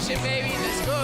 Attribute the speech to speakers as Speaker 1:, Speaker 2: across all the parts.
Speaker 1: session, baby. Let's go.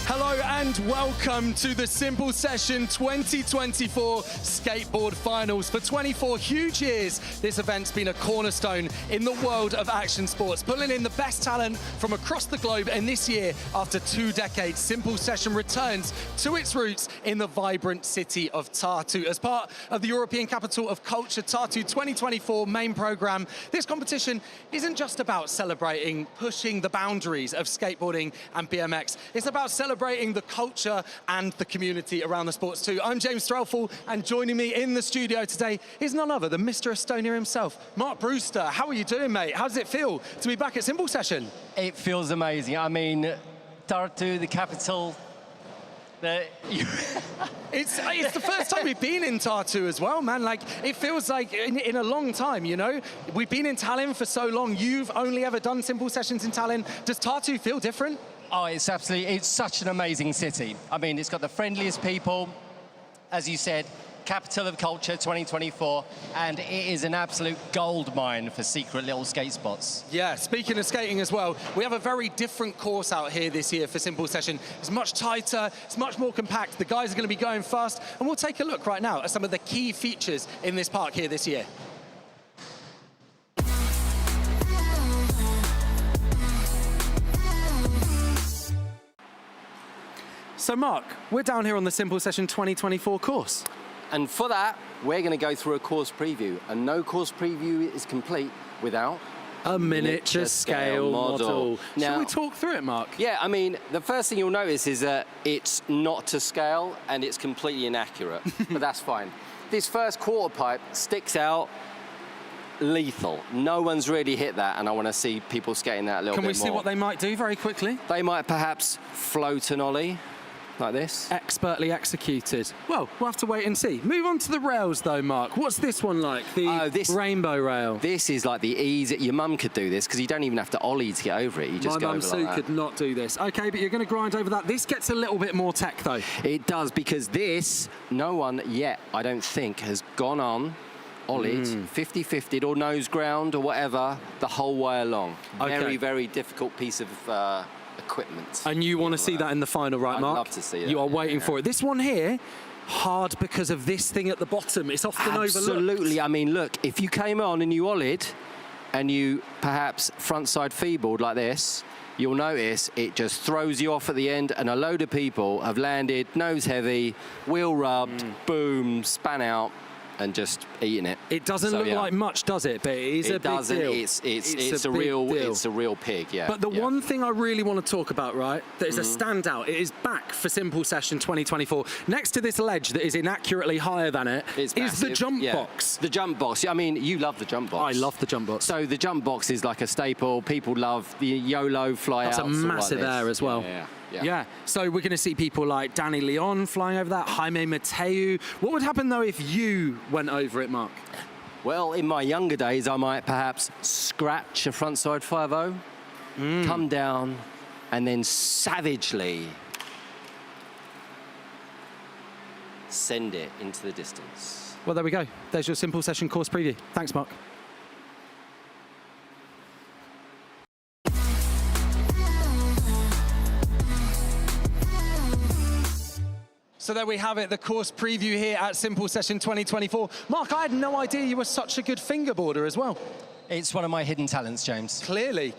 Speaker 2: Hello and welcome to the Simple Session 2024 Skateboard Finals. For 24 huge years, this event's been a cornerstone in the world of action sports, pulling in the best talent from across the globe. And this year, after 2 decades, Simple Session returns to its roots in the vibrant city of Tartu. As part of the European Capital of Culture Tartu 2024 main program, this competition isn't just about celebrating, pushing the boundaries of skateboarding and BMX. It's about celebrating the culture and the community around the sports too. I'm James Strelfall, and joining me in the studio today is none other than Mr. Estonia himself, Mark Brewster. How are you doing, mate? How does it feel to be back at Simple Session?
Speaker 3: It feels amazing. I mean, Tartu, the capital,
Speaker 2: It's the first time we've been in Tartu as well, man. Like, it feels like in a long time, you know? We've been in Tallinn for so long. You've only ever done Simple Sessions in Tallinn. Does Tartu feel different?
Speaker 3: Oh, it's such an amazing city. I mean, it's got the friendliest people, as you said, Capital of Culture 2024, and it is an absolute gold mine for secret little skate spots.
Speaker 2: Yeah, speaking of skating as well, we have a very different course out here this year for Simple Session. It's much tighter, it's much more compact. The guys are going to be going fast, and we'll take a look right now at some of the key features in this park here this year. So Mark, we're down here on the Simple Session 2024 course.
Speaker 4: And for that, we're going to go through a course preview. And no course preview is complete without
Speaker 2: a miniature scale model.
Speaker 4: Now,
Speaker 2: shall we talk through it, Mark?
Speaker 4: Yeah, I mean, the first thing you'll notice is that it's not to scale and it's completely inaccurate, but that's fine. This first quarter pipe sticks out lethal. No one's really hit that, and I want to see people skating that a little bit more.
Speaker 2: Can we see what they might do very quickly?
Speaker 4: They might perhaps float an ollie. Like this.
Speaker 2: Expertly executed. Well, we'll have to wait and see. Move on to the rails though, Mark. What's this one like? The rainbow rail.
Speaker 4: This is like the easy. Your mum could do this because you don't even have to ollie to get over it. You just go over like that.
Speaker 2: My mum Sue could not do this. Okay, but you're going to grind over that. This gets a little bit more tech though.
Speaker 4: It does, because this, no one yet, I don't think, has gone on, ollied, 50-50'd or nose ground or whatever the whole way along.
Speaker 2: Okay.
Speaker 4: Very, very difficult piece of equipment.
Speaker 2: And you want to see that in the final, right, Mark?
Speaker 4: I'd love to see that.
Speaker 2: You are waiting for it. This one here, hard because of this thing at the bottom. It's often overlooked.
Speaker 4: Absolutely. I mean, look, if you came on and you ollied and you perhaps frontside feebled like this, you'll notice it just throws you off at the end, and a load of people have landed nose heavy, wheel rubbed, boom, span out, and just eating it.
Speaker 2: It doesn't look like much, does it? But it is a big deal.
Speaker 4: It's a real pig, yeah.
Speaker 2: But the one thing I really want to talk about, right, that is a standout, it is back for Simple Session 2024. Next to this ledge that is inaccurately higher than it is the jump box.
Speaker 4: The jump box. I mean, you love the jump box.
Speaker 2: I love the jump box.
Speaker 4: So the jump box is like a staple. People love the YOLO fly-outs.
Speaker 2: That's a massive air as well.
Speaker 4: Yeah.
Speaker 2: So we're going to see people like Danny Leon flying over that, Jaime Mateu. What would happen though if you went over it, Mark?
Speaker 4: Well, in my younger days, I might perhaps scratch a frontside 5-0, come down, and then savagely send it into the distance.
Speaker 2: Well, there we go. There's your Simple Session course preview. Thanks, Mark. So there we have it, the course preview here at Simple Session 2024. Mark, I had no idea you were such a good fingerboarder as well.
Speaker 3: It's one of my hidden talents, James.
Speaker 2: Clearly.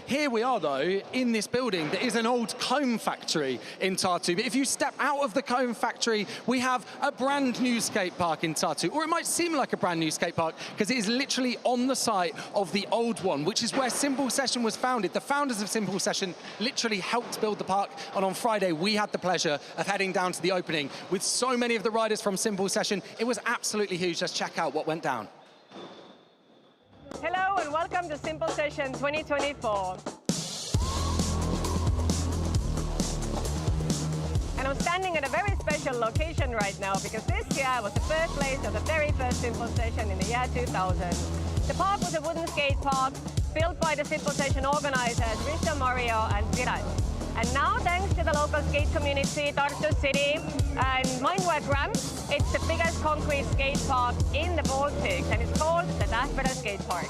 Speaker 2: Here we are, though, in this building. There is an old comb factory in Tartu. But if you step out of the comb factory, we have a brand new skate park in Tartu. Or it might seem like a brand new skate park, because it is literally on the site of the old one, which is where Simple Session was founded. The founders of Simple Session literally helped build the park. And on Friday, we had the pleasure of heading down to the opening with so many of the riders from Simple Session. It was absolutely huge. Let's check out what went down.
Speaker 5: Hello and welcome to Simple Session 2024. And I'm standing at a very special location right now because this year was the birthplace of the very first Simple Session in the year 2000. The park was a wooden skate park, built by the simple session organizers Risto, Mario, and Viraj. And now, thanks to the local skate community, Tartu City, and Mindwork Ramp, it's the biggest concrete skate park in the Baltics, and it's called the Tampere Skate Park.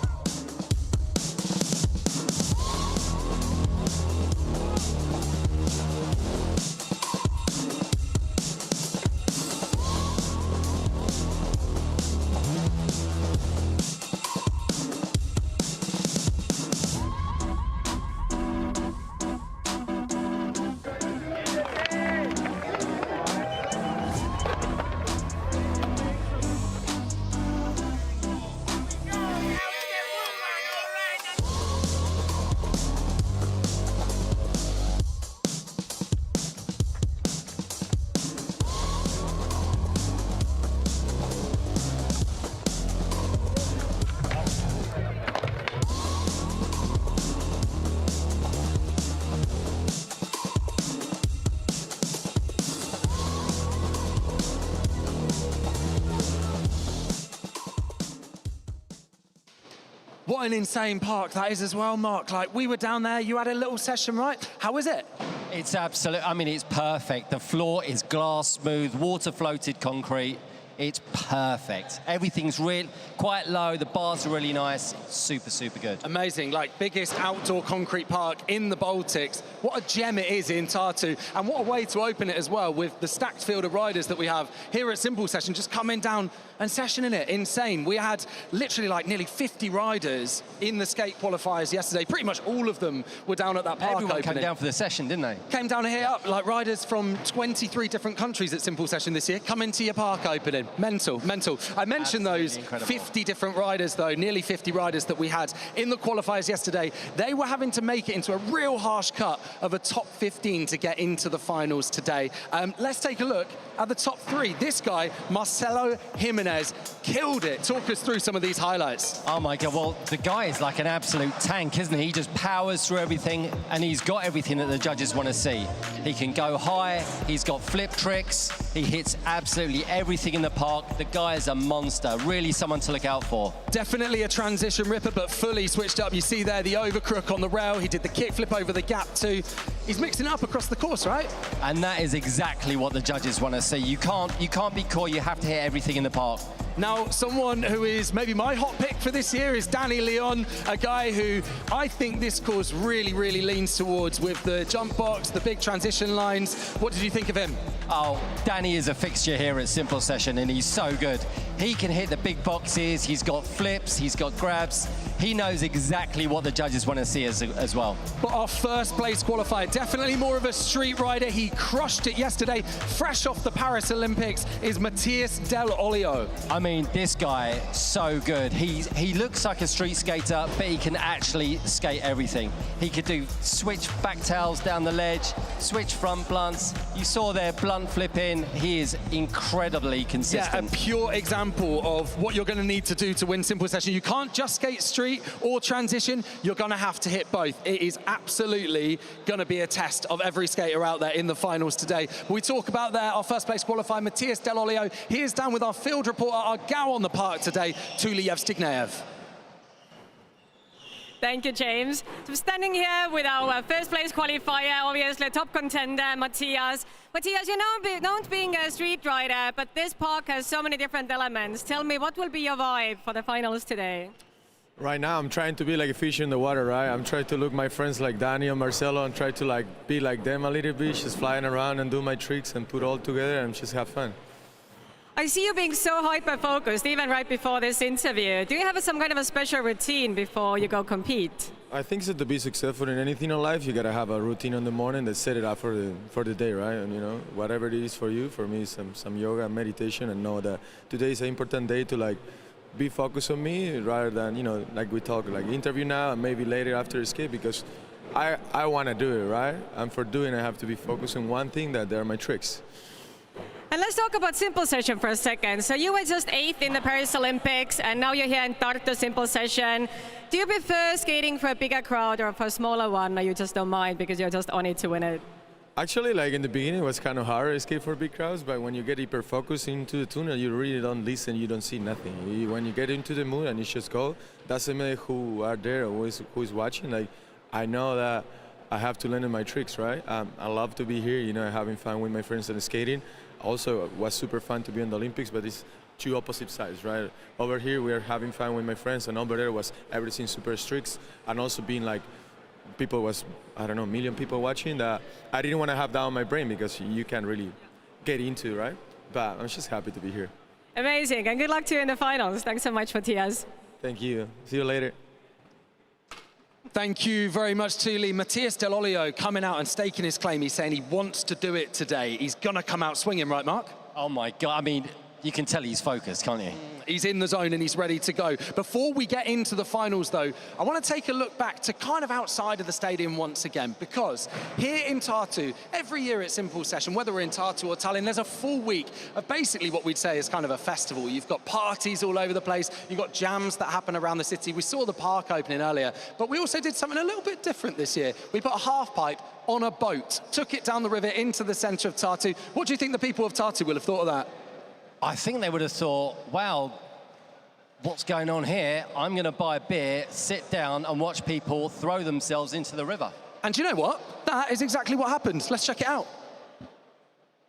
Speaker 2: What an insane park that is as well, Mark. Like, we were down there, you had a little session, right? How was it?
Speaker 3: It's absolute, I mean, it's perfect. The floor is glass smooth, water floated concrete. It's perfect. Everything's real, quite low. The bars are really nice. Super, super good.
Speaker 2: Amazing, like biggest outdoor concrete park in the Baltics. What a gem it is in Tartu, and what a way to open it as well with the stacked field of riders that we have here at Simple Session, just coming down and sessioning it. Insane. We had literally like nearly 50 riders in the skate qualifiers yesterday. Pretty much all of them were down at that park
Speaker 3: Everyone
Speaker 2: opening.
Speaker 3: came down for the session, didn't they?
Speaker 2: Came down here up, like riders from 23 different countries at Simple Session this year, come into your park opening. Mental, mental. I mentioned
Speaker 3: Absolutely
Speaker 2: those
Speaker 3: incredible.
Speaker 2: 50 different riders though, nearly 50 riders that we had in the qualifiers yesterday. They were having to make it into a real harsh cut of a top 15 to get into the finals today. Let's take a look at the top three. This guy, Marcelo Jimenez, killed it. Talk us through some of these highlights.
Speaker 3: Oh my God, well, the guy is like an absolute tank, isn't he? He just powers through everything, and he's got everything that the judges want to see. He can go high, he's got flip tricks, he hits absolutely everything in the park. The guy is a monster, really someone to look out for.
Speaker 2: Definitely a transition ripper, but fully switched up. You see there the overcrook on the rail. He did the kickflip over the gap too. He's mixing it up across the course, right?
Speaker 3: And that is exactly what the judges want to see. You can't be coy, you have to hit everything in the park.
Speaker 2: Now, someone who is maybe my hot pick for this year is Danny Leon, a guy who I think this course really, really leans towards with the jump box, the big transition lines. What did you think of him?
Speaker 3: Oh, Danny is a fixture here at Simple Session, and he's so good. He can hit the big boxes, he's got flips, he's got grabs. He knows exactly what the judges want to see as well.
Speaker 2: But our first place qualifier, definitely more of a street rider. He crushed it yesterday. Fresh off the Paris Olympics is Matias Del Olio.
Speaker 3: I mean, this guy, so good. He looks like a street skater, but he can actually skate everything. He could do switch back tails down the ledge, switch front blunts. You saw there, blunt flip in. He is incredibly consistent.
Speaker 2: Yeah, a pure example of what you're going to need to do to win Simple Session. You can't just skate street or transition. You're going to have to hit both. It is absolutely going to be a test of every skater out there in the finals today. We talk about there, our first place qualifier, Matias Del Olio. He is down with our field reporter, our gal on the park today, Tulia Yevstigneyev.
Speaker 5: Thank you, James. So we're standing here with our first place qualifier, obviously top contender, Matias. Matias, you're known being a street rider, but this park has so many different elements. Tell me, what will be your vibe for the finals today?
Speaker 1: Right now, I'm trying to be like a fish in the water, right? I'm trying to look my friends like Danny and Marcelo and try to like be like them a little bit, just flying around and do my tricks and put all together and just have fun.
Speaker 5: I see you being so hyper-focused, even right before this interview. Do you have some kind of a special routine before you go compete?
Speaker 1: I think so to be successful in anything in life, you gotta have a routine in the morning that set it up for the day, right? And you know, whatever it is for you, for me, some yoga, meditation, and know that today is an important day to like be focused on me rather than, you know, like we talk, like interview now and maybe later after escape, because I want to do it, right? And for doing it, I have to be focused on one thing, that they're my tricks.
Speaker 5: And let's talk about Simple Session for a second. So you were just 8th in the Paris Olympics, and now you're here in Tartu Simple Session. Do you prefer skating for a bigger crowd or for a smaller one, or you just don't mind because you're just on it to win it?
Speaker 1: Actually, like in the beginning, it was kind of hard to skate for big crowds, but when you get hyper focused into the tunnel, you really don't listen, you don't see nothing. When you get into the mood and you just go, doesn't matter who are there or who is watching. Like, I know that I have to learn my tricks, right? I love to be here, you know, having fun with my friends and skating. Also, it was super fun to be in the Olympics, but it's two opposite sides, right? Over here, we are having fun with my friends, and over there was everything super strict, and also being like, people was, I don't know, million people watching that I didn't want to have that on my brain because you can't really get into, right? But I'm just happy to be here.
Speaker 5: Amazing, and good luck to you in the finals. Thanks so much, Matias.
Speaker 1: Thank you. See you later.
Speaker 2: Thank you very much, Thule. Matias Del Olio coming out and staking his claim. He's saying he wants to do it today. He's going to come out swinging, right, Mark?
Speaker 3: Oh my God, I mean, you can tell he's focused, can't you?
Speaker 2: He's in the zone and he's ready to go. Before we get into the finals, though, I want to take a look back to kind of outside of the stadium once again, because here in Tartu, every year at Simple Session, whether we're in Tartu or Tallinn, there's a full week of basically what we'd say is kind of a festival. You've got parties all over the place. You've got jams that happen around the city. We saw the park opening earlier, but we also did something a little bit different this year. We put a half pipe on a boat, took it down the river into the center of Tartu. What do you think the people of Tartu will have thought of that?
Speaker 3: I think they would have thought, wow, what's going on here? I'm going to buy a beer, sit down and watch people throw themselves into the river.
Speaker 2: And do you know what? That is exactly what happened. Let's check it out.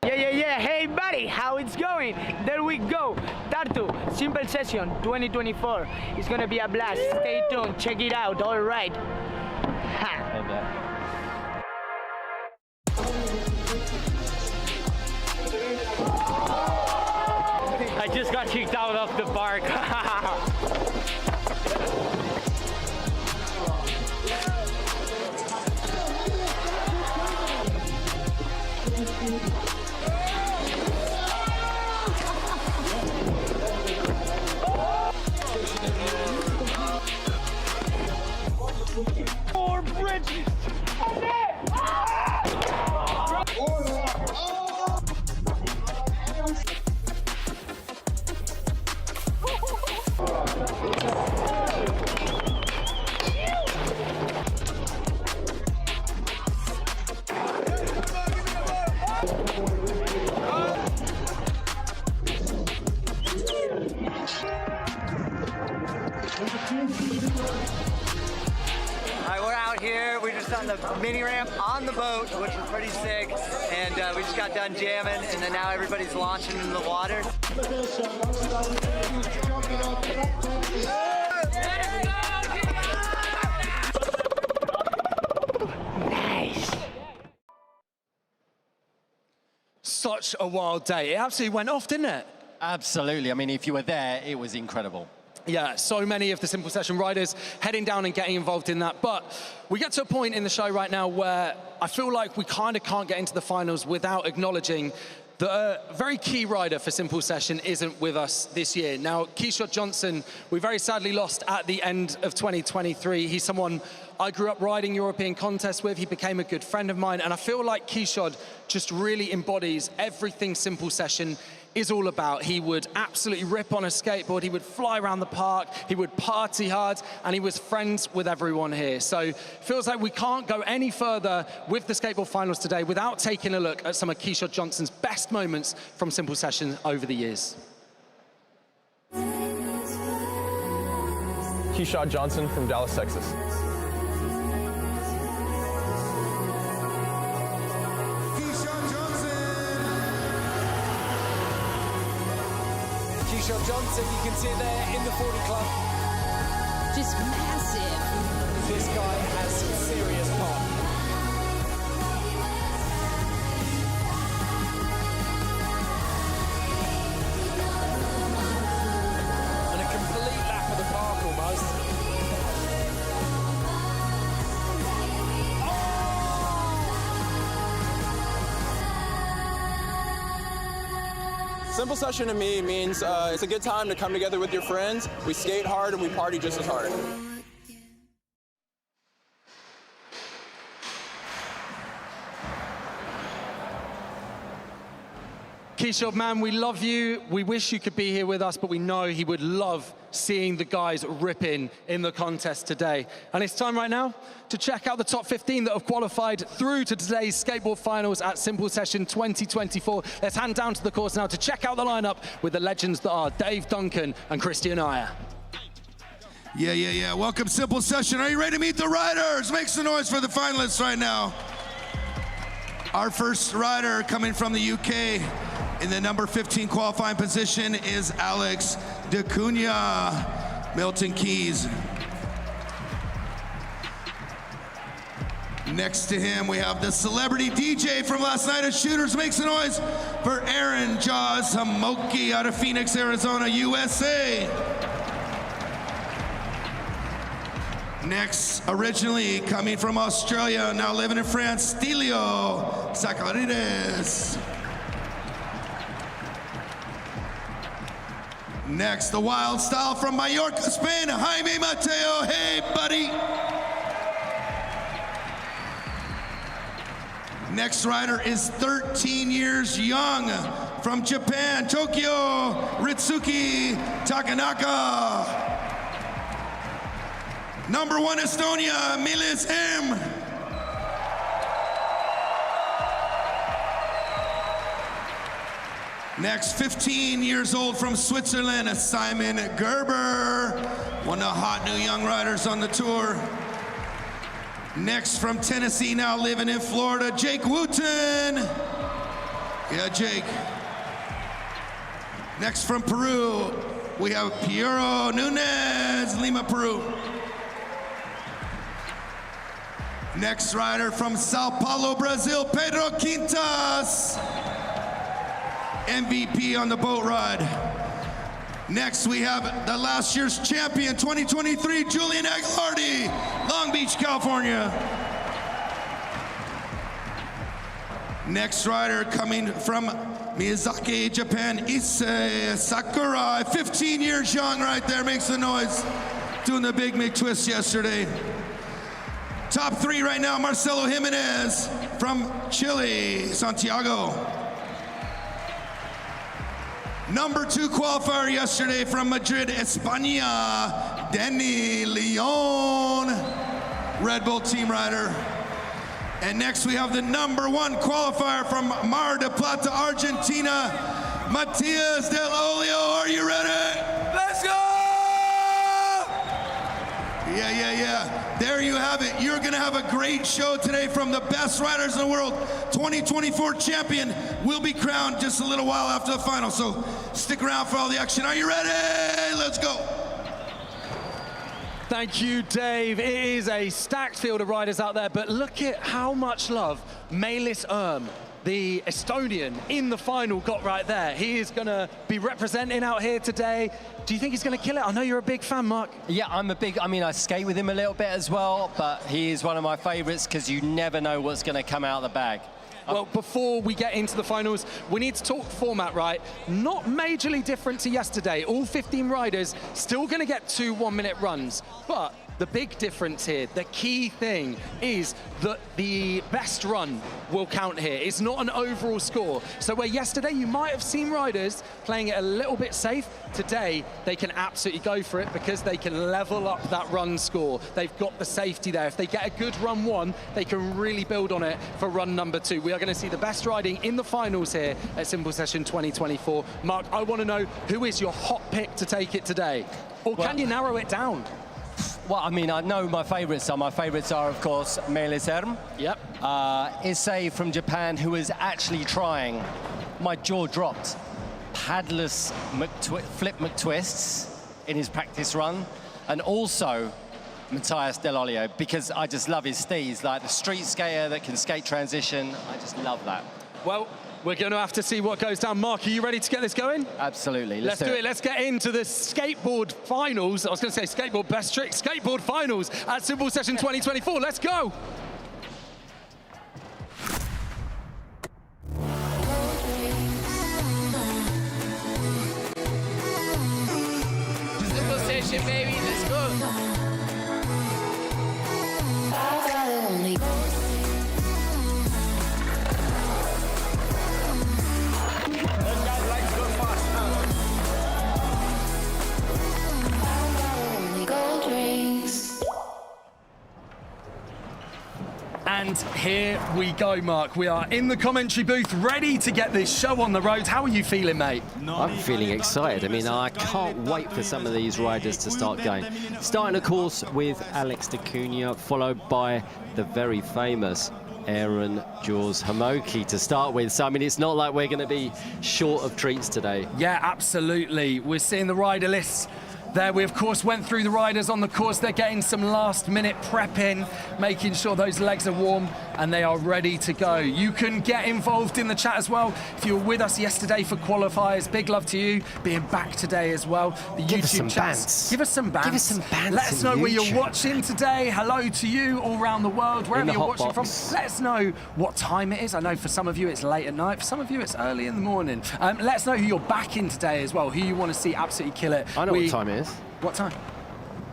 Speaker 6: Yeah. Hey, buddy, how it's going? There we go. Tartu, Simple Session 2024. It's going to be a blast. Stay tuned. Check it out. All right. Ha. I just got kicked out of the park. More bridges! We're out here. We're just on the mini ramp on the boat, which is pretty sick. And we just got done jamming, and then now everybody's launching into the water. Nice.
Speaker 2: Such a wild day. It absolutely went off, didn't it?
Speaker 3: Absolutely. I mean, if you were there, it was incredible.
Speaker 2: Yeah, so many of the Simple Session riders heading down and getting involved in that. But we get to a point in the show right now where I feel like we kind of can't get into the finals without acknowledging that a very key rider for Simple Session isn't with us this year. Now, Kishore Johnson, we very sadly lost at the end of 2023. He's someone I grew up riding European contests with. He became a good friend of mine. And I feel like Kishore just really embodies everything Simple Session is all about. He would absolutely rip on a skateboard, he would fly around the park, he would party hard, and he was friends with everyone here. So feels like we can't go any further with the skateboard finals today without taking a look at some of Kishore Johnson's best moments from Simple Session over the years.
Speaker 7: Kishore Johnson from Dallas, Texas.
Speaker 8: Kishore Johnson, you can see there in the 40 club.
Speaker 9: Just massive.
Speaker 8: This guy has some serious pop. And a complete lap of the park almost.
Speaker 7: Simple Session to me means it's a good time to come together with your friends. We skate hard and we party just as hard.
Speaker 2: Kishore, man, we love you. We wish you could be here with us, but we know he would love seeing the guys ripping in the contest today. And it's time right now to check out the top 15 that have qualified through to today's skateboard finals at Simple Session 2024. Let's hand down to the course now to check out the lineup with the legends that are Dave Duncan and Christian Iyer.
Speaker 10: Yeah. Welcome, Simple Session. Are you ready to meet the riders? Make some noise for the finalists right now. Our first rider coming from the UK in the number 15 qualifying position is Alex DeCunha, Milton Keys. Next to him, we have the celebrity DJ from last night at Shooters. Make some noise for Aaron Jaws Hamoki out of Phoenix, Arizona, USA. Next, originally coming from Australia, now living in France, Stilio Sacarides. Next, the wild style from Mallorca, Spain, Jaime Mateu. Hey, buddy. Next rider is 13 years young from Japan, Tokyo, Ritsuki Takanaka. Number 1 Estonia, Miles M. Next, 15 years old from Switzerland, Simon Gerber, one of the hot new young riders on the tour. Next, from Tennessee, now living in Florida, Jake Wooten. Yeah, Jake. Next, from Peru, we have Piero Nunez, Lima, Peru. Next rider from Sao Paulo, Brazil, Pedro Quintas. MVP on the boat ride. Next, we have the last year's champion, 2023, Julian Aguilardi, Long Beach, California. Next rider coming from Miyazaki, Japan, Issei Sakurai, 15 years young right there, makes the noise, doing the big McTwist yesterday. Top 3 right now, Marcelo Jimenez from Chile, Santiago. Number 2 qualifier yesterday from Madrid, España, Danny Leon, Red Bull team rider. And next we have the number 1 qualifier from Mar del Plata, Argentina, Matias del Olio. Are you ready? Let's go! Yeah. There you have it. You're gonna have a great show today from the best riders in the world. 2024 champion will be crowned just a little while after the final, so stick around for all the action. Are you ready? Let's go.
Speaker 2: Thank you, Dave. It is a stacked field of riders out there, but look at how much love Meelis Erm, the Estonian, in the final got right there. He is gonna be representing out here today. Do you think he's gonna kill it? I know you're a big fan, Mark.
Speaker 3: Yeah, I skate with him a little bit as well, but he is one of my favorites because you never know what's gonna come out of the bag.
Speaker 2: Well, before we get into the finals, we need to talk format, right? Not majorly different to yesterday. All 15 riders still gonna get 2 one-minute runs, but the big difference here, the key thing, is that the best run will count here. It's not an overall score. So where yesterday you might have seen riders playing it a little bit safe, today they can absolutely go for it because they can level up that run score. They've got the safety there. If they get a good run 1, they can really build on it for run number 2. We are going to see the best riding in the finals here at Simple Session 2024. Mark, I want to know, who is your hot pick to take it today? Or can you narrow it down?
Speaker 3: Well, I mean, I know my favorites are. My favorites are, of course, Meelis Erm.
Speaker 2: Yep.
Speaker 3: Issei from Japan, who is actually trying, my jaw dropped, padless flip McTwists in his practice run. And also Matias del Olio, because I just love his steez, like the street skater that can skate transition. I just love that.
Speaker 2: Well, we're going to have to see what goes down. Mark, are you ready to get this going?
Speaker 3: Absolutely.
Speaker 2: Let's do it. Let's get into the skateboard finals. I was going to say skateboard best trick, skateboard finals at Simple Session 2024. Let's go.
Speaker 8: Simple Session, baby. Let's go.
Speaker 2: And here we go, Mark. We are in the commentary booth, ready to get this show on the road. How are you feeling, mate?
Speaker 4: I'm feeling excited. I mean, I can't wait for some of these riders to start going. Starting, of course, with Alex da Cunha, followed by the very famous Aaron Jaws Hamoki to start with. So, I mean, it's not like we're going to be short of treats today.
Speaker 2: Yeah, absolutely. We're seeing the rider lists there. We, of course, went through the riders on the course. They're getting some last-minute prep in, making sure those legs are warm and they are ready to go. You can get involved in the chat as well. If you were with us yesterday for qualifiers, big love to you. Being back today as well. The
Speaker 4: Give us
Speaker 2: YouTube
Speaker 4: some
Speaker 2: chat.
Speaker 4: bants.
Speaker 2: Give us some bants.
Speaker 4: Give us some bants.
Speaker 2: Let us know
Speaker 4: in
Speaker 2: where you're
Speaker 4: YouTube.
Speaker 2: watching today. Hello to you all around the world, wherever
Speaker 4: the
Speaker 2: you're
Speaker 4: hot
Speaker 2: watching
Speaker 4: box.
Speaker 2: from. Let us know what time it is. I know for some of you it's late at night. For some of you it's early in the morning. Let us know who you're backing today as well, who you want to see absolutely kill it.
Speaker 4: I know what time it is.
Speaker 2: What time?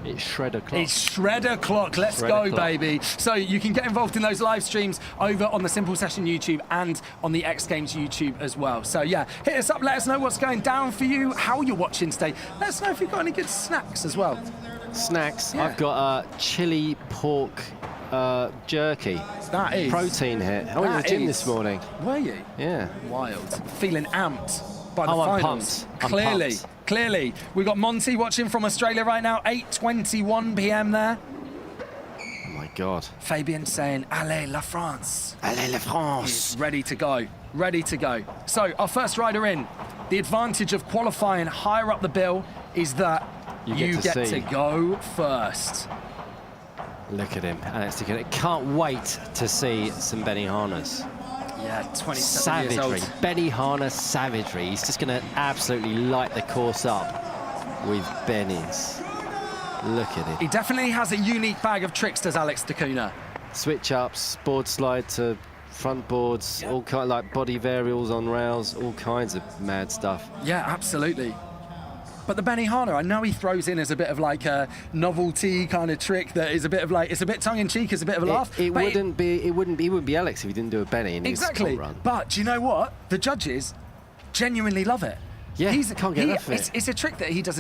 Speaker 4: It's Shredder Clock.
Speaker 2: It's Shredder Clock. Let's go, baby. So you can get involved in those live streams over on the Simple Session YouTube and on the X Games YouTube as well. So yeah, hit us up. Let us know what's going down for you, how you're watching today. Let us know if you've got any good snacks as well.
Speaker 4: Snacks.
Speaker 2: Yeah.
Speaker 4: I've got chili pork jerky.
Speaker 2: That is
Speaker 4: protein hit. I went to the gym this morning.
Speaker 2: Were you?
Speaker 4: Yeah.
Speaker 2: Wild. Feeling amped by the
Speaker 4: I'm
Speaker 2: finals.
Speaker 4: pumped. I'm
Speaker 2: Clearly.
Speaker 4: pumped.
Speaker 2: Clearly. We've got Monty watching from Australia right now, 8:21 p.m. there.
Speaker 4: Oh my God.
Speaker 2: Fabian saying, Allez la France.
Speaker 4: Allez la France.
Speaker 2: He's ready to go. Ready to go. So our first rider in. The advantage of qualifying higher up the bill is that you get to go first.
Speaker 4: Look at him, Alex da Cunha. Can't wait to see some Benihanas.
Speaker 2: Yeah, 27 years old.
Speaker 4: Benihana savagery. He's just going to absolutely light the course up with Bennies. Look at it.
Speaker 2: He definitely has a unique bag of tricks, does Alex da Cunha.
Speaker 4: Switch ups, board slide to front boards, all kind like body varials on rails, all kinds of mad stuff.
Speaker 2: Yeah, absolutely. But the Benihana, I know he throws in as a bit of like a novelty kind of trick that is a bit of like, it's a bit tongue-in-cheek, it's a bit of a laugh.
Speaker 4: It wouldn't be Alex if he didn't do a Benny in his
Speaker 2: exactly.
Speaker 4: run.
Speaker 2: But do you know what? The judges genuinely love it.
Speaker 4: Yeah, can't get enough of it.
Speaker 2: It's a trick that he just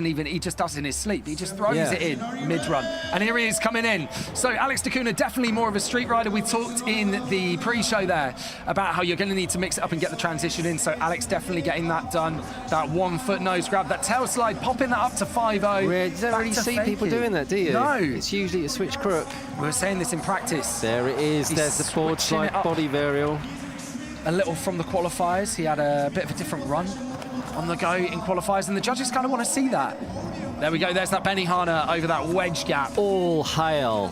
Speaker 2: does in his sleep. He just throws it in mid-run. And here he is coming in. So Alex da Cunha, definitely more of a street rider. We talked in the pre-show there about how you're going to need to mix it up and get the transition in. So Alex definitely getting that done. That 1 foot nose grab, that tail slide, popping that up to 5-0.
Speaker 4: You don't really see people doing that, do you?
Speaker 2: No.
Speaker 4: It's usually a switch crook.
Speaker 2: We were saying this in practice.
Speaker 4: There it is. There's the board slide body varial.
Speaker 2: A little from the qualifiers. He had a bit of a different run on the go in qualifiers, and the judges kind of want to see that. There we go, there's that Benihana over that wedge gap.
Speaker 4: All hail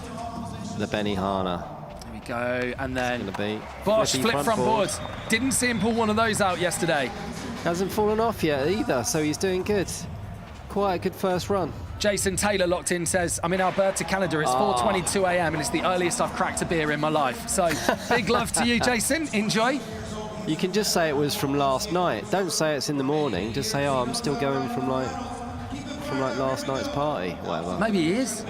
Speaker 4: the Benihana.
Speaker 2: There we go, and then
Speaker 4: Bosch
Speaker 2: flip front board. Didn't see him pull one of those out yesterday.
Speaker 4: Hasn't fallen off yet either, so he's doing good. Quite a good first run.
Speaker 2: Jason Taylor locked in says, I'm in Alberta, Canada. It's 4:22 a.m. and it's the earliest I've cracked a beer in my life. So big love to you, Jason. Enjoy.
Speaker 4: You can just say it was from last night. Don't say it's in the morning. Just say, oh, I'm still going from like last night's party, whatever.
Speaker 2: Maybe he is.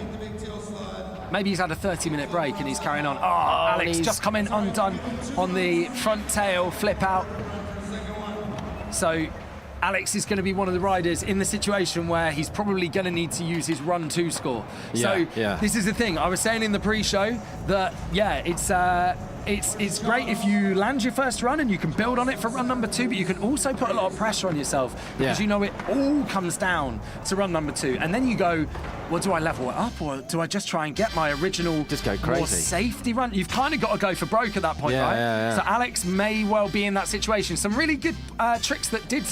Speaker 2: Maybe he's had a 30-minute break and he's carrying on. Oh, Alex just coming undone on the front tail flip out. So Alex is going to be one of the riders in the situation where he's probably going to need to use his run 2 score. This is the thing. I was saying in the pre-show that, it's great if you land your first run and you can build on it for run number 2, but you can also put a lot of pressure on yourself because you know it all comes down to run number 2. And then you go, well, do I level it up or do I just try and get my original more safety run? You've kind of got to go for broke at that point, right? So Alex may well be in that situation. Some really good tricks that did...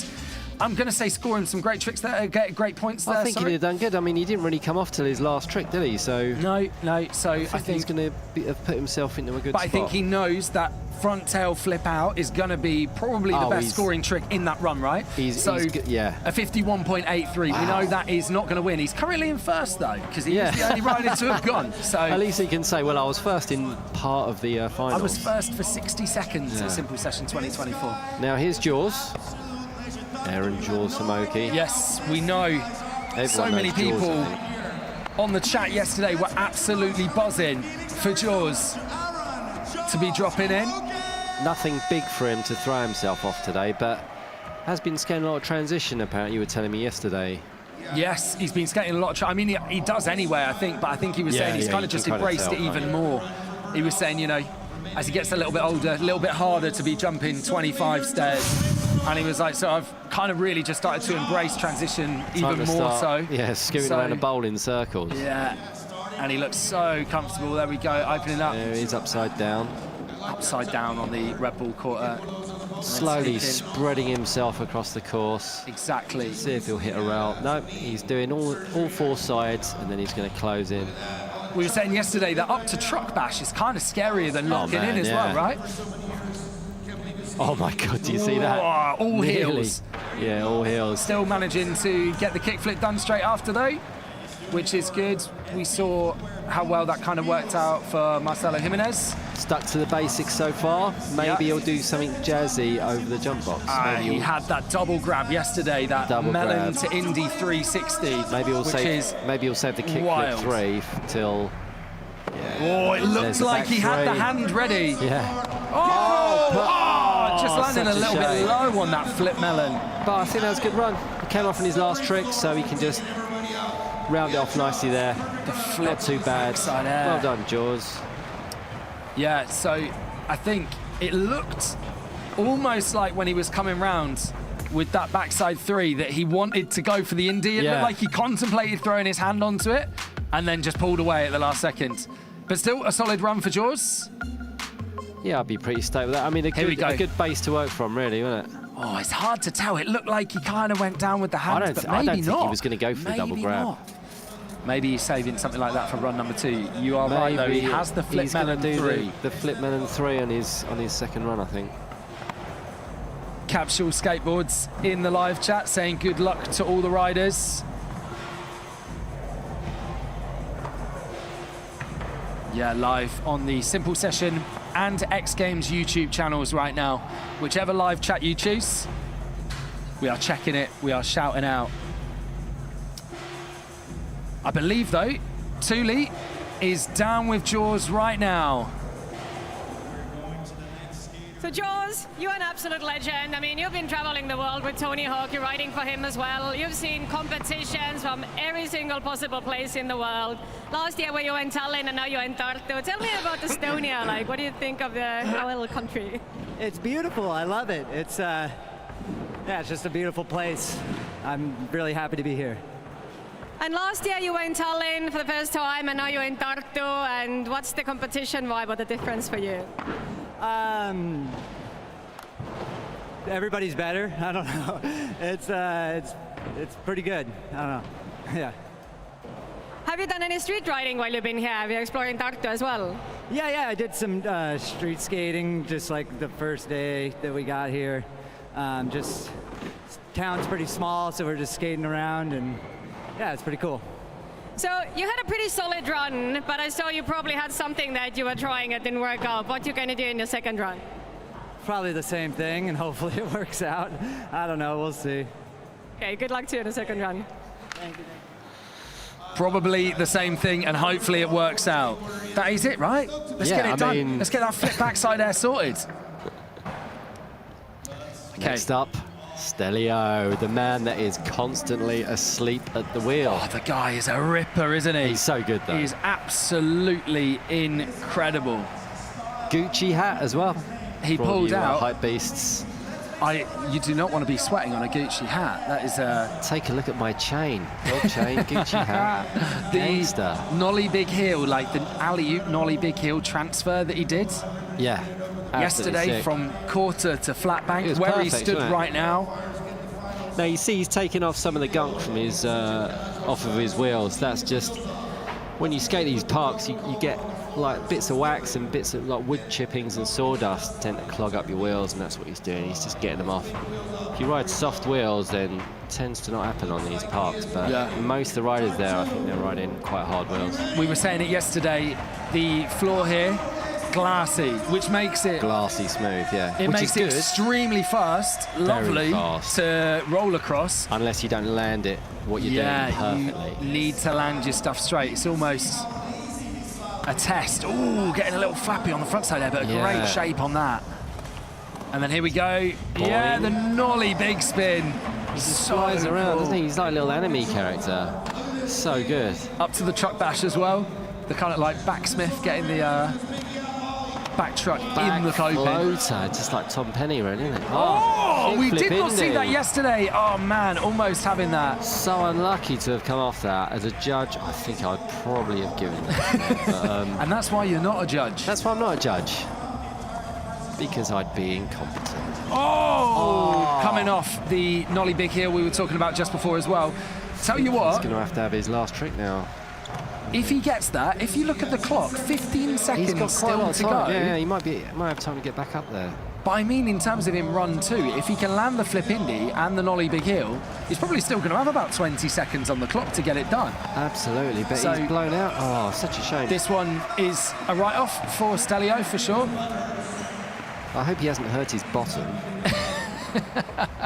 Speaker 2: I'm going to say scoring some great tricks there, get great points there.
Speaker 4: I think he'd have done good. I mean, he didn't really come off till his last trick, did he? So
Speaker 2: no. So I think
Speaker 4: he's going to have put himself into a good spot.
Speaker 2: But I think he knows that front tail flip out is going to be probably the best scoring trick in that run, right? A 51.83. We know that is not going to win. He's currently in first though, because he is the only rider to have gone. So
Speaker 4: at least he can say, well, I was first in part of the finals.
Speaker 2: I was first for 60 seconds at Simple Session 2024.
Speaker 4: Now here's Jaws. Aaron Jaws Hamoki.
Speaker 2: Yes, we know.
Speaker 4: Everyone
Speaker 2: so many people
Speaker 4: Jaws,
Speaker 2: on the chat yesterday were absolutely buzzing for Jaws to be dropping in.
Speaker 4: Nothing big for him to throw himself off today, but has been skating a lot of transition, apparently, you were telling me yesterday.
Speaker 2: Yes, he's been skating a lot of I mean, he does anyway, I think, but I think he was saying he's kind of just embraced it even more. He was saying, you know, as he gets a little bit older, a little bit harder to be jumping 25 stairs. And he was like, so I've kind of really just started to embrace transition even more so.
Speaker 4: Yeah, scooting around a bowl in circles.
Speaker 2: Yeah, and he looks so comfortable. There we go, opening up.
Speaker 4: There he's upside down.
Speaker 2: Upside down on the Red Bull quarter.
Speaker 4: Slowly spreading himself across the course.
Speaker 2: Exactly.
Speaker 4: See if he'll hit a rail. No, he's doing all four sides, and then he's going to close in.
Speaker 2: We were saying yesterday that up to truck bash is kind of scarier than locking in as well, right?
Speaker 4: Oh my God, do you see that?
Speaker 2: All heels.
Speaker 4: Yeah, all heels.
Speaker 2: Still managing to get the kickflip done straight after though, which is good. We saw how well that kind of worked out for Marcelo Jimenez.
Speaker 4: Stuck to the basics so far. Maybe he'll do something jazzy over the jump box.
Speaker 2: He had that double grab yesterday, that melon to Indy 360.
Speaker 4: Maybe he'll save the kickflip 3 till. Yeah.
Speaker 2: Oh, it looked like he had the hand ready.
Speaker 4: Yeah.
Speaker 2: Just landing a little bit low on that flip melon.
Speaker 4: But I think that was a good run. He came off in his last trick, so he can just round it off nicely there.
Speaker 2: The flip,
Speaker 4: not too bad. Well done, Jaws.
Speaker 2: Yeah, so I think it looked almost like when he was coming round with that backside 3 that he wanted to go for the Indy. It looked like he contemplated throwing his hand onto it and then just pulled away at the last second. But still a solid run for Jaws.
Speaker 4: Yeah, I'd be pretty stoked with that. I mean, a good base to work from, really, wasn't it?
Speaker 2: Oh, it's hard to tell. It looked like he kind of went down with the hands, but maybe
Speaker 4: I don't think
Speaker 2: not.
Speaker 4: he was going to go for the double grab.
Speaker 2: Not. Maybe he's saving something like that for run number 2. You are right, though. He has the flip melon 3.
Speaker 4: The flip melon 3 on his second run, I think.
Speaker 2: Capsule Skateboards in the live chat saying good luck to all the riders. Yeah, live on the Simple Session and X Games YouTube channels right now. Whichever live chat you choose, we are checking it, we are shouting out. I believe, though, Thule is down with Jaws right now.
Speaker 5: So Jaws, you're an absolute legend. I mean, you've been traveling the world with Tony Hawk, you're riding for him as well. You've seen competitions from every single possible place in the world. Last year where you were in Tallinn and now you're in Tartu. Tell me about Estonia. Like, what do you think of our little country?
Speaker 11: It's beautiful, I love it. It's it's just a beautiful place. I'm really happy to be here.
Speaker 5: And last year you were in Tallinn for the first time and now you're in Tartu. And what's the competition vibe or the difference for you?
Speaker 11: Everybody's better. I don't know. It's pretty good. I don't know. Yeah.
Speaker 5: Have you done any street riding while you've been here? Have you exploring Tartu as well?
Speaker 11: Yeah. I did some street skating just like the first day that we got here. Just town's pretty small, so we're just skating around, and yeah, it's pretty cool.
Speaker 5: So you had a pretty solid run, but I saw you probably had something that you were trying that didn't work out. What are you going to do in your second run?
Speaker 11: Probably the same thing, and hopefully it works out. I don't know, we'll see.
Speaker 5: Okay, good luck to you in the second run.
Speaker 11: Thank you.
Speaker 2: Probably the same thing, and hopefully it works out. That is it, right? Let's get it done. Let's get that flip backside air sorted.
Speaker 4: Next up, Stelio, the man that is constantly asleep at the wheel.
Speaker 2: Oh, the guy is a ripper, isn't he?
Speaker 4: He's so good, though.
Speaker 2: He's absolutely incredible.
Speaker 4: Gucci hat as well.
Speaker 2: He pulled out.
Speaker 4: Hype beasts.
Speaker 2: You do not want to be sweating on a Gucci hat. That is a...
Speaker 4: Take a look at my chain. Gold chain, Gucci hat.
Speaker 2: The nollie big heel, like the alley-oop nollie big heel transfer that he did.
Speaker 4: Yeah.
Speaker 2: Yesterday
Speaker 4: sick.
Speaker 2: From quarter to flat bank, where
Speaker 4: perfect,
Speaker 2: he stood right now.
Speaker 4: Now you see he's taking off some of the gunk from his off of his wheels. That's just when you skate these parks, you get like bits of wax and bits of like wood chippings and sawdust tend to clog up your wheels, and that's what he's doing. He's just getting them off. If you ride soft wheels, then it tends to not happen on these parks. But most of the riders there, I think they're riding quite hard wheels.
Speaker 2: We were saying it yesterday. The floor here, glassy, which makes it
Speaker 4: glassy smooth. Yeah,
Speaker 2: it makes it extremely fast, lovely to roll across.
Speaker 4: Unless you don't land it, what you're doing perfectly.
Speaker 2: You need to land your stuff straight. It's almost a test. Ooh, getting a little flappy on the front side there, but a great shape on that. And then here we go. Boing. Yeah, the nollie big spin.
Speaker 4: He just flies around, doesn't he? He's like a little enemy character. So good.
Speaker 2: Up to the truck bash as well. The kind of like backsmith getting the back truck in the coping.
Speaker 4: Floater, just like Tom Penny, really, isn't it?
Speaker 2: Oh, we did not see
Speaker 4: Indy.
Speaker 2: that yesterday. Oh man, almost having that.
Speaker 4: So unlucky to have come off that. As a judge, I think I'd probably have given that. But,
Speaker 2: and that's why you're not a judge.
Speaker 4: that's why I'm not a judge. Because I'd be incompetent.
Speaker 2: Oh, coming off the nollie big heel we were talking about just before as well. Tell you what,
Speaker 4: He's going to have his last trick now.
Speaker 2: if he gets that, if you look at the clock, 15 seconds
Speaker 4: He's got quite a
Speaker 2: still
Speaker 4: lot of
Speaker 2: to
Speaker 4: time.
Speaker 2: go.
Speaker 4: Yeah, he might have time to get back up there.
Speaker 2: But I mean, in terms of him run too, if he can land the flip Indy and the nollie big heel, he's probably still going to have about 20 seconds on the clock to get it done.
Speaker 4: Absolutely, but
Speaker 2: So-
Speaker 4: he's blown out. Oh, such a shame.
Speaker 2: This one is a write-off for Stelio for sure.
Speaker 4: I hope he hasn't hurt his bottom.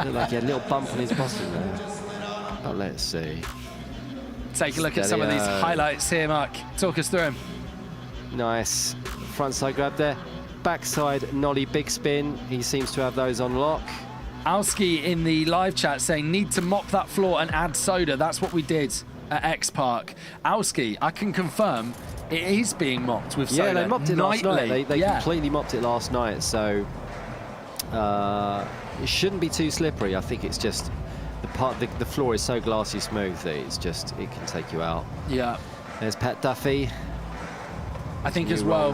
Speaker 4: Looked like he had a little bump on his bottom there. But let's see.
Speaker 2: Take a look at some of these
Speaker 4: Stelio.
Speaker 2: highlights here, Mark. Talk us through them.
Speaker 4: Nice front side grab there. Backside nollie big spin. He seems to have those on lock.
Speaker 2: Alski in the live chat saying, need to mop that floor and add soda. That's what we did at X Park. Alski, I can confirm it is being mopped with soda.
Speaker 4: Yeah, they mopped it last night.
Speaker 2: nightly.
Speaker 4: They completely mopped it last night, so it shouldn't be too slippery. I think it's just the floor is so glassy smooth that it can take you out.
Speaker 2: Yeah.
Speaker 4: There's Pat Duffy.
Speaker 2: I think as
Speaker 4: New
Speaker 2: well,
Speaker 4: roll.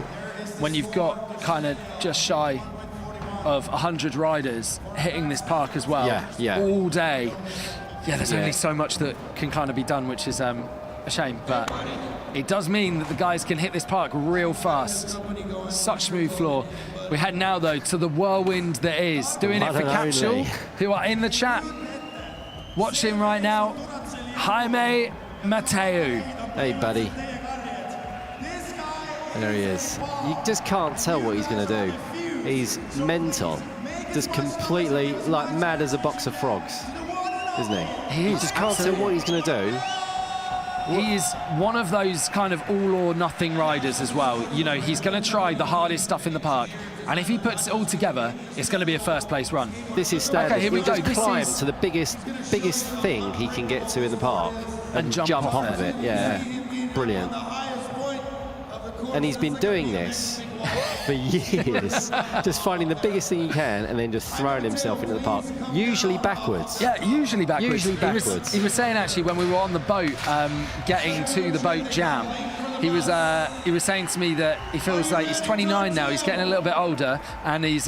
Speaker 2: when you've got kind of just shy of 100 riders hitting this park as well, all day, there's only so much that can kind of be done, which is a shame, but it does mean that the guys can hit this park real fast. Such smooth floor. We head now, though, to the whirlwind that is. Doing it for Capsule, who are in the chat, watching right now, Jaime Mateu.
Speaker 4: Hey, buddy. There he is. You just can't tell what he's going to do. He's mental. Just completely, like, mad as a box of frogs, isn't he?
Speaker 2: He is,
Speaker 4: You just can't tell what he's going to do.
Speaker 2: He is one of those kind of all or nothing riders as well. You know, he's going to try the hardest stuff in the park, and if he puts it all together, it's going to be a first place run.
Speaker 4: This is standard.
Speaker 2: Okay, here we go.
Speaker 4: Just
Speaker 2: This
Speaker 4: climb
Speaker 2: is-
Speaker 4: to the biggest thing he can get to in the park
Speaker 2: And jump off
Speaker 4: of it. Yeah. Brilliant. And he's been doing this for years, just finding the biggest thing he can and then just throwing himself into the park, usually backwards.
Speaker 2: Yeah, usually backwards.
Speaker 4: Usually backwards.
Speaker 2: He was saying actually when we were on the boat, getting to the boat jam, he was saying to me that he feels like he's 29 now. He's getting a little bit older, and he's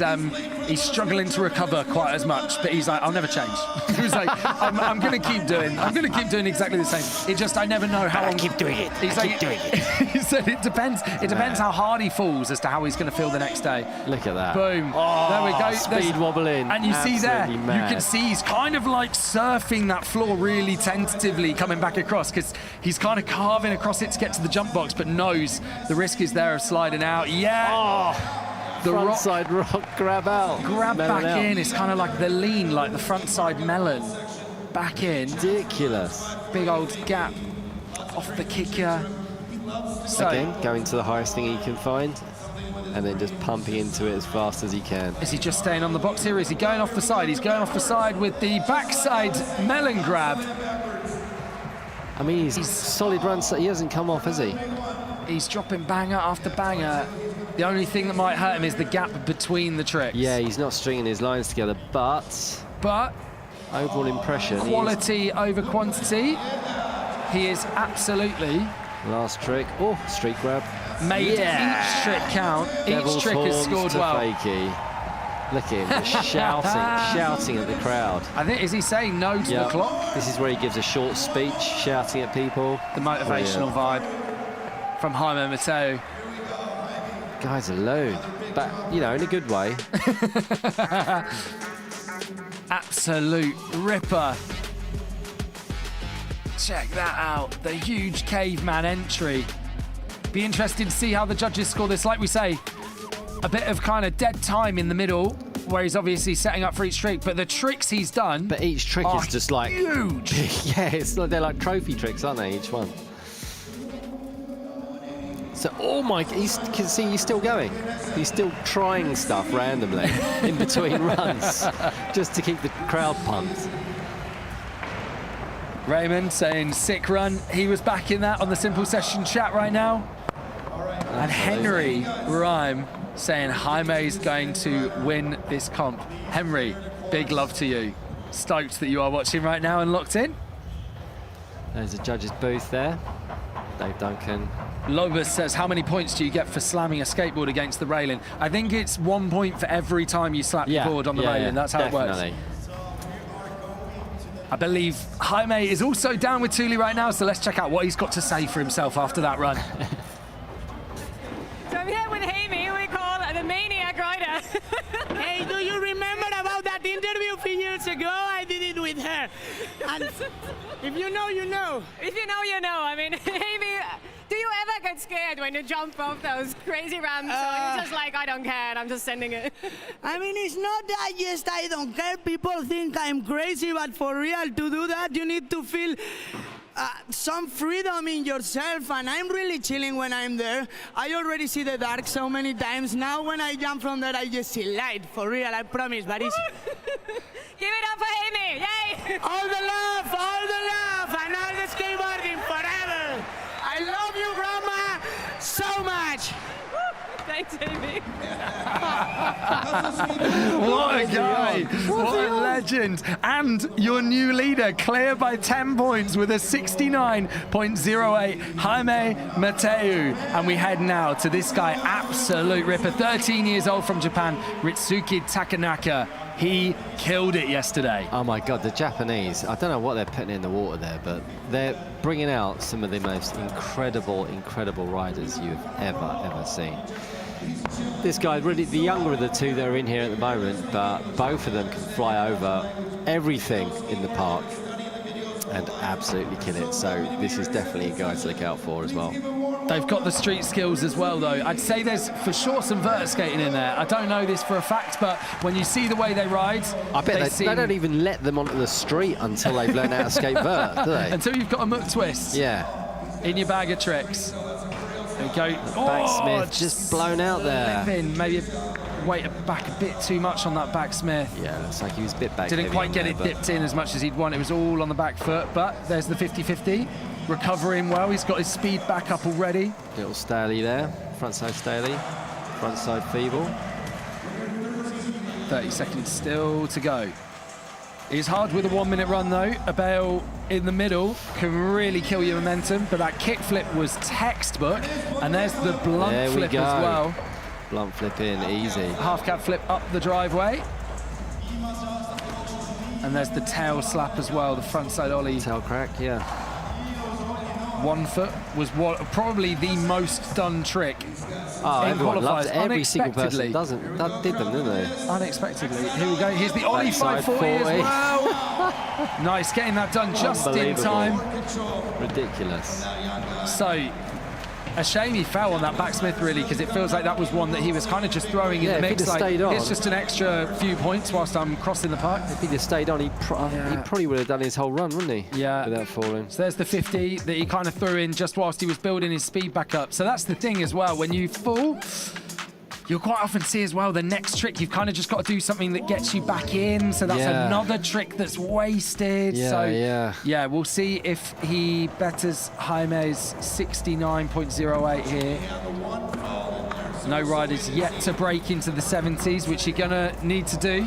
Speaker 2: struggling to recover quite as much. But he's like, I'll never change. He was like, I'm going to keep doing exactly the same. It just I never know how.
Speaker 4: I keep doing it.
Speaker 2: He's
Speaker 4: I keep doing it.
Speaker 2: He said it depends. It depends how hard he falls as to how he's going to feel the next day.
Speaker 4: Look at that.
Speaker 2: Boom.
Speaker 4: Oh,
Speaker 2: there we go.
Speaker 4: Speed wobble in.
Speaker 2: And you see there,
Speaker 4: Absolutely
Speaker 2: you
Speaker 4: mad.
Speaker 2: can see he's kind of like surfing that floor really tentatively coming back across, because he's kind of carving across it to get to the jump box, but knows the risk is there of sliding out. Yeah.
Speaker 4: Oh,
Speaker 2: the
Speaker 4: front
Speaker 2: rock,
Speaker 4: side rock grab out.
Speaker 2: grab
Speaker 4: Melon
Speaker 2: back
Speaker 4: out.
Speaker 2: in. It's kind of like the lean, like the front side melon. Back in.
Speaker 4: Ridiculous.
Speaker 2: Big old gap off the kicker. So,
Speaker 4: Again, going to the highest thing he can find and then just pumping into it as fast as he can.
Speaker 2: is he just staying on the box here? Is he going off the side? He's going off the side with the backside melon grab.
Speaker 4: I mean, he's solid run, so he hasn't come off, has he?
Speaker 2: He's dropping banger after banger. The only thing that might hurt him is the gap between the tricks.
Speaker 4: Yeah, he's not stringing his lines together, but overall impression.
Speaker 2: Quality over quantity. He is absolutely
Speaker 4: Last trick. Oh, street grab.
Speaker 2: made each trick count.
Speaker 4: Devil's
Speaker 2: each trick is
Speaker 4: horns
Speaker 2: scored
Speaker 4: to
Speaker 2: well.
Speaker 4: Fakey. Look at him, just shouting at the crowd.
Speaker 2: I think, is he saying no to the clock?
Speaker 4: This is where he gives a short speech, shouting at people.
Speaker 2: The motivational vibe from Jaime Mateu.
Speaker 4: Guy's alone, but, you know, in a good way.
Speaker 2: Absolute ripper. Check that out, the huge caveman entry. Be interested to see how the judges score this. Like we say, a bit of kind of dead time in the middle, where he's obviously setting up for each trick, but the tricks he's done.
Speaker 4: But each trick is just like
Speaker 2: huge.
Speaker 4: Yeah, it's like, they're like trophy tricks, aren't they? Each one. So, oh my, you can see he's still going. He's still trying stuff randomly in between runs, just to keep the crowd pumped.
Speaker 2: Raymond saying sick run. He was back in that on the Simple Session chat right now. And Henry Rhyme saying Jaime is going to win this comp. Henry, big love to you. Stoked that you are watching right now and locked in.
Speaker 4: There's the judge's booth there. Dave Duncan.
Speaker 2: Lobus says, how many points do you get for slamming a skateboard against the railing? I think it's 1 point for every time you slap the board on the railing. That's how
Speaker 4: definitely.
Speaker 2: it works. I believe Jaime is also down with Thule right now, so let's check out what he's got to say for himself after that run.
Speaker 5: So I'm here with Jaime, we call the Maniac Rider.
Speaker 6: Hey, do you remember about that interview a few years ago? I did it with her. And if you know, you know.
Speaker 5: If you know, you know. I mean, Jaime, do you ever get scared when you jump off those crazy ramps? Or you're just like, I don't care, and I'm just sending it?
Speaker 6: I mean, it's not that just I don't care. People think I'm crazy, but for real, to do that, you need to feel some freedom in yourself, and I'm really chilling when I'm there. I already see the dark so many times. Now when I jump from there, I just see light, for real, I promise, but it's...
Speaker 5: Give it up for Jaime, yay!
Speaker 6: All the love, and all the skateboarding forever. I love you, Grandma, so much.
Speaker 5: Thanks, Jaime.
Speaker 2: What a guy! What a legend! And your new leader, clear by 10 points with a 69.08, Jaime Mateu. And we head now to this guy, absolute ripper, 13 years old from Japan, Ritsuki Takanaka. He killed it yesterday.
Speaker 4: Oh my God, the Japanese, I don't know what they're putting in the water there, but they're bringing out some of the most incredible riders you've ever seen. This guy, really the younger of the two that are in here at the moment, but both of them can fly over everything in the park and absolutely kill it. So this is definitely a guy to look out for as well.
Speaker 2: They've got the street skills as well, though. I'd say there's for sure some vert skating in there. I don't know this for a fact, but when you see the way they ride,
Speaker 4: I bet they don't even let them onto the street until they've learned how to skate vert, do they?
Speaker 2: Until you've got a muck twist.
Speaker 4: Yeah.
Speaker 2: In your bag of tricks. There we go.
Speaker 4: Backsmith just blown out there.
Speaker 2: Maybe weight back a bit too much on that backsmith.
Speaker 4: Yeah, looks like he was a bit back.
Speaker 2: Didn't quite get it dipped in as much as he'd want. It was all on the back foot, but there's the 50-50. Recovering well, he's got his speed back up already.
Speaker 4: Little Staley there, front side Staley, front side feeble.
Speaker 2: 30 seconds still to go. It's hard with a 1 minute run though. A bail in the middle can really kill your momentum, but that kick flip was textbook. And there's the blunt flip as well.
Speaker 4: Blunt flip in, easy.
Speaker 2: Half cab flip up the driveway. And there's the tail slap as well, the front side ollie.
Speaker 4: Tail crack, yeah.
Speaker 2: 1 foot was probably the most done trick
Speaker 4: Oh,
Speaker 2: in
Speaker 4: everyone
Speaker 2: qualifiers.
Speaker 4: loves it. Every single person did them, didn't they?
Speaker 2: Unexpectedly. Here we go. Here's the ollie 540 as well. Nice, getting that done just in time.
Speaker 4: Ridiculous.
Speaker 2: So, a shame he fell on that backsmith, really, because it feels like that was one that he was kind of just throwing in the mix. Like, it's just an extra few points whilst I'm crossing the park.
Speaker 4: If he'd have stayed on, he probably would have done his whole run, wouldn't he?
Speaker 2: Yeah.
Speaker 4: Without falling.
Speaker 2: So there's the 50 that he kind of threw in just whilst he was building his speed back up. So that's the thing as well. When you fall, you'll quite often see as well the next trick, you've kind of just got to do something that gets you back in. So that's another trick that's wasted. Yeah, we'll see if he betters Jaime's 69.08 here. No riders yet to break into the 70s, which you're gonna need to do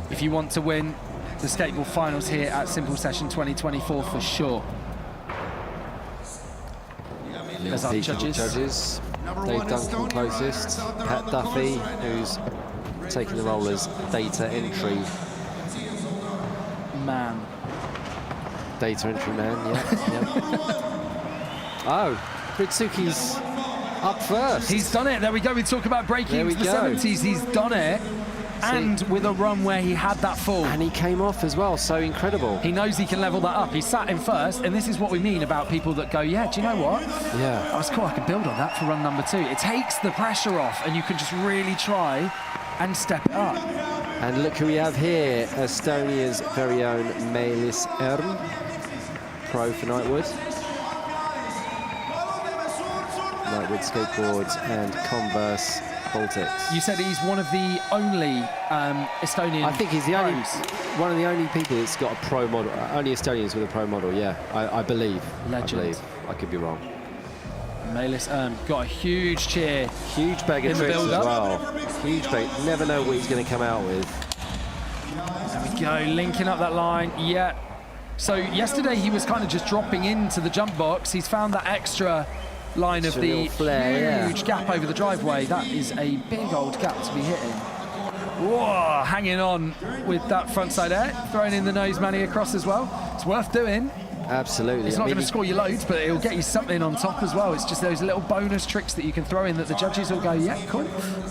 Speaker 2: if you want to win the skateboard finals here at Simple Session 2024 for sure. There's our judges.
Speaker 4: Dave Duncan closest, Pat Duffy, who's taking the role as data entry
Speaker 2: man.
Speaker 4: Data entry man, yeah. Oh, Ritsuki's up first.
Speaker 2: He's done it. There we go. We talk about breaking into the 70s. He's done it. And with a run where he had that fall.
Speaker 4: And he came off as well, so incredible.
Speaker 2: He knows he can level that up. He sat in first, and this is what we mean about people that go, yeah, do you know what?
Speaker 4: Yeah.
Speaker 2: That was cool, I can build on that for run number 2. It takes the pressure off, and you can just really try and step it up.
Speaker 4: And look who we have here, Estonia's very own Meelis Erm, pro for Nightwood. Nightwood Skateboards and Converse Baltics.
Speaker 2: You said he's one of the only Estonian
Speaker 4: I think he's the only, one of the only people that's got a pro model, only Estonians with a pro model, yeah, I believe.
Speaker 2: Legend.
Speaker 4: I could be wrong.
Speaker 2: Melis got a huge cheer.
Speaker 4: Huge bag of
Speaker 2: in the
Speaker 4: tricks as
Speaker 2: build-up.
Speaker 4: well. Huge bag. Never know what he's going to come out with.
Speaker 2: There we go, linking up that line. Yeah. So yesterday he was kind of just dropping into the jump box. He's found that extra line of the huge gap over the driveway. That is a big old gap to be hitting. Whoa, hanging on with that frontside air, throwing in the nose manny across as well. It's worth doing.
Speaker 4: Absolutely.
Speaker 2: It's not going to score you loads, but it'll get you something on top as well. It's just those little bonus tricks that you can throw in that the judges will go, yeah, cool.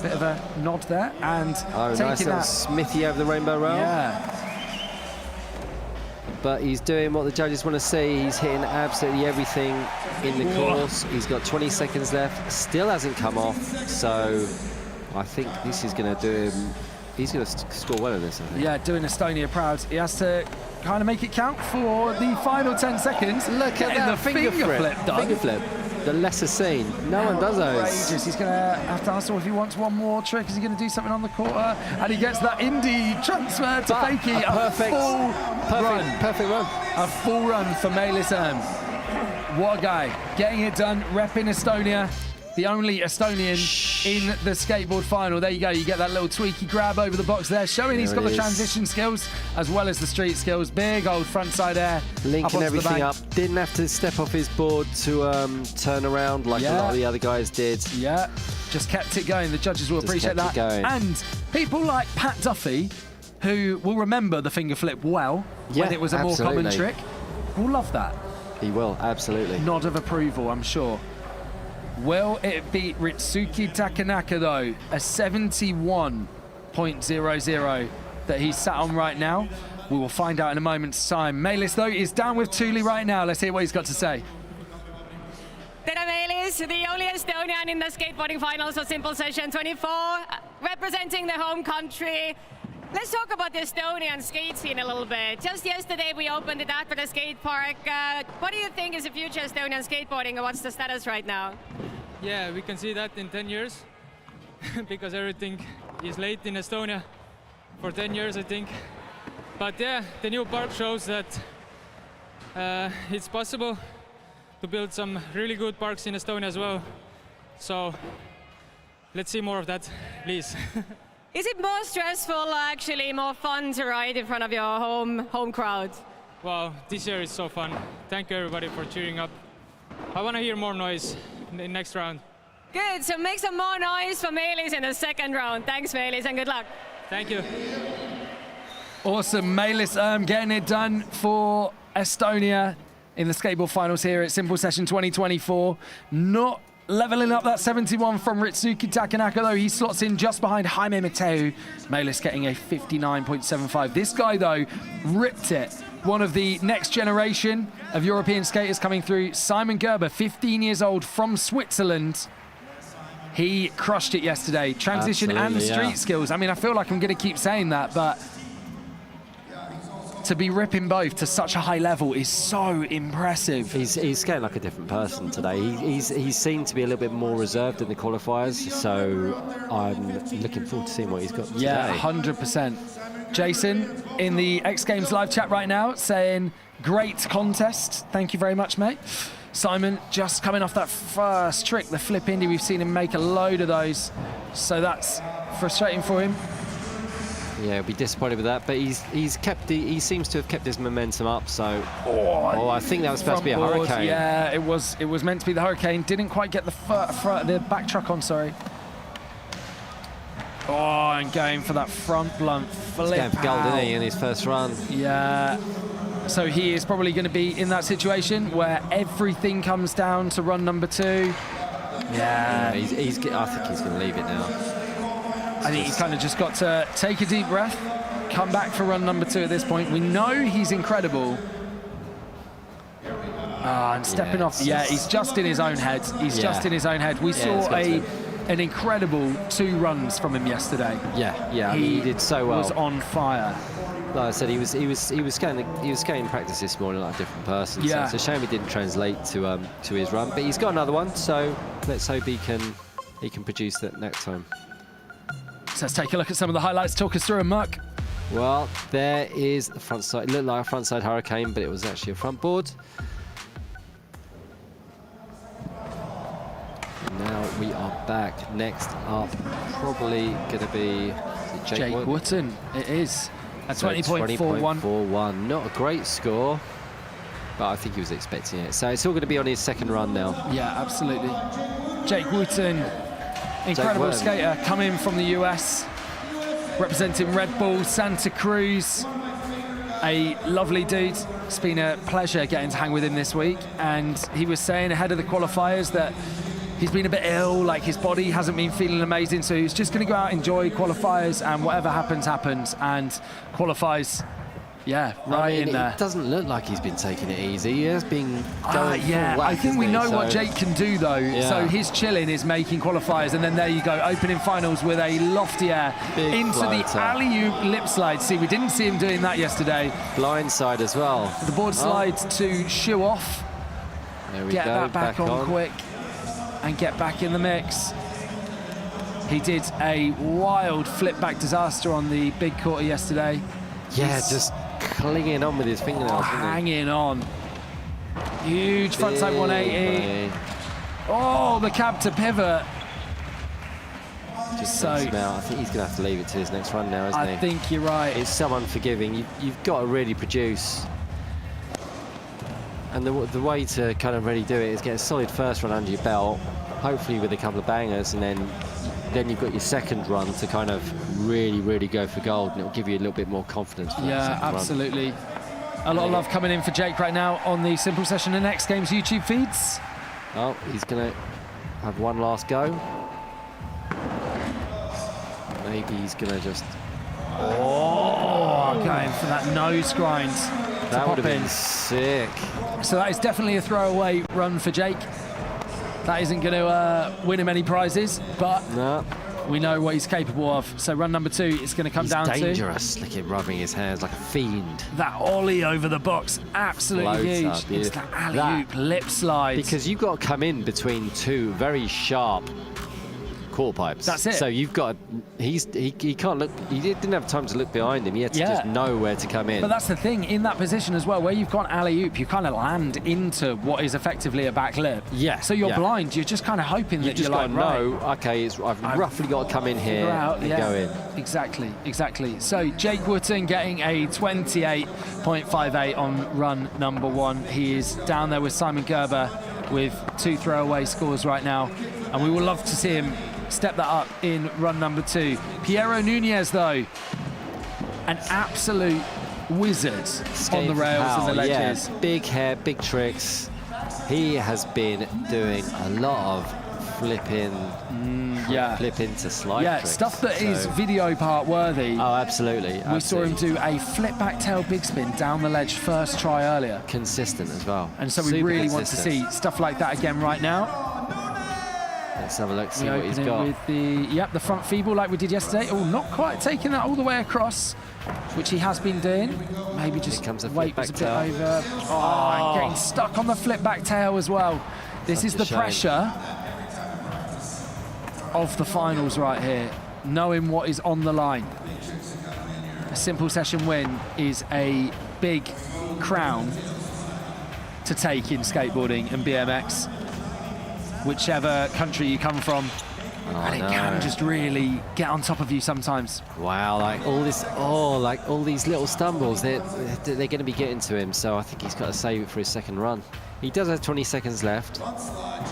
Speaker 2: Bit of a nod there. And
Speaker 4: nice little Smithy over the rainbow rail.
Speaker 2: Yeah.
Speaker 4: But he's doing what the judges want to see. He's hitting absolutely everything in the course. He's got 20 seconds left. Still hasn't come off. So I think this is going to do him. He's going to score well in this, I think.
Speaker 2: Yeah, doing Estonia proud. He has to kind of make it count for the final 10 seconds.
Speaker 4: Look at that
Speaker 2: the finger flip done.
Speaker 4: Finger flip, the lesser seen. No one does those.
Speaker 2: Outrageous. He's going to have to hustle if he wants one more trick. Is he going to do something on the quarter? And he gets that indie transfer to Fakey.
Speaker 4: Perfect run.
Speaker 2: A full run for Melis Erm. What a guy. Getting it done, repping Estonia. The only Estonian in the skateboard final. There you go, you get that little tweaky grab over the box there, showing he's got the transition skills as well as the street skills. Big old frontside air.
Speaker 4: Linking everything up. Didn't have to step off his board to turn around like a lot of the other guys did.
Speaker 2: Yeah, just kept it going. The judges will appreciate that. And people like Pat Duffy, who will remember the finger flip well when it was a more common trick, will love that.
Speaker 4: He will, absolutely.
Speaker 2: Nod of approval, I'm sure. Will it beat Ritsuki Takanaka, though? A 71.00 that he's sat on right now. We will find out in a moment's time. Melis, though, is down with Thule right now. Let's hear what he's got to say.
Speaker 5: Pedro Melis, the only Estonian in the skateboarding finals of Simple Session 24, representing the home country. Let's talk about the Estonian skate scene a little bit. Just yesterday we opened it at the skate park. What do you think is the future Estonian skateboarding and what's the status right now?
Speaker 12: Yeah, we can see that in 10 years because everything is late in Estonia for 10 years, I think. But yeah, the new park shows that it's possible to build some really good parks in Estonia as well. So let's see more of that, please.
Speaker 5: Is it more stressful, actually, more fun to ride in front of your home crowd?
Speaker 12: Wow, this year is so fun. Thank you everybody for cheering up. I want to hear more noise in the next round.
Speaker 5: Good, so make some more noise for Melis in the second round. Thanks, Melis, and good luck.
Speaker 12: Thank you.
Speaker 2: Awesome, Melis getting it done for Estonia in the skateboard finals here at Simple Session 2024. Not leveling up that 71 from Ritsuki Takanaka, though. He slots in just behind Jaime Mateu. Melis getting a 59.75. This guy, though, ripped it. One of the next generation of European skaters coming through. Simon Gerber, 15 years old, from Switzerland. He crushed it yesterday. Transition and street skills. I mean, I feel like I'm going to keep saying that, but to be ripping both to such a high level is so impressive.
Speaker 4: He's skating like a different person today. He's seen to be a little bit more reserved in the qualifiers, so I'm looking forward to seeing what he's got today.
Speaker 2: Yeah, 100%. Jason in the X Games live chat right now saying, great contest. Thank you very much, mate. Simon just coming off that first trick, the flip indie. We've seen him make a load of those, so that's frustrating for him.
Speaker 4: Yeah, he'll be disappointed with that, but he seems to have kept his momentum up. So, I think that was supposed to be a hurricane.
Speaker 2: Yeah, it was meant to be the hurricane. Didn't quite get the back truck on. Sorry. Oh, and going for that front blunt flip.
Speaker 4: He's going for gold, isn't he, in his first run?
Speaker 2: Yeah. So he is probably going to be in that situation where everything comes down to run number 2. Yeah.
Speaker 4: I think he's going to leave it now.
Speaker 2: I think he's kind of just got to take a deep breath, come back for run number 2 at this point. We know he's incredible. And stepping off. Yeah, he's just in his own head. He's just in his own head. We saw an incredible 2 runs from him yesterday.
Speaker 4: Yeah, he did so well.
Speaker 2: He was on fire.
Speaker 4: Like I said, he was skating practice this morning like a different person.
Speaker 2: Yeah.
Speaker 4: So it's a shame it didn't translate to his run, but he's got another one. So let's hope he can produce that next time.
Speaker 2: So let's take a look at some of the highlights. Talk us through a muck.
Speaker 4: Well, there is the front side. It looked like a front side hurricane, but it was actually a front board. Now we are back. Next up, probably going to be
Speaker 2: Jake Wooten. It is. A
Speaker 4: So
Speaker 2: 20.41.
Speaker 4: 20.41. Not a great score, but I think he was expecting it. So it's all going to be on his second run now.
Speaker 2: Yeah, absolutely. Jake Wooten, incredible skater, coming from the US, representing Red Bull Santa Cruz. A lovely dude. It's been a pleasure getting to hang with him this week, and he was saying ahead of the qualifiers that he's been a bit ill, like his body hasn't been feeling amazing, so he's just going to go out, enjoy qualifiers, and whatever happens, happens, and qualifies, yeah, right in there.
Speaker 4: It doesn't look like he's been taking it easy. He has been going
Speaker 2: yeah,
Speaker 4: full whack,
Speaker 2: I think we know what
Speaker 4: so
Speaker 2: Jake can do, though.
Speaker 4: Yeah.
Speaker 2: So his chilling is making qualifiers, and then there you go, opening finals with a lofty air
Speaker 4: Big
Speaker 2: into the
Speaker 4: floater.
Speaker 2: alley-oop lip slide. See, we didn't see him doing that yesterday.
Speaker 4: Blindside as well.
Speaker 2: The board slides to shoe off.
Speaker 4: There we
Speaker 2: Get
Speaker 4: go,
Speaker 2: that back on quick and get back in the mix. He did a wild flip back disaster on the big quarter yesterday.
Speaker 4: Yeah,
Speaker 2: He's
Speaker 4: just clinging on with his fingernails.
Speaker 2: hanging on. Huge frontside 180. Oh, the cab to pivot.
Speaker 4: Just so, now, I think he's going to have to leave it to his next run now, isn't he?
Speaker 2: I think you're right.
Speaker 4: It's so unforgiving. You've got to really produce. And the way to kind of really do it is get a solid first run under your belt, hopefully with a couple of bangers, and then you've got your second run to kind of really go for gold, and it'll give you a little bit more confidence for that
Speaker 2: Yeah,
Speaker 4: second
Speaker 2: absolutely. A lot of love coming in for Jake right now on the Simple Session and X Games YouTube feeds.
Speaker 4: Oh, he's going to have one last go. Maybe he's going to just...
Speaker 2: Oh, going for that nose grind.
Speaker 4: That would have been sick.
Speaker 2: So that is definitely a throwaway run for Jake. That isn't going to win him any prizes, but we know what he's capable of. So run number 2 is going to come down
Speaker 4: He's
Speaker 2: to...
Speaker 4: dangerous, like him rubbing his hands like a fiend.
Speaker 2: That ollie over the box, absolutely
Speaker 4: Floats
Speaker 2: huge.
Speaker 4: up,
Speaker 2: It's that alley-oop lip slide.
Speaker 4: Because you've got to come in between two very sharp quarter pipes.
Speaker 2: That's it.
Speaker 4: So you've got he can't look. He didn't have time to look behind him. He had to just know where to come in.
Speaker 2: But that's the thing, in that position as well, where you've got alley-oop, you kind of land into what is effectively a back lip.
Speaker 4: Yeah.
Speaker 2: So you're blind. You're just kind of hoping that
Speaker 4: just
Speaker 2: you're
Speaker 4: got
Speaker 2: like,
Speaker 4: to know, okay, I've roughly got to come in here and go in.
Speaker 2: Exactly. So Jake Wooten getting a 28.58 on run number 1. He is down there with Simon Gerber with 2 throwaway scores right now, and we will love to see him step that up in run number 2. Piero Nunez, though, an absolute wizard on the rails and the ledges.
Speaker 4: Yeah. Big hair, big tricks. He has been doing a lot of flipping to slide tricks.
Speaker 2: Stuff that is video part worthy.
Speaker 4: Oh, absolutely.
Speaker 2: We saw him do a flip back tail big spin down the ledge first try earlier.
Speaker 4: Consistent as well.
Speaker 2: And so we really want to see stuff like that again right now.
Speaker 4: Let's have a look, see what he's got.
Speaker 2: With the front feeble like we did yesterday. Oh, not quite taking that all the way across, which he has been doing. Maybe just weight was a bit over. Oh, and getting stuck on the flip back tail as well. This is the pressure of the finals right here, knowing what is on the line. A Simple Session win is a big crown to take in skateboarding and BMX, whichever country you come from. And it can just really get on top of you sometimes.
Speaker 4: Wow, like all these little stumbles, they're going to be getting to him, so I think he's got to save it for his second run. He does have 20 seconds left.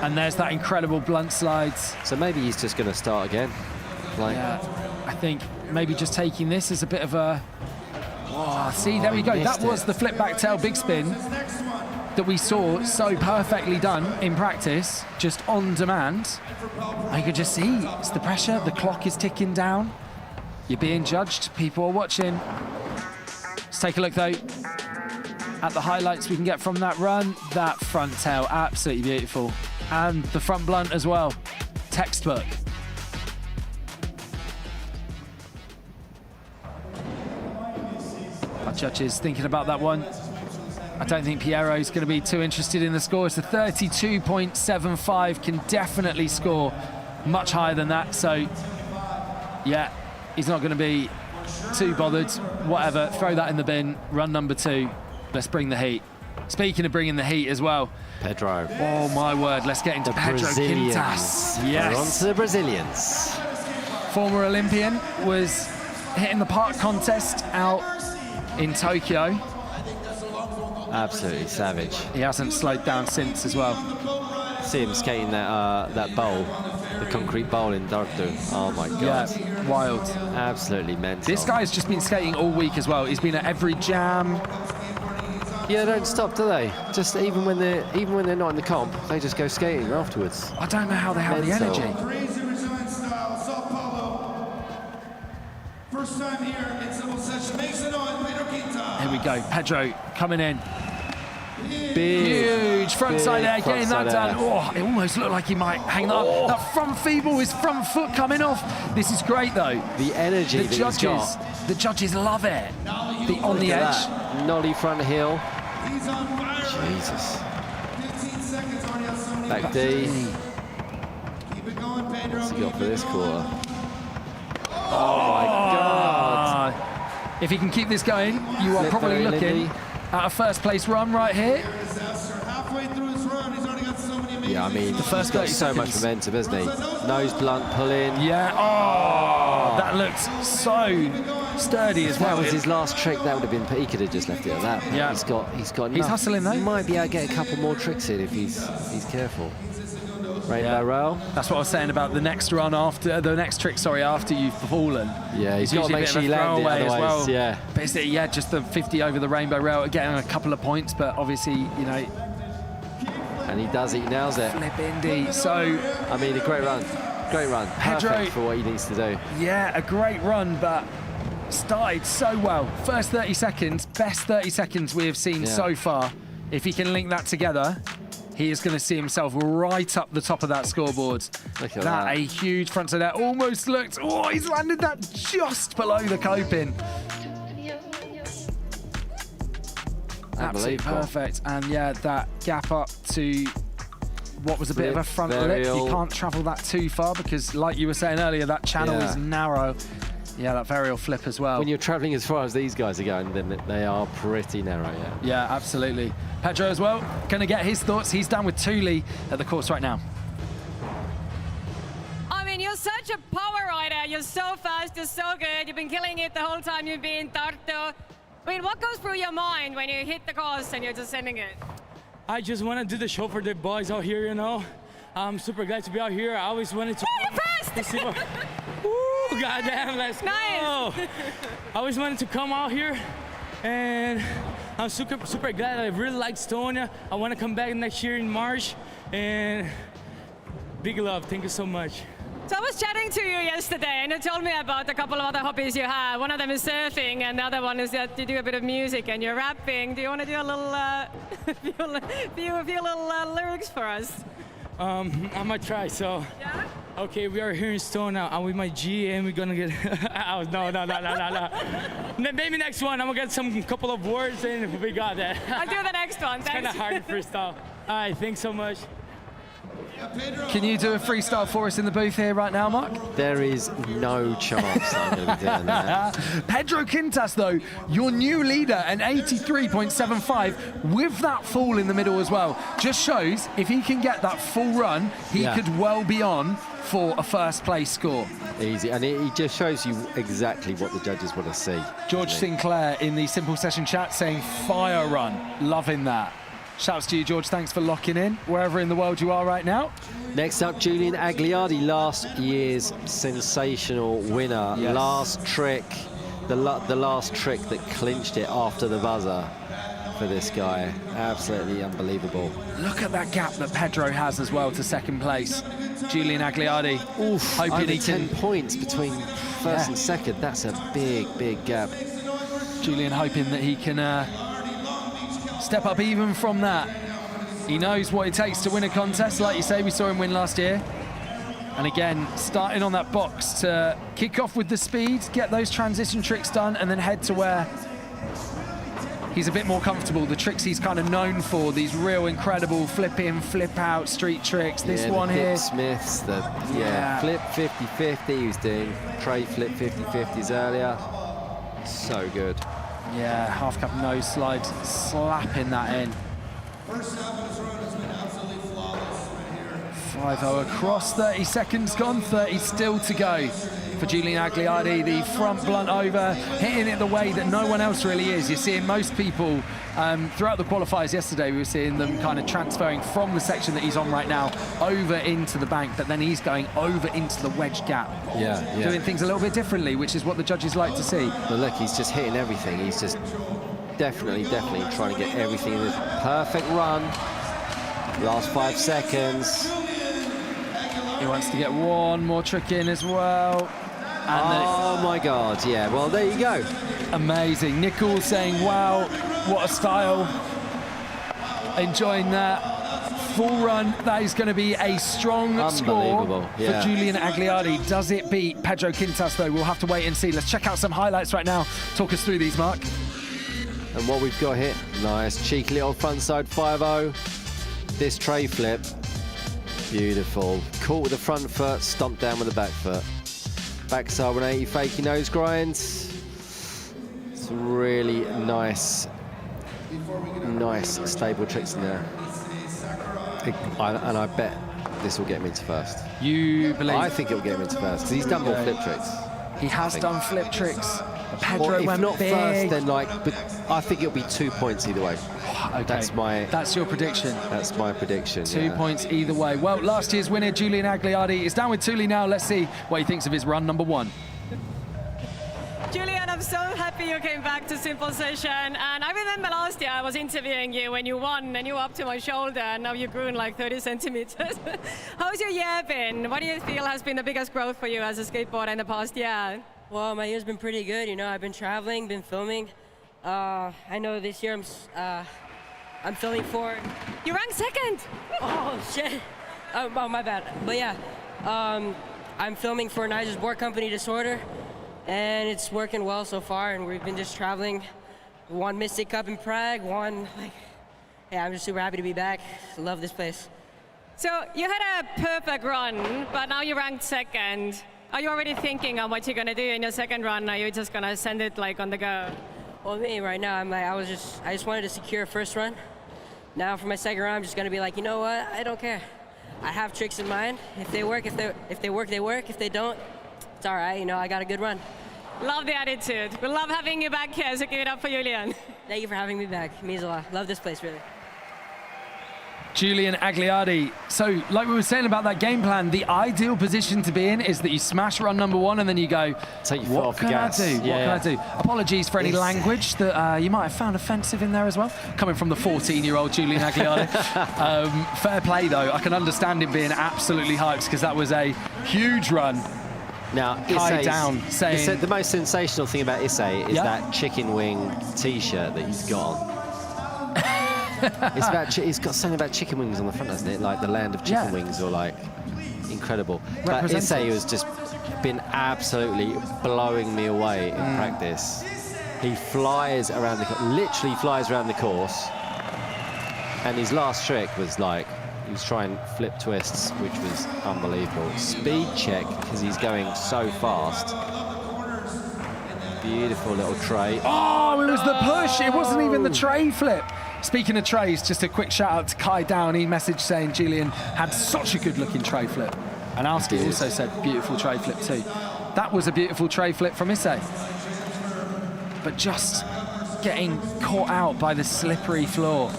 Speaker 2: And there's that incredible blunt slides.
Speaker 4: So maybe he's just going to start again.
Speaker 2: Yeah, I think maybe just taking this as a bit of a... Oh, see, there we go. That was the flip back tail big spin that we saw so perfectly done in practice, just on demand. And you could just see, it's the pressure, the clock is ticking down. You're being judged, people are watching. Let's take a look though at the highlights we can get from that run. That front tail, absolutely beautiful. And the front blunt as well, textbook. Our judges thinking about that one. I don't think Piero's going to be too interested in the score. It's a 32.75, can definitely score much higher than that. So, yeah, he's not going to be too bothered. Whatever, throw that in the bin. Run number 2. Let's bring the heat. Speaking of bringing the heat as well.
Speaker 4: Pedro.
Speaker 2: Oh, my word. Let's get into Pedro Quintas.
Speaker 4: Yes. We're on to the Brazilians.
Speaker 2: Former Olympian, was hitting the park contest out in Tokyo.
Speaker 4: Absolutely savage.
Speaker 2: He hasn't slowed down since as well.
Speaker 4: See him skating that bowl, the concrete bowl in Tartu. Oh my God.
Speaker 2: Yeah, wild.
Speaker 4: Absolutely mental.
Speaker 2: This guy's just been skating all week as well. He's been at every jam.
Speaker 4: Yeah, they don't stop, do they? Just even when they're not in the comp, they just go skating afterwards.
Speaker 2: I don't know how they have the energy.
Speaker 10: First time here in simple session. Makes it on Pedro Quintas.
Speaker 2: Here we go. Pedro coming in.
Speaker 4: Big,
Speaker 2: huge frontside air, getting that done. Oh, it almost looked like he might hang that. That front feeble, his front foot coming off. This is great though.
Speaker 4: The energy
Speaker 2: the judges love it. On the edge.
Speaker 4: Nollie front heel.
Speaker 10: He's on fire.
Speaker 4: Jesus.
Speaker 10: 15 seconds already on so many.
Speaker 4: Back D.
Speaker 10: Keep it going, Pedro.
Speaker 4: What's he got for this quarter? Oh my God.
Speaker 2: If he can keep this going, you are probably looking at a first place run right here.
Speaker 10: Halfway through his run, he's already got so many.
Speaker 4: Yeah, I mean, the first got so much momentum, hasn't he? Nose blunt pull in.
Speaker 2: Yeah. Oh, that looks so sturdy as well.
Speaker 4: That was his last trick. That would have been. He could have just left it at that.
Speaker 2: Yeah.
Speaker 4: He's got.
Speaker 2: He's hustling though.
Speaker 4: He might be able to get a couple more tricks in if he's careful. Rainbow roll.
Speaker 2: That's what I was saying about the next run after the next trick. Sorry, after you've fallen.
Speaker 4: Yeah, he's got to make sure you land it. Otherwise,
Speaker 2: as well.
Speaker 4: Yeah.
Speaker 2: Basically, yeah, just the 50 over the rainbow rail, getting a couple of points, but obviously, you know.
Speaker 4: And he does it. He nails it.
Speaker 2: Flip Indy. So.
Speaker 4: I mean, a great run. Great run.
Speaker 2: Pedro,
Speaker 4: perfect for what he needs to do.
Speaker 2: Yeah, a great run, but started so well. First 30 seconds, best 30 seconds we have seen so far. If he can link that together, he is going to see himself right up the top of that scoreboard.
Speaker 4: Look at that.
Speaker 2: A huge frontside air. Almost looked. Oh, he's landed that just below the coping. Absolutely perfect. And yeah, that gap up to what was a bit of a front lip. You can't travel that too far because, like you were saying earlier, that channel is narrow. Yeah, that varial flip as well.
Speaker 4: When you're travelling as far as these guys are going, then they are pretty narrow, yeah.
Speaker 2: Yeah, absolutely. Pedro as well, going to get his thoughts. He's down with Thule at the course right now.
Speaker 5: I mean, you're such a power rider. You're so fast, you're so good. You've been killing it the whole time you've been in Tartu. I mean, what goes through your mind when you hit the course and you're just sending it?
Speaker 8: I just want to do the show for the boys out here, you know. I'm super glad to be out here. I always wanted to... Woo, goddamn, let's go. I always wanted to come out here, and I'm super glad. I really like Estonia. I want to come back next year in March, and big love. Thank you so much.
Speaker 5: So I was chatting to you yesterday, and you told me about a couple of other hobbies you have. One of them is surfing, and the other one is that you do a bit of music and you're rapping. Do you want to do a little, few little lyrics for us?
Speaker 8: I might try. So, okay, we are here in Estonia. I'm with my G, and we're gonna get. No. Maybe next one. I'm gonna get some couple of words, and we got that.
Speaker 5: I'll do the next one.
Speaker 8: It's kind of hard to freestyle. All right, thanks so much.
Speaker 2: Can you do a freestyle for us in the booth here right now, Mark?
Speaker 4: There is no chance I'm going to be doing that.
Speaker 2: Pedro Quintas, though, your new leader, an 83.75 with that fall in the middle as well. Just shows if he can get that full run, he could well be on for a first place score.
Speaker 4: Easy, and it just shows you exactly what the judges want to see.
Speaker 2: George Sinclair in the Simple Session chat saying fire run, loving that. Shouts to you, George. Thanks for locking in, wherever in the world you are right now.
Speaker 4: Next up, Julian Agliardi, last year's sensational winner.
Speaker 2: Yes.
Speaker 4: Last trick, the last trick that clinched it after the buzzer for this guy. Absolutely unbelievable.
Speaker 2: Look at that gap that Pedro has as well to second place. Julian Agliardi.
Speaker 4: Oof,
Speaker 2: hoping he
Speaker 4: 10 points between first and second. That's a big gap.
Speaker 2: Julian hoping that he can step up even from that. He knows what it takes to win a contest. Like you say, we saw him win last year. And again, starting on that box to kick off with the speed, get those transition tricks done, and then head to where he's a bit more comfortable. The tricks he's kind of known for, these real incredible flip in, flip out street tricks. This one here.
Speaker 4: Smiths, flip 50-50 he was doing. Tray flip 50-50s earlier. So good.
Speaker 2: Yeah, half cup nose slide, slapping that in.
Speaker 10: First half of this run has been absolutely flawless right here.
Speaker 2: 5:0 across, 30 seconds gone, 30 still to go for Julian Agliardi. The front blunt over, hitting it the way that no one else really is. You're seeing most people throughout the qualifiers yesterday, we were seeing them kind of transferring from the section that he's on right now over into the bank, but then he's going over into the wedge gap.
Speaker 4: Yeah.
Speaker 2: Doing things a little bit differently, which is what the judges like to see.
Speaker 4: But look, he's just hitting everything. He's just definitely trying to get everything in this perfect run. Last 5 seconds.
Speaker 2: He wants to get one more trick in as well. And
Speaker 4: oh my God, yeah, well, there you go.
Speaker 2: Amazing. Nichols saying, wow, what a style. Enjoying that. Full run, that is going to be a strong score for Julian Agliardi. Does it beat Pedro Quintas, though? We'll have to wait and see. Let's check out some highlights right now. Talk us through these, Mark.
Speaker 4: And what we've got here, nice, cheeky little frontside 5-0. This tray flip, beautiful. Caught with the front foot, stomped down with the back foot. Backside 180, fakey nose grinds. It's really nice stable tricks in there. And I bet this will get him into first.
Speaker 2: You believe?
Speaker 4: I think it will get him into first, because he's done more flip tricks.
Speaker 2: He has done flip tricks. Pedro
Speaker 4: if
Speaker 2: went
Speaker 4: not
Speaker 2: big.
Speaker 4: First, then but I think it'll be 2 points either way.
Speaker 2: Okay. That's your prediction.
Speaker 4: That's my prediction.
Speaker 2: 2 points either way. Well, last year's winner, Julian Agliardi, is down with Thule now. Let's see what he thinks of his run number 1.
Speaker 5: Julian, I'm so happy you came back to Simple Session. And I remember last year I was interviewing you when you won and you were up to my shoulder, and now you've grown like 30 centimeters. How's your year been? What do you feel has been the biggest growth for you as a skateboarder in the past year?
Speaker 13: Well, my year's been pretty good. You know, I've been traveling, been filming. I know this year I'm filming for...
Speaker 5: You ranked second!
Speaker 13: Oh, shit. Oh, my bad. But yeah, I'm filming for Nigel's board company, Disorder, and it's working well so far, and we've been just traveling. One Mystic Cup in Prague, yeah, I'm just super happy to be back. Love this place.
Speaker 5: So you had a perfect run, but now you ranked second. Are you already thinking on what you're going to do in your second run? Are you just going to send it like on the go?
Speaker 13: Well, me right now, I just wanted to secure a first run. Now for my second run, I'm just going to be like, you know what? I don't care. I have tricks in mind. If they work, if they work, they work. If they don't, it's all right. You know, I got a good run.
Speaker 5: Love the attitude. We love having you back here, so give it up for Julian.
Speaker 13: Thank you for having me back. It means a lot. Love this place, really.
Speaker 2: Julian Agliardi. So, like we were saying about that game plan, the ideal position to be in is that you smash run number 1 and then you go, what can I do? What can I do? Apologies for any language that you might have found offensive in there as well, coming from the 14-year-old Julian Agliardi. Fair play, though. I can understand him being absolutely hyped because that was a huge run.
Speaker 4: Now,
Speaker 2: Kai down, saying...
Speaker 4: The most sensational thing about Issei is that chicken wing T-shirt that he's got on. It's got something about chicken wings on the front, hasn't it? Like the land of chicken wings, or like incredible. But Issei has just been absolutely blowing me away in practice. He flies around literally flies around the course. And his last trick was like, he was trying flip twists, which was unbelievable. Speed check, because he's going so fast. Beautiful little tray.
Speaker 2: Oh, it was the push. It wasn't even the tray flip. Speaking of trays, just a quick shout out to Kai Down. He messaged saying Julian had such a good looking tray flip. And Alski also said beautiful tray flip too. That was a beautiful tray flip from Issei. But just getting caught out by the slippery floor.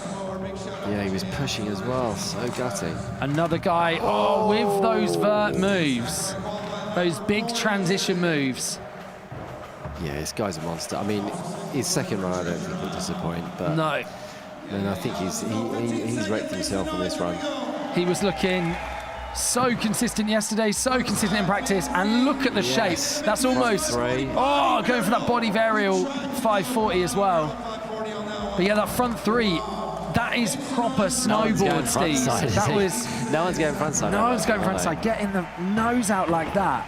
Speaker 4: Yeah, he was pushing as well, so gutting.
Speaker 2: Another guy, with those vert moves, those big transition moves.
Speaker 4: Yeah, this guy's a monster. I mean, his second run, I don't think will disappoint, but...
Speaker 2: No.
Speaker 4: And I think he's wrecked himself on this run.
Speaker 2: He was looking so consistent yesterday, so consistent in practice, and look at the shape. That's almost... going for that body varial 540 as well. But yeah, that front 3, that is proper snowboard, Steve. That was...
Speaker 4: No one's going frontside.
Speaker 2: No one's going frontside. Getting the nose out like that.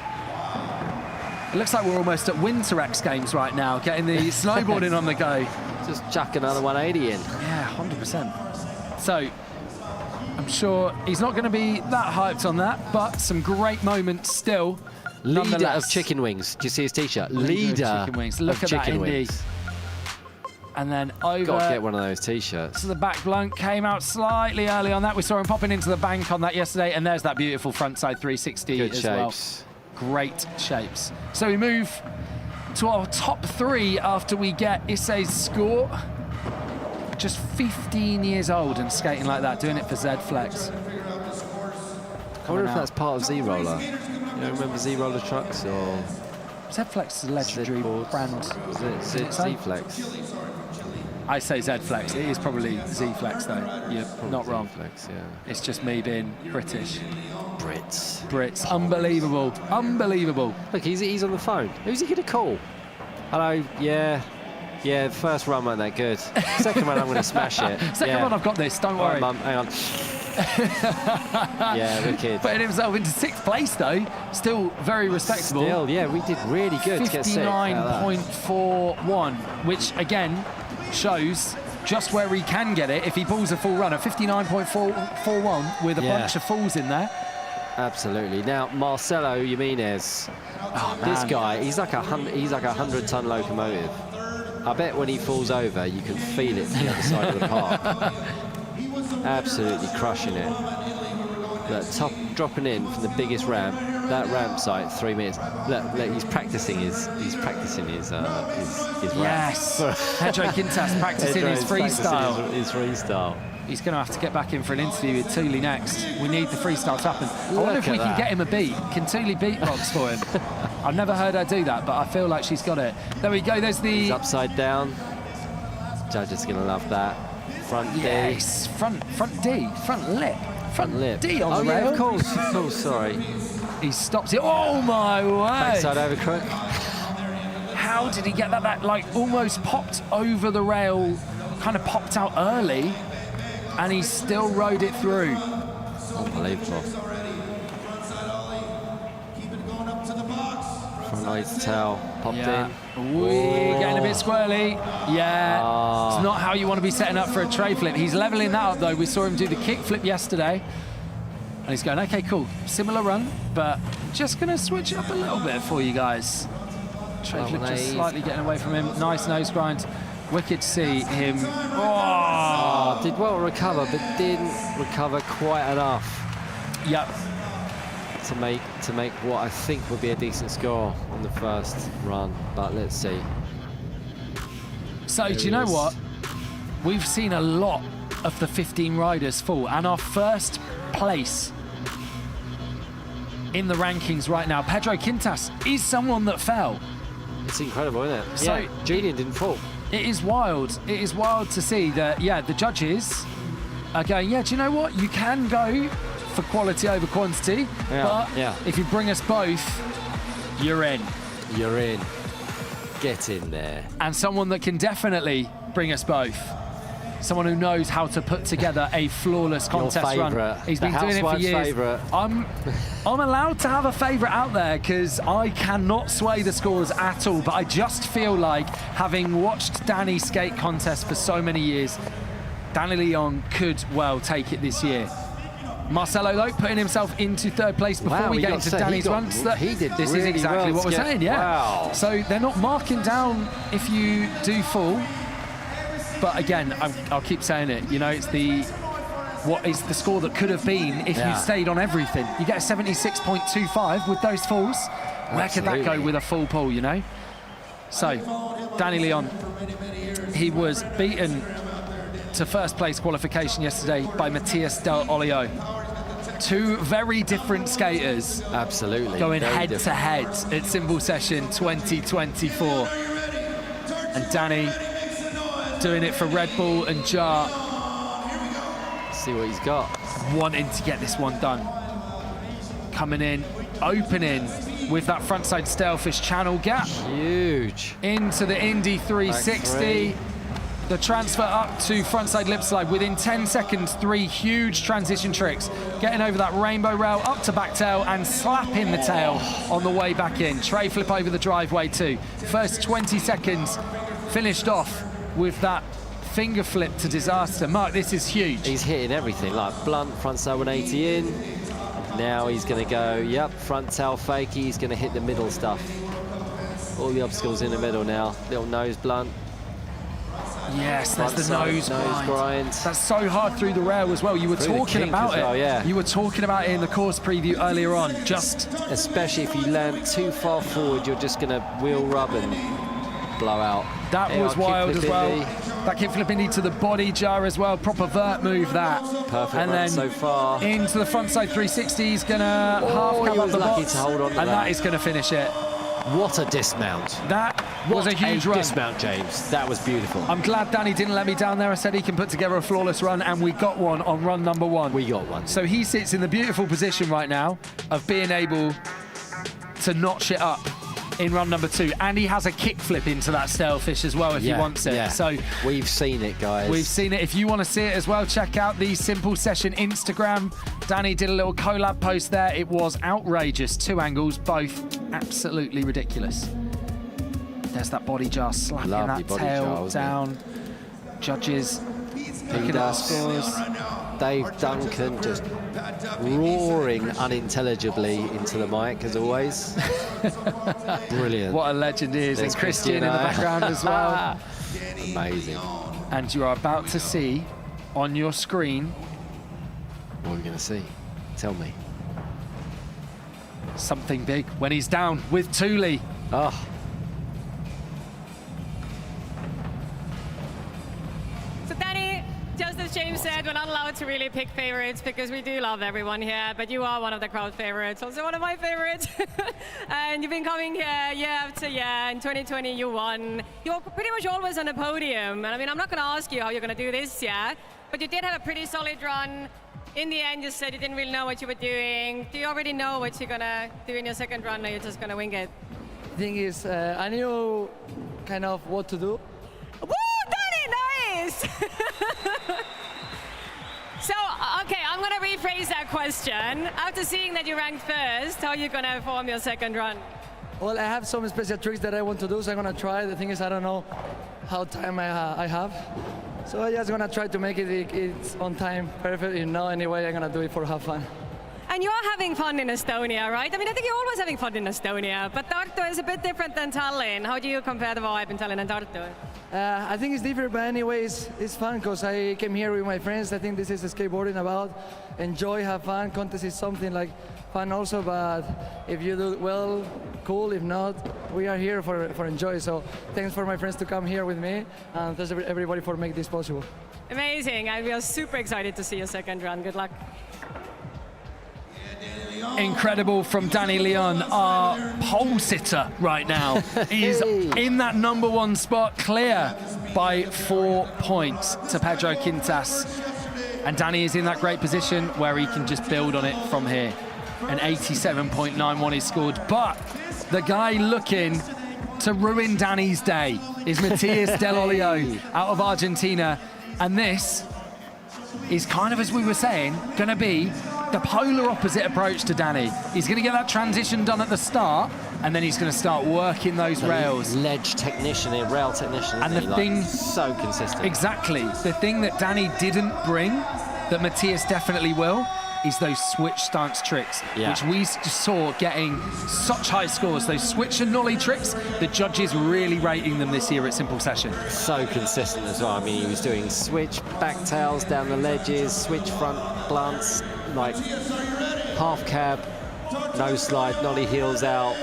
Speaker 2: It looks like we're almost at Winter X Games right now, getting the snowboarding on the go.
Speaker 4: Just chuck another 180 in.
Speaker 2: Yeah, 100%. So, I'm sure he's not going to be that hyped on that, but some great moments still.
Speaker 4: Leader of chicken wings. Do you see his T-shirt? Leader
Speaker 2: of chicken wings. Look at that indie. And then over.
Speaker 4: Got to get one of those T-shirts.
Speaker 2: So the back blunt came out slightly early on that. We saw him popping into the bank on that yesterday, and there's that beautiful frontside 360
Speaker 4: Good
Speaker 2: as
Speaker 4: shapes.
Speaker 2: well. Great shapes. So we move to our top 3 after we get Isse's score. Just 15 years old and skating like that, doing it for Z Flex.
Speaker 4: I wonder if that's part of Z-Roller. You don't remember Z-Roller trucks or?
Speaker 2: Z Flex is a legendary brand.
Speaker 4: Z Flex.
Speaker 2: I say Z Flex. It is probably Z Flex though. You're not wrong.
Speaker 4: Z-Flex, yeah.
Speaker 2: It's just me being British.
Speaker 4: Brits.
Speaker 2: Unbelievable. Unbelievable.
Speaker 4: Look, he's on the phone. Who's he going to call? Hello. Yeah. Yeah, the first run wasn't that good. Second run, I'm going to smash it.
Speaker 2: Second run, I've got this. Don't worry.
Speaker 4: Mum, hang on. Yeah, wicked.
Speaker 2: Putting himself into 6th place though, still very respectable.
Speaker 4: Still, yeah, we did really good to get
Speaker 2: 59.41, which again shows just where he can get it if he pulls a full run at 59.41 with a bunch of falls in there.
Speaker 4: Absolutely. Now Marcelo Jimenez, this guy, he's like a 100-ton locomotive. I bet when he falls over, you can feel it from the other side of the park. Absolutely crushing it. Look, dropping in from the biggest ramp. That ramp site, 3 minutes. Look, he's practicing his ramp.
Speaker 2: Yes. Pedro Quintas practicing his freestyle.
Speaker 4: His freestyle.
Speaker 2: He's going to have to get back in for an interview with Thule next. We need the freestyle to happen. I wonder if we can get him a beat. Can Thule beatbox for him? I've never heard her do that, but I feel like she's got it. There we go. There's the...
Speaker 4: He's upside down. Judge is going to love that. Front D.
Speaker 2: Yes, front D, front lip.
Speaker 4: Front lip.
Speaker 2: D on the rail.
Speaker 4: Yeah, of course, sorry.
Speaker 2: He stops it. Oh, my word.
Speaker 4: Backside overcrook.
Speaker 2: How did he get that? That, like, almost popped over the rail, kind of popped out early, and he still rode it through.
Speaker 4: Unbelievable. Front lights tail popped in.
Speaker 2: We're getting a bit squirrely. Yeah, it's not how you want to be setting up for a tray flip. He's leveling that up though. We saw him do the kick flip yesterday. And he's going, okay, cool. Similar run, but just going to switch it up a little bit for you guys. Tray flip just slightly getting away from him. Nice nose grind. Wicked to see him. Oh!
Speaker 4: Did well recover, but didn't recover quite enough.
Speaker 2: Yep.
Speaker 4: To make what I think would be a decent score on the first run, but let's see.
Speaker 2: So do you know what? We've seen a lot of the 15 riders fall, and our first place in the rankings right now, Pedro Quintas, is someone that fell.
Speaker 4: It's incredible, isn't it?
Speaker 2: So
Speaker 4: yeah, Julian didn't fall.
Speaker 2: It is wild. It is wild to see that, yeah, the judges are going, yeah, do you know what? You can go for quality over quantity, but if you bring us both, you're in.
Speaker 4: You're in. Get in there.
Speaker 2: And someone that can definitely bring us both. Someone who knows how to put together a flawless contest run. He's been doing it for years.
Speaker 4: Favorite.
Speaker 2: I'm allowed to have a favorite out there because I cannot sway the scores at all, but I just feel like, having watched Danny skate contests for so many years, Danny Leon could well take it this year. Marcelo, though, putting himself into 3rd place before we get into Danny's runs.
Speaker 4: He did
Speaker 2: this
Speaker 4: really
Speaker 2: is exactly what we're saying, yeah.
Speaker 4: Wow.
Speaker 2: So they're not marking down if you do fall. But again, I'll keep saying it, you know, it's what is the score that could have been if you stayed on everything. You get a 76.25 with those falls. Where could that go with a full pull, you know? So, Danny Leon, he was beaten to 1st place qualification yesterday by Matias Del Olio. 2 very different skaters.
Speaker 4: Absolutely.
Speaker 2: Going head to head at Cymbal Session 2024. And Danny doing it for Red Bull and Jar.
Speaker 4: See what he's got.
Speaker 2: Wanting to get this one done. Coming in, opening with that frontside Stalefish channel gap.
Speaker 4: Huge.
Speaker 2: Into the Indy 360. The transfer up to frontside lip slide within 10 seconds, 3 huge transition tricks. Getting over that rainbow rail, up to back tail, and slapping the tail on the way back in. Tray flip over the driveway too. First 20 seconds finished off with that finger flip to disaster. Mark, this is huge.
Speaker 4: He's hitting everything, like blunt, frontside 180 in. Now he's going to go, front tail fakie. He's going to hit the middle stuff. All the obstacles in the middle now. Little nose blunt.
Speaker 2: Yes, there's the
Speaker 4: Front
Speaker 2: nose
Speaker 4: side,
Speaker 2: grind. That's so hard through the rail as well. You were
Speaker 4: Through the
Speaker 2: talking
Speaker 4: kink
Speaker 2: about
Speaker 4: as well,
Speaker 2: it.
Speaker 4: yeah.
Speaker 2: You were talking about it in the course preview earlier on. Just
Speaker 4: especially if you land too far forward, you're just going to wheel rub and blow out.
Speaker 2: That was wild as well. That kickflip indie to the body jar as well. Proper vert move that.
Speaker 4: Perfect
Speaker 2: and
Speaker 4: run
Speaker 2: then
Speaker 4: so far.
Speaker 2: Into the front side 360. He's going to half
Speaker 4: he
Speaker 2: come up
Speaker 4: was
Speaker 2: the
Speaker 4: lucky
Speaker 2: box.
Speaker 4: to hold on to
Speaker 2: and
Speaker 4: that.
Speaker 2: that is going to finish it.
Speaker 4: What a dismount.
Speaker 2: That was a huge run.
Speaker 4: Dismount, James. That was beautiful.
Speaker 2: I'm glad Danny didn't let me down there. I said he can put together a flawless run, and we got one on run number 1.
Speaker 4: We got one.
Speaker 2: So he sits in the beautiful position right now of being able to notch it up in run number 2, and he has a kickflip into that stalefish as well if he wants it.
Speaker 4: Yeah.
Speaker 2: So
Speaker 4: we've seen it, guys.
Speaker 2: We've seen it. If you want to see it as well, check out the Simple Session Instagram. Danny did a little collab post there. It was outrageous. 2 angles, both absolutely ridiculous. There's that body jar slapping
Speaker 4: Lovely
Speaker 2: that
Speaker 4: body
Speaker 2: tail
Speaker 4: jar,
Speaker 2: down. Judges looking at the scores.
Speaker 4: Dave Duncan just roaring unintelligibly into the mic as always. Brilliant.
Speaker 2: What a legend he is.
Speaker 4: There's
Speaker 2: and Christian in the background as well.
Speaker 4: Amazing.
Speaker 2: And you are about to see on your screen.
Speaker 4: What are we going to see? Tell me.
Speaker 2: Something big when he's down with Thule.
Speaker 4: Oh.
Speaker 5: So Danny, just as James said, we're not allowed to really pick favorites because we do love everyone here, but you are one of the crowd favorites, also one of my favorites. And you've been coming here year after year. In 2020 you won. You're pretty much always on the podium. And I mean, I'm not going to ask you how you're going to do this year, but you did have a pretty solid run. In the end, you said you didn't really know what you were doing. Do you already know what you're going to do in your second run, or you're just going to wing it?
Speaker 14: The thing is, I knew kind of what to do.
Speaker 5: Woo, Danny, nice! So, okay, I'm going to rephrase that question. After seeing that you ranked first, how are you going to form your second run?
Speaker 14: Well, I have some special tricks that I want to do, so I'm going to try. The thing is, I don't know how time I have. So I'm just going to try to make it's on time, perfect. You know, anyway, I'm going to do it for have fun.
Speaker 5: And you're having fun in Estonia, right? I mean, I think you're always having fun in Estonia, but Tartu is a bit different than Tallinn. How do you compare the vibe in Tallinn and Tartu?
Speaker 14: I think it's different, but anyways, it's fun because I came here with my friends. I think this is skateboarding about enjoy, have fun. Contest is something like fun also, but if you do well, cool. If not, we are here for enjoy. So thanks for my friends to come here with me, and thanks everybody for making this possible.
Speaker 5: Amazing, and we are super excited to see your second run. Good luck.
Speaker 2: Incredible from Danny Leon, our pole sitter right now. He's in that number 1 spot, clear by 4 points to Pedro Quintas. And Danny is in that great position where he can just build on it from here. An 87.91 is scored, but the guy looking to ruin Danny's day is Matias Del Olio out of Argentina. And this is kind of, as we were saying, going to be the polar opposite approach to Danny. He's going to get that transition done at the start, and then he's going to start working those rails.
Speaker 4: Ledge technician, rail technician.
Speaker 2: And the thing,
Speaker 4: so consistent.
Speaker 2: Exactly. The thing that Danny didn't bring, that Matias definitely will, is those switch stance tricks, which we saw getting such high scores. Those switch and nollie tricks, the judges really rating them this year at Simple Session.
Speaker 4: So consistent as well. I mean, he was doing switch back tails down the ledges, switch front blunts, like half cab, no slide, nollie heels out,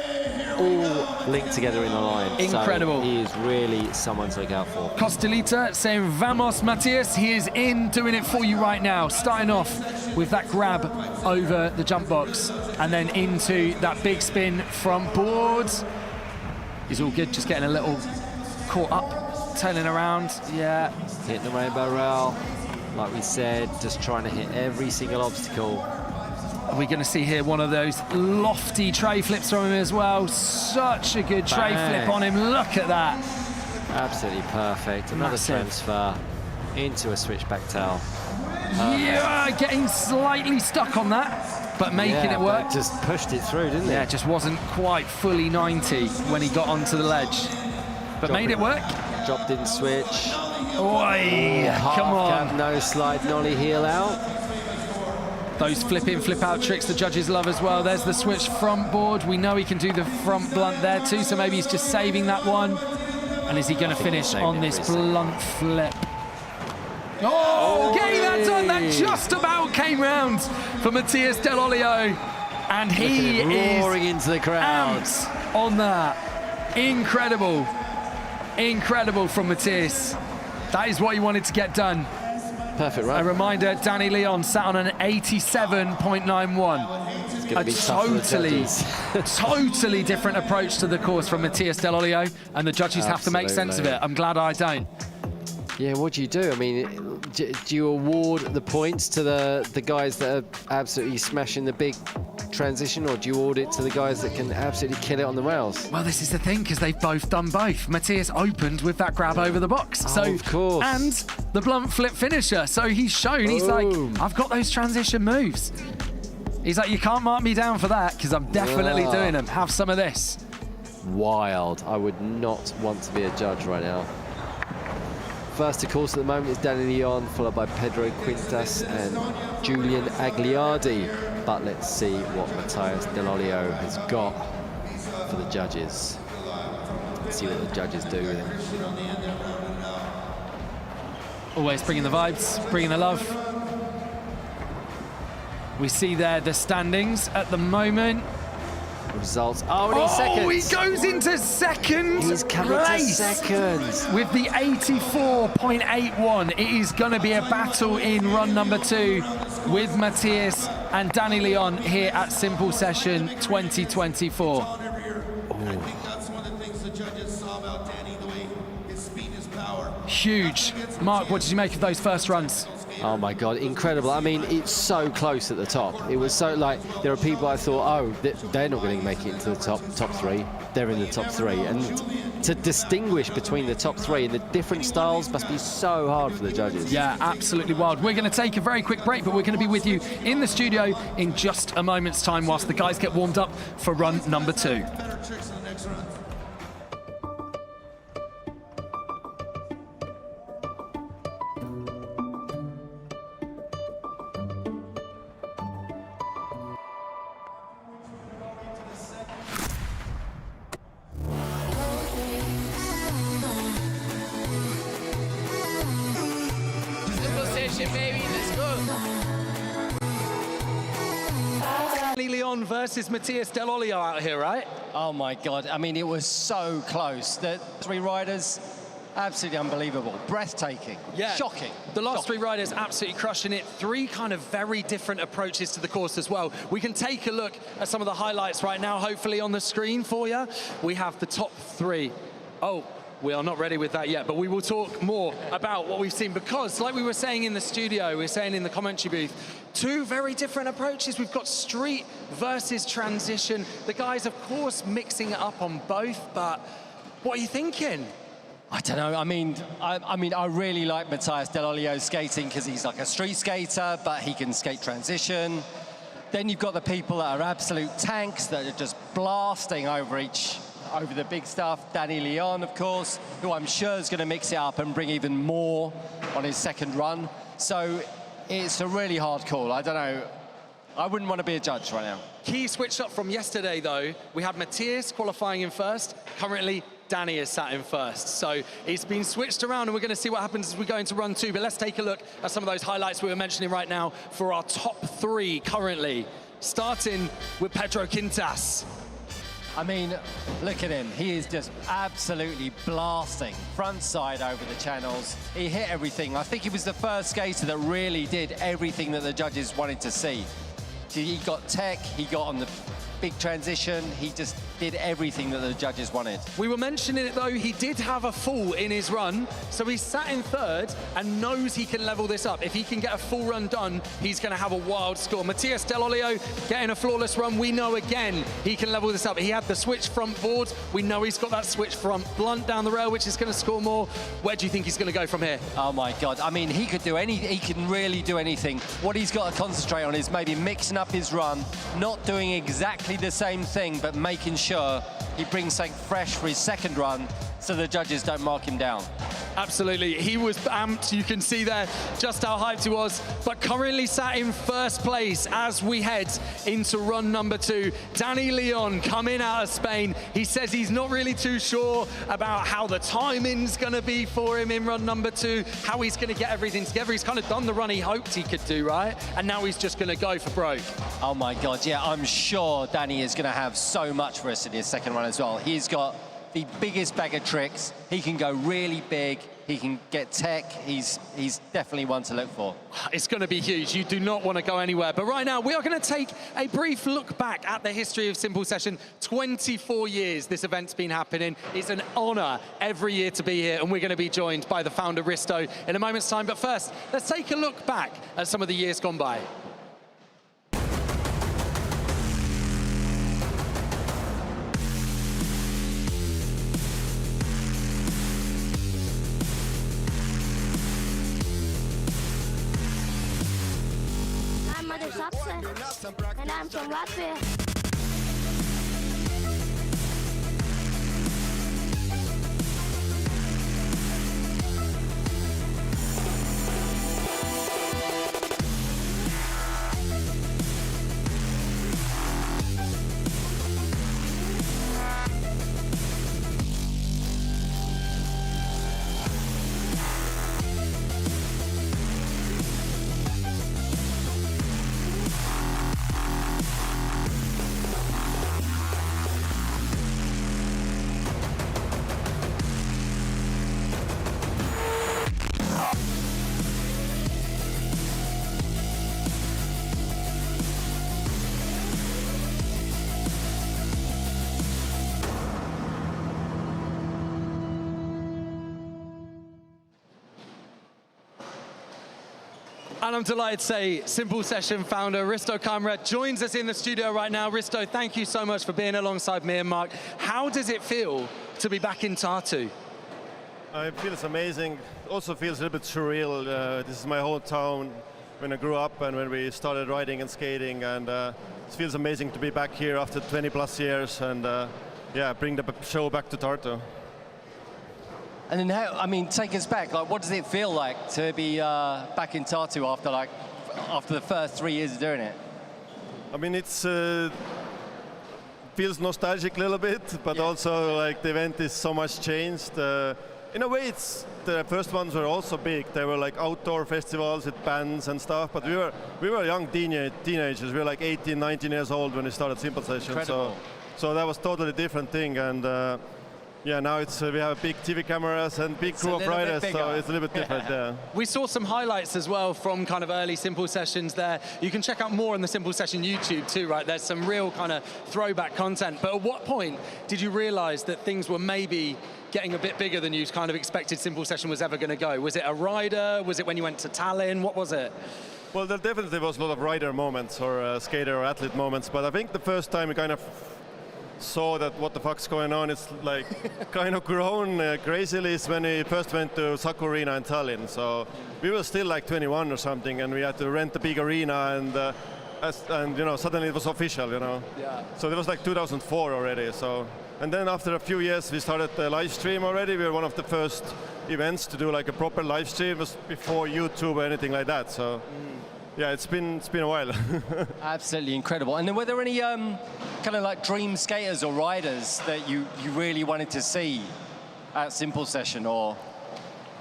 Speaker 4: all linked together in the line.
Speaker 2: Incredible.
Speaker 4: So he is really someone to look out for.
Speaker 2: Costelita saying, Vamos, Matias. He is in, doing it for you right now. Starting off with that grab over the jump box and then into that big spin from boards. He's all good, just getting a little caught up, turning around. Yeah.
Speaker 4: Hitting the rainbow rail, like we said, just trying to hit every single obstacle.
Speaker 2: Are we going to see here one of those lofty tray flips from him as well? Such a good tray flip on him. Look at that.
Speaker 4: Absolutely perfect. Another transfer into a switchback tail.
Speaker 2: Yeah, getting slightly stuck on that, but making it work.
Speaker 4: Just pushed it through, didn't it?
Speaker 2: Yeah, just wasn't quite fully 90 when he got onto the ledge, but made it work.
Speaker 4: Dropped in switch.
Speaker 2: Oi, come on.
Speaker 4: Cab, no slide, nollie heel out.
Speaker 2: Those flip-in, flip-out tricks the judges love as well. There's the switch front board. We know he can do the front blunt there too, so maybe he's just saving that one. And is he going to finish on this blunt flip? Oh, getting that done. That just about came round for Matias Del Olio. And he is
Speaker 4: roaring into the crowd
Speaker 2: on that. Incredible. Incredible from Matias. That is what he wanted to get done.
Speaker 4: Perfect, right?
Speaker 2: A reminder, Danny Leon sat on an 87.91. A totally different approach to the course from Matias Del Olio, and the judges have to make sense of it. I'm glad I don't.
Speaker 4: Yeah, what do you do? I mean, do you award the points to the guys that are absolutely smashing the big transition, or do you award it to the guys that can absolutely kill it on the rails?
Speaker 2: Well, this is the thing, because they've both done both. Matias opened with that grab over the box.
Speaker 4: Oh, of course.
Speaker 2: And the blunt flip finisher. So he's shown, he's like, I've got those transition moves. He's like, you can't mark me down for that, because I'm definitely doing them. Have some of this.
Speaker 4: Wild. I would not want to be a judge right now. First, of course, at the moment is Danny Leon, followed by Pedro Quintas and Julian Agliardi. But let's see what Matias Del Olio has got for the judges. Let's see what the judges do with him.
Speaker 2: Always bringing the vibes, bringing the love. We see there the standings at the moment.
Speaker 4: Results. Oh, and he's second.
Speaker 2: He goes into second
Speaker 4: He's coming to second.
Speaker 2: With the 84.81. It is going to be a battle in run number 2 with Matias and Danny Leon here at Simple Session 2024. Huge. Mark, what did you make of those first runs?
Speaker 4: Oh my God, incredible. I mean, it's so close at the top. It was so, like, there are people I thought, oh, they're not going to make it into the top 3. They're in the top 3. And to distinguish between the top 3 and the different styles must be so hard for the judges.
Speaker 2: Yeah, absolutely wild. We're going to take a very quick break, but we're going to be with you in the studio in just a moment's time whilst the guys get warmed up for run number 2. Leon versus Matias Del Olio out here, right?
Speaker 3: Oh my God, I mean, it was so close. The 3 riders, absolutely unbelievable, breathtaking, shocking.
Speaker 2: The last 3 riders absolutely crushing it. 3 kind of very different approaches to the course as well. We can take a look at some of the highlights right now, hopefully on the screen for you. We have the top 3. Oh, we are not ready with that yet, but we will talk more about what we've seen, because like we were saying in the studio, we were saying in the commentary booth, 2 very different approaches. We've got street versus transition. The guys, of course, mixing it up on both, but what are you thinking?
Speaker 3: I don't know. I mean, I really like Matias Del Olio's skating because he's like a street skater, but he can skate transition. Then you've got the people that are absolute tanks that are just blasting over the big stuff. Danny Leon, of course, who I'm sure is going to mix it up and bring even more on his second run. So it's a really hard call. I don't know. I wouldn't want to be a judge right now.
Speaker 2: Key switch up from yesterday, though. We had Matias qualifying in first. Currently, Danny is sat in first. So it's been switched around, and we're going to see what happens as we go into run 2. But let's take a look at some of those highlights we were mentioning right now for our top 3 currently. Starting with Pedro Quintas.
Speaker 3: I mean, look at him. He is just absolutely blasting front side over the channels. He hit everything. I think he was the first skater that really did everything that the judges wanted to see. He got tech, he got on the big transition, he just did everything that the judges wanted.
Speaker 2: We were mentioning it though, he did have a fall in his run, so he sat in third and knows he can level this up. If he can get a full run done, he's going to have a wild score. Matias Del Olio getting a flawless run. We know again he can level this up. He had the switch front board. We know he's got that switch front blunt down the rail, which is going to score more. Where do you think he's going to go from here?
Speaker 3: Oh my God, I mean, he could do anything. He can really do anything. What he's got to concentrate on is maybe mixing up his run, not doing exactly the same thing, but making sure he brings something fresh for his second run so the judges don't mark him down.
Speaker 2: Absolutely, he was amped. You can see there just how hyped he was, but currently sat in first place as we head into run number 2. Danny Leon coming out of Spain. He says he's not really too sure about how the timing's gonna be for him in run number 2, how he's gonna get everything together. He's kind of done the run he hoped he could do, right? And now he's just gonna go for broke.
Speaker 3: Oh my God, yeah, I'm sure Danny is gonna have so much for us in his second run as well. He's got the biggest bag of tricks. He can go really big. He can get tech. He's definitely one to look for.
Speaker 2: It's going to be huge. You do not want to go anywhere. But right now, we are going to take a brief look back at the history of Simple Session. 24 years this event's been happening. It's an honor every year to be here, and we're going to be joined by the founder, Risto, in a moment's time. But first, let's take a look back at some of the years gone by.
Speaker 15: And I'm from Latvia.
Speaker 2: And I'm delighted to say Simple Session founder Risto Kamrat joins us in the studio right now. Risto, thank you so much for being alongside me and Mark. How does it feel to be back in Tartu?
Speaker 16: It feels amazing. Also feels a little bit surreal. This is my hometown when I grew up and when we started riding and skating. And it feels amazing to be back here after 20 plus years and yeah, bring the show back to Tartu.
Speaker 3: And then how, I mean, take us back, like what does it feel like to be back in Tartu after the first 3 years of doing it?
Speaker 16: I mean, it's feels nostalgic a little bit, but also like the event is so much changed. In a way, the first ones were also big. They were like outdoor festivals with bands and stuff, but we were young teenagers. We were like 18, 19 years old when we started Simple Session. So that was totally different thing. And yeah, now it's we have big TV cameras and big crew of riders, so it's a little bit different. Yeah.
Speaker 2: We saw some highlights as well from kind of early Simple Sessions there. You can check out more on the Simple Session YouTube too, right? There's some real kind of throwback content. But at what point did you realize that things were maybe getting a bit bigger than you kind of expected Simple Session was ever going to go? Was it a rider? Was it when you went to Tallinn? What was it?
Speaker 16: Well, there definitely was a lot of rider moments or skater or athlete moments, but I think the first time we kind of saw that what the fuck's going on, it's like kind of grown crazily is when we first went to Saku Arena in Tallinn. So we were still like 21 or something, and we had to rent a big arena, and you know, suddenly it was official, you know.
Speaker 2: Yeah.
Speaker 16: So it was like 2004 already. So, and then after a few years we started the live stream already. We were one of the first events to do like a proper live stream. It was before YouTube or anything like that. So. Yeah, it's been a while.
Speaker 3: Absolutely incredible. And then were there any kind of like dream skaters or riders that you really wanted to see at Simple Session, or?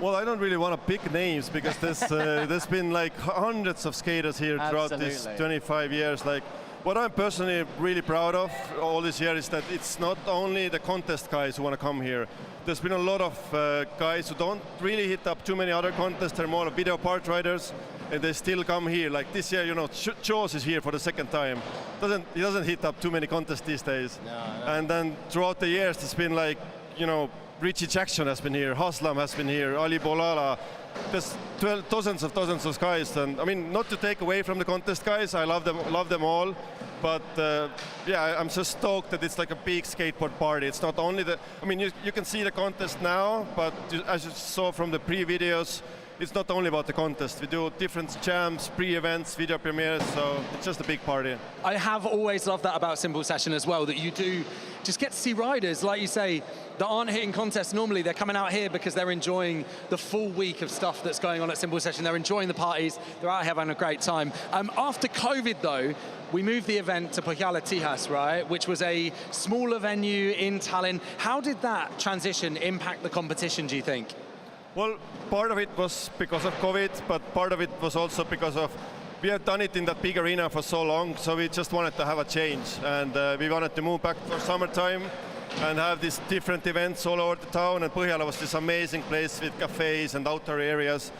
Speaker 16: Well, I don't really want to pick names because there's been like hundreds of skaters here throughout this 25 years. Like, what I'm personally really proud of all this year is that it's not only the contest guys who want to come here. There's been a lot of guys who don't really hit up too many other contests. They're more video part riders, and they still come here. Like this year, you know, Jaws is here for the second time. He doesn't hit up too many contests these days.
Speaker 3: No.
Speaker 16: And then throughout the years, it's been like, you know, Richie Jackson has been here, Haslam has been here, Ali Bolala. There's dozens of guys, and I mean, not to take away from the contest guys, I love them all, but yeah, I'm just stoked that it's like a big skateboard party. It's not only I mean, you can see the contest now, but as you saw from the pre-videos, it's not only about the contest. We do different jams, pre-events, video premieres, so it's just a big party.
Speaker 2: I have always loved that about Simple Session as well, that you do just get to see riders, like you say, that aren't hitting contests normally. They're coming out here because they're enjoying the full week of stuff that's going on at Simple Session. They're enjoying the parties. They're out here having a great time. After COVID, though, we moved the event to Pohjola Tihas, right, which was a smaller venue in Tallinn. How did that transition impact the competition, do you think?
Speaker 16: Well, part of it was because of COVID, but part of it was also because of we had done it in that big arena for so long, so we just wanted to have a change, and we wanted to move back for summertime and have these different events all over the town, and Pohjola was this amazing place with cafes and outdoor areas,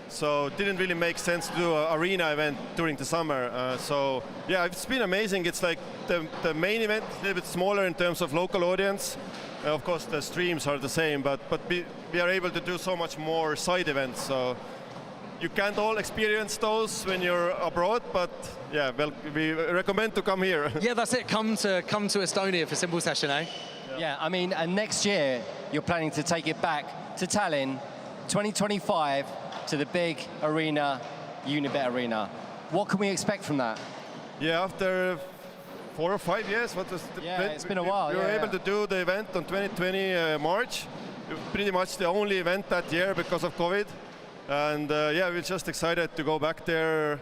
Speaker 16: so it didn't really make sense to do an arena event during the summer. So yeah, it's been amazing. It's like the main event is a little bit smaller in terms of local audience. Of course, the streams are the same, but we are able to do so much more side events. So you can't all experience those when you're abroad, but yeah, well, we recommend to come here.
Speaker 2: Yeah, that's it. Come to Estonia for Simple Session, eh?
Speaker 3: Yeah, I mean, and next year you're planning to take it back to Tallinn, 2025, to the big arena, Unibet Arena. What can we expect from that?
Speaker 16: Yeah, after 4 or 5 years,
Speaker 3: it's been a while.
Speaker 16: We were able to do the event on 2020 March. Pretty much the only event that year because of COVID. And yeah, we're just excited to go back there.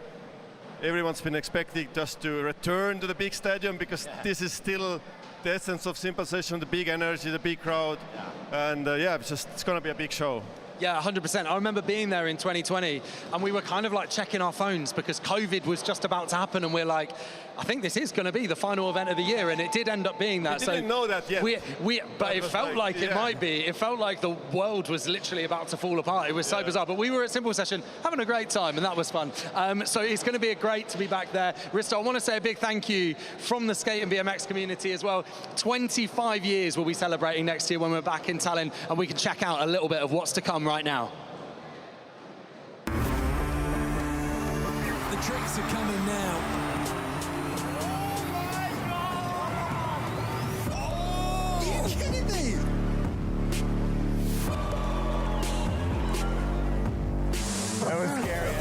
Speaker 16: Everyone's been expecting just to return to the big stadium because this is still the essence of Simple Session, the big energy, the big crowd. And yeah, it's going to be a big show.
Speaker 2: Yeah, 100%. I remember being there in 2020 and we were kind of like checking our phones because COVID was just about to happen, and we're like, I think this is going to be the final event of the year, and it did end up being that.
Speaker 16: We didn't know that yet.
Speaker 2: But it felt like it might be. It felt like the world was literally about to fall apart. It was so bizarre. But we were at Simple Session having a great time, and that was fun. So it's going to be great to be back there. Risto, I want to say a big thank you from the skate and BMX community as well. 25 years we'll be celebrating next year when we're back in Tallinn, and we can check out a little bit of what's to come right now.
Speaker 17: The tricks are coming now. Are you kidding me?
Speaker 18: That was scary.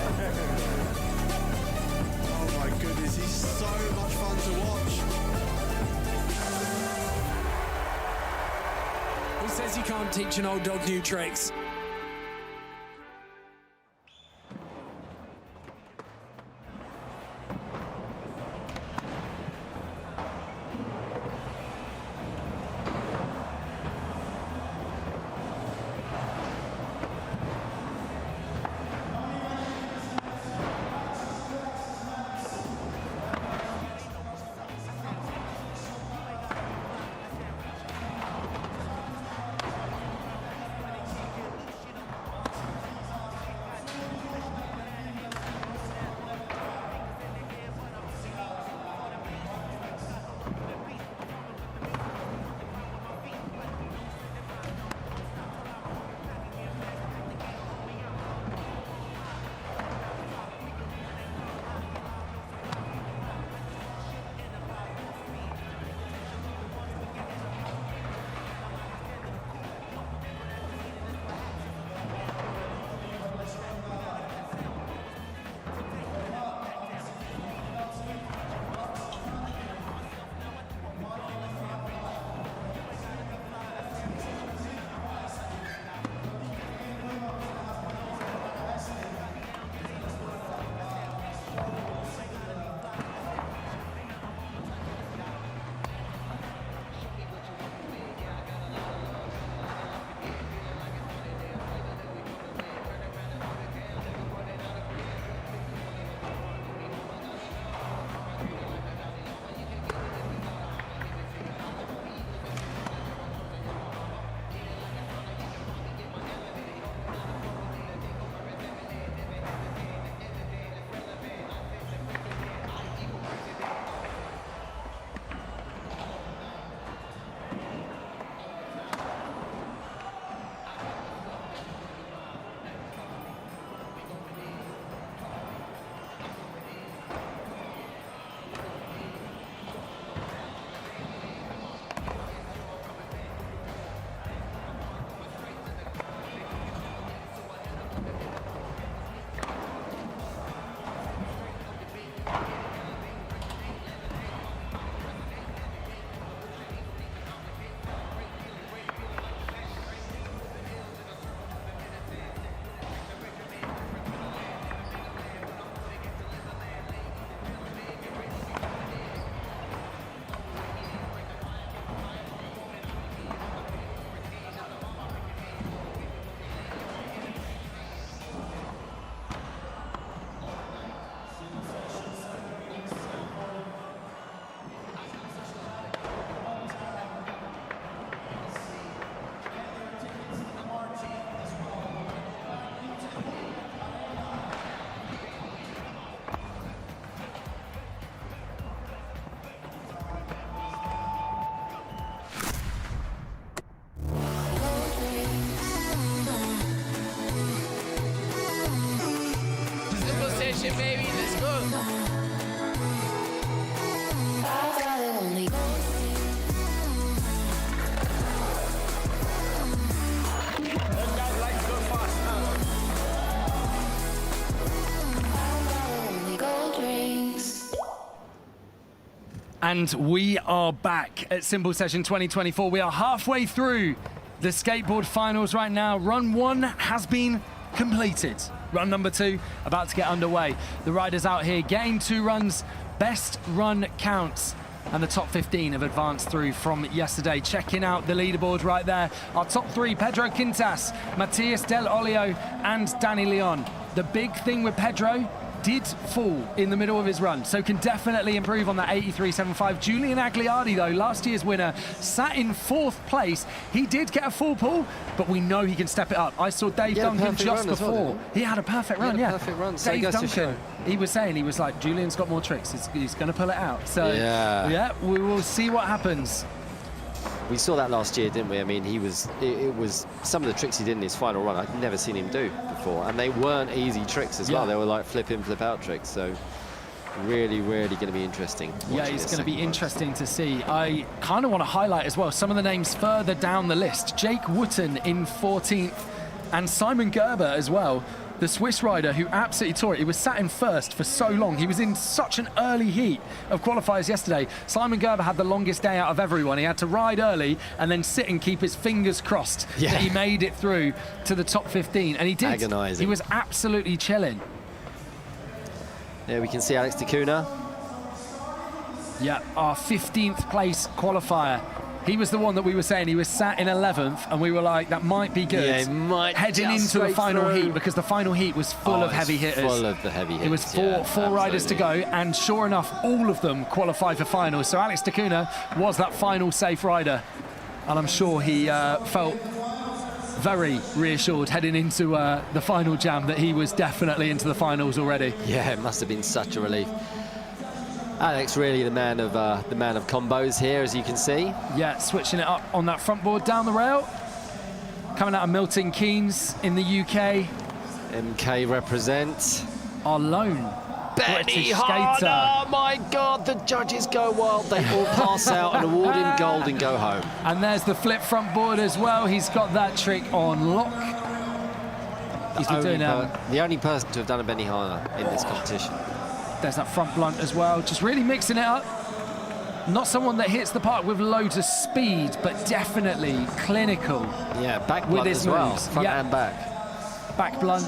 Speaker 17: Oh my goodness, he's so much fun to watch. Who says you can't teach an old dog new tricks?
Speaker 2: And we are back at Simple Session 2024. We are halfway through the skateboard finals right now. Run 1 has been completed. Run number 2 about to get underway. The riders out here getting 2 runs. Best run counts. And the top 15 have advanced through from yesterday. Checking out the leaderboard right there. Our top 3, Pedro Quintas, Matias Del Olio, and Danny Leon. The big thing with Pedro, did fall in the middle of his run, so can definitely improve on that 83.75. Julian Agliardi, though, last year's winner, sat in 4th place. He did get a full pull, but we know he can step it up. I saw Dave Duncan just before. He had a perfect run, yeah.
Speaker 4: Perfect run. So
Speaker 2: Dave Duncan, he was saying, he was like, Julian's got more tricks. He's going to pull it out. So, yeah, we will see what happens.
Speaker 4: We saw that last year, didn't we? I mean, it was some of the tricks he did in his final run I'd never seen him do before, and they weren't easy tricks as well. They were like flip in, flip out tricks. So really going to be interesting.
Speaker 2: Yeah, it's going to be interesting to see. I kind of want to highlight as well some of the names further down the list. Jake Wooten in 14th, and Simon Gerber as well. The Swiss rider who absolutely tore it. He was sat in 1st for so long. He was in such an early heat of qualifiers yesterday. Simon Gerber had the longest day out of everyone. He had to ride early and then sit and keep his fingers crossed that he made it through to the top 15. And he did.
Speaker 4: Agonizing.
Speaker 2: He was absolutely chilling.
Speaker 4: Yeah, we can see Alex Ticuna.
Speaker 2: Yeah, our 15th place qualifier. He was the one that we were saying he was sat in 11th, and we were like, that might be good.
Speaker 4: Yeah, it might
Speaker 2: heading into the final heat, because the final heat was full of heavy hitters.
Speaker 4: Full of the heavy hitters.
Speaker 2: It was four riders to go, and sure enough, all of them qualified for finals. So Alex Ticuna was that final safe rider, and I'm sure he felt very reassured heading into the final jam that he was definitely into the finals already.
Speaker 4: Yeah, it must have been such a relief. Alex really the man of combos here, as you can see.
Speaker 2: Yeah, switching it up on that front board down the rail. Coming out of Milton Keynes in the UK.
Speaker 4: MK represent.
Speaker 2: Our lone British skater.
Speaker 4: Oh my God, the judges go wild. They all pass out and award him gold and go home.
Speaker 2: And there's the flip front board as well. He's got that trick on lock. He's been doing
Speaker 4: the only person to have done a Benihana in this competition.
Speaker 2: There's that front blunt as well, just really mixing it up. Not someone that hits the park with loads of speed, but definitely clinical.
Speaker 4: Yeah, back blunt as well, front and back.
Speaker 2: Back blunt.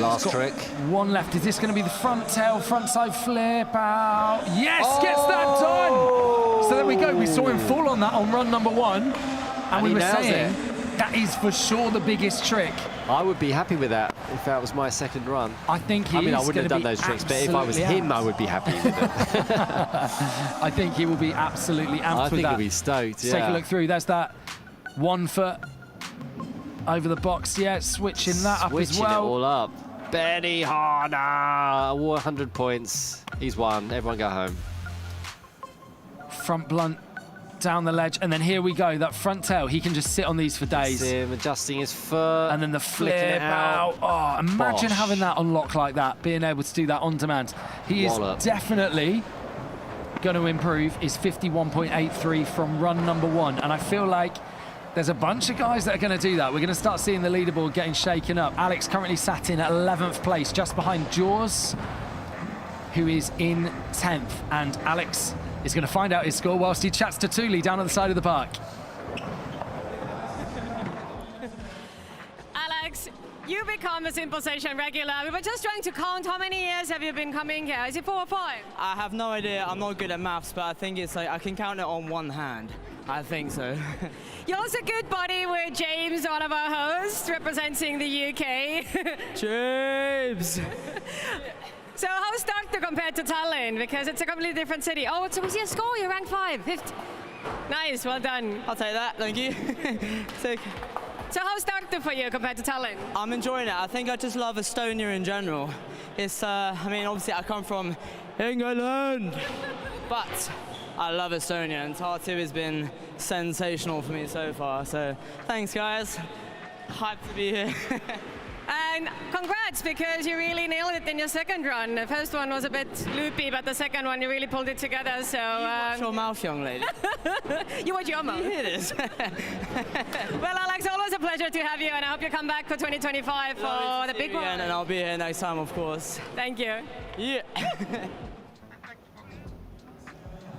Speaker 4: Last trick.
Speaker 2: One left. Is this going to be the front tail, front side flip out? Yes, gets that done. So there we go. We saw him fall on that on run number 1. And we were saying that is for sure the biggest trick.
Speaker 4: I would be happy with that if that was my second run.
Speaker 2: I think he
Speaker 4: I wouldn't have done those tricks, but if I was him, I would be happy with it.
Speaker 2: I think he will be absolutely amped with that.
Speaker 4: I think he'll be stoked,
Speaker 2: Take a look through. There's that 1 foot over the box. Yeah, switching that up as well.
Speaker 4: Switching it all up. Benihana, 100 points. He's won. Everyone go home.
Speaker 2: Front blunt down the ledge, and then here we go, that front tail. He can just sit on these for days.
Speaker 4: See him adjusting his foot.
Speaker 2: And then the flip out. Oh, imagine having that on lock like that, being able to do that on demand. He is definitely going to improve his 51.83 from run number 1. And I feel like there's a bunch of guys that are going to do that. We're going to start seeing the leaderboard getting shaken up. Alex currently sat in at 11th place, just behind Jaws, who is in 10th. And Alex is going to find out his score whilst he chats to Thule down at the side of the park.
Speaker 5: Alex, you become a Simple Session regular. We were just trying to count how many years have you been coming here. Is it 4 or 5?
Speaker 19: I have no idea. I'm not good at maths, but I think it's like I can count it on one hand. I think so.
Speaker 5: You're also good buddy with James, one of our hosts, representing the UK.
Speaker 19: James!
Speaker 5: So how's Tartu compared to Tallinn? Because it's a completely different city. Oh, so we see a score, you ranked 5, 5th. Nice, well done.
Speaker 19: I'll take that, thank you.
Speaker 5: So how's Tartu for you compared to Tallinn?
Speaker 19: I'm enjoying it. I think I just love Estonia in general. It's, I mean, obviously I come from England, but I love Estonia, and Tartu has been sensational for me so far. So thanks, guys. Hyped to be here.
Speaker 5: And congrats, because you really nailed it in your second run. The first one was a bit loopy, but the second one you really pulled it together. So
Speaker 19: watch your mouth, young lady.
Speaker 5: You watch your mouth.
Speaker 19: It is.
Speaker 5: Well, Alex, always a pleasure to have you, and I hope you come back for 2025 for the big one.
Speaker 19: And I'll be here next time, of course.
Speaker 5: Thank you.
Speaker 19: Yeah.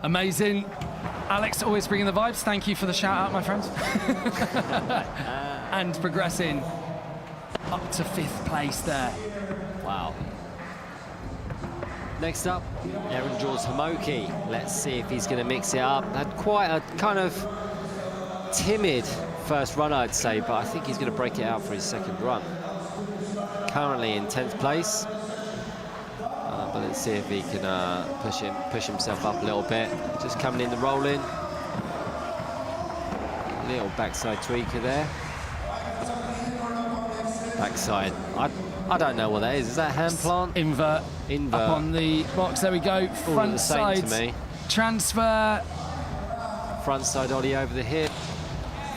Speaker 2: Amazing. Alex, always bringing the vibes. Thank you for the shout out, my friends. And progressing up to 5th place there.
Speaker 4: Wow. Next up, Aaron Jaws Homoki. Let's see if he's going to mix it up. Had quite a kind of timid first run, I'd say, but I think he's going to break it out for his second run. Currently in 10th place. But let's see if he can push himself up a little bit. Just coming in the rolling. Little backside tweaker there. Backside. I don't know what that is. Is that hand plant?
Speaker 2: Invert.
Speaker 4: Invert.
Speaker 2: Up on the box. There we go. Front side
Speaker 4: to me.
Speaker 2: Transfer.
Speaker 4: Front side ollie over the hip.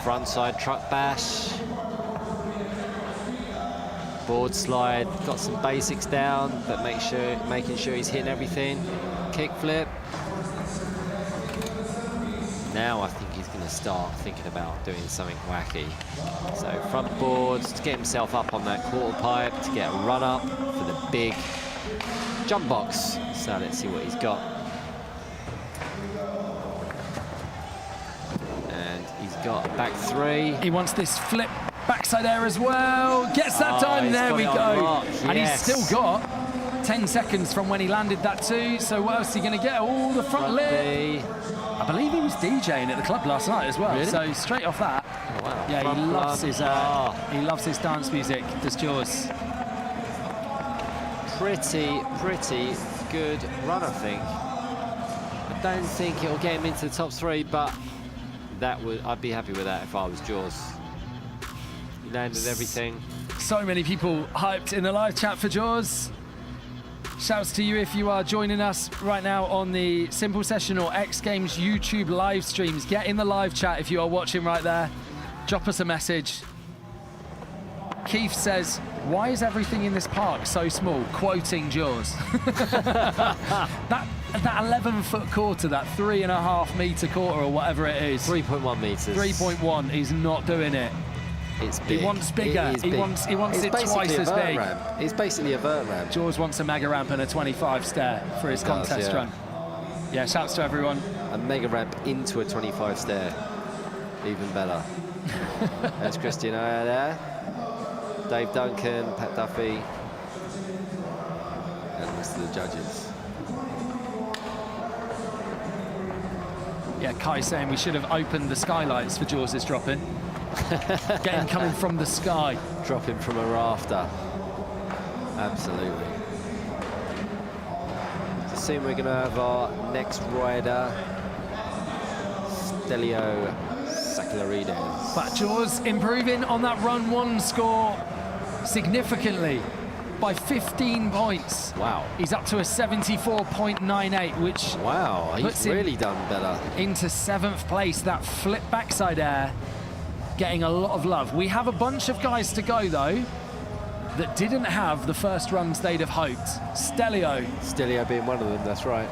Speaker 4: Front side truck bash. Board slide, got some basics down, but making sure he's hitting everything. Kick flip. Now I think he's going to start thinking about doing something wacky. So front boards to get himself up on that quarter pipe, to get a run up for the big jump box. So let's see what he's got. And he's got a back 3.
Speaker 2: He wants this flip backside air as well. Gets that done. There we go. And he's still got 10 seconds from when he landed that too. So what else is he going to get? Oh, the front lip. I believe he was DJing at the club last night as well.
Speaker 4: Really?
Speaker 2: So straight off that.
Speaker 4: Oh, wow.
Speaker 2: Yeah,
Speaker 4: front
Speaker 2: he loves his
Speaker 4: he
Speaker 2: loves his dance music. Does Jaws.
Speaker 4: Pretty good run, I think. I don't think it'll get him into the top 3, but I'd be happy with that if I was Jaws. He landed everything.
Speaker 2: So many people hyped in the live chat for Jaws. Shouts to you if you are joining us right now on the Simple Session or X Games YouTube live streams. Get in the live chat if you are watching right there. Drop us a message. Keith says, why is everything in this park so small? Quoting Jaws. that 11-foot quarter, that 3.5 meter quarter or whatever it is.
Speaker 4: 3.1 meters.
Speaker 2: 3.1, he's not doing it.
Speaker 4: It's big.
Speaker 2: He wants bigger. He wants it twice as big.
Speaker 4: Ramp. It's basically a vert ramp.
Speaker 2: Jaws wants a mega ramp and a 25 stair for his contest run. Yeah, shouts to everyone.
Speaker 4: A mega ramp into a 25 stair. Even better. There's Christian there. Dave Duncan, Pat Duffy, and the rest of the judges.
Speaker 2: Yeah, Kai saying we should have opened the skylights for Jaws' drop-in. Get him coming from the sky.
Speaker 4: Dropping from a rafter. Absolutely. So soon we're going to have our next rider, Stelio Sacularides.
Speaker 2: But Jaws improving on that run 1 score significantly by 15 points.
Speaker 4: Wow.
Speaker 2: He's up to a 74.98, which
Speaker 4: wow, he's really done better.
Speaker 2: Into 7th place. That flip backside air getting a lot of love. We have a bunch of guys to go though that didn't have the first runs they'd have hoped. Stelio
Speaker 4: being one of them, that's right.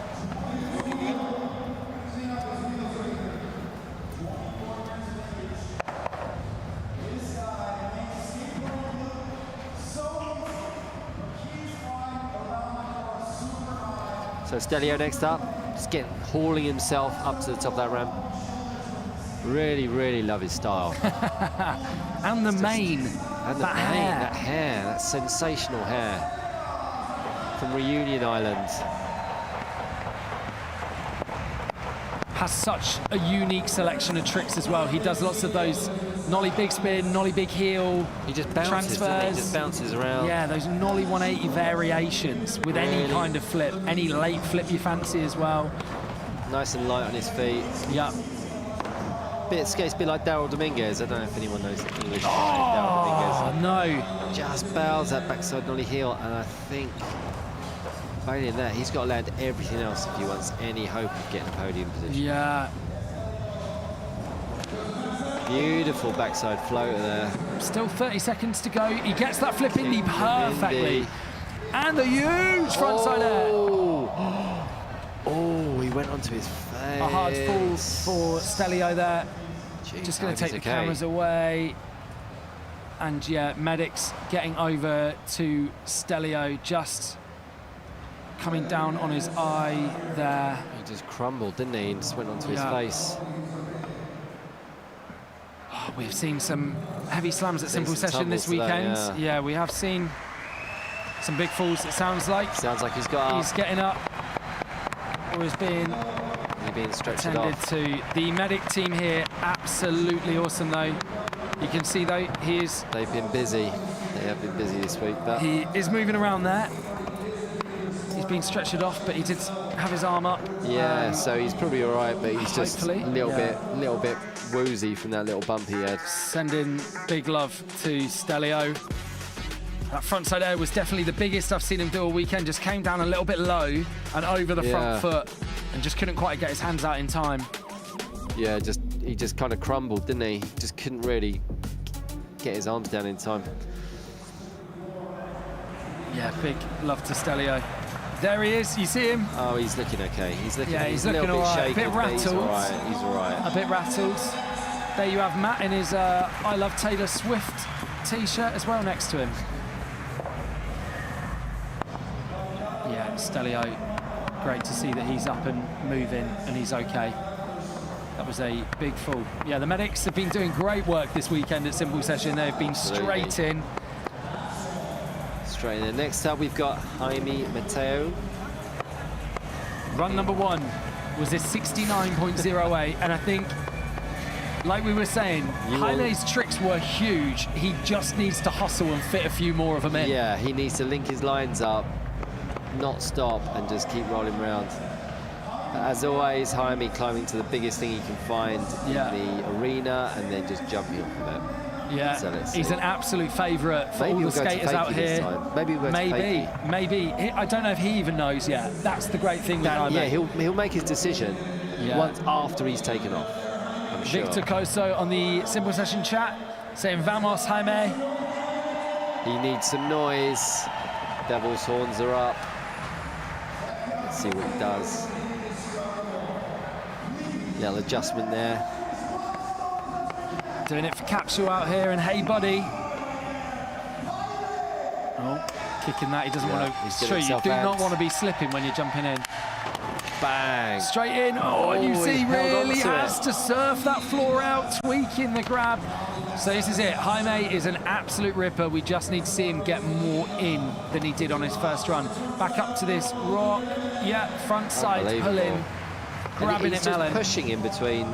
Speaker 4: So Stelio next up, just hauling himself up to the top of that ramp. Really love his style.
Speaker 2: And the mane.
Speaker 4: And that hair, that sensational hair from Reunion Island.
Speaker 2: Has such a unique selection of tricks as well. He does lots of those nollie big spin, nollie big heel.
Speaker 4: He just bounces,
Speaker 2: transfers.
Speaker 4: He just bounces around.
Speaker 2: Yeah, those nollie 180 variations with any kind of flip, any late flip you fancy as well.
Speaker 4: Nice and light on his feet.
Speaker 2: Yeah.
Speaker 4: Skates a bit like Daryl Dominguez. I don't know if anyone knows the English name.
Speaker 2: Oh, no.
Speaker 4: Just bows that backside nollie heel, and I think failing that, he's got to land everything else if he wants any hope of getting a podium position.
Speaker 2: Yeah.
Speaker 4: Beautiful backside floater there.
Speaker 2: Still 30 seconds to go. He gets that flip indie perfectly. And the huge frontside air.
Speaker 4: Oh, he went onto his face.
Speaker 2: A hard fall for Stelio there. Jeez, just going to take the cameras away. And yeah, medics getting over to Stelio just
Speaker 20: coming down on his eye there.
Speaker 4: He just crumbled, didn't he? And just went onto his face.
Speaker 20: Oh, we've seen some heavy slams at Simple Session this weekend.
Speaker 4: Today,
Speaker 20: yeah, we have seen some big falls, it sounds like.
Speaker 4: Sounds like he's got
Speaker 20: He's getting up. Or is being
Speaker 4: stretched
Speaker 20: attended to. The medic team here, absolutely awesome though. You can see though,
Speaker 4: They've been busy. They have been busy this week. But
Speaker 20: he is moving around there. He's being stretched off, but he did have his arm up.
Speaker 4: Yeah, so he's probably all right, but he's just a little bit woozy from that little bump he had.
Speaker 20: Sending big love to Stelio. That frontside air was definitely the biggest I've seen him do all weekend. Just came down a little bit low and over the front foot and just couldn't quite get his hands out in time.
Speaker 4: Yeah, he just kind of crumbled, didn't he? Just couldn't really get his arms down in time.
Speaker 20: Yeah, big love to Stelio. There he is, you see him?
Speaker 4: Oh, he's looking okay. He's looking
Speaker 20: he's
Speaker 4: a
Speaker 20: looking
Speaker 4: little
Speaker 20: all
Speaker 4: bit
Speaker 20: right.
Speaker 4: shaky.
Speaker 20: A bit rattled.
Speaker 4: He's all right.
Speaker 20: A bit rattled. There you have Matt in his I Love Taylor Swift t-shirt as well next to him. Yeah, Stelio, great to see that he's up and moving and he's okay. That was a big fall. Yeah, the medics have been doing great work this weekend at Simple Session. They've been straight in.
Speaker 4: Straight in. Next up, we've got Jaime Mateu.
Speaker 20: Run number 1 was a 69.08, and I think, like we were saying, Jaime's tricks were huge. He just needs to hustle and fit a few more of them in.
Speaker 4: Yeah, he needs to link his lines up, not stop, and just keep rolling around. As always, Jaime climbing to the biggest thing he can find in the arena and then just jumping off of it.
Speaker 20: Yeah,
Speaker 4: so
Speaker 20: he's an absolute favourite for all the skaters out here.
Speaker 4: Maybe
Speaker 20: I don't know if he even knows yet. That's the great thing with Jaime.
Speaker 4: Yeah, he'll make his decision once after he's taken off, I'm sure.
Speaker 20: Victor Coso on the Simple Session chat saying, "Vamos, Jaime."
Speaker 4: He needs some noise. Devil's horns are up. Let's see what he does. Little adjustment there.
Speaker 20: Doing it for Capsule out here, and hey, buddy. Oh, kicking that. He doesn't want to. Sure, you do not want to be slipping when you're jumping in.
Speaker 4: Bang.
Speaker 20: Straight in. Oh, and you see, really has to surf that floor out, tweaking the grab. So this is it. Jaime is an absolute ripper. We just need to see him get more in than he did on his first run. Back up to this rock. Yeah, front side pull-in. Grabbing it, Melon.
Speaker 4: Pushing in between.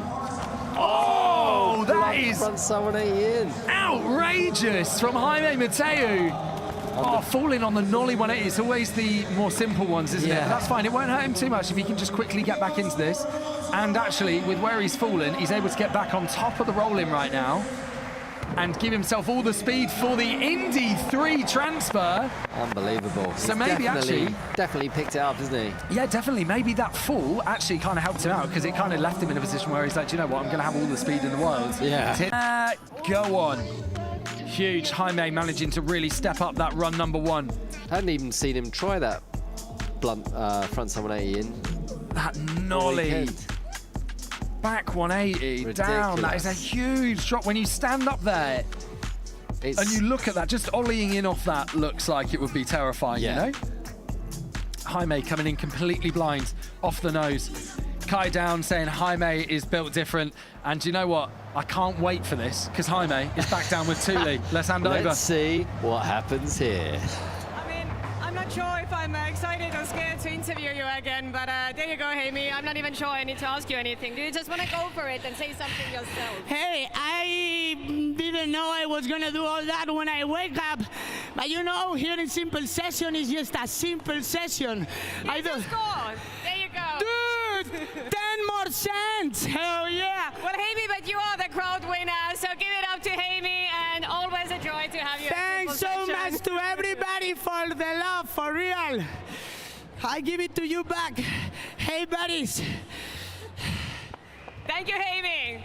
Speaker 20: Oh, that is
Speaker 4: front someone in.
Speaker 20: Outrageous from Jaime Mateu. Oh, falling on the nollie 180. It's always the more simple ones, isn't it? But that's fine. It won't hurt him too much if he can just quickly get back into this. And actually, with where he's fallen, he's able to get back on top of the roll-in right now and give himself all the speed for the Indy 3 transfer.
Speaker 4: Unbelievable.
Speaker 20: So
Speaker 4: he's
Speaker 20: maybe
Speaker 4: definitely picked it up, isn't he?
Speaker 20: Yeah, definitely. Maybe that fall actually kind of helped him out because it kind of left him in a position where he's like, do you know what, I'm going to have all the speed in the world.
Speaker 4: Yeah.
Speaker 20: Go on. Huge. Jaime managing to really step up that run number 1.
Speaker 4: I hadn't even seen him try that blunt front 180 in.
Speaker 20: That nollie. Back 180 down. That is a huge drop. When you stand up there and you look at that, just ollieing in off that looks like it would be terrifying, you know? Jaime coming in completely blind, off the nose. Kai down saying Jaime is built different. And you know what? I can't wait for this because Jaime is back down with Thule. Let's hand over.
Speaker 4: Let's see what happens here.
Speaker 5: I'm not sure if I'm excited or scared to interview you again, but there you go, Jaime. I'm not even sure I need to ask you anything. Do you just want to go for it and say something yourself?
Speaker 6: Hey, I didn't know I was going to do all that when I wake up. But you know, here in Simple Session is just a simple session.
Speaker 5: I just scored. There you go.
Speaker 6: Dude, 10 more cents. Hell yeah.
Speaker 5: Well, Jaime, but you are the crowd winner, so give it up to Jaime, and always a joy to have you.
Speaker 6: Thanks so much to everybody for the love, for real. I give it to you back. Hey, buddies.
Speaker 5: Thank you, Jaime.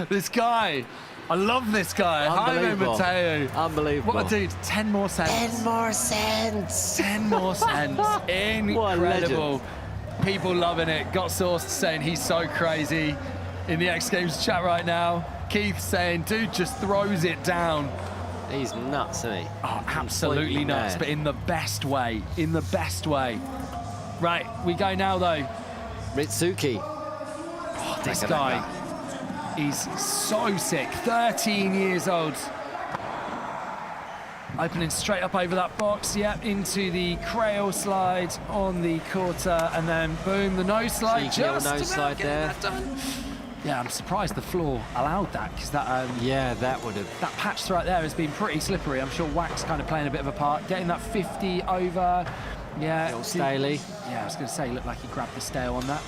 Speaker 20: This guy. I love this guy. Jaime Mateu.
Speaker 4: Unbelievable.
Speaker 20: What a dude. 10 more cents.
Speaker 4: 10 more cents.
Speaker 20: 10 more cents. Incredible. People loving it. Got Sourced saying he's so crazy in the X Games chat right now. Keith saying, dude just throws it down.
Speaker 4: He's nuts, isn't he?
Speaker 20: Oh, absolutely nuts, but in the best way. In the best way. Right, we go now, though.
Speaker 4: Ritsuki.
Speaker 20: Oh, this guy is so sick. 13 years old. Opening straight up over that box, yep, into the crail slide on the quarter, and then boom, the nose slide.
Speaker 4: Cheeky
Speaker 20: just
Speaker 4: nose slide there.
Speaker 20: Yeah, I'm surprised the floor allowed that, because that
Speaker 4: yeah, that would have.
Speaker 20: That patch right there has been pretty slippery. I'm sure wax kind of playing a bit of a part. Getting that 50 over. Yeah.
Speaker 4: Little Staley.
Speaker 20: Yeah, I was going to say, looked like he grabbed the stale on that.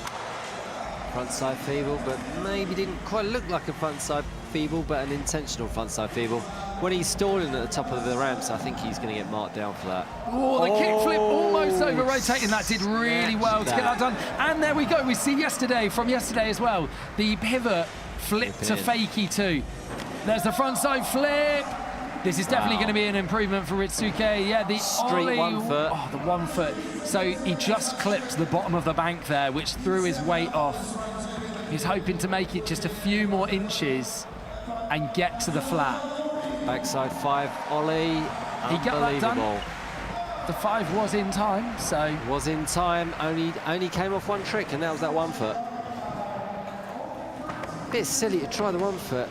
Speaker 4: Frontside feeble, but maybe didn't quite look like a frontside feeble, but an intentional frontside feeble. When he's stalling at the top of the ramps, I think he's going to get marked down for that.
Speaker 20: Oh, the kickflip almost over-rotating. That did really well to get that done. And there we go. We see from yesterday as well, the pivot flip to fakie too. There's the frontside flip. This is definitely going to be an improvement for Ritsuke. Yeah, the
Speaker 4: Street 1 foot.
Speaker 20: Oh, the 1 foot. So he just clipped the bottom of the bank there, which threw his weight off. He's hoping to make it just a few more inches and get to the flat.
Speaker 4: Backside 5 ollie.
Speaker 20: He got that done. The 5 was in time, so...
Speaker 4: Was in time, only came off 1 trick, and that was that 1 foot. Bit silly to try the 1 foot,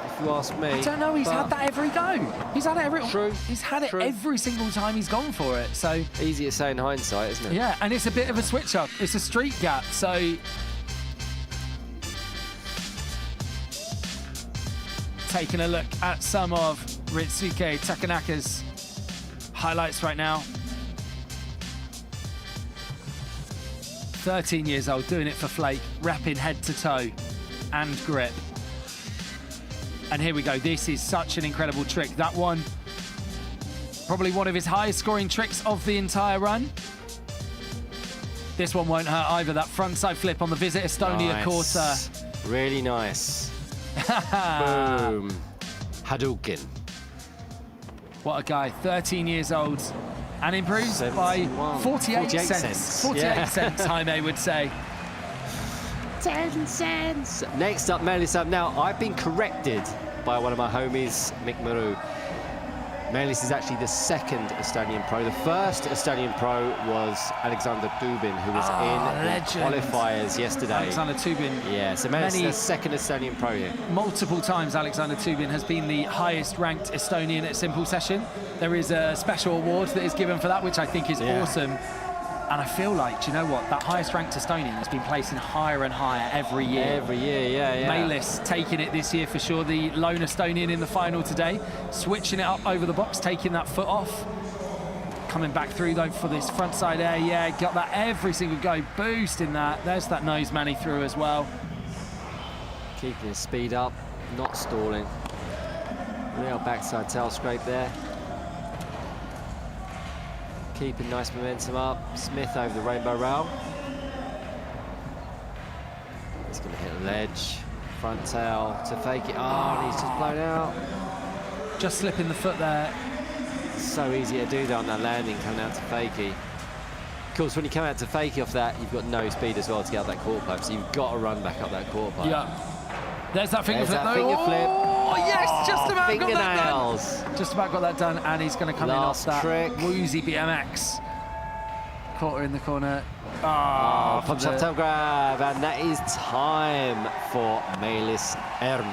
Speaker 4: if you ask me.
Speaker 20: I don't know, he's had that every go. He's had it every...
Speaker 4: True.
Speaker 20: He's had it every single time he's gone for it, so...
Speaker 4: Easy to say in hindsight, isn't it?
Speaker 20: Yeah, and it's a bit of a switch-up. It's a street gap, so... Taking a look at some of Ritsuke Takanaka's highlights right now. 13 years old, doing it for Flake, repping head to toe and grip. And here we go. This is such an incredible trick. That one, probably one of his highest scoring tricks of the entire run. This one won't hurt either. That frontside flip on the Visit Estonia quarter.
Speaker 4: Really nice. Boom. Hadouken.
Speaker 20: What a guy. 13 years old and improves by 48 cents. 48 cents, Jaime would say.
Speaker 4: 10 cents. Next up, Melis up. Now, I've been corrected by one of my homies, Mick Maru. Melis is actually the second Estonian pro. The first Estonian pro was Alexander Dubin, who was in the qualifiers yesterday.
Speaker 20: Alexander Dubin.
Speaker 4: Yeah, so Melis is the second Estonian pro here.
Speaker 20: Multiple times Alexander Dubin has been the highest ranked Estonian at Simple Session. There is a special award that is given for that, which I think is awesome. And I feel like, do you know what? That highest ranked Estonian has been placing higher and higher every year.
Speaker 4: Every year, yeah.
Speaker 20: Melis taking it this year for sure. The lone Estonian in the final today. Switching it up over the box, taking that foot off. Coming back through though for this front side air. Yeah, got that every single go. Boosting that. There's that nose manny through as well.
Speaker 4: Keeping his speed up, not stalling. Real backside tail scrape there. Keeping nice momentum up. Smith over the rainbow rail. He's going to hit a ledge. Front tail to fake it. Oh, and he's just blown out.
Speaker 20: Just slipping the foot there.
Speaker 4: So easy to do that on that landing, coming out to fakie. Of course, when you come out to fakie off that, you've got no speed as well to get out that quarter pipe, so you've got to run back up that quarter pipe.
Speaker 20: Yeah. There's that finger flip.
Speaker 4: Finger flip.
Speaker 20: Oh, yes, just about got that
Speaker 4: fingernails.
Speaker 20: done. Just about got that done, and he's going to come
Speaker 4: Last
Speaker 20: in off that
Speaker 4: trick.
Speaker 20: woozy BMX. Quarter in the corner.
Speaker 4: Punch up tail grab, and that is time for Melis Erm.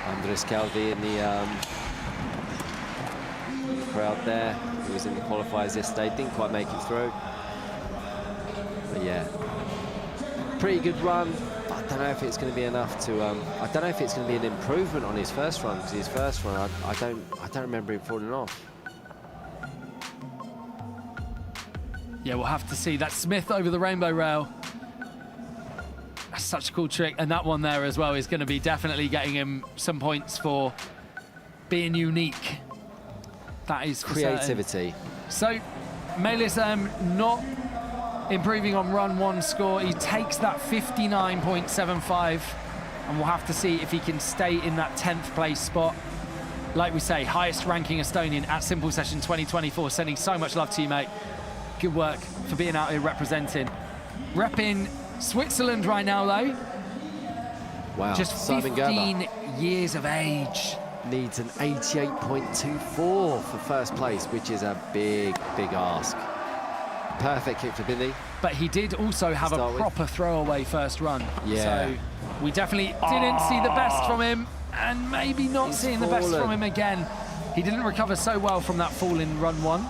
Speaker 4: Andres Calvi in the crowd there. He was in the qualifiers yesterday, didn't quite make it through. But yeah, pretty good run. I don't know if it's going to be enough to. I don't know if it's going to be an improvement on his first run, because his first run, I don't remember him falling off.
Speaker 20: Yeah, we'll have to see. That Smith over the rainbow rail. That's such a cool trick, and that one there as well is going to be definitely getting him some points for being unique. That is
Speaker 4: creativity.
Speaker 20: So, Melis not improving on run one score. He takes that 59.75, and we'll have to see if he can stay in that 10th place spot. Like we say, highest ranking Estonian at Simple Session 2024. Sending so much love to you, mate. Good work for being out here representing. Repping Switzerland right now, though.
Speaker 4: Wow.
Speaker 20: Just 15 years of age.
Speaker 4: needs an 88.24 for first place, which is a big, big ask. Perfect kickflip in the.
Speaker 20: But he did also have a proper throwaway first run.
Speaker 4: Yeah.
Speaker 20: So we definitely didn't see the best from him, and maybe not seeing the best from him again. He didn't recover so well from that fall in run 1.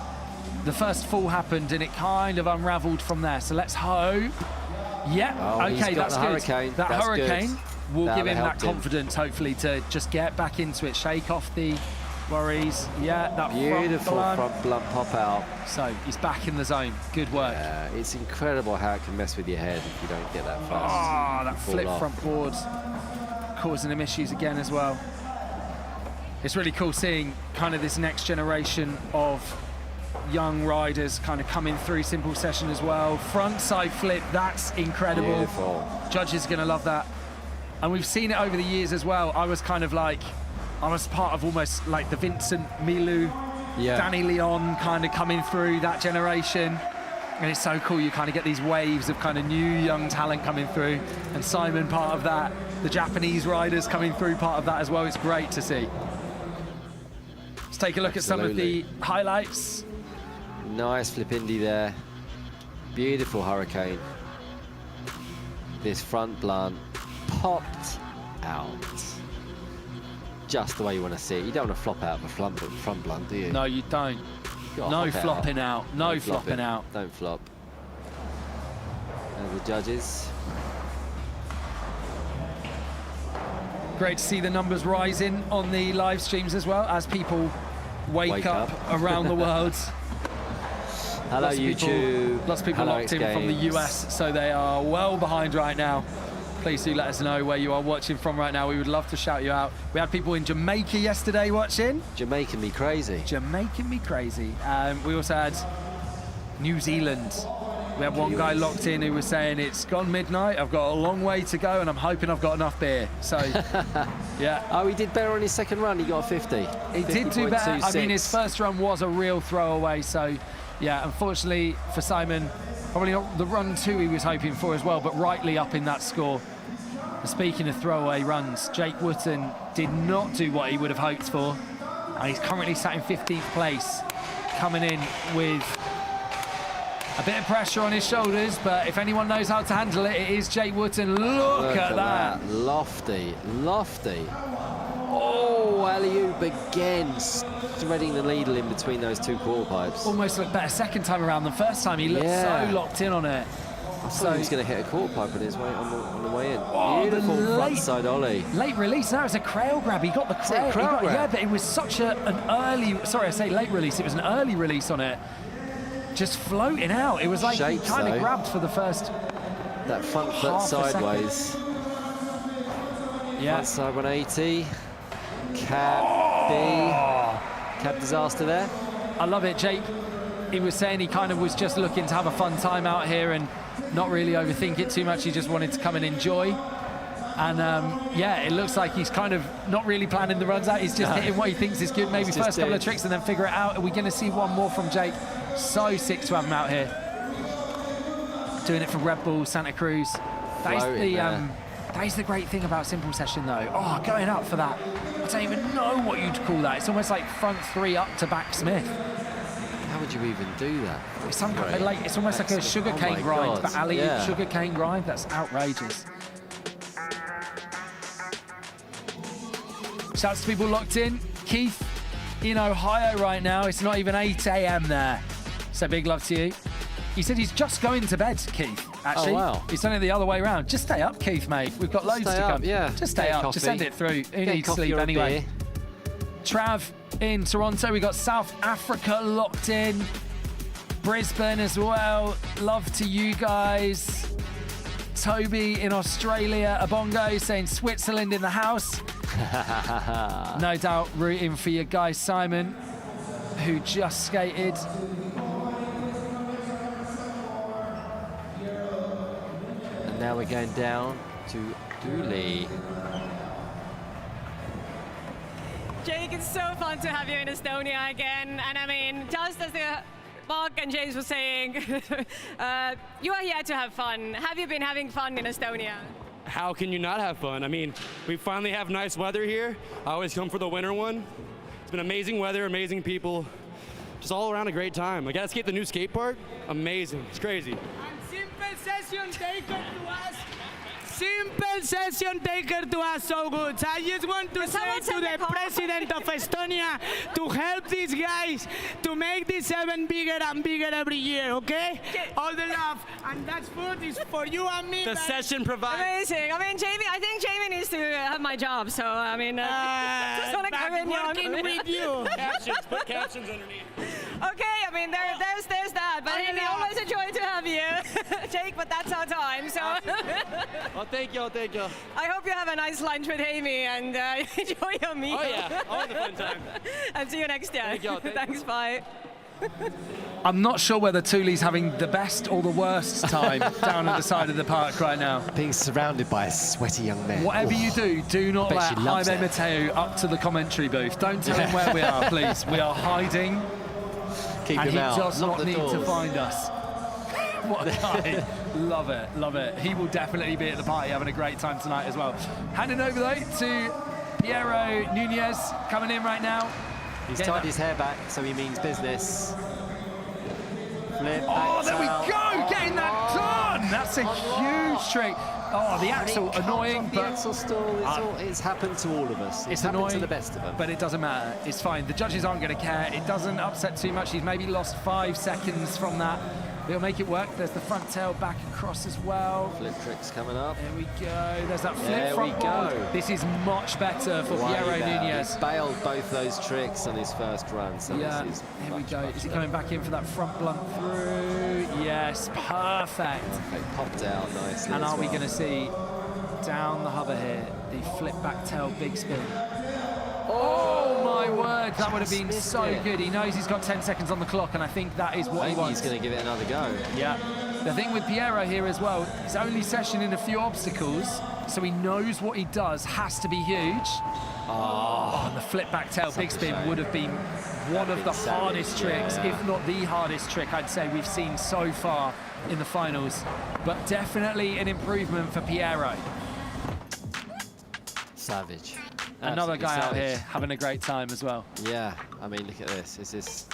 Speaker 20: The first fall happened and it kind of unraveled from there. So let's hope. Yeah, okay, that's good.
Speaker 4: Hurricane.
Speaker 20: That hurricane will give him that confidence,
Speaker 4: him.
Speaker 20: hopefully, to just get back into it, shake off the worries. Yeah, that
Speaker 4: beautiful front blunt pop out.
Speaker 20: So he's back in the zone. Good work.
Speaker 4: Yeah, it's incredible how it can mess with your head if you don't get that fast.
Speaker 20: Ah, that flip front board causing him issues again as well. It's really cool seeing kind of this next generation of young riders kind of coming through simple session as well. Front side flip, that's incredible.
Speaker 4: Beautiful.
Speaker 20: Judges are going to love that. And we've seen it over the years as well. I was kind of like, I was part of almost like the Vincent Milu, Danny Leon kind of coming through that generation. And it's so cool, you kind of get these waves of kind of new young talent coming through. And Simon part of that, the Japanese riders coming through part of that as well. It's great to see. Let's take a look at some of the highlights.
Speaker 4: Nice flip indie there. Beautiful hurricane. This front blunt popped out. Just the way you want to see it. You don't want to flop out of a front blunt, do you?
Speaker 20: No, you don't. No flopping out. No flopping out.
Speaker 4: Don't flop. There's the judges.
Speaker 20: Great to see the numbers rising on the live streams as well as people wake up around the world.
Speaker 4: Hello, YouTube.
Speaker 20: Lots of people
Speaker 4: Hello,
Speaker 20: locked in from the US, so they are well behind right now. Please do let us know where you are watching from right now. We would love to shout you out. We had people in Jamaica yesterday watching.
Speaker 4: Jamaican me crazy.
Speaker 20: Jamaican me crazy. We also had New Zealand. We had one guy locked in who was saying, it's gone midnight, I've got a long way to go, and I'm hoping I've got enough beer. So, yeah.
Speaker 4: Oh, he did better on his second run. He got a 50.
Speaker 20: He did do better. I mean, his first run was a real throwaway. So, yeah, unfortunately for Simon, probably not the run 2 he was hoping for as well, but rightly up in that score. And speaking of throwaway runs, Jake Wooten did not do what he would have hoped for. And he's currently sat in 15th place, coming in with a bit of pressure on his shoulders, but if anyone knows how to handle it, it is Jake Wooten. Look at that.
Speaker 4: Lofty, lofty. Oh, alley-oop again, threading the needle in between those two quarter pipes.
Speaker 20: Almost looked better second time around than first time. He looked so locked in on it.
Speaker 4: I thought he was going to hit a quarter pipe on his way on the way in. Beautiful front side ollie.
Speaker 20: Late release. That was a crail grab. He got the crail. Yeah, but it was such an early. Sorry, I say late release. It was an early release on it. Just floating out. It was like he kind of grabbed for the first.
Speaker 4: That front foot sideways.
Speaker 20: Yeah.
Speaker 4: Front side 180. Cab B. Cab disaster there.
Speaker 20: I love it, Jake. He was saying he kind of was just looking to have a fun time out here and not really overthink it too much. He just wanted to come and enjoy. And yeah, it looks like he's kind of not really planning the runs out. He's just hitting what he thinks is good. Maybe first couple of tricks and then figure it out. Are we going to see one more from Jake? So sick to have him out here. Doing it from Red Bull, Santa Cruz. That is the great thing about simple session though. Oh, going up for that. I don't even know what you'd call that. It's almost like front 3 up to back Smith.
Speaker 4: How would you even do that?
Speaker 20: It's some kind of like, it's almost like a sugarcane grind, but alley-oop sugarcane grind. That's outrageous. Shouts to people locked in. Keith in Ohio right now. It's not even 8 a.m. there. So big love to you. He said he's just going to bed, Keith, actually.
Speaker 4: Oh, wow.
Speaker 20: He's done it the other way around. Just stay up, Keith, mate. We've got loads to come.
Speaker 4: Yeah.
Speaker 20: Just stay up. Just send it through. Who needs sleep anyway? Trav in Toronto. We got South Africa locked in. Brisbane as well. Love to you guys. Toby in Australia. Abongo saying Switzerland in the house. No doubt rooting for your guy Simon, who just skated.
Speaker 4: And now we're going down to Dooley.
Speaker 5: Jake, it's so fun to have you in Estonia again. And I mean, just as Mark and James were saying, you are here to have fun. Have you been having fun in Estonia?
Speaker 21: how can you not have fun? I mean, we finally have nice weather here. I always come for the winter one. It's been amazing weather, amazing people, just all around a great time. I got to skate the new skate park. Amazing. It's crazy.
Speaker 6: And simple session taker to us. Simple session taker to us so good. I just want to say to the president of Estonia to help these guys to make this event bigger and bigger every year, okay? All the love. And that food is for you and me.
Speaker 21: The session provides.
Speaker 5: Amazing. I mean, Jamie, I think Jamie needs to have my job. So, I mean, just want to come in
Speaker 6: working with you.
Speaker 21: Captions, put captions underneath.
Speaker 5: Okay, I mean, there's that. But we always enjoy to have you, Jake, but that's our time. So.
Speaker 21: Well, thank you, thank you.
Speaker 5: I hope you have a nice lunch with Amy and enjoy your meal.
Speaker 21: Oh yeah, always a fun time.
Speaker 5: And see you next year.
Speaker 21: Thank you.
Speaker 5: Thanks, bye.
Speaker 20: I'm not sure whether Thule's having the best or the worst time down at the side of the park right now.
Speaker 4: Being surrounded by sweaty young men.
Speaker 20: Whatever you do not
Speaker 4: Bet
Speaker 20: let
Speaker 4: she
Speaker 20: Jaime
Speaker 4: loves it.
Speaker 20: Mateu up to the commentary booth. Don't tell him where we are, please. We are hiding.
Speaker 4: Keep
Speaker 20: and
Speaker 4: him
Speaker 20: he
Speaker 4: out.
Speaker 20: does
Speaker 4: Lock
Speaker 20: not
Speaker 4: the
Speaker 20: need
Speaker 4: doors.
Speaker 20: to find us. What a guy. Love it, love it. He will definitely be at the party having a great time tonight as well. Handing over though to Pedro Nunez coming in right now.
Speaker 4: He's tied his hair back, so he means business. Flip
Speaker 20: Oh,
Speaker 4: back
Speaker 20: there we
Speaker 4: tail.
Speaker 20: go, getting that done. That's a huge trick. Oh, the axle, annoying,
Speaker 4: The
Speaker 20: but
Speaker 4: axle stall, it's happened to all of us.
Speaker 20: it's
Speaker 4: happened
Speaker 20: annoying
Speaker 4: to the best of them.
Speaker 20: but it doesn't matter. It's fine. The judges aren't going to care. It doesn't upset too much. He's maybe lost 5 seconds from that. He'll make it work. There's the front tail back across as well.
Speaker 4: Flip tricks coming up.
Speaker 20: There we go. There's that flip
Speaker 4: There
Speaker 20: front
Speaker 4: we go.
Speaker 20: board. This is much better for
Speaker 4: Way
Speaker 20: Pedro
Speaker 4: better.
Speaker 20: Nunez.
Speaker 4: He bailed both those tricks on his first run, so
Speaker 20: Yeah,
Speaker 4: this is
Speaker 20: here we
Speaker 4: much,
Speaker 20: go.
Speaker 4: much
Speaker 20: Is he
Speaker 4: better.
Speaker 20: coming back in for that front blunt through? Yes, perfect.
Speaker 4: Okay, popped out nicely.
Speaker 20: And
Speaker 4: as
Speaker 20: are we
Speaker 4: well.
Speaker 20: going to see down the hover here the flip back tail big spin? Oh my word, that would have been
Speaker 4: Just
Speaker 20: so
Speaker 4: missed it.
Speaker 20: good. He knows he's got 10 seconds on the clock, and I think that is what he
Speaker 4: Maybe
Speaker 20: wants.
Speaker 4: he's going to give it another go.
Speaker 20: Yeah. The thing with Pedro here as well, his only session in a few obstacles, so he knows what he does has to be huge. Oh, and the flip back tail big spin would have been one of the hardest tricks, if not the hardest trick I'd say we've seen so far in the finals. But definitely an improvement for Pedro.
Speaker 4: Savage.
Speaker 20: Another
Speaker 4: Absolutely
Speaker 20: guy out
Speaker 4: savage.
Speaker 20: here having a great time as well.
Speaker 4: Yeah, I mean, look at this. This is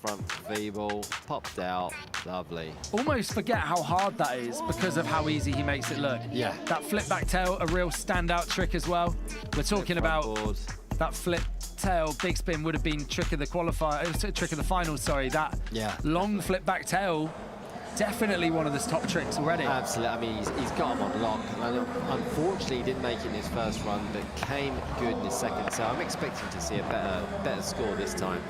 Speaker 4: front feeble, popped out, lovely.
Speaker 20: Almost forget how hard that is because of how easy he makes it look.
Speaker 4: Yeah.
Speaker 20: That flip back tail, a real standout trick as well. We're talking about that flip tail big spin would have been trick of the qualifier, trick of the finals, sorry. That long flip back tail, definitely one of the top tricks already.
Speaker 4: Absolutely. I mean, he's got him on lock. And unfortunately, he didn't make it in his first run, but came good in his second. So I'm expecting to see a better score this time.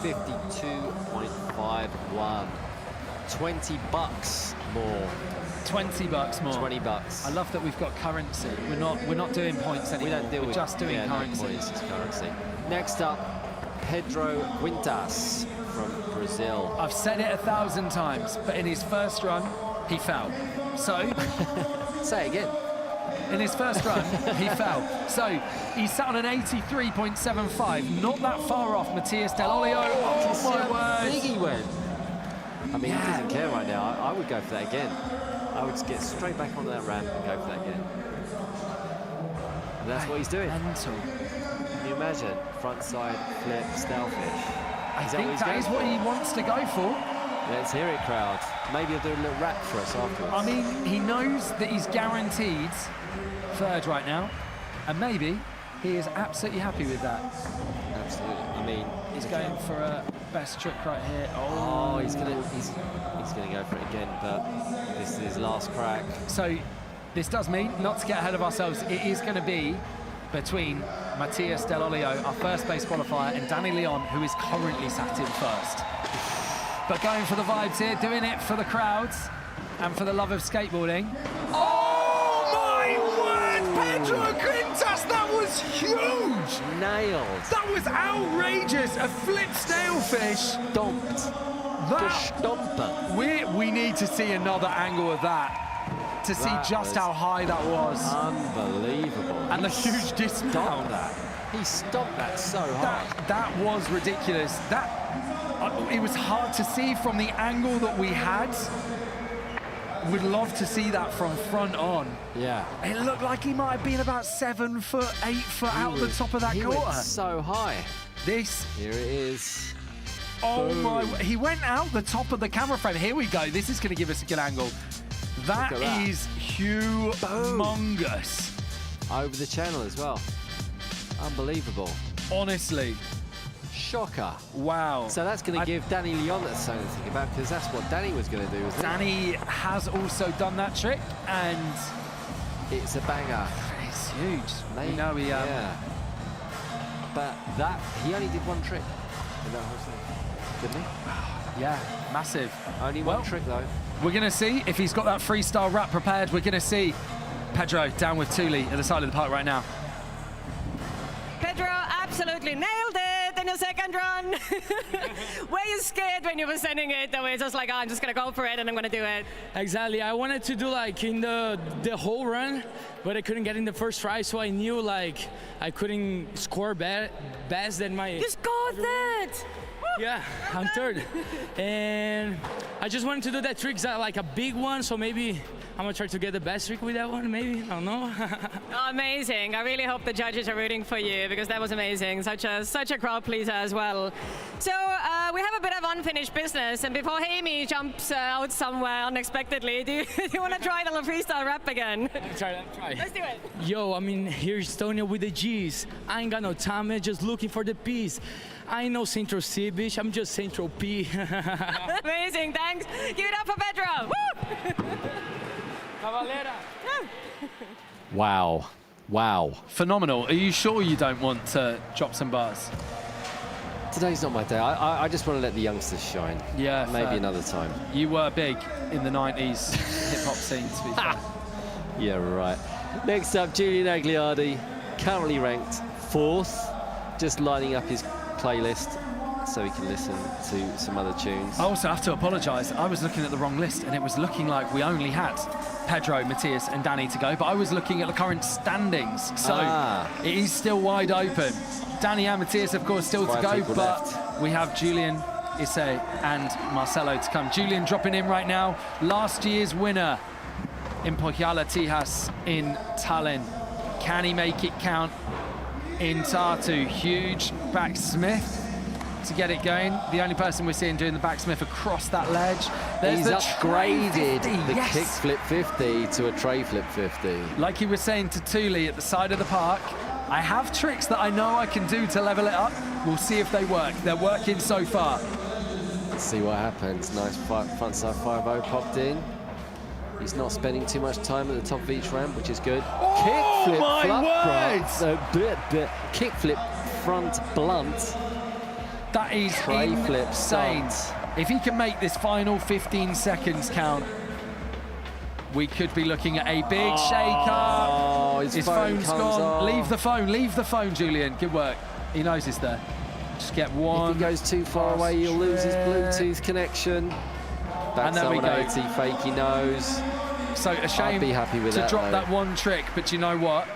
Speaker 4: 52.51. $20 more.
Speaker 20: 20 bucks more.
Speaker 4: 20 bucks.
Speaker 20: I love that we've got currency. We're not doing points anymore.
Speaker 4: We don't deal
Speaker 20: We're
Speaker 4: with
Speaker 20: just doing currency.
Speaker 4: No points, it's currency. Next up, Pedro Quintas from Brazil.
Speaker 20: I've said it 1,000 times, but in his first run, he fell. So,
Speaker 4: say it again.
Speaker 20: In his first run, he fell. So, he sat on an 83.75, not that far off Matias Del Olio. Oh my word.
Speaker 4: Big he went. I mean, he doesn't care right now. I would go for that again. I would get straight back onto that ramp and go for that again. And that's what he's doing.
Speaker 20: Mental.
Speaker 4: Can you imagine? Front side flip, stalefish.
Speaker 20: I think that is what he wants to go for.
Speaker 4: Let's hear it, crowd. Maybe he'll do a little rap for us afterwards.
Speaker 20: I mean, he knows that he's guaranteed third right now, and maybe he is absolutely happy with that.
Speaker 4: Absolutely. I mean,
Speaker 20: he's going for a best trick right here.
Speaker 4: Oh, he's gonna go for it again, but this is his last crack.
Speaker 20: So this does mean, not to get ahead of ourselves, it is going to be between Matias Del Olio, our first base qualifier, and Danny Leon, who is currently sat in first. But going for the vibes here, doing it for the crowds and for the love of skateboarding. Oh my word, Pedro Quintas, that was huge!
Speaker 4: Nailed.
Speaker 20: That was outrageous, a flip snailfish.
Speaker 4: Stomped.
Speaker 20: We need to see another angle of that to see just how high that was.
Speaker 4: Unbelievable.
Speaker 20: And the huge dismount.
Speaker 4: He stopped that so hard.
Speaker 20: That was ridiculous. It was hard to see from the angle that we had. would love to see that from front on.
Speaker 4: Yeah.
Speaker 20: It looked like he might have been about 7 foot, 8 foot out the top of that
Speaker 4: he
Speaker 20: quarter.
Speaker 4: Went so high.
Speaker 20: This.
Speaker 4: Here it is.
Speaker 20: Oh
Speaker 4: Boom.
Speaker 20: my, he went out the top of the camera frame. Here we go. This is going to give us a good angle. That is humongous.
Speaker 4: Over the channel as well. Unbelievable.
Speaker 20: Honestly.
Speaker 4: Shocker.
Speaker 20: Wow.
Speaker 4: So that's going to give Danny Leon something to think about, because that's what Danny was going to do, isn't it?
Speaker 20: Danny has also done that trick, and
Speaker 4: it's a banger.
Speaker 20: It's huge.
Speaker 4: Maybe,
Speaker 20: you know,
Speaker 4: yeah. But that, he only did one trick in that whole thing, didn't he?
Speaker 20: Yeah, massive.
Speaker 4: Only one trick though.
Speaker 20: We're going to see if he's got that freestyle wrap prepared. We're going to see Pedro down with Thule at the side of the park right now.
Speaker 5: Pedro absolutely nailed it in the second run. Were you scared when you were sending it? Or were you just like, oh, I'm just going to go for it and I'm going to do it?
Speaker 8: Exactly. I wanted to do like in the whole run, but I couldn't get in the first try, so I knew like I couldn't score best than my...
Speaker 5: You scored that!
Speaker 8: Yeah, I'm third. And I just wanted to do that trick, like a big one, so maybe I'm gonna try to get the best trick with that one, maybe, I don't know.
Speaker 5: Amazing. I really hope the judges are rooting for you, because that was amazing. Such a crowd pleaser as well. So we have a bit of unfinished business, and before Jaime jumps out somewhere unexpectedly, do you want to try the freestyle rap again?
Speaker 8: Try.
Speaker 5: Let's do it.
Speaker 8: Yo, I mean, here's Estonia with the G's. I ain't got no time, man, just looking for the peace. I ain't no Central C, bitch, I'm just Central P.
Speaker 5: Amazing, thanks. Give it up for Pedro. Woo!
Speaker 8: Cavalera.
Speaker 4: Wow. Wow.
Speaker 20: Phenomenal. Are you sure you don't want to drop some bars?
Speaker 4: Today's not my day. I just want to let the youngsters shine.
Speaker 20: Yeah,
Speaker 4: maybe
Speaker 20: fair.
Speaker 4: another time.
Speaker 20: You were big in the 90s hip-hop scene, to be fair.
Speaker 4: Yeah, right. Next up, Julian Agliardi, currently ranked 4th, just lining up his playlist so he can listen to some other tunes.
Speaker 20: I also have to apologise. I was looking at the wrong list, and it was looking like we only had Pedro, Matias and Danny to go, but I was looking at the current standings, so it is still wide open. Danny and Matias, of course, still to go, but left. We have Julian, Isse and Marcelo to come. Julian dropping in right now, last year's winner in Pohjola Tihas in Tallinn. Can he make it count in Tartu? Huge backsmith to get it going. The only person we're seeing doing the backsmith across that ledge.
Speaker 4: He's upgraded the kickflip 50 to a tray flip 50.
Speaker 20: Like he was saying to Thule at the side of the park, I have tricks that I know I can do to level it up. We'll see if they work. They're working so far.
Speaker 4: Let's see what happens. Nice front side 5-0 popped in. He's not spending too much time at the top of each ramp, which is good.
Speaker 20: Oh my word!
Speaker 4: Kickflip front blunt.
Speaker 20: That is insane. If he can make this final 15 seconds count, we could be looking at a big shake-up.
Speaker 4: Oh,
Speaker 20: his phone's gone.
Speaker 4: Off.
Speaker 20: Leave the phone, Julian. Good work. He knows it's there. Just get one.
Speaker 4: If he goes too far away, he'll lose his Bluetooth connection.
Speaker 20: And there we go.
Speaker 4: 180, fakey nose.
Speaker 20: So a shame
Speaker 4: I'd be happy with
Speaker 20: to drop
Speaker 4: though.
Speaker 20: that one trick, but you know what?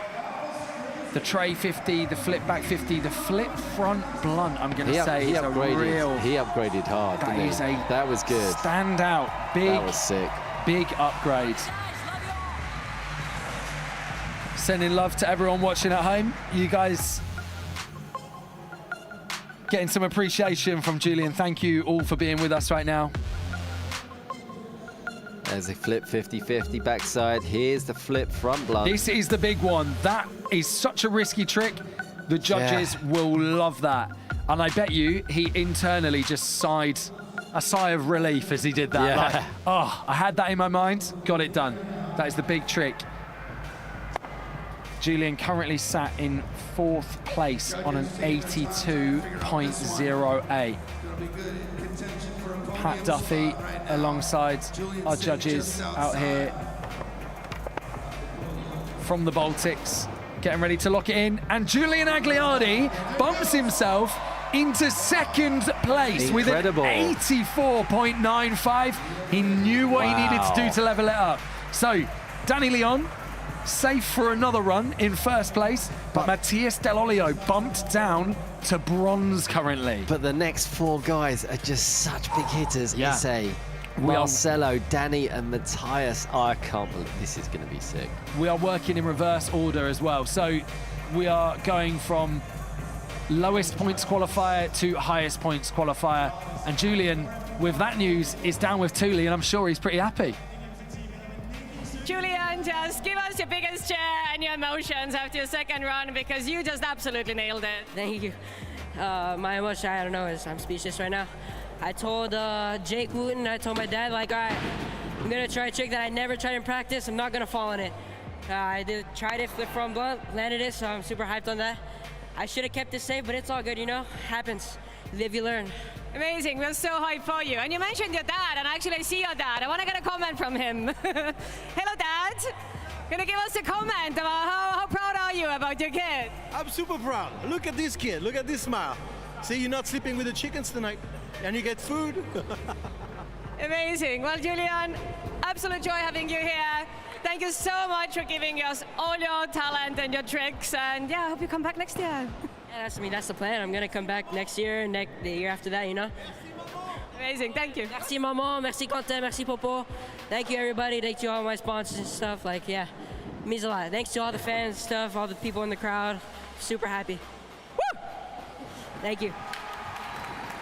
Speaker 20: The tray 50, the flip back 50, the flip front blunt, I'm going to say, is a real...
Speaker 4: He upgraded hard, didn't he? That was good.
Speaker 20: Stand out. Big,
Speaker 4: that was sick.
Speaker 20: Big upgrade. Sending love to everyone watching at home. You guys getting some appreciation from Julian. Thank you all for being with us right now.
Speaker 4: There's a flip 50-50 backside. Here's the flip front blunt.
Speaker 20: This is the big one. That is such a risky trick. The judges will love that. And I bet you he internally just sighed a sigh of relief as he did that.
Speaker 4: Yeah.
Speaker 20: Like, oh, I had that in my mind, got it done. That is the big trick. Julian currently sat in 4th place on an 82.0A. Pat Duffy alongside our judges out here from the Baltics, getting ready to lock it in. And Julian Agliardi bumps himself into 2nd place with an 84.95. He knew what he needed to do to level it up. So, Danny Leon, safe for another run in 1st place, but Matias Del Olio bumped down to bronze currently.
Speaker 4: But the next 4 guys are just such big hitters.
Speaker 20: Yeah.
Speaker 4: Isse, Marcelo, Danny and Matias. Oh, I can't believe this is going to be sick.
Speaker 20: We are working in reverse order as well. So we are going from lowest points qualifier to highest points qualifier. And Julian, with that news, is down with Thule, and I'm sure he's pretty happy.
Speaker 5: Julian, just give us your biggest cheer and your emotions after your second run, because you just absolutely nailed it.
Speaker 13: Thank you. My emotion, I don't know, I'm speechless right now. I told Jake Wooten, I told my dad, like, all right, I'm gonna try a trick that I never tried in practice. I'm not gonna fall on it. I tried it, flip front blunt, landed it, so I'm super hyped on that. I should have kept it safe, but it's all good, you know? Happens. Live, you learn.
Speaker 5: Amazing, we're so hyped for you. And you mentioned your dad, and actually I see your dad. I want to get a comment from him. Hello, Dad. Gonna give us a comment about how proud are you about your kid?
Speaker 17: I'm super proud. Look at this kid, look at this smile. See, you're not sleeping with the chickens tonight, and you get food.
Speaker 5: Amazing. Well, Julian, absolute joy having you here. Thank you so much for giving us all your talent and your tricks, and yeah, I hope you come back next year.
Speaker 13: Yeah, that's the plan. I'm gonna come back next year, the year after that, you know?
Speaker 5: Amazing, thank you.
Speaker 13: Merci maman, merci Quentin, merci Popo. Thank you everybody, thank you all my sponsors and stuff, like, yeah, it means a lot. Thanks to all the fans and stuff, all the people in the crowd, super happy. Woo! Thank you.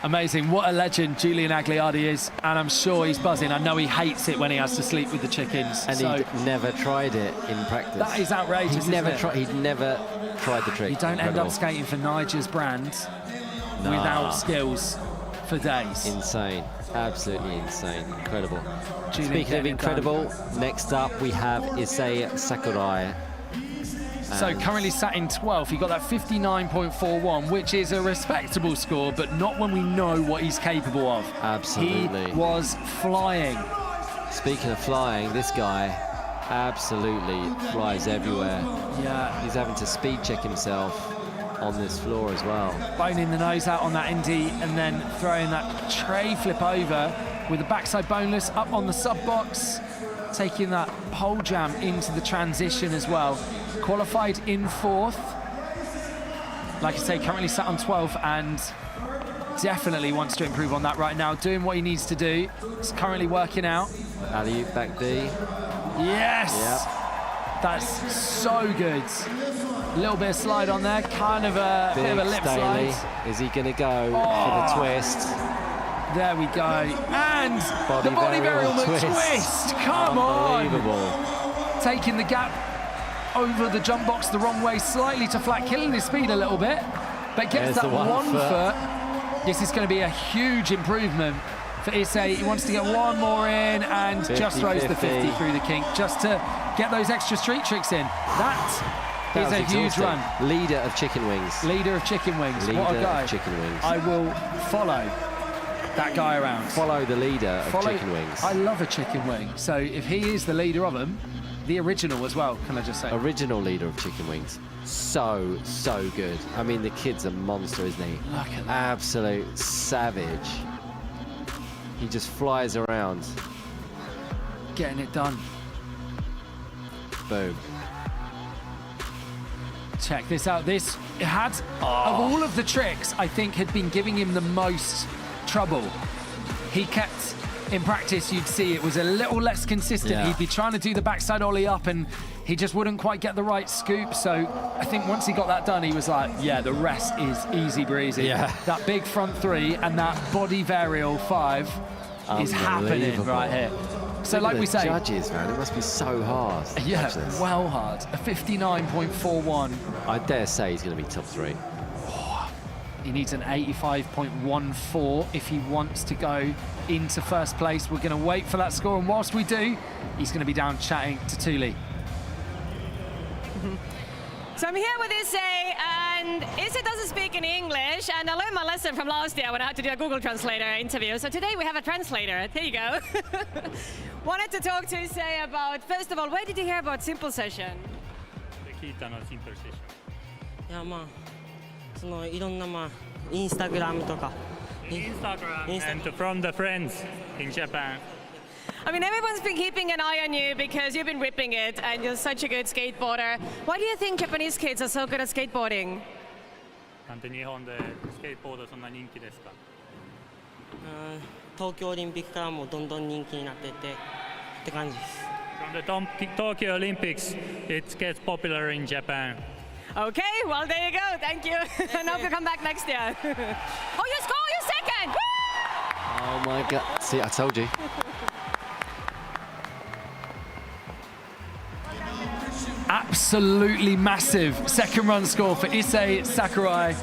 Speaker 20: Amazing, what a legend Julian Agliardi is, and I'm sure he's buzzing. I know he hates it when he has to sleep with the chickens.
Speaker 4: And he'd never tried it in practice.
Speaker 20: That is outrageous,
Speaker 4: He'd never tried the trick.
Speaker 20: You don't end up skating for Nigel's brand without skills for days.
Speaker 4: Insane, absolutely insane, incredible.
Speaker 20: Julian,
Speaker 4: speaking of incredible, next up we have Issei Sakurai.
Speaker 20: So currently sat in 12th, he got that 59.41, which is a respectable score, but not when we know what he's capable of.
Speaker 4: Absolutely.
Speaker 20: He was flying.
Speaker 4: Speaking of flying, this guy absolutely flies everywhere.
Speaker 20: Yeah.
Speaker 4: He's having to speed check himself on this floor as well.
Speaker 20: Boning the nose out on that indie and then throwing that tray flip over with the backside boneless up on the sub box, taking that pole jam into the transition as well. Qualified in 4th. Like I say, currently sat on 12th and definitely wants to improve on that right now. Doing what he needs to do. He's currently working out.
Speaker 4: Alley-oop back D.
Speaker 20: Yes!
Speaker 4: Yep.
Speaker 20: That's so good. A little bit of slide on there, kind of a bit of a lip
Speaker 4: Staley.
Speaker 20: slide.
Speaker 4: Is he going to go for the twist?
Speaker 20: There we go. And the body varial twist. Come on. Taking the gap over the jump box the wrong way, slightly to flat, killing his speed a little bit, but gets that one foot. This is going to be a huge improvement for Issei. He wants to get one more in and 50, just throws 50. The 50 through the kink just to get those extra street tricks in. That is a huge run.
Speaker 4: Leader of chicken wings.
Speaker 20: Leader of chicken wings.
Speaker 4: Leader
Speaker 20: what a guy.
Speaker 4: Of chicken wings.
Speaker 20: I will follow that guy around.
Speaker 4: Follow the leader of chicken wings.
Speaker 20: I love a chicken wing. So if he is the leader of them, the original as well, can I just say?
Speaker 4: Original leader of chicken wings. So good. I mean, the kid's a monster, isn't he?
Speaker 20: Look at that.
Speaker 4: Absolute savage. He just flies around.
Speaker 20: Getting it done.
Speaker 4: Boom.
Speaker 20: Check this out. This had, of all of the tricks, I think had been giving him the most trouble. He kept, in practice, you'd see it was a little less consistent.
Speaker 4: Yeah.
Speaker 20: He'd be trying to do the backside ollie up and he just wouldn't quite get the right scoop. So I think once he got that done, he was like, yeah, the rest is easy breezy.
Speaker 4: Yeah.
Speaker 20: That big front 3 and that body varial 5 is happening right here. So like we say,
Speaker 4: judges, man, it must be so hard.
Speaker 20: Yeah, well hard. A 59.41.
Speaker 4: I dare say he's going to be top 3.
Speaker 20: He needs an 85.14 if he wants to go into first place. We're going to wait for that score, and whilst we do, he's going to be down chatting to Thule.
Speaker 5: So I'm here with Issei, and Issei doesn't speak in English, and I learned my lesson from last year when I had to do a Google Translator interview. So today we have a translator. Here you go. Wanted to talk to Issei about, first of all, where did you hear about Simple Session?
Speaker 1: 聞いたのシンプルセッション。
Speaker 22: いやまあそのいろんなまあインスタグラムとか。
Speaker 1: Instagram and from the friends in Japan.
Speaker 5: I mean, everyone's been keeping an eye on you because you've been ripping it and you're such a good skateboarder. Why do you think Japanese kids are so good at skateboarding?
Speaker 1: なんで日本でスケートボードそんな人気ですか？
Speaker 22: 東京オリンピックからもどんどん人気になってってって感じです。
Speaker 1: From the Tokyo Olympics, it gets popular in Japan.
Speaker 5: Okay, well, there you go. Thank you. And hope you come back next year. Oh, you score your second! Woo!
Speaker 4: Oh my God. See, I told you.
Speaker 2: Absolutely massive second run score for Issei Sakurai,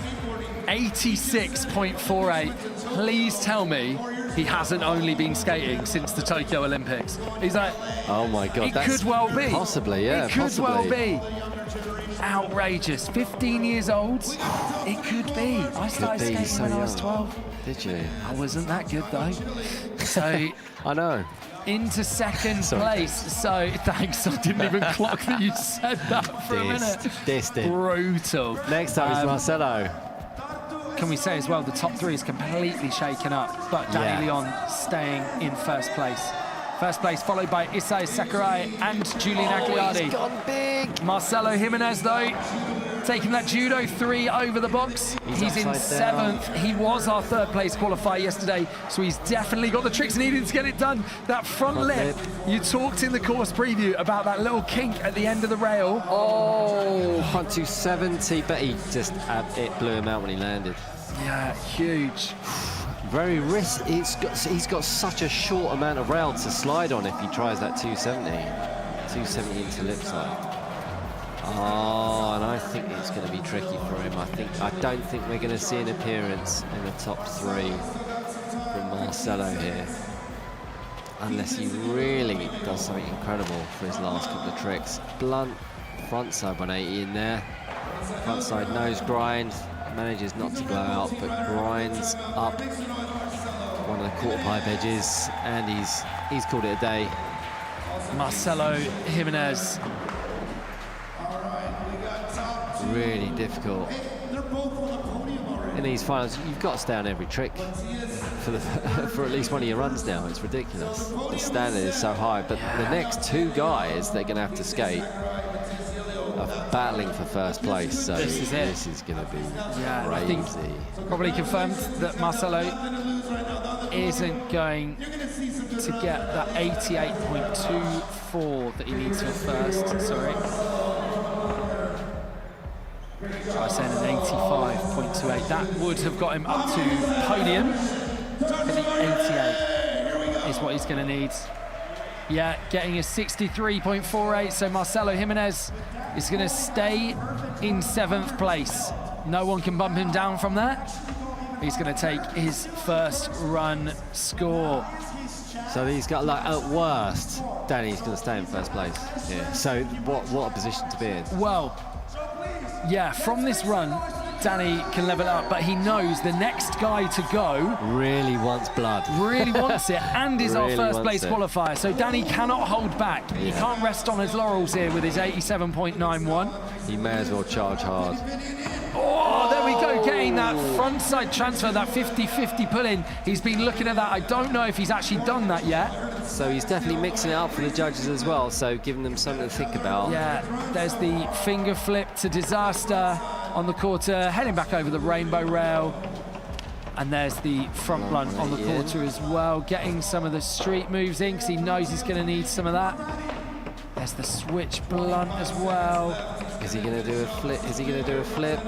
Speaker 2: 86.48. Please tell me he hasn't only been skating since the Tokyo Olympics. He's like,
Speaker 4: oh my God,
Speaker 2: it could well be.
Speaker 4: Possibly, yeah,
Speaker 2: it could
Speaker 4: possibly.
Speaker 2: well be. Outrageous. 15 years old, it could be. I started skating
Speaker 4: so
Speaker 2: when
Speaker 4: young.
Speaker 2: I was 12.
Speaker 4: Did you?
Speaker 2: I wasn't that good though. So
Speaker 4: I know.
Speaker 2: Into second place. So thanks, I didn't even clock that you said that for a minute. Brutal.
Speaker 4: Next up is Marcelo.
Speaker 2: Can we say as well, the top three is completely shaken up, but Danny Leon staying in first place. First place followed by Issei Sakurai and Julian Agliardi.
Speaker 4: He's gone big.
Speaker 2: Marcelo Jimenez though, taking that judo 3 over the box. He's in 7th. He was our 3rd place qualifier yesterday, so he's definitely got the tricks needed to get it done. That front lip, you talked in the course preview about that little kink at the end of the rail.
Speaker 4: Oh, 170, but he just, it blew him out when he landed.
Speaker 2: Yeah, huge.
Speaker 4: Very risky. He's got such a short amount of rail to slide on if he tries that 270. 270 into lip side. Oh, and I think it's going to be tricky for him. I don't think we're going to see an appearance in the top 3 from Marcelo here, unless he really does something incredible for his last couple of tricks. Blunt front side 180 in there. Front side nose grind. Manages not to blow out, but grinds up one of the quarter pipe edges, and he's called it a day.
Speaker 2: Marcelo Jimenez.
Speaker 4: Really difficult. In these finals, you've got to stay on every trick for at least one of your runs now. It's ridiculous. The standard is so high, but the next 2 guys they're going to have to skate are battling for first place, so this is going to be crazy.
Speaker 2: I think probably confirmed that Marcelo isn't going to get that 88.24 that he needs for first, sorry. I was saying an 85.28. That would have got him up to podium, but the 88 is what he's going to need. Yeah, getting a 63.48, so Marcelo Jimenez is going to stay in 7th place. No one can bump him down from that. He's going to take his first run score.
Speaker 4: So he's got, like, at worst, Danny's going to stay in first place. Yeah. So what a position to be in.
Speaker 2: Well, yeah, from this run, Danny can level up, but he knows the next guy to go
Speaker 4: really wants blood.
Speaker 2: Really wants it, and is
Speaker 4: really
Speaker 2: our first place qualifier. So Danny cannot hold back.
Speaker 4: Yeah.
Speaker 2: He can't rest on his laurels here with his 87.91.
Speaker 4: He may as well charge hard.
Speaker 2: Oh, there we go, getting that front side transfer, that 50-50 pull-in. He's been looking at that. I don't know if he's actually done that yet.
Speaker 4: So he's definitely mixing it up for the judges as well, so giving them something to think about.
Speaker 2: Yeah, there's the finger flip to disaster on the quarter, heading back over the rainbow rail. And there's the front blunt on the quarter as well, getting some of the street moves in because he knows he's going to need some of that. There's the switch blunt as well.
Speaker 4: Is he going to do a flip? Is he going to do a flip?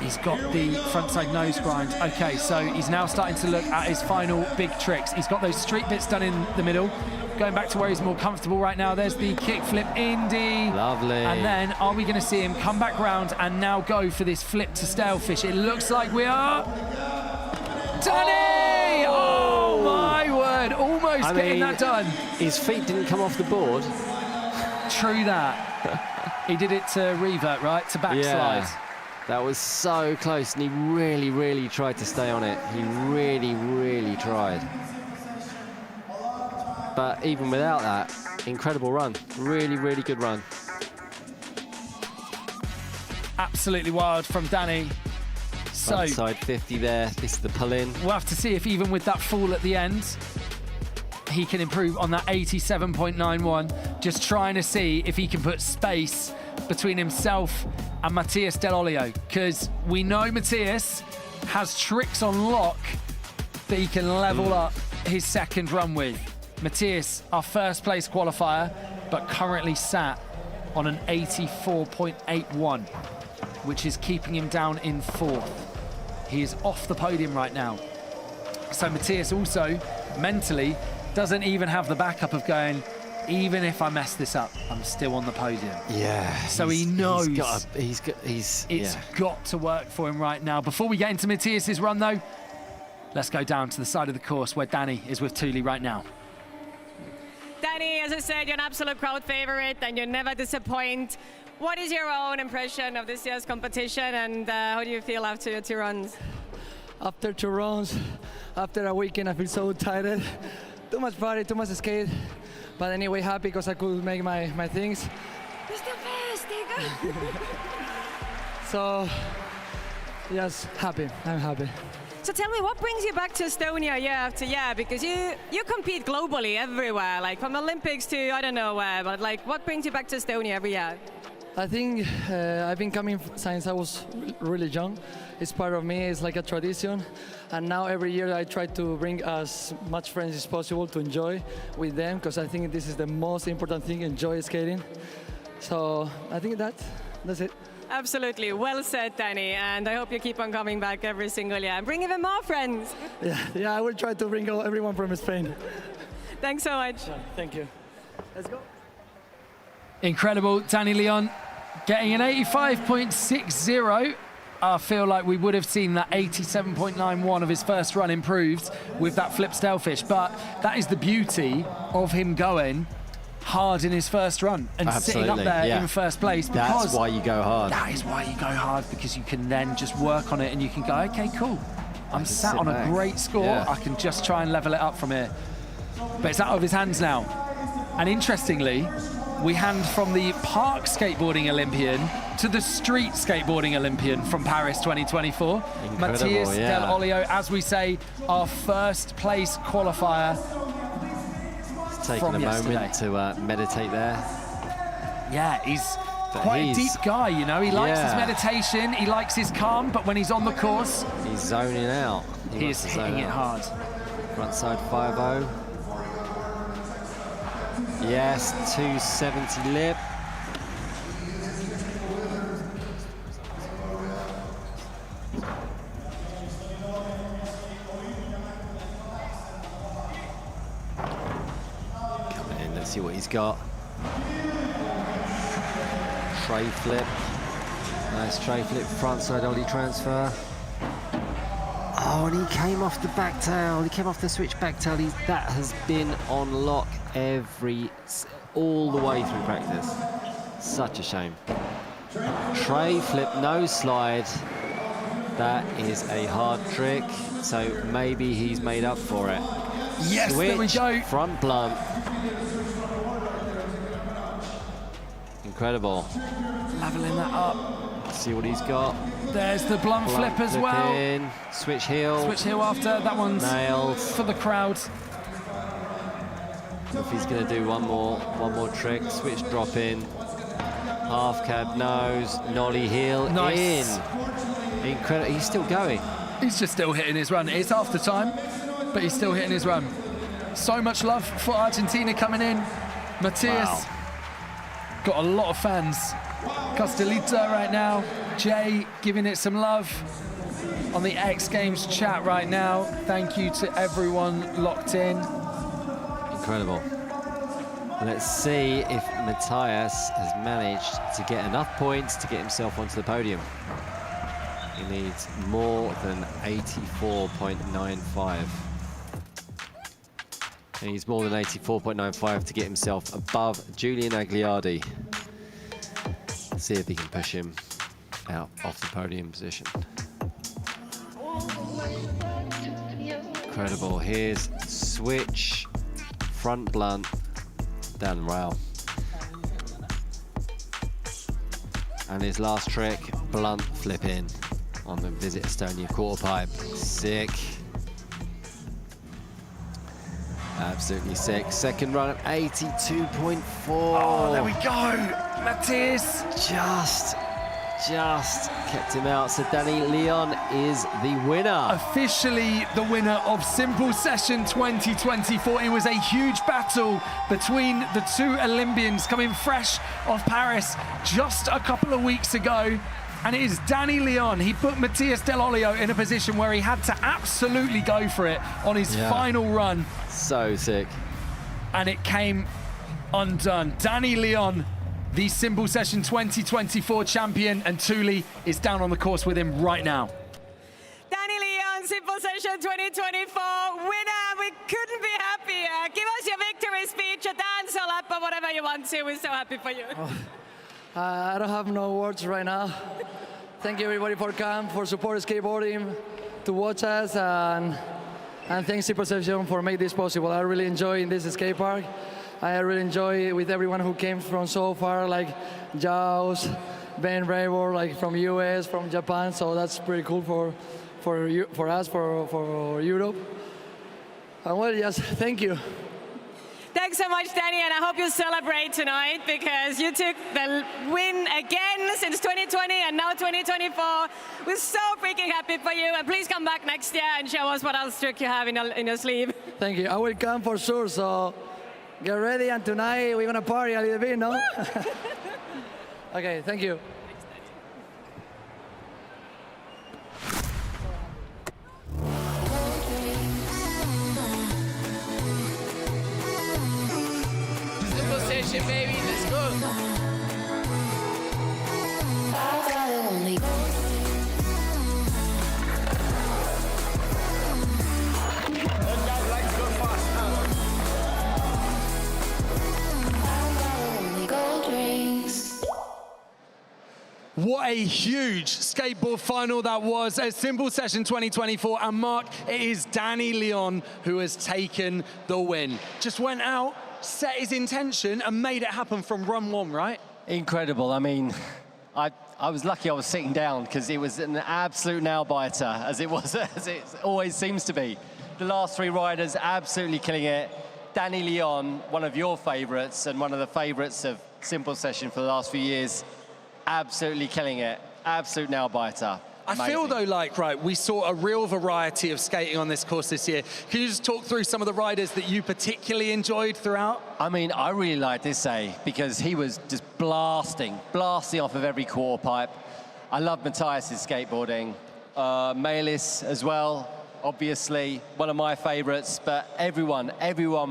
Speaker 2: He's got the frontside nose grind. Okay, so he's now starting to look at his final big tricks. He's got those street bits done in the middle. Going back to where he's more comfortable right now. There's the kickflip indie.
Speaker 4: Lovely.
Speaker 2: And then are we going to see him come back round and now go for this flip to stalefish? It looks like we are. Danny! Oh my word! Almost getting that done.
Speaker 4: His feet didn't come off the board.
Speaker 2: True that. He did it to revert, right? To backslide.
Speaker 4: Yeah. That was so close, and he really, really tried to stay on it. He really, really tried. But even without that, incredible run. Really, really good run.
Speaker 2: Absolutely wild from Danny. So,
Speaker 4: side 50 there. This is the pull-in.
Speaker 2: We'll have to see if even with that fall at the end, he can improve on that 87.91. Just trying to see if he can put space between himself and Matias Del Olio, because we know Matias has tricks on lock
Speaker 20: that he can level up his second run with. Matias, our first place qualifier, but currently sat on an 84.81, which is keeping him down in 4th. He is off the podium right now. So Matias also mentally doesn't even have the backup of going, even if I mess this up, I'm still on the podium.
Speaker 4: Yeah.
Speaker 20: So he knows
Speaker 4: it's
Speaker 20: got to work for him right now. Before we get into Matias's run though, let's go down to the side of the course where Danny is with Thule right now.
Speaker 5: Danny, as I said, you're an absolute crowd favorite and you never disappoint. What is your own impression of this year's competition, and how do you feel after your 2 runs?
Speaker 14: After 2 runs, after a weekend, I feel so tired. Too much party, too much skate. But anyway, happy because I could make my things.
Speaker 5: It's the best, Diego.
Speaker 14: So, yes, happy. I'm happy.
Speaker 5: So tell me, what brings you back to Estonia year after year? Because you compete globally everywhere, like from Olympics to I don't know where, but like what brings you back to Estonia every year?
Speaker 14: I think I've been coming since I was really young. It's part of me, it's like a tradition. And now every year I try to bring as much friends as possible to enjoy with them, because I think this is the most important thing, enjoy skating. So I think that's it.
Speaker 5: Absolutely, well said, Danny, and I hope you keep on coming back every single year and bring even more friends.
Speaker 14: Yeah, I will try to bring everyone from Spain.
Speaker 5: Thanks so much.
Speaker 14: Thank you. Let's go.
Speaker 20: Incredible, Danny Leon getting an 85.60. I feel like we would have seen that 87.91 of his first run improved with that flip stalefish, but that is the beauty of him going hard in his first run and sitting up there in first place. Because
Speaker 4: that's why you go hard.
Speaker 20: That is why you go hard, because you can then just work on it and you can go, okay, cool. I'm sat on a great score. I can just try and level it up from here. But it's out of his hands now. And interestingly, we hand from the park skateboarding Olympian to the street skateboarding Olympian from Paris 2024. Matias Del Olio, as we say, our first place qualifier.
Speaker 4: Taking a moment to meditate there.
Speaker 20: Yeah, he's quite a deep guy, you know. He likes his meditation, he likes his calm, but when he's on the course,
Speaker 4: he's zoning out.
Speaker 20: He's hitting it hard.
Speaker 4: Frontside 5-0. Yes, 270 lip. Coming in, let's see what he's got. Tray flip. Nice tray flip, frontside ollie transfer. Oh, and he came off the back tail. He came off the switch back tail. That has been on lock all the way through practice. Such a shame. Tray flip, no slide. That is a hard trick. So maybe he's made up for it.
Speaker 20: Yes,
Speaker 4: switch,
Speaker 20: there we go.
Speaker 4: Front blunt. Incredible.
Speaker 20: Leveling that up.
Speaker 4: Let's see what he's got.
Speaker 20: There's the blunt flip as well.
Speaker 4: In. Switch heel.
Speaker 20: Switch heel after. That one's
Speaker 4: nailed
Speaker 20: for the crowd.
Speaker 4: If he's going to do one more trick, switch drop in, half cab nose, nollie heel in. Incredible. He's still going.
Speaker 20: He's just still hitting his run. It's after time, but he's still hitting his run. So much love for Argentina coming in. Matias got a lot of fans. Costelita right now. Jay giving it some love on the X Games chat right now. Thank you to everyone locked in.
Speaker 4: Incredible. Let's see if Matias has managed to get enough points to get himself onto the podium. He needs more than 84.95. He needs more than 84.95 to get himself above Julian Agliardi. Let's see if he can push him out off the podium position. Incredible. Here's switch. Front blunt, down the rail. And his last trick, blunt flip in on the Visit Estonia quarter pipe. Sick. Absolutely sick. Second run at 82.4.
Speaker 20: Oh, there we go. Matias.
Speaker 4: Just just kept him out. So Danny Leon is the winner.
Speaker 20: Officially the winner of Simple Session 2024. It was a huge battle between the two Olympians coming fresh off Paris just a couple of weeks ago. And it is Danny Leon. He put Matias Del Olio in a position where he had to absolutely go for it on his final run.
Speaker 4: So sick.
Speaker 20: And it came undone. Danny Leon, the Simple Session 2024 champion, and Thule is down on the course with him right now.
Speaker 5: Danny Leon, Simple Session 2024 winner. We couldn't be happier. Give us your victory speech, a dance or lap or whatever you want to. We're so happy for you.
Speaker 14: I don't have no words right now. Thank you everybody for coming, for supporting skateboarding, to watch us, and thanks Simple Session for making this possible. I really enjoy in this skate park. I really enjoy with everyone who came from so far, like Jaws, Ben Raybor, like from US, from Japan. So that's pretty cool for us, for Europe. And well, yes, thank you.
Speaker 5: Thanks so much, Danny, and I hope you celebrate tonight because you took the win again since 2020 and now 2024. We're so freaking happy for you, and please come back next year and show us what else trick you have in your sleeve.
Speaker 14: Thank you. I will come for sure, so get ready, and tonight we're gonna party a little bit, no? Okay, thank you.
Speaker 7: Simple Session, baby, let's go.
Speaker 2: What a huge skateboard final that was at Simple Session 2024. And Mark, it is Danny Leon who has taken the win. Just went out, set his intention and made it happen from run one, right?
Speaker 3: Incredible. I mean, I was lucky I was sitting down because it was an absolute nail-biter, as it always seems to be. The last three riders absolutely killing it. Danny Leon, one of your favorites and one of the favorites of Simple Session for the last few years, absolutely killing it. Absolute nail-biter.
Speaker 2: I feel though like, right, we saw a real variety of skating on this course this year. Can you just talk through some of the riders that you particularly enjoyed throughout?
Speaker 3: I mean, I really liked this because he was just blasting off of every quarter pipe. I love Matias' skateboarding. Melis as well, obviously, one of my favorites, but everyone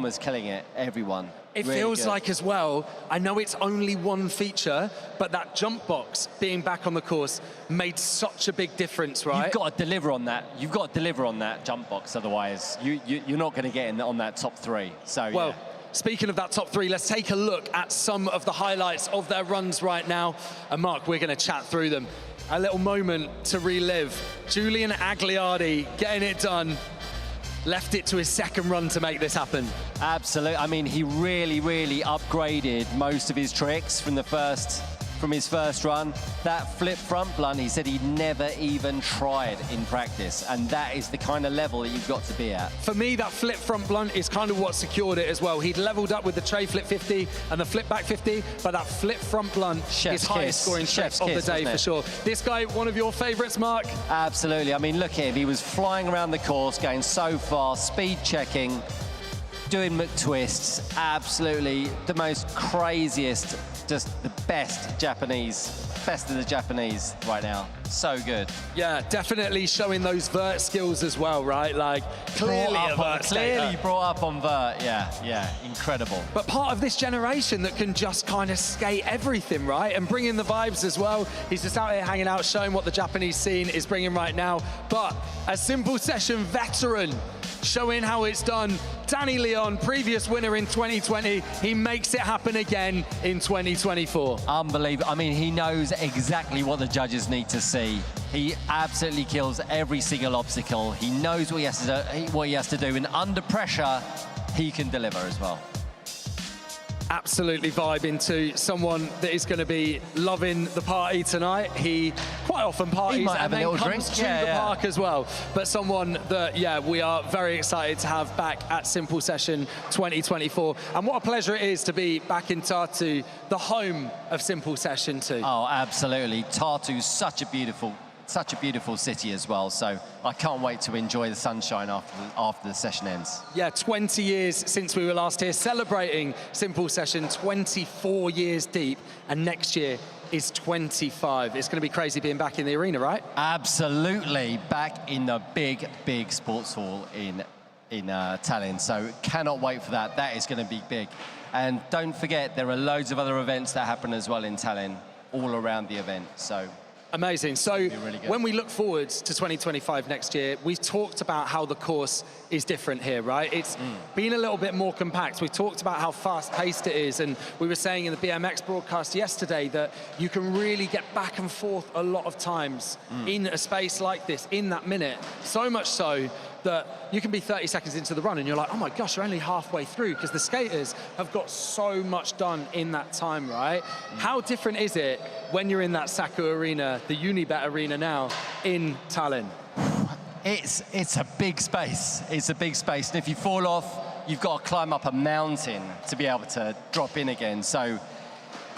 Speaker 3: was killing it, everyone.
Speaker 2: It
Speaker 3: really
Speaker 2: feels
Speaker 3: good.
Speaker 2: like as well, I know it's only one feature, but that jump box being back on the course made such a big difference, right?
Speaker 3: You've got to deliver on that. You've got to deliver on that jump box, otherwise you're not going to get on that top three. So
Speaker 2: well,
Speaker 3: yeah.
Speaker 2: Speaking of that top three, let's take a look at some of the highlights of their runs right now. And Mark, we're going to chat through them. A little moment to relive. Julian Agliardi getting it done. Left it to his second run to make this happen.
Speaker 3: Absolutely. I mean, he really upgraded most of his tricks from his first run. That flip front blunt, he said he'd never even tried in practice, and that is the kind of level that you've got to be at.
Speaker 2: For me, that flip front blunt is kind of what secured it as well. He'd leveled up with the tray flip 50 and the flip back 50, but that flip front blunt is highest scoring trick of the day for sure. This guy, one of your favorites, Mark?
Speaker 3: Absolutely. I mean, look at him. He was flying around the course, going so fast, speed checking, doing McTwists. Absolutely the most craziest, just the best of the Japanese right now. So good.
Speaker 2: Yeah, definitely showing those vert skills as well, right? Like, clearly
Speaker 3: brought up on vert. Yeah, incredible.
Speaker 2: But part of this generation that can just kind of skate everything, right? And bring in the vibes as well. He's just out here hanging out, showing what the Japanese scene is bringing right now. But a Simple Session veteran, showing how it's done. Danny Leon, previous winner in 2020. He makes it happen again in 2024.
Speaker 3: Unbelievable. I mean, he knows exactly what the judges need to see. He absolutely kills every single obstacle. He knows what he has to do, and under pressure, he can deliver as well.
Speaker 2: absolutely vibing to someone that is going to be loving the party tonight. He quite often parties
Speaker 3: might have
Speaker 2: and
Speaker 3: a
Speaker 2: then
Speaker 3: little
Speaker 2: comes
Speaker 3: drink.
Speaker 2: to
Speaker 3: Yeah,
Speaker 2: the
Speaker 3: yeah.
Speaker 2: park as well. But someone that, yeah, we are very excited to have back at Simple Session 2024. And what a pleasure it is to be back in Tartu, the home of Simple Session too.
Speaker 3: Oh, absolutely. Tartu's such a beautiful city as well. So I can't wait to enjoy the sunshine after the session ends.
Speaker 2: Yeah, 20 years since we were last here celebrating Simple Session, 24 years deep, and next year is 25. It's going to be crazy being back in the arena, right?
Speaker 3: Absolutely, back in the big sports hall in Tallinn. So cannot wait for that. That is going to be big. And don't forget, there are loads of other events that happen as well in Tallinn, all around the event. So.
Speaker 2: Amazing. So
Speaker 3: really
Speaker 2: when we look forward to 2025 next year, we've talked about how the course is different here, right? It's been a little bit more compact. We talked about how fast-paced it is, and we were saying in the BMX broadcast yesterday that you can really get back and forth a lot of times in a space like this, in that minute. So much so that you can be 30 seconds into the run and you're like, oh my gosh, you're only halfway through, because the skaters have got so much done in that time, right? How different is it when you're in that Saku arena, the Unibet arena now, in Tallinn?
Speaker 3: It's a big space. It's a big space. And if you fall off, you've got to climb up a mountain to be able to drop in again. So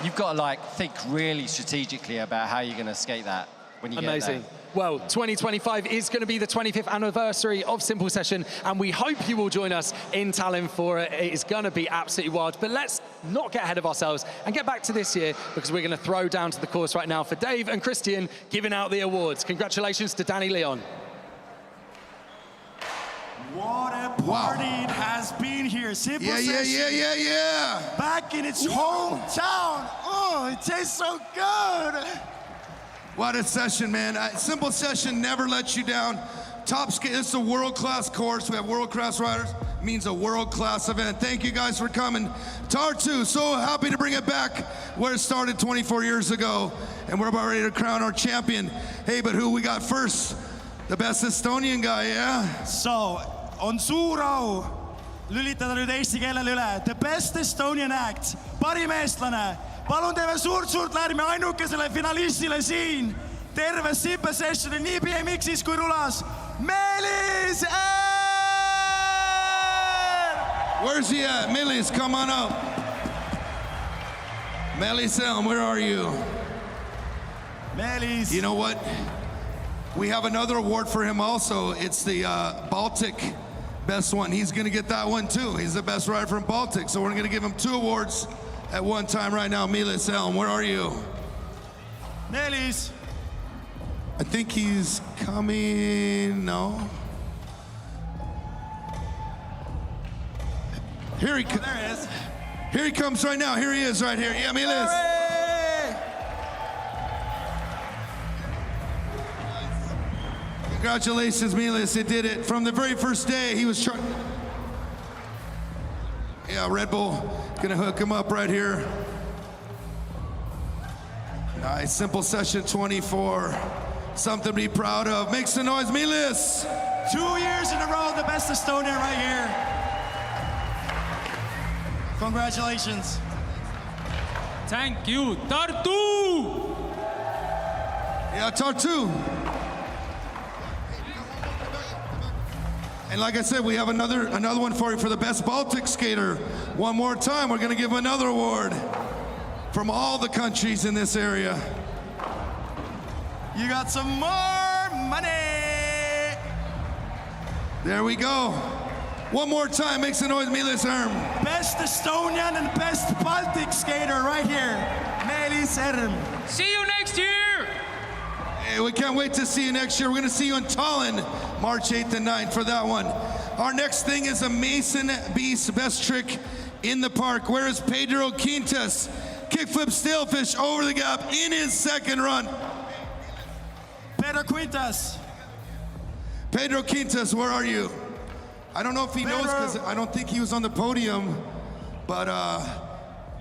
Speaker 3: you've got to like think really strategically about how you're going to skate that when you get there.
Speaker 2: Well, 2025 is going to be the 25th anniversary of Simple Session, and we hope you will join us in Tallinn for it. It is going to be absolutely wild. But let's not get ahead of ourselves and get back to this year, because we're going to throw down to the course right now for Dave and Christian giving out the awards. Congratulations to Danny Leon.
Speaker 9: What a party it has been here. Simple Session.
Speaker 10: Yeah.
Speaker 9: Back in its hometown. Oh, it tastes so good.
Speaker 10: What a session, man. Simple Session never lets you down. Top skate, this is a world-class course. We have world-class riders. It means a world-class event. Thank you guys for coming. Tartu, so happy to bring it back where it started 24 years ago. And we're about ready to crown our champion. Hey, but who we got first? The best Estonian guy, yeah?
Speaker 9: So, on suur au lülitada nüüd eesti keelele üle. The best Estonian act, parim eestlane. Palun teeme suurt lärmi ainukesele finalistile siin. Terve Simple Sessioni nii BMX-is kui rulas. Meelis Elm!
Speaker 10: Where's he at? Meelis, come on up. Meelis Elm, where are you?
Speaker 9: Meelis.
Speaker 10: You know what? We have another award for him also. It's the Baltic best one. He's going to get that one too. He's the best rider from Baltic. So we're going to give him 2 awards at one time right now. Meelis Elm, where are you?
Speaker 9: Meelis.
Speaker 10: I think he's coming, no? Here he comes.
Speaker 9: There he is.
Speaker 10: Here he comes right now. Here he is right here. Yeah, Meelis. Congratulations, Meelis. He did it. From the very first day, he was trying. Yeah, Red Bull gonna hook him up right here. Nice, Simple Session 24. Something to be proud of. Make some noise, Meelis.
Speaker 9: 2 years in a row, the best Estonian right here. Congratulations.
Speaker 12: Thank you, Tartu!
Speaker 10: Yeah, Tartu. And like I said, we have another one for you for the best Baltic skater. One more time, we're gonna give another award from all the countries in this area.
Speaker 9: You got some more money.
Speaker 10: There we go. One more time, make some noise, Meelis Elm.
Speaker 9: Best Estonian and best Baltic skater right here, Meelis Elm.
Speaker 12: See you next year.
Speaker 10: Hey, we can't wait to see you next year. We're gonna see you in Tallinn, March 8th and 9th for that one. Our next thing is a Mason Beast best trick in the park. Where is Pedro Quintas? Kickflip stalefish over the gap in his second run.
Speaker 9: Pedro Quintas.
Speaker 10: Pedro Quintas, where are you? I don't know if he knows, because I don't think he was on the podium, but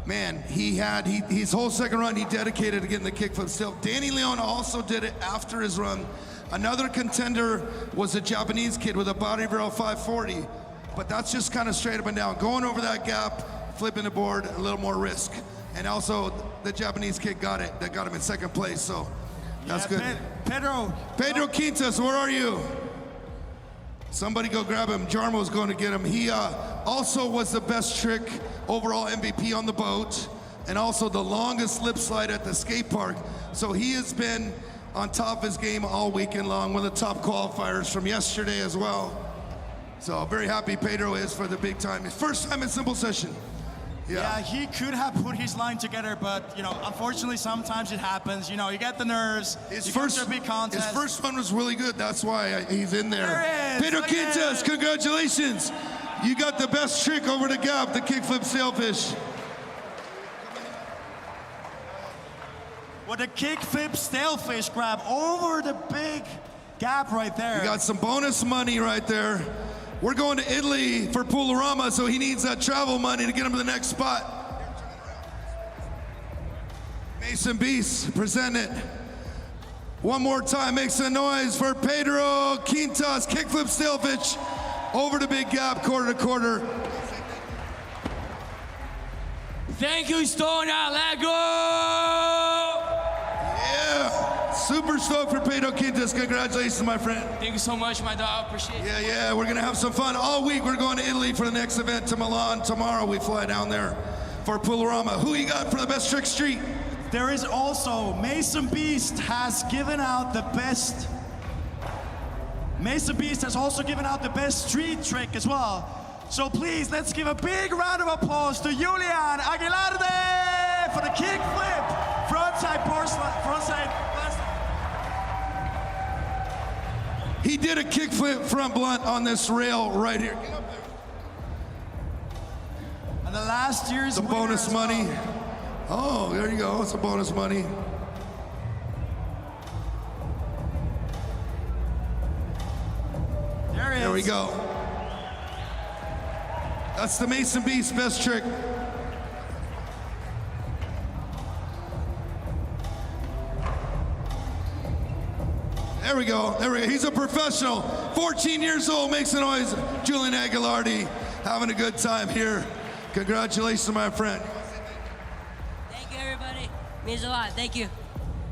Speaker 10: man, his whole second run he dedicated to getting the kickflip still. Danny Leon also did it after his run. Another contender was a Japanese kid with a body barrel 540, but that's just kind of straight up and down. Going over that gap flipping the board, a little more risk. And also, the Japanese kid got it. That got him in second place, so that's good.
Speaker 9: Pedro
Speaker 10: Quintas, where are you? Somebody go grab him. Jarmo's going to get him. He also was the best trick overall MVP on the boat, and also the longest lip slide at the skate park. So he has been on top of his game all weekend long, one of the top qualifiers from yesterday as well. So very happy Pedro is for the big time. His first time in simple session.
Speaker 9: Yeah, he could have put his line together, but you know, unfortunately, sometimes it happens. You know, you get the nerves. His first
Speaker 10: one was really good. That's why he's in there.
Speaker 9: There it is.
Speaker 10: Pedro Quintas, congratulations! You got the best trick over the gap, the kickflip sailfish.
Speaker 9: With a kickflip sailfish grab over the big gap right there.
Speaker 10: You got some bonus money right there. We're going to Italy for Pulorama, so he needs that travel money to get him to the next spot. Mason Beast, present it. One more time, make some noise for Pedro Quintas, kickflip sailfish over the big gap, quarter to quarter.
Speaker 8: Thank you, Estonia. Let go!
Speaker 10: Yeah. Super stoked for Pedro Quintas. Congratulations, my friend.
Speaker 8: Thank you so much, my dog. Appreciate it.
Speaker 10: Yeah, we're gonna have some fun all week. We're going to Italy for the next event to Milan. Tomorrow we fly down there for Pulorama. Who you got for the best trick street?
Speaker 9: There is also Mason Beast has given out the best. Mason Beast has also given out the best street trick as well. So please, let's give a big round of applause to Julian Aguilarde for the kickflip, frontside porcelain.
Speaker 10: He did a kickflip front blunt on this rail right here.
Speaker 9: And the last year's
Speaker 10: the bonus money. Oh, there you go. It's a bonus money. There we go. That's the Mason Beast best trick. There we go. He's a professional. 14 years old, makes a noise. Julian Aguilarde having a good time here. Congratulations, my friend.
Speaker 13: Thank you, everybody. Means a lot. Thank you.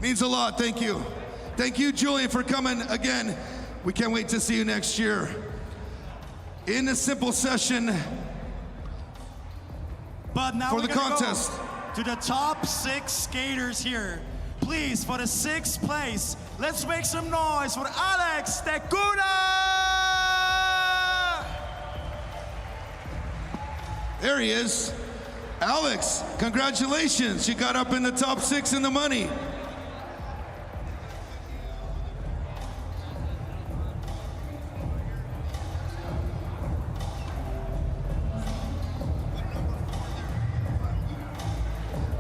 Speaker 10: Means a lot. Thank you. Thank you, Julian, for coming again. We can't wait to see you next year. In the simple session
Speaker 9: but now
Speaker 10: for the contest.
Speaker 9: To the top 6 skaters here. Please, for the 6th place, let's make some noise for Alex Tecuna!
Speaker 10: There he is. Alex, congratulations. You got up in the top 6 in the money.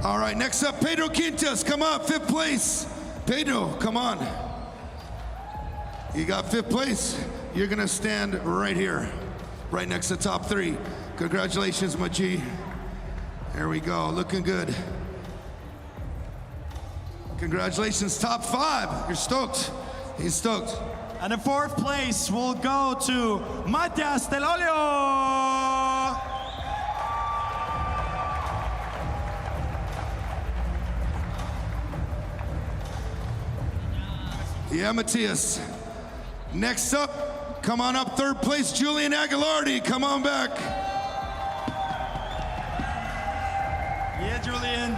Speaker 10: All right, next up, Pedro Quintas, come up, 5th place. Pedro, come on. You got 5th place. You're gonna stand right here, right next to top 3. Congratulations, my G. There we go, looking good. Congratulations, top 5. You're stoked. He's stoked.
Speaker 9: And the 4th place will go to Matias Del Olio.
Speaker 10: Yeah, Matias. Next up, come on up, 3rd place, Julian Aguilarde. Come on back.
Speaker 9: Yeah, Julian.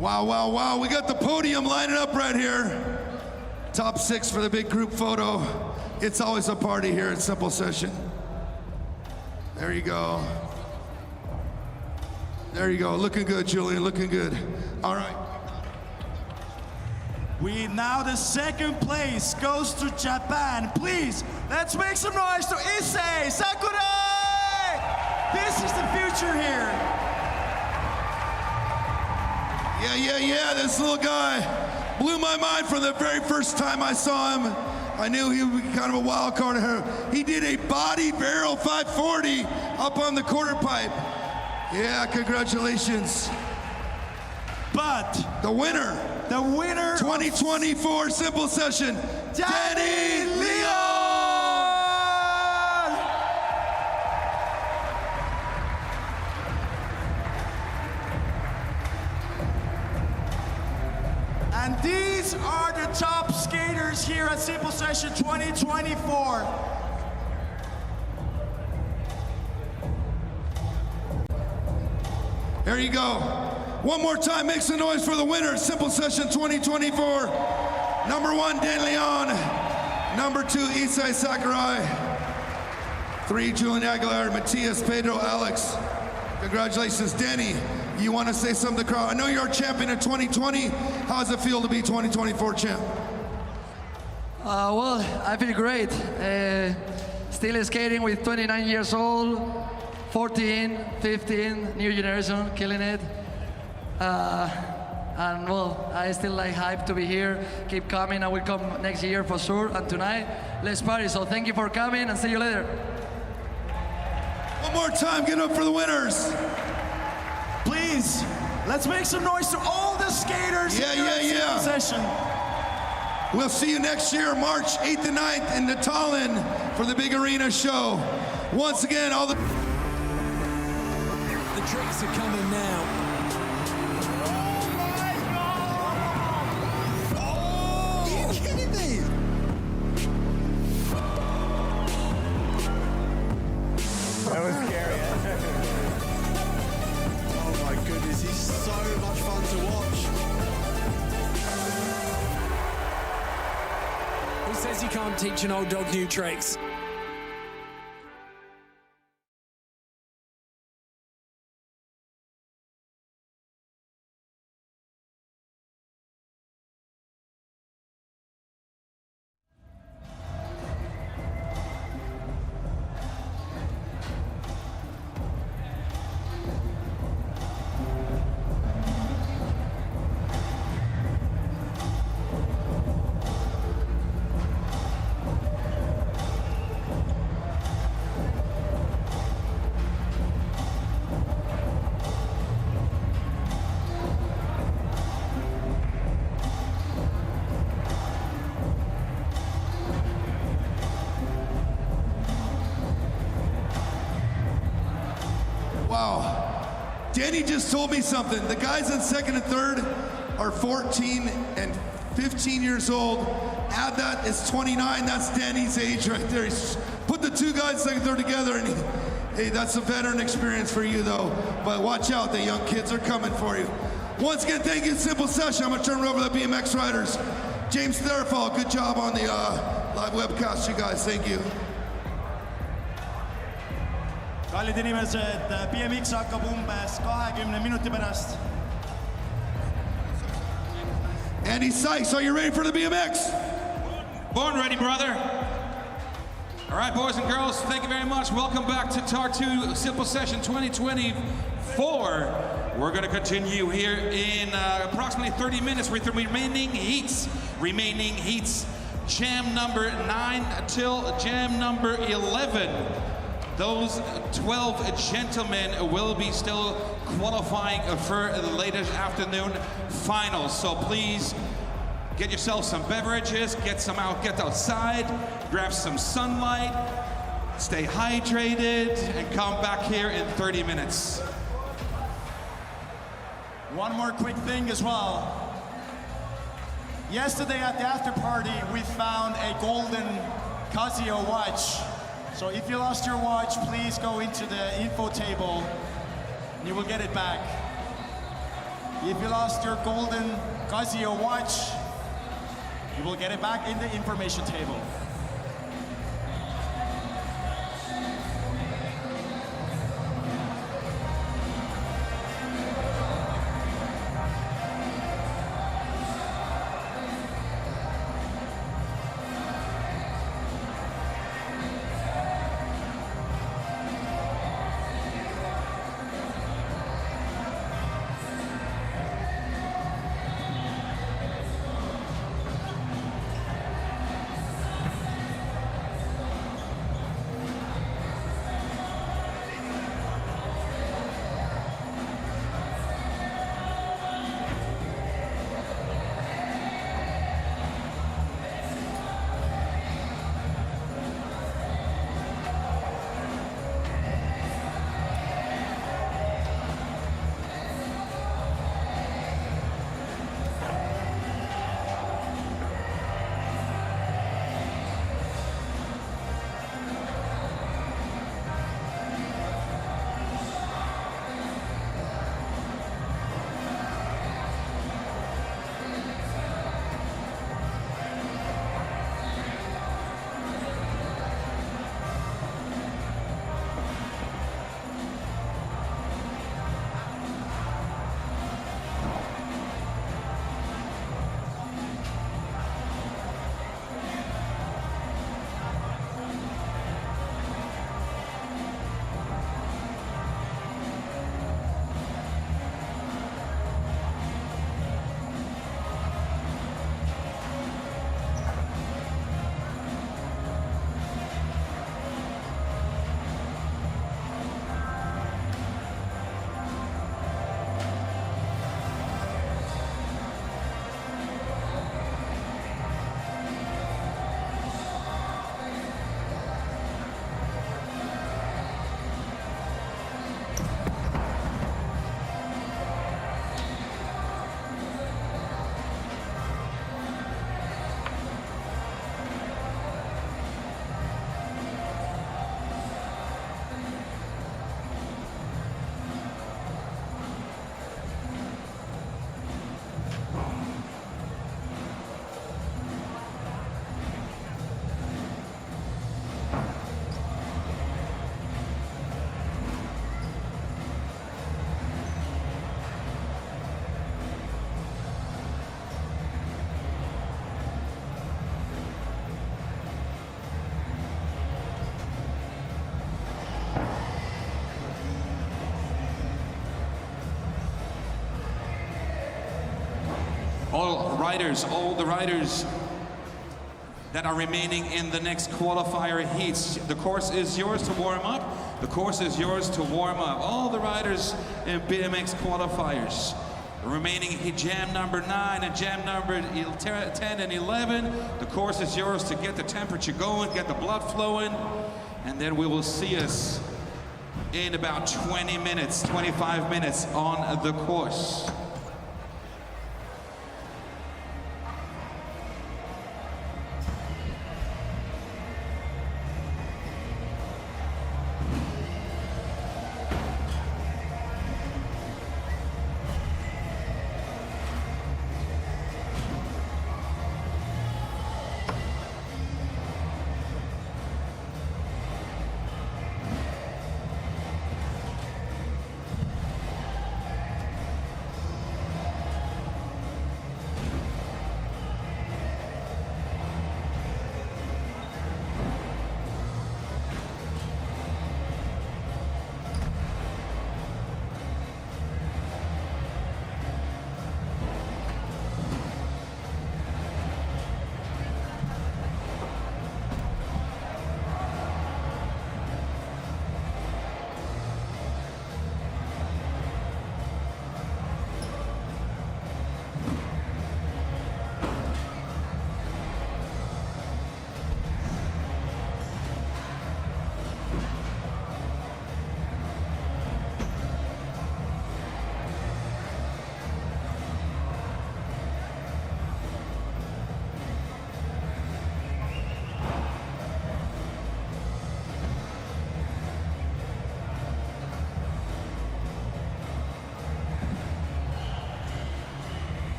Speaker 10: Wow, wow, wow. We got the podium lining up right here. Top 6 for the big group photo. It's always a party here at Simple Session. There you go. There you go. Looking good, Julian. Looking good. All right.
Speaker 9: Now the 2nd place goes to Japan. Please, let's make some noise to Issei Sakurai! This is the future here.
Speaker 10: Yeah. This little guy blew my mind from the very first time I saw him. I knew he would be kind of a wild card. He did a body barrel 540 up on the quarter pipe. Yeah, congratulations.
Speaker 9: But
Speaker 10: the winner
Speaker 9: 2024
Speaker 10: Simple Session, Danny Leon!
Speaker 9: skaters here at Simple Session 2024.
Speaker 10: There you go. One more time, make some noise for the winners. Simple Session 2024. Number 1, Dan Leon. Number 2, Isai Sakurai. 3, Julian Aguilar, Matias, Pedro, Alex. Congratulations, Danny. You want to say something to the crowd? I know you're a champion in 2020. How does it feel to be 2024 champ?
Speaker 14: Well, I feel great. Still skating with 29 years old, 14, 15, new generation, killing it. And well, I still like hype to be here. Keep coming. I will come next year for sure. And tonight, let's party. So thank you for coming and see you later.
Speaker 10: One more time, get up for the winners.
Speaker 9: Please, let's make some noise to all the skaters here at Simple Session.
Speaker 10: We'll see you next year, March 8th and 9th in the Tallinn for the big arena show. Once again, all the
Speaker 11: tricks are coming now. Oh, are you kidding me?
Speaker 18: That was scary.
Speaker 17: Oh my goodness, he's so much fun to watch.
Speaker 11: Who says you can't teach an old dog new tricks?
Speaker 10: Wow. Danny just told me something. The guys in second and third are 14 and 15 years old. Add that, it's 29. That's Danny's age right there. He's put the two guys second and third together, and hey, that's a veteran experience for you, though. But watch out, the young kids are coming for you. Once again, thank you, Simple Session. I'm going to turn it over to the BMX riders. James Therafall, good job on the live webcast, you guys. Thank you.
Speaker 9: Kallid inimesed, BMX hakkab umbes 20 minuti pärast.
Speaker 10: Andy Sykes, are you ready for the BMX?
Speaker 15: Born ready, brother. All right, boys and girls, thank you very much. Welcome back to Tartu Simple Session 2024. We're going to continue here in approximately 30 minutes with the remaining heats. Jam number 9 till jam number 11. Those 12 gentlemen will be still qualifying for the latest afternoon finals. So please get yourself some beverages, get outside, grab some sunlight, stay hydrated, and come back here in 30 minutes.
Speaker 9: One more quick thing as well. Yesterday at the after party, we found a golden Casio watch. So if you lost your watch, please go into the info table and you will get it back. If you lost your golden Casio watch, you will get it back in the information table.
Speaker 15: all the riders that are remaining in the next qualifier heats. The course is yours to warm up. The course is yours to warm up. All the riders in BMX qualifiers. Remaining jam number 9 and jam number 10 and 11. The course is yours to get the temperature going, get the blood flowing, and then we will see us in about 20 minutes, 25 minutes on the course.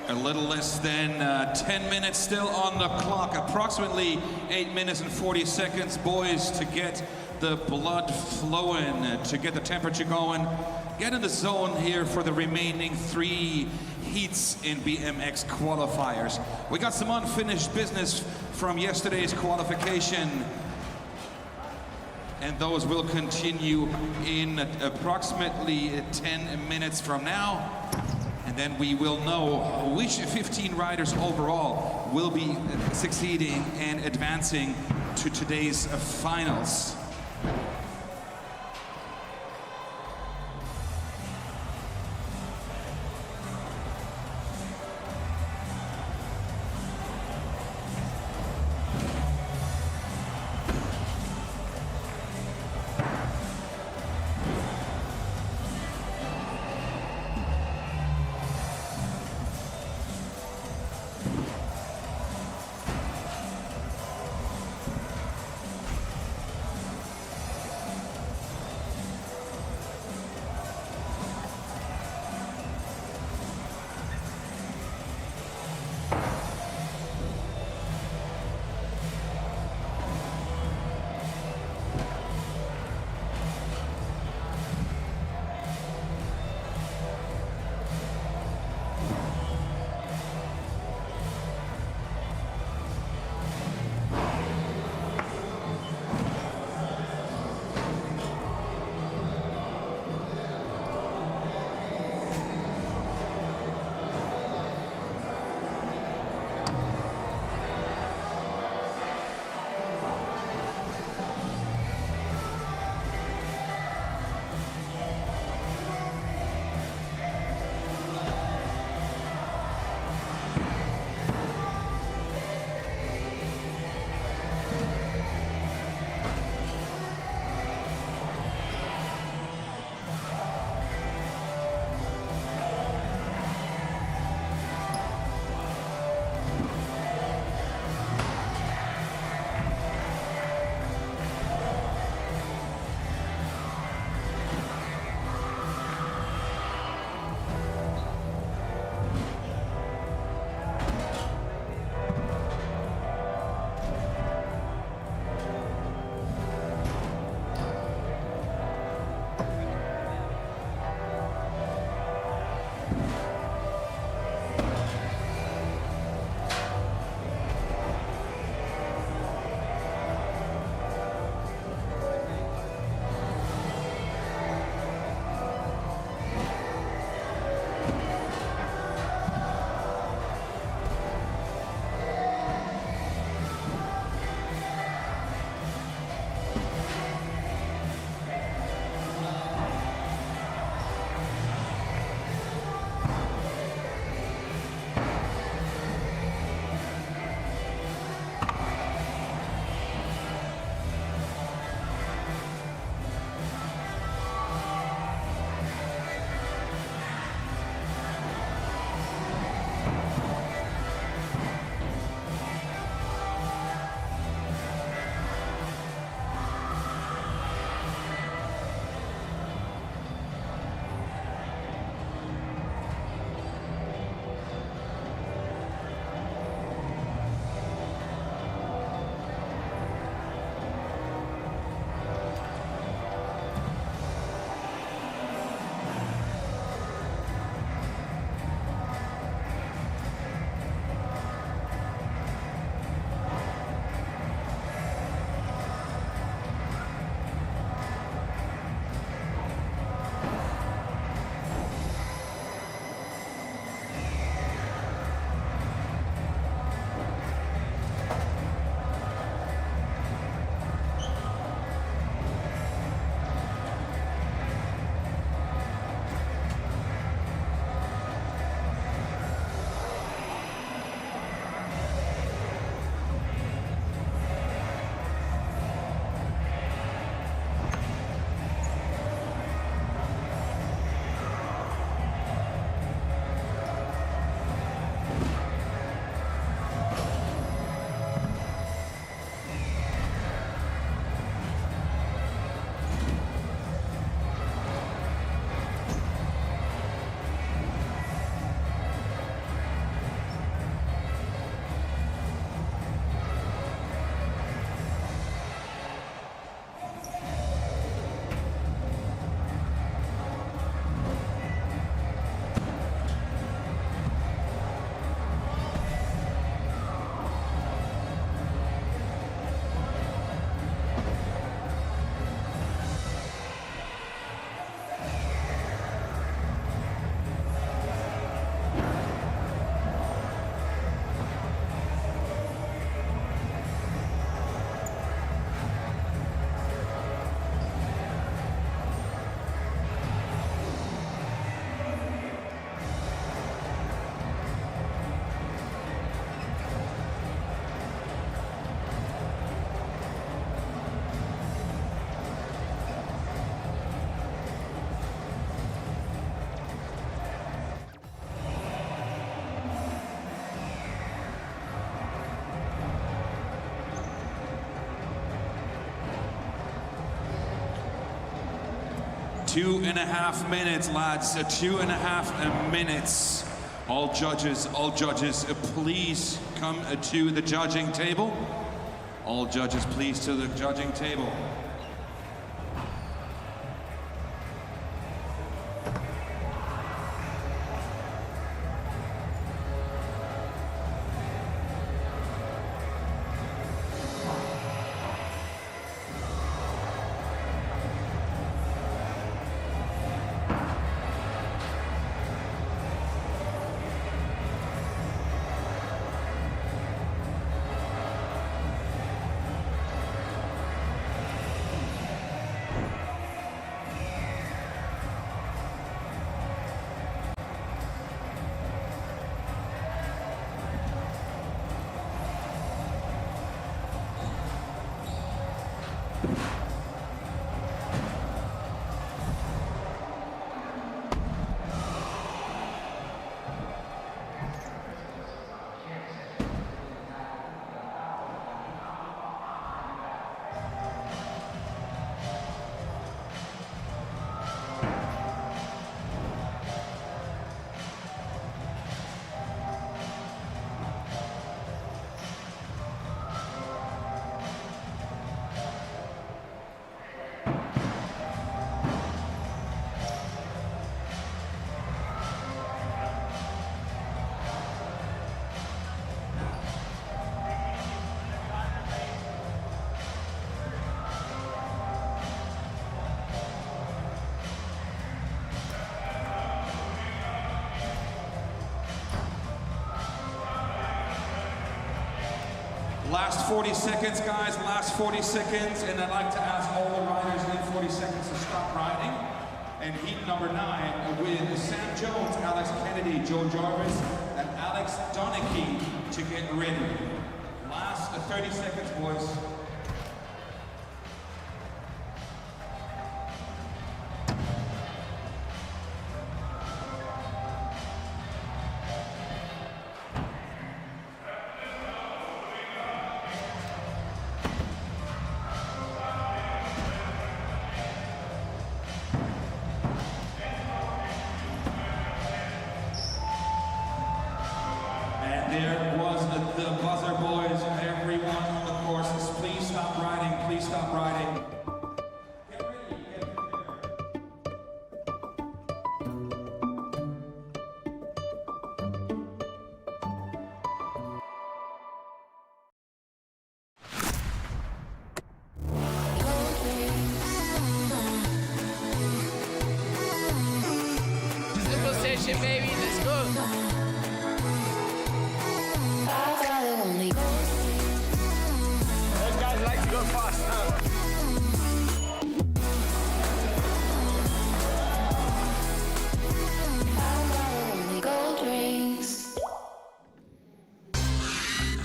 Speaker 15: A little less than 10 minutes still on the clock. Approximately 8 minutes and 40 seconds, boys, to get the blood flowing, to get the temperature going. Get in the zone here for the remaining 3 heats in BMX qualifiers. We got some unfinished business from yesterday's qualification, and those will continue in approximately 10 minutes from now. And then we will know which 15 riders overall will be succeeding and advancing to today's finals. 2.5 minutes, lads. 2.5 minutes. All judges, please come to the judging table. All judges, please, to the judging table. Last 40 seconds, guys, last 40 seconds, and I'd like to ask all the riders in 40 seconds to stop riding. And heat number 9 with Sam Jones, Alex Kennedy, Joe Jarvis, and Alex Donachie to get ready. Last 30 seconds, boys. There was the buzzer, boys. Everyone on the courses, please stop riding. Please stop riding. Get ready. Get
Speaker 7: Simple session, baby. Let's go.
Speaker 18: Those guys like to go fast, huh?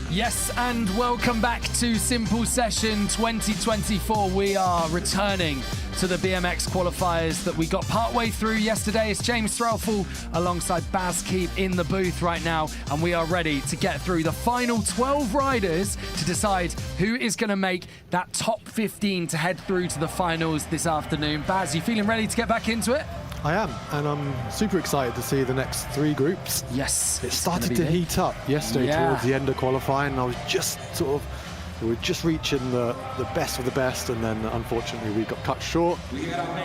Speaker 2: Yes, and welcome back to Simple Session 2024. We are returning to the BMX qualifiers that we got partway through yesterday. It's James Threlfall alongside Baz Keep in the booth right now, and we are ready to get through the final 12 riders to decide who is going to make that top 15 to head through to the finals this afternoon. Baz, you feeling ready to get back into it?
Speaker 16: I am, and I'm super excited to see the next 3 groups.
Speaker 2: Yes.
Speaker 16: It started to heat up yesterday towards the end of qualifying, and I was just we were just reaching the best of the best, and then unfortunately we got cut short.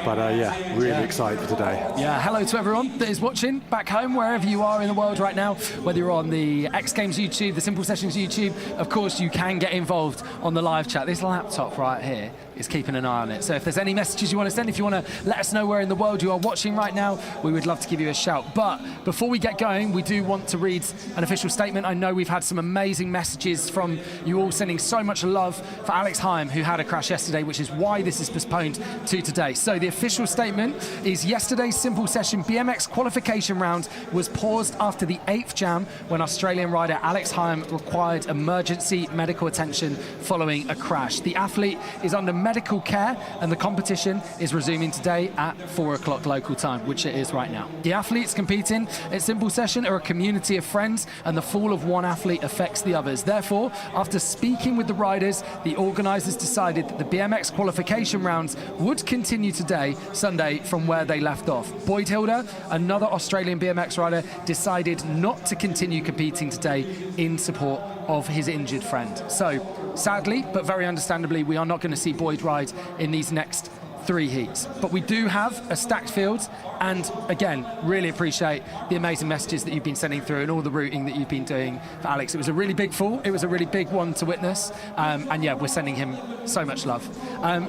Speaker 16: But yeah, really excited for today.
Speaker 2: Yeah, hello to everyone that is watching back home, wherever you are in the world right now, whether you're on the X Games YouTube, the Simple Sessions YouTube. Of course, you can get involved on the live chat. This laptop right here is keeping an eye on it. So if there's any messages you want to send, if you want to let us know where in the world you are watching right now, we would love to give you a shout. But before we get going, we do want to read an official statement. I know we've had some amazing messages from you all sending so much love for Alex Heim, who had a crash yesterday, which is why this is postponed to today. So the official statement is yesterday's Simple Session BMX qualification round was paused after the 8th jam when Australian rider Alex Heim required emergency medical attention following a crash. The athlete is under
Speaker 20: medical care, and the competition is resuming today at 4 o'clock local time, which it is right now. The athletes competing at Simple Session are a community of friends, and the fall of one athlete affects the others. Therefore, after speaking with the riders, the organisers decided that the BMX qualification rounds would continue today, Sunday, from where they left off. Boyd Hilda, another Australian BMX rider, decided not to continue competing today in support of his injured friend. So, sadly, but very understandably, we are not going to see Boyd ride in these next 3 heats. But we do have a stacked field, and again, really appreciate the amazing messages that you've been sending through and all the rooting that you've been doing for Alex. It was a really big fall, it was a really big one to witness, and yeah, we're sending him so much love.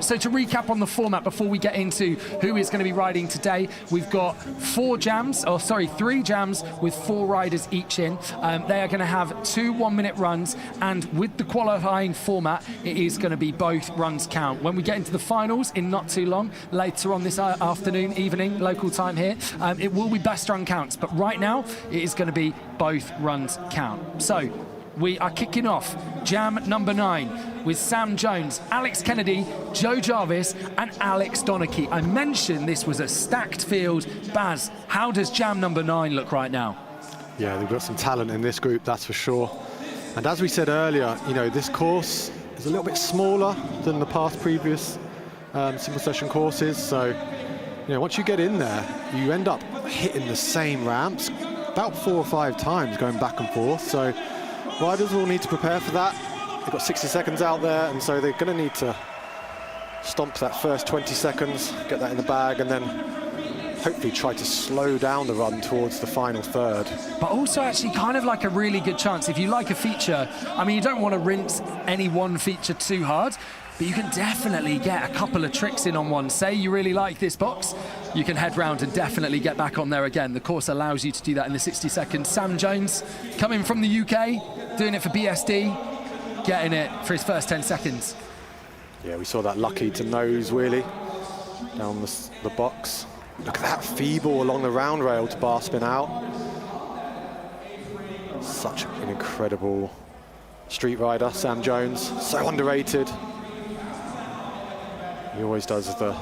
Speaker 20: So to recap on the format before we get into who is going to be riding today, we've got 3 jams with 4 riders each in. They are going to have 2 1-minute runs, and with the qualifying format, it is going to be both runs count. When we get into the finals in not too long, later on this evening, local time here, it will be best run counts, but right now it is going to be both runs count. So we are kicking off jam number 9 with Sam Jones, Alex Kennedy, Joe Jarvis and Alex Donachie. I mentioned this was a stacked field. Baz, how does jam number 9 look right now?
Speaker 16: Yeah, they've got some talent in this group, that's for sure. And as we said earlier, you know, this course is a little bit smaller than the past previous Simple Session courses, so you know, once you get in there, you end up hitting the same ramps about 4 or 5 times, going back and forth. So riders will need to prepare for that. They've got 60 seconds out there, and so they're going to need to stomp that first 20 seconds, get that in the bag, and then hopefully try to slow down the run towards the final third. But
Speaker 20: also actually kind of like a really good chance, if you like a feature, I mean, you don't want to rinse any one feature too hard, but you can definitely get a couple of tricks in on one. Say you really like this box, you can head round and definitely get back on there again. The course allows you to do that in the 60 seconds. Sam Jones, coming from the UK, doing it for BSD, getting it for his first 10 seconds.
Speaker 16: Yeah, we saw that lucky to nose wheelie down the box. Look at that feeble along the round rail to bar spin out. Such an incredible street rider, Sam Jones, so underrated. He always does the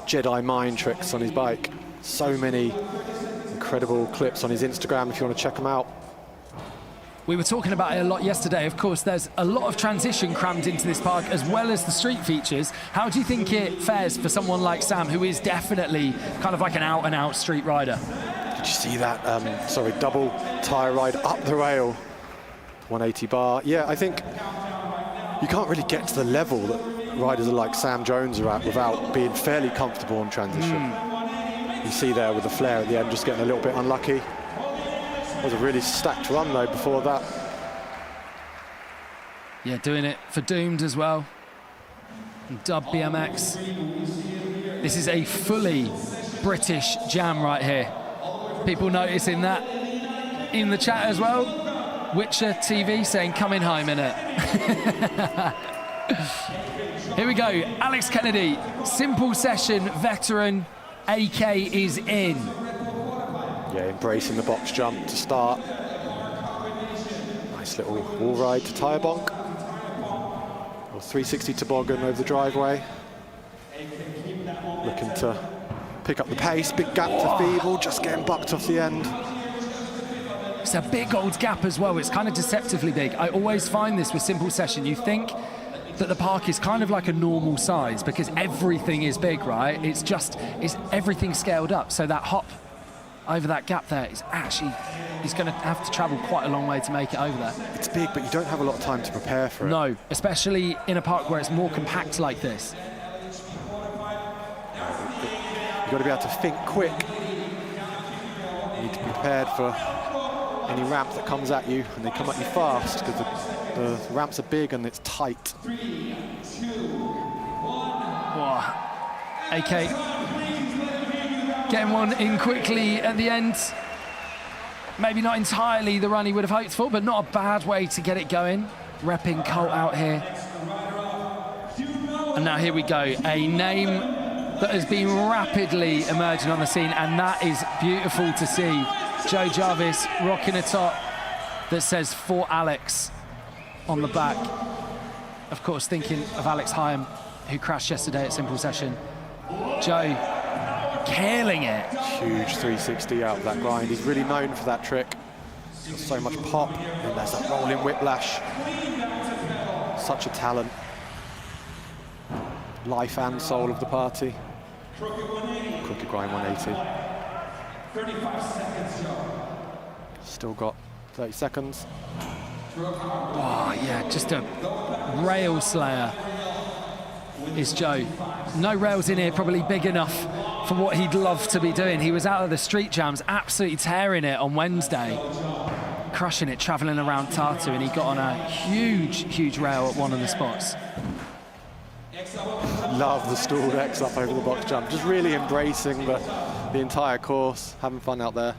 Speaker 16: Jedi mind tricks on his bike. So many incredible clips on his Instagram if you want to check them out.
Speaker 20: We were talking about it a lot yesterday. Of course, there's a lot of transition crammed into this park as well as the street features. How do you think it fares for someone like Sam, who is definitely kind of like an out-and-out street rider?
Speaker 16: Did you see that, double tyre ride up the rail, 180 bar? Yeah, I think you can't really get to the level that riders like Sam Jones are at without being fairly comfortable on transition. You see there with the flare at the end, just getting a little bit unlucky. It was a really stacked run though before that.
Speaker 20: Yeah, doing it for Doomed as well. And Dub BMX. This is a fully British jam right here. People noticing that in the chat as well. Witcher TV saying coming home, innit? Here we go, Alex Kennedy, Simple Session veteran, AK is in.
Speaker 16: Yeah, embracing the box jump to start. Nice little wall ride to tyre bonk. Or 360 toboggan over the driveway. Looking to pick up the pace, big gap to Feeble, just getting bucked off the end.
Speaker 20: It's a big old gap as well, it's kind of deceptively big. I always find this with Simple Session, you think that the park is kind of like a normal size because everything is big, right? It's everything scaled up, so that hop over that gap there is actually, he's going to have to travel quite a long way to make it over there.
Speaker 16: It's big, but you don't have a lot of time to prepare for it.
Speaker 20: No, especially in a park where it's more compact like this.
Speaker 16: You've got to be able to think quick. You need to be prepared for any ramp that comes at you, and they come at you fast because the ramps are big and it's tight.
Speaker 20: Wow. AK getting one in quickly at the end. Maybe not entirely the run he would have hoped for, but not a bad way to get it going. Repping Colt out here. And now here we go, a name that has been rapidly emerging on the scene, and that is beautiful to see. Joe Jarvis rocking a top that says "For Alex" on the back. Of course, thinking of Alex Hyam, who crashed yesterday at Simple Session. Joe, killing it.
Speaker 16: Huge 360 out of that grind. He's really known for that trick. He's got so much pop, and there's that rolling whiplash. Such a talent. Life and soul of the party. Crooked grind 180.
Speaker 15: 35 seconds, Joe.
Speaker 16: Still got 30 seconds.
Speaker 20: Oh, yeah, just a rail slayer is Joe. No rails in here, probably big enough for what he'd love to be doing. He was out of the street jams, absolutely tearing it on Wednesday, crushing it, traveling around Tartu, and he got on a huge rail at one of the spots.
Speaker 16: Love the stalled X up over the box jump. Just really embracing the entire course, having fun out there.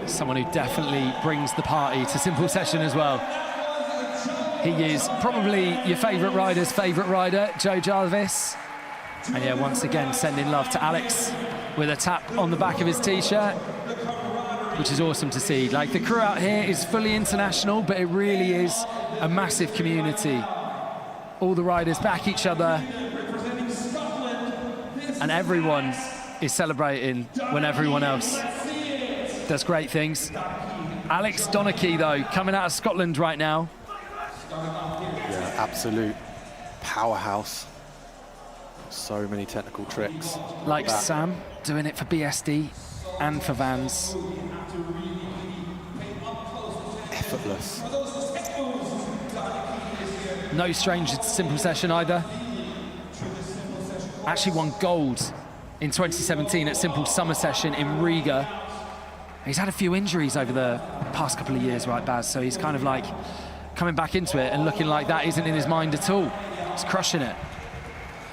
Speaker 20: Someone who definitely brings the party to Simple Session as well. He is probably your favourite rider's favourite rider, Joe Jarvis. And yeah, once again, sending love to Alex with a tap on the back of his T-shirt, which is awesome to see. Like, the crew out here is fully international, but it really is a massive community. All the riders back each other, and everyone is celebrating when everyone else does great things. Alex Donachie, though, coming out of Scotland right now.
Speaker 16: Yeah, absolute powerhouse. So many technical tricks.
Speaker 20: Like Sam, doing it for BSD and for Vans.
Speaker 16: Effortless.
Speaker 20: No stranger to Simple Session either. Actually won gold in 2017 at Simple Summer Session in Riga. He's had a few injuries over the past couple of years, right, Baz? So he's kind of like coming back into it and looking like that isn't in his mind at all. He's crushing it.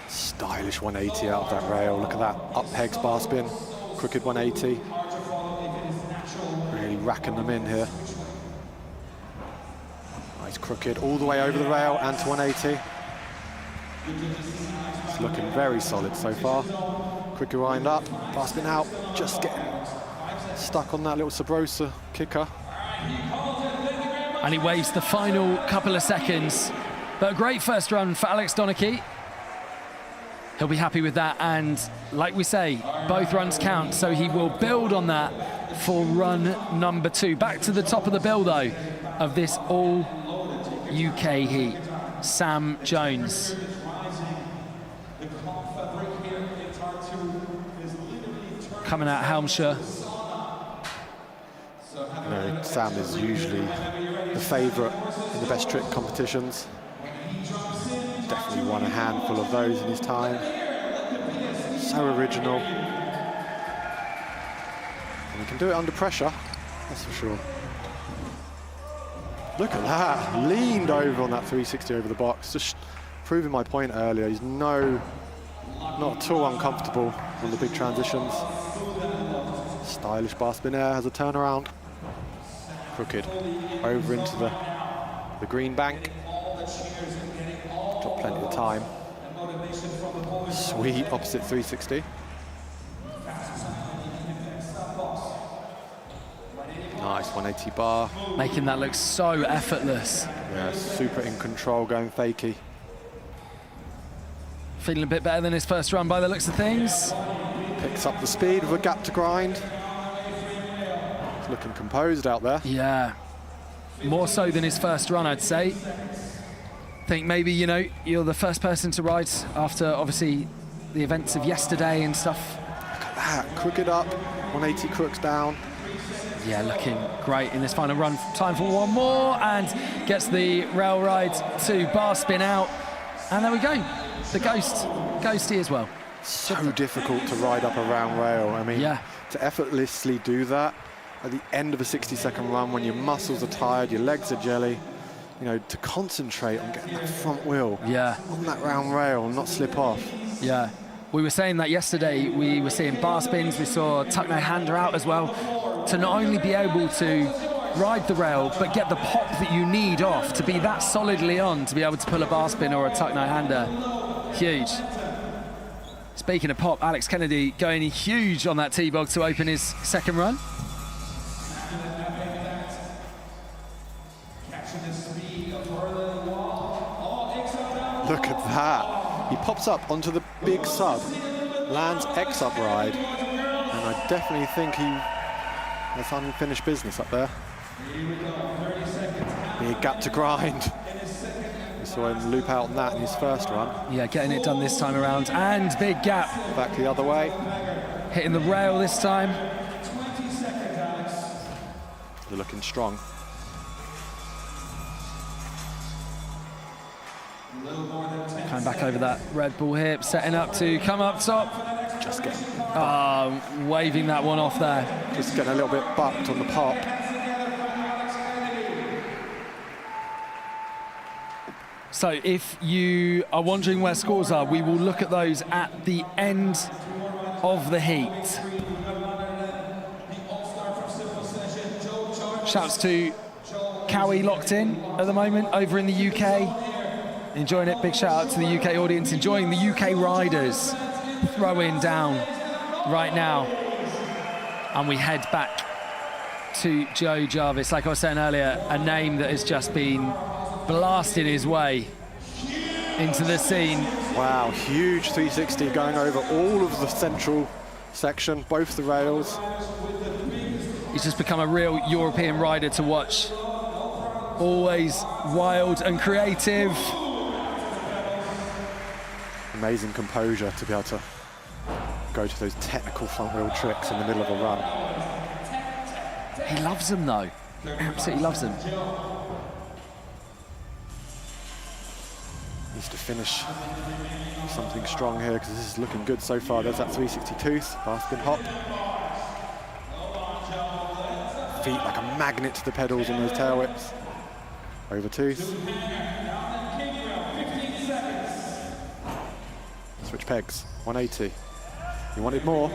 Speaker 16: Stylish 180 out of that rail. Look at that, up pegs bar spin, crooked 180. Really racking them in here. Nice crooked all the way over the rail and to 180. It's looking very solid so far. Crooked wind up, bar spin out, just getting stuck on that little Sabrosa kicker.
Speaker 20: And he waves the final couple of seconds. But a great first run for Alex Donachie. He'll be happy with that, and like we say, both runs count, so he will build on that for run number 2. Back to the top of the bill, though, of this all UK heat. Sam Jones. Coming out Helmshire.
Speaker 16: You know, Sam is usually the favourite in the best trick competitions. Definitely won a handful of those in his time. So original. And he can do it under pressure, that's for sure. Look at that, leaned over on that 360 over the box. Just proving my point earlier, he's not at all uncomfortable on the big transitions. Stylish bar spin air, has a turnaround. Crooked over into the green bank. Got plenty of time. Sweet opposite 360. Nice 180 bar.
Speaker 20: Making that look so effortless.
Speaker 16: Yeah, super in control, going fakey.
Speaker 20: Feeling a bit better than his first run by the looks of things.
Speaker 16: Picks up the speed with a gap to grind. He's looking composed out there.
Speaker 20: Yeah, more so than his first run, I'd say. Think maybe, you know, you're the first person to ride after obviously the events of yesterday and stuff.
Speaker 16: Look at that, crooked up, 180 crooks down.
Speaker 20: Yeah, looking great in this final run. Time for one more, and gets the rail ride to bar spin out. And there we go, the ghosty as well.
Speaker 16: So difficult to ride up a round rail. I mean,
Speaker 20: yeah,
Speaker 16: to effortlessly do that at the end of a 60-second run when your muscles are tired, your legs are jelly, you know, to concentrate on getting that front wheel on that round rail and not slip off.
Speaker 20: Yeah, we were saying that yesterday. We were seeing bar spins, we saw tuck no hander out as well, to not only be able to ride the rail, but get the pop that you need off to be that solidly on to be able to pull a bar spin or a tuck no hander. Huge. Speaking of pop, Alex Kennedy going huge on that T-bog to open his second run.
Speaker 16: Look at that. He pops up onto the big sub, lands X-up ride, and I definitely think he has unfinished business up there. Big gap to grind. We saw him loop out on that in his first run.
Speaker 20: Yeah, getting it done this time around, and big gap.
Speaker 16: Back the other way.
Speaker 20: Hitting the rail this time.
Speaker 16: They're looking strong.
Speaker 20: Coming back over that Red Bull hip, setting up to come up top.
Speaker 16: Just getting...
Speaker 20: waving that one off there.
Speaker 16: Just getting a little bit bucked on the pop.
Speaker 20: So if you are wondering where scores are, we will look at those at the end of the heat. Shouts to Cowie locked in at the moment over in the UK. Enjoying it. Big shout out to the UK audience, enjoying the UK riders throwing down right now. And we head back to Joe Jarvis. Like I was saying earlier, a name that has just been blasting his way into the scene.
Speaker 16: Wow, huge 360 going over all of the central section, both the rails.
Speaker 20: He's just become a real European rider to watch. Always wild and creative.
Speaker 16: Amazing composure to be able to go to those technical front wheel tricks in the middle of a run.
Speaker 20: He loves them though. Absolutely loves them.
Speaker 16: Needs to finish something strong here because this is looking good so far. There's that 360 tooth, basket hop. Feet like a magnet to the pedals on those tail whips. Over tooth. Switch pegs, 180. You wanted more.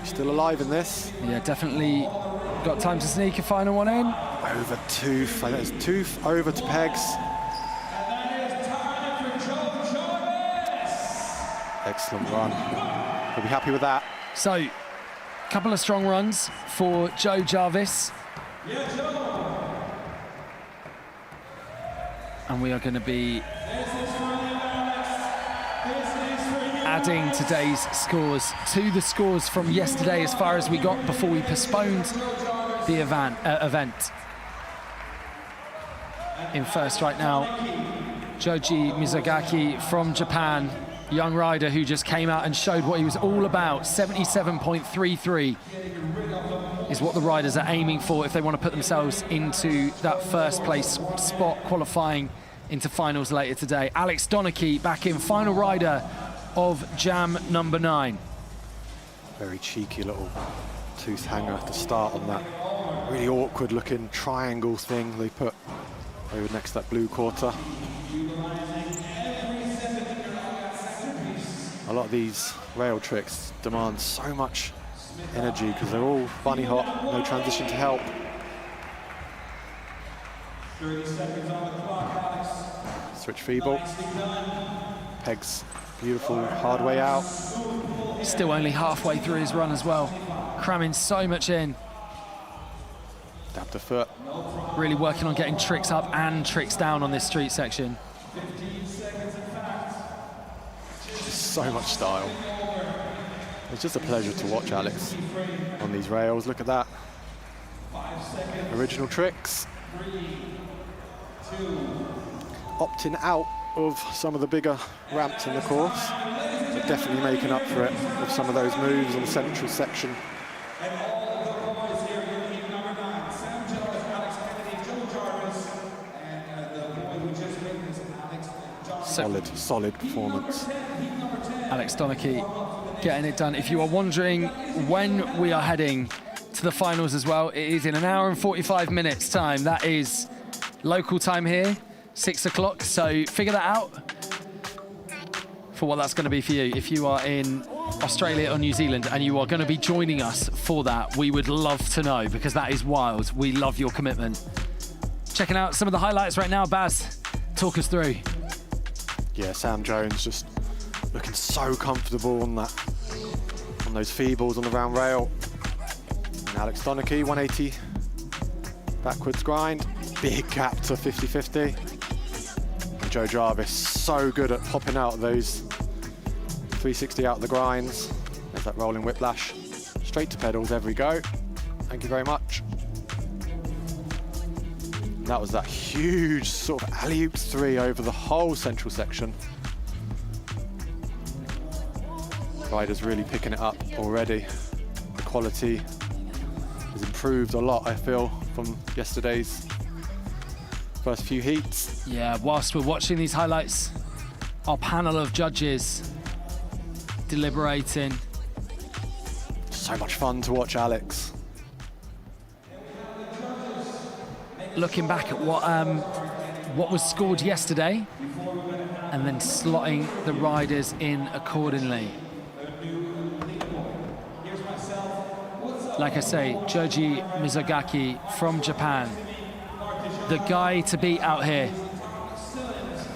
Speaker 16: Still alive in this.
Speaker 20: Yeah, definitely got time to sneak a final one in.
Speaker 16: Over tooth, I think it's tooth over to pegs. Excellent run. We'll be happy with that.
Speaker 20: So, a couple of strong runs for Joe Jarvis. And we are going to be adding today's scores to the scores from yesterday as far as we got before we postponed the event. In first right now, Joji Mizugaki from Japan, young rider who just came out and showed what he was all about. 77.33 is what the riders are aiming for if they want to put themselves into that first place spot qualifying into finals later today. Alex Donachie back in, final rider of jam number 9.
Speaker 16: Very cheeky little tooth hanger to start on that really awkward looking triangle thing they put over next to that blue quarter. A lot of these rail tricks demand so much energy because they're all bunny hop, no transition to help.
Speaker 9: 30 seconds on the clock, Alex.
Speaker 16: Switch feeble. Pegs, beautiful, hard way out.
Speaker 20: Still only halfway through his run as well. Cramming so much in.
Speaker 16: Dab the foot.
Speaker 20: Really working on getting tricks up and tricks down on this street section.
Speaker 9: 15 seconds of fast.
Speaker 16: So much style. It's just a pleasure to watch Alex on these rails. Look at that.
Speaker 9: 5 seconds.
Speaker 16: Original tricks.
Speaker 9: 3, 2.
Speaker 16: Opting out of some of the bigger ramps in the course, but definitely making up for it with some of those moves on the central section.
Speaker 9: And all the boys here in heat number 9. Sam Jarvis, Alex Kennedy, Joe Jarvis, and the boy who just witnessed, Alex Jarvis.
Speaker 16: Solid performance.
Speaker 20: Alex Donachie getting it done. If you are wondering when we are heading to the finals as well, it is in an hour and 45 minutes time. That is local time here, 6 o'clock. So figure that out for what that's going to be for you. If you are in Australia or New Zealand and you are going to be joining us for that, we would love to know because that is wild. We love your commitment. Checking out some of the highlights right now. Baz, talk us through.
Speaker 16: Yeah, Sam Jones just looking so comfortable on that, on those feebles on the round rail. And Alex Donachie, 180 backwards grind, big gap to 50-50. Joe Jarvis, so good at popping out those 360 out the grinds. There's that rolling whiplash. Straight to pedals every go. Thank you very much. And that was that huge sort of alley-oop 3 over the whole central section. Riders really picking it up already. The quality has improved a lot, I feel, from yesterday's first few heats.
Speaker 20: Yeah, whilst we're watching these highlights, our panel of judges deliberating.
Speaker 16: So much fun to watch Alex.
Speaker 20: Looking back at what was scored yesterday and then slotting the riders in accordingly. Like I say, Joji Mizogaki from Japan, the guy to beat out here.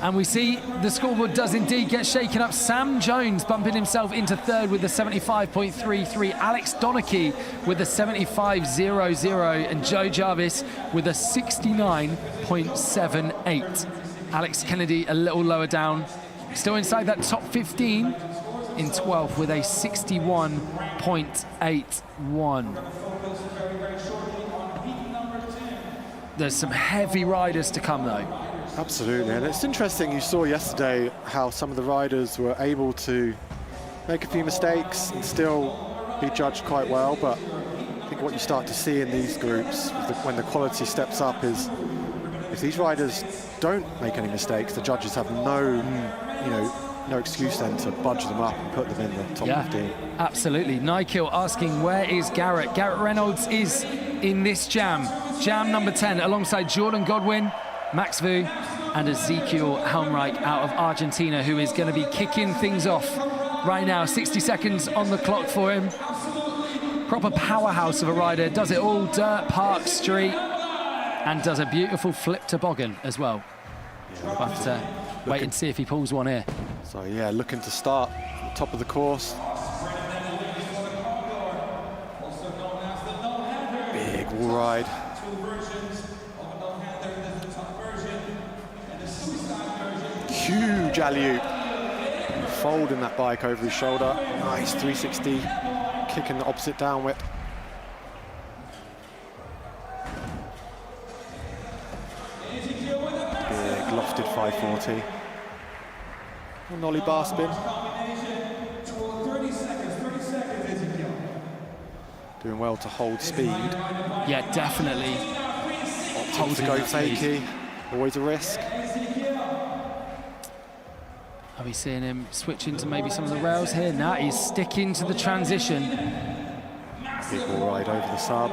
Speaker 20: And we see the scoreboard does indeed get shaken up. Sam Jones bumping himself into third with a 75.33. Alex Donachie with a 75.00. And Joe Jarvis with a 69.78. Alex Kennedy a little lower down. Still inside that top 15 in 12th with a 61.81. There's some heavy riders to come though.
Speaker 16: Absolutely, and it's interesting, you saw yesterday how some of the riders were able to make a few mistakes and still be judged quite well, but I think what you start to see in these groups when the quality steps up is if these riders don't make any mistakes, the judges have no excuse then to budge them up and put them in the top 15.
Speaker 20: Absolutely. Nikil asking, where is Garrett? Garrett Reynolds is in this jam number 10, alongside Jordan Godwin, Max Vu and Ezekiel Helmreich out of Argentina, who is going to be kicking things off right now. 60 seconds on the clock for him. Proper powerhouse of a rider, does it all dirt, park, street, and does a beautiful flip toboggan as well. We'll have to wait and see if he pulls one here.
Speaker 16: So yeah, looking to start at the top of the course. Big wall ride. Huge alley-oop. Folding that bike over his shoulder. Nice 360, kicking the opposite down whip. Big lofted 540. Nollie bar spin. Doing well to hold speed.
Speaker 20: Yeah, definitely.
Speaker 16: Opting to go fakey, always a risk.
Speaker 20: Are we seeing him switch into maybe some of the rails here? Now he's sticking to the transition.
Speaker 16: Big wall ride over the sub.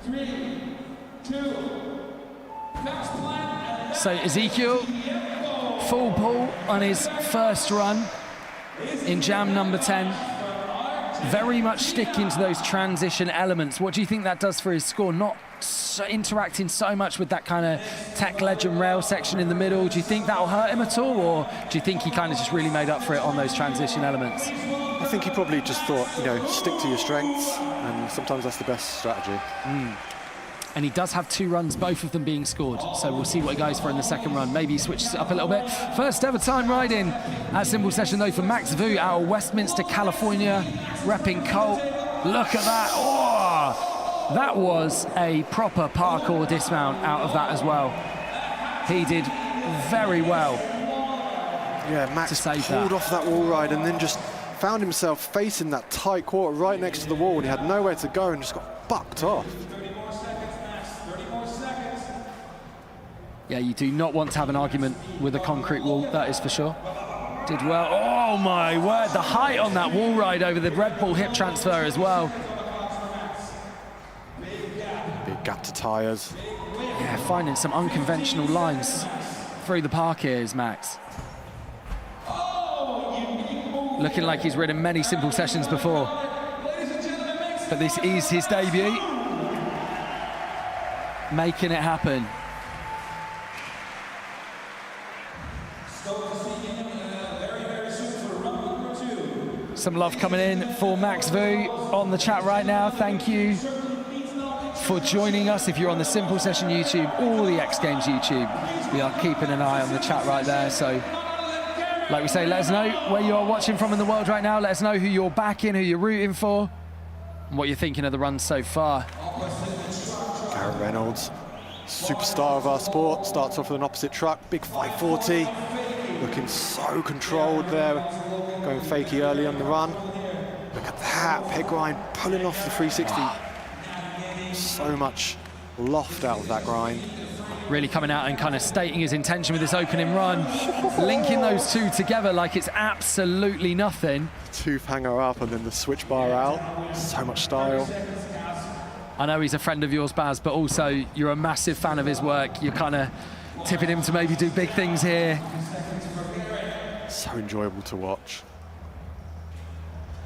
Speaker 18: 3, 2,
Speaker 20: So Ezekiel, full pull on his first run in jam number 10. Very much sticking to those transition elements. What do you think that does for his score? Not interacting so much with that kind of tech legend rail section in the middle. Do you think that'll hurt him at all, or do you think he kind of just really made up for it on those transition elements?
Speaker 16: I think he probably just thought, stick to your strengths, and sometimes that's the best strategy.
Speaker 20: And he does have 2 runs, both of them being scored. So we'll see what he goes for in the second run. Maybe he switches it up a little bit. First ever time riding at Simple Session though for Max Vu out of Westminster, California, repping Colt. Look at that. Oh, that was a proper parkour dismount out of that as well. He did very well.
Speaker 16: Yeah, Max pulled off that wall ride and then just found himself facing that tight quarter right next to the wall, and he had nowhere to go and just got bucked off.
Speaker 20: Yeah, you do not want to have an argument with a concrete wall, that is for sure. Did well. Oh my word, the height on that wall ride over the Red Bull hip transfer as well.
Speaker 16: Big gap to tyres.
Speaker 20: Yeah, finding some unconventional lines through the park here is Max. Looking like he's ridden many Simple Sessions before. But this is his debut. Making it happen. Some love coming in for Max Vu on the chat right now. Thank you for joining us. If you're on the Simple Session YouTube or the X Games YouTube, we are keeping an eye on the chat right there. So, like we say, let us know where you are watching from in the world right now. Let us know who you're backing, who you're rooting for, and what you're thinking of the run so far.
Speaker 16: Garrett Reynolds, superstar of our sport, starts off with an opposite truck, big 540, looking so controlled there, going fakey early on the run. Look at that, peg grind pulling off the 360. So much loft out of that grind.
Speaker 20: Really coming out and kind of stating his intention with this opening run, linking those two together like it's absolutely nothing.
Speaker 16: Tooth hanger up and then the switch bar out. So much style.
Speaker 20: I know he's a friend of yours, Baz, but also you're a massive fan of his work. You're kind of tipping him to maybe do big things here.
Speaker 16: So enjoyable to watch.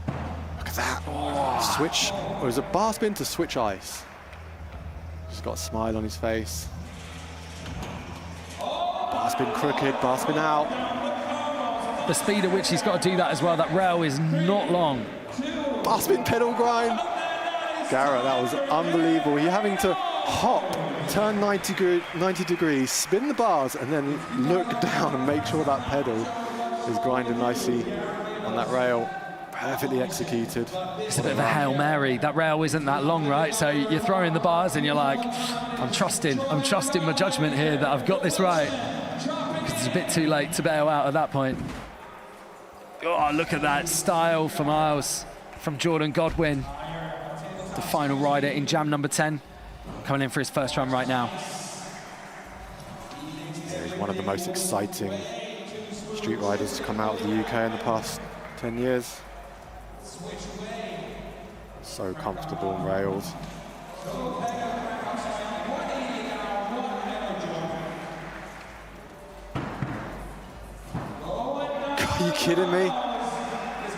Speaker 16: Look at that. Oh. Switch, or is it bar spin to switch ice? He's got a smile on his face. Bar spin crooked, bar spin out.
Speaker 20: The speed at which he's got to do that as well, that rail is not long.
Speaker 16: Bar spin pedal grind. Garrett, that was unbelievable. You're having to hop, turn 90 degrees, spin the bars, and then look down and make sure that pedal is grinding nicely on that rail. Perfectly executed.
Speaker 20: It's a bit of a Hail Mary. That rail isn't that long, right? So you're throwing the bars and you're like, I'm trusting my judgment here that I've got this right. It's a bit too late to bail out at that point. Oh, look at that style for miles from Jordan Godwin, the final rider in jam number 10, coming in for his first run right now.
Speaker 16: Yeah, he's one of the most exciting street riders to come out of the UK in the past 10 years. So comfortable on rails. Are you kidding me?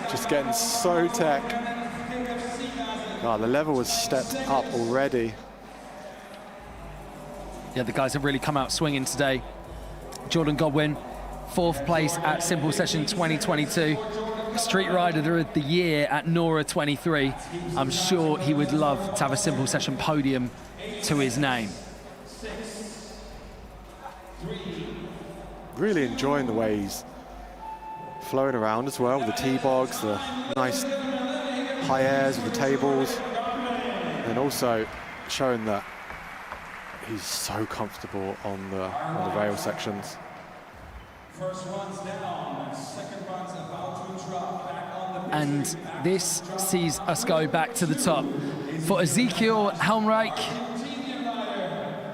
Speaker 16: Just getting so tech. Oh, the level was stepped up already.
Speaker 20: Yeah, the guys have really come out swinging today. Jordan Godwin, 4th place at Simple Session 2022. Street Rider of the Year at Nora 23. I'm sure he would love to have a Simple Session podium to his name.
Speaker 16: Really enjoying the way he's flowing around as well, with the T-bogs, the nice high airs with the tables, and also showing that he's so comfortable on the rail sections.
Speaker 6: First one's down, second one's about to drop back on the...
Speaker 20: And this sees us go back to the top. For Ezekiel Helmreich,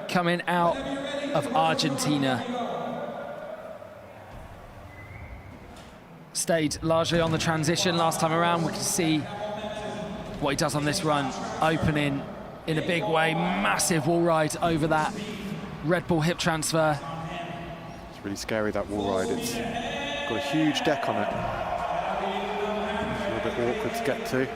Speaker 20: coming out of Argentina. Stayed largely on the transition last time around. We can see what he does on this run, opening in a big way, massive wall ride over that Red Bull hip transfer.
Speaker 16: It's really scary, that wall ride. It's got a huge deck on it. It's a little bit awkward to get to.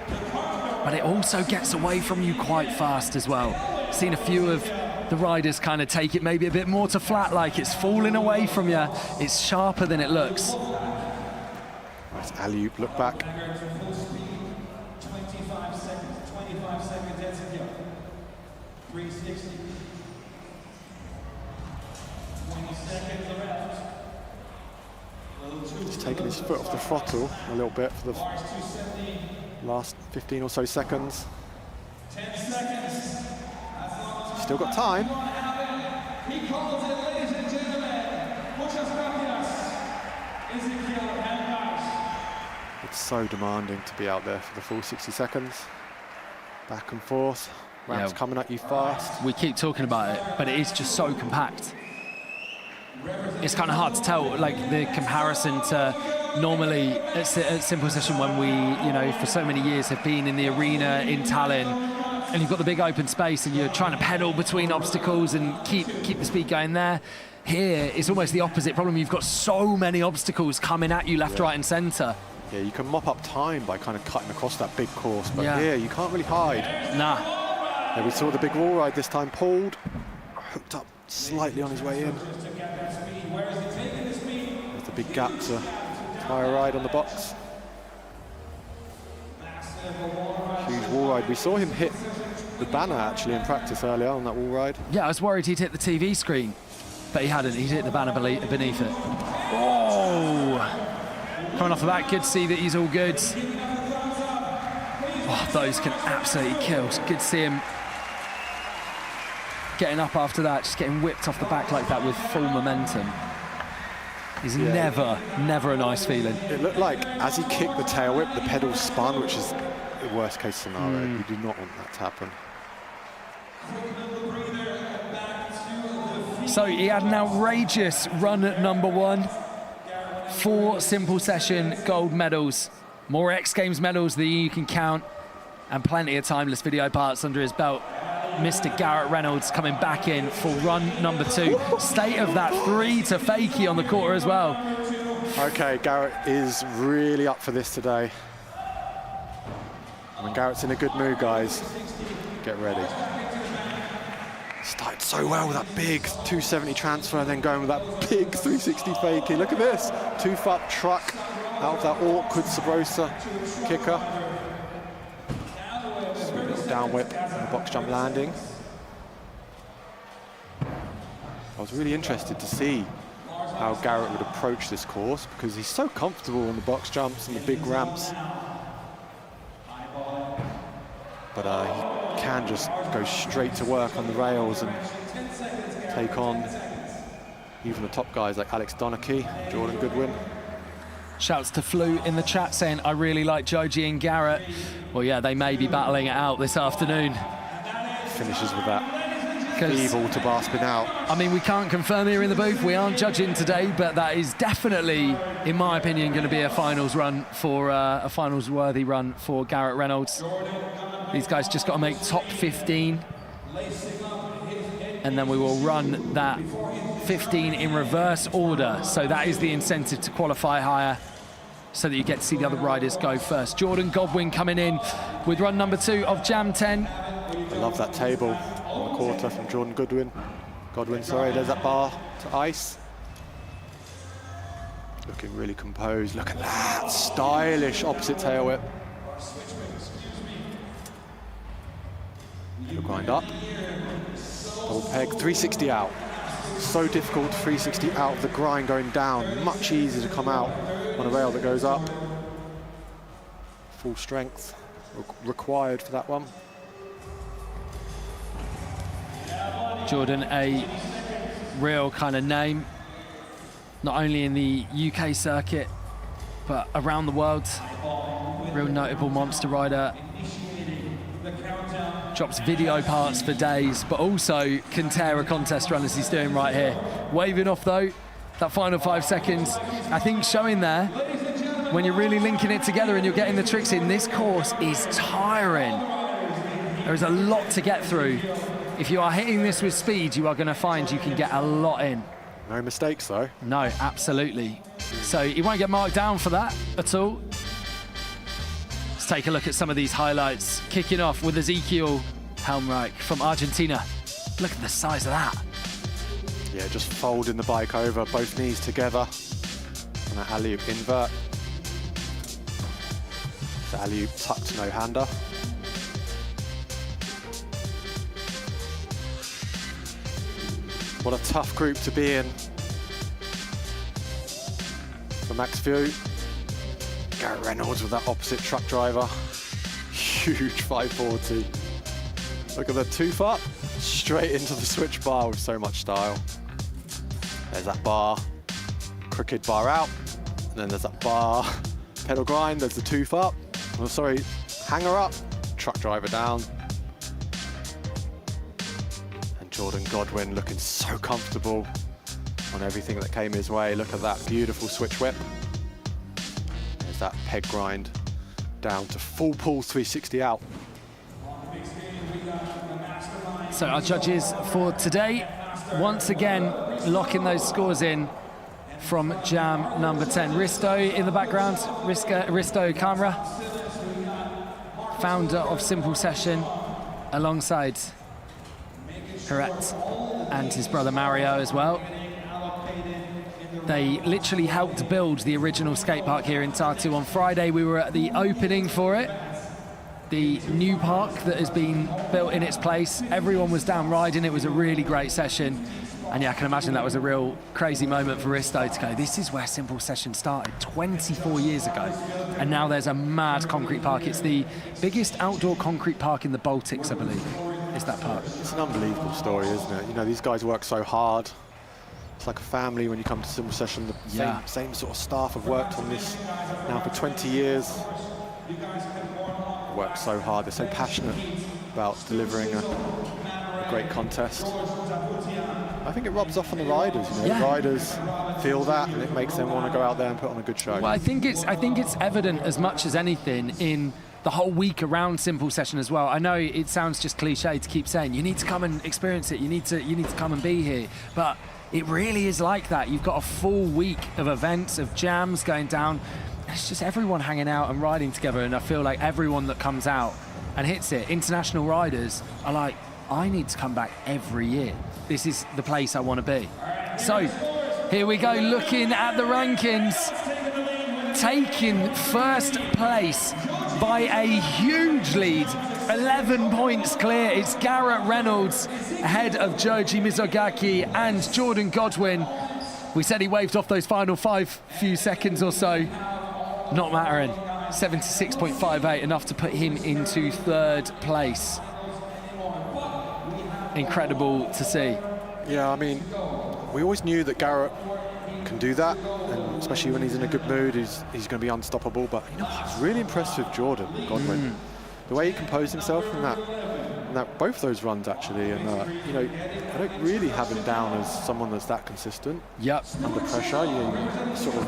Speaker 20: But it also gets away from you quite fast as well. Seen a few of the riders kind of take it maybe a bit more to flat, like it's falling away from you. It's sharper than it looks.
Speaker 16: Nice alley-oop look back.
Speaker 6: 25 seconds, Ezekiel. 360. 20 seconds left.
Speaker 16: He's taking his foot off the throttle a little bit for the last 15 or so seconds.
Speaker 6: 10 seconds.
Speaker 16: Still got time.
Speaker 6: He calls it, ladies and gentlemen. Muchas gracias. Ezekiel Helmreich.
Speaker 16: It's so demanding to be out there for the full 60 seconds. Back and forth. Ramps coming at you fast.
Speaker 20: We keep talking about it, but it is just so compact. It's kind of hard to tell, like the comparison to normally at Simple Session when we, you know, for so many years have been in the arena in Tallinn, and you've got the big open space and you're trying to pedal between obstacles and keep the speed going there. Here, it's almost the opposite problem. You've got so many obstacles coming at you left, right and centre.
Speaker 16: Yeah, you can mop up time by kind of cutting across that big course, but here you can't really hide.
Speaker 20: Nah.
Speaker 16: Yeah, we saw the big wall ride this time, pulled, hooked up slightly on his way in. There's the big gap to tire ride on the box. Huge wall ride. We saw him hit the banner actually in practice earlier on that wall ride.
Speaker 20: Yeah, I was worried he'd hit the TV screen, but he hadn't. He'd hit the banner beneath it. Oh! Coming off of that, good to see that he's all good. Oh, those can absolutely kill. It's good to see him getting up after that, just getting whipped off the back like that with full momentum. Is never a nice feeling.
Speaker 16: It looked like as he kicked the tail whip, the pedal spun, which is the worst case scenario. You do not want that to happen.
Speaker 20: So he had an outrageous run at number 1. 4 simple session gold medals, more X Games medals than you can count, and plenty of timeless video parts under his belt. Mr. Garrett Reynolds coming back in for run number 2. State of that 3 to fakie on the quarter as well.
Speaker 16: Okay, Garrett is really up for this today. When Garrett's in a good mood, guys, get ready. Started so well with that big 270 transfer, then going with that big 360 fakie. Look at this, 2-fup truck out of that awkward Sabrosa kicker. Sweet little down whip and a box jump landing. I was really interested to see how Garrett would approach this course because he's so comfortable on the box jumps and the big ramps. But he can just go straight to work on the rails and take on even the top guys like Alex Donachie, Jordan Goodwin.
Speaker 20: Shouts to Flu in the chat saying, I really like Joji and Garrett. Well, yeah, they may be battling it out this afternoon.
Speaker 16: Finishes with that evil to bar spin out.
Speaker 20: I mean, we can't confirm here in the booth. We aren't judging today, but that is definitely, in my opinion, going to be a finals run for a finals-worthy run for Garrett Reynolds. These guys just got to make top 15, and then we will run that 15 in reverse order. So that is the incentive to qualify higher, so that you get to see the other riders go first. Jordan Godwin coming in with run number 2 of Jam 10.
Speaker 16: I love that table on the quarter from Jordan Godwin, sorry, there's that bar to ice. Looking really composed. Look at that, stylish opposite tail whip. He'll grind up. Double peg, 360 out. So difficult, 360 out of the grind going down. Much easier to come out on a rail that goes up. Full strength required for that one.
Speaker 20: Jordan, a real kind of name, not only in the UK circuit, but around the world. Real notable monster rider. Drops video parts for days, but also can tear a contest run as he's doing right here. Waving off though, that final 5 seconds, I think showing there, when you're really linking it together and you're getting the tricks in, this course is tiring. There is a lot to get through. If you are hitting this with speed, you are going to find you can get a lot in.
Speaker 16: No mistakes though.
Speaker 20: No, absolutely. So you won't get marked down for that at all. Let's take a look at some of these highlights. Kicking off with Ezekiel Helmreich from Argentina. Look at the size of that.
Speaker 16: Yeah, just folding the bike over, both knees together. And that alley-oop invert. The alley-oop tucked no-hander. What a tough group to be in. For Max View, Garrett Reynolds with that opposite truck driver. Huge 540. Look at the 2-fup, straight into the switch bar with so much style. There's that bar, crooked bar out, and then there's that bar, pedal grind, there's the 2-fup. Oh, sorry, hanger up, truck driver down. Jordan Godwin looking so comfortable on everything that came his way. Look at that beautiful switch whip. There's that peg grind down to full pull 360 out.
Speaker 20: So our judges for today, once again, locking those scores in from Jam number 10. Risto in the background, Risto Camera, founder of Simple Session, alongside Correct, and his brother Mario as well. They literally helped build the original skate park here in Tartu. On Friday we were at the opening for it, the new park that has been built in its place. Everyone was down riding. It was a really great session. And yeah, I can imagine that was a real crazy moment for Risto to go, this is where Simple Session started 24 years ago. And now there's a mad concrete park. It's the biggest outdoor concrete park in the Baltics, I believe, is that park.
Speaker 16: It's an unbelievable story, isn't it? You know, these guys work so hard. It's like a family when you come to Simple Session. The same sort of staff have worked on this now for 20 years. Work so hard, they're so passionate about delivering a great contest. I think it rubs off on the riders. You know, the riders feel that, and it makes them want to go out there and put on a good show.
Speaker 20: Well, I think it's evident as much as anything in the whole week around Simple Session as well. I know it sounds just cliche to keep saying you need to come and experience it. You need to come and be here, but it really is like that. You've got a full week of events, of jams going down. It's just everyone hanging out and riding together, and I feel like everyone that comes out and hits it, international riders are like, I need to come back every year. This is the place I want to be. So here we go, looking at the rankings. Taking first place by a huge lead, 11 points clear. It's Garrett Reynolds ahead of Joji Mizogaki and Jordan Godwin. We said he waved off those final few seconds or so. Not mattering. 76.58, enough to put him into third place. Incredible to see.
Speaker 16: Yeah, I mean, we always knew that Garrett can do that, and especially when he's in a good mood, he's going to be unstoppable. But you know, I was really impressed with Jordan Godwin. The way he composed himself in that both those runs actually, and you know, I don't really have him down as someone that's that consistent.
Speaker 20: Yep.
Speaker 16: Under pressure, you sort of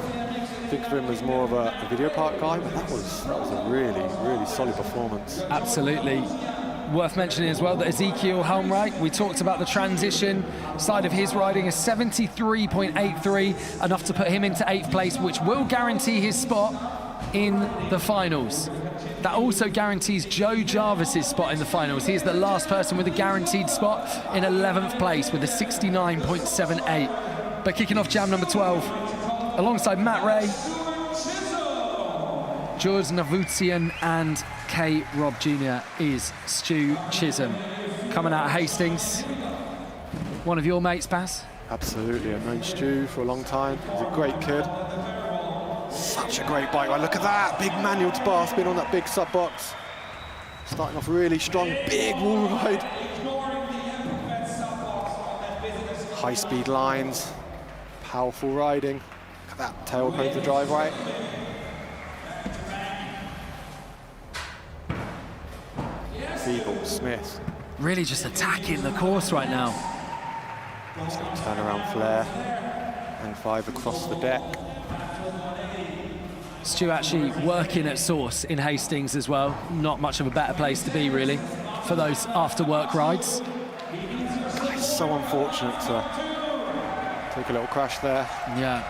Speaker 16: think of him as more of a video park guy, but that was a really solid performance.
Speaker 20: Absolutely. Worth mentioning as well that Ezekiel Helmreich, we talked about the transition side of his riding, a 73.83, enough to put him into 8th place, which will guarantee his spot in the finals. That also guarantees Joe Jarvis's spot in the finals. He is the last person with a guaranteed spot in 11th place with a 69.78. But kicking off jam number 12, alongside Matt Ray, George Navutian and K. Rob Jr. is Stu Chisholm. Coming out of Hastings. One of your mates, Baz?
Speaker 16: Absolutely, I've known Stu for a long time. He's a great kid. Such a great bike ride. Look at that, big manual to bar spin on that big sub box. Starting off really strong, big wall ride. High speed lines, powerful riding. Look at that tail cone to drive right. Siebel, Smith.
Speaker 20: Really just attacking the course right now.
Speaker 16: Nice little turnaround flare. And 5 across the deck.
Speaker 20: Stu actually working at Source in Hastings as well. Not much of a better place to be, really, for those after-work rides.
Speaker 16: It's so unfortunate to take a little crash there.
Speaker 20: Yeah,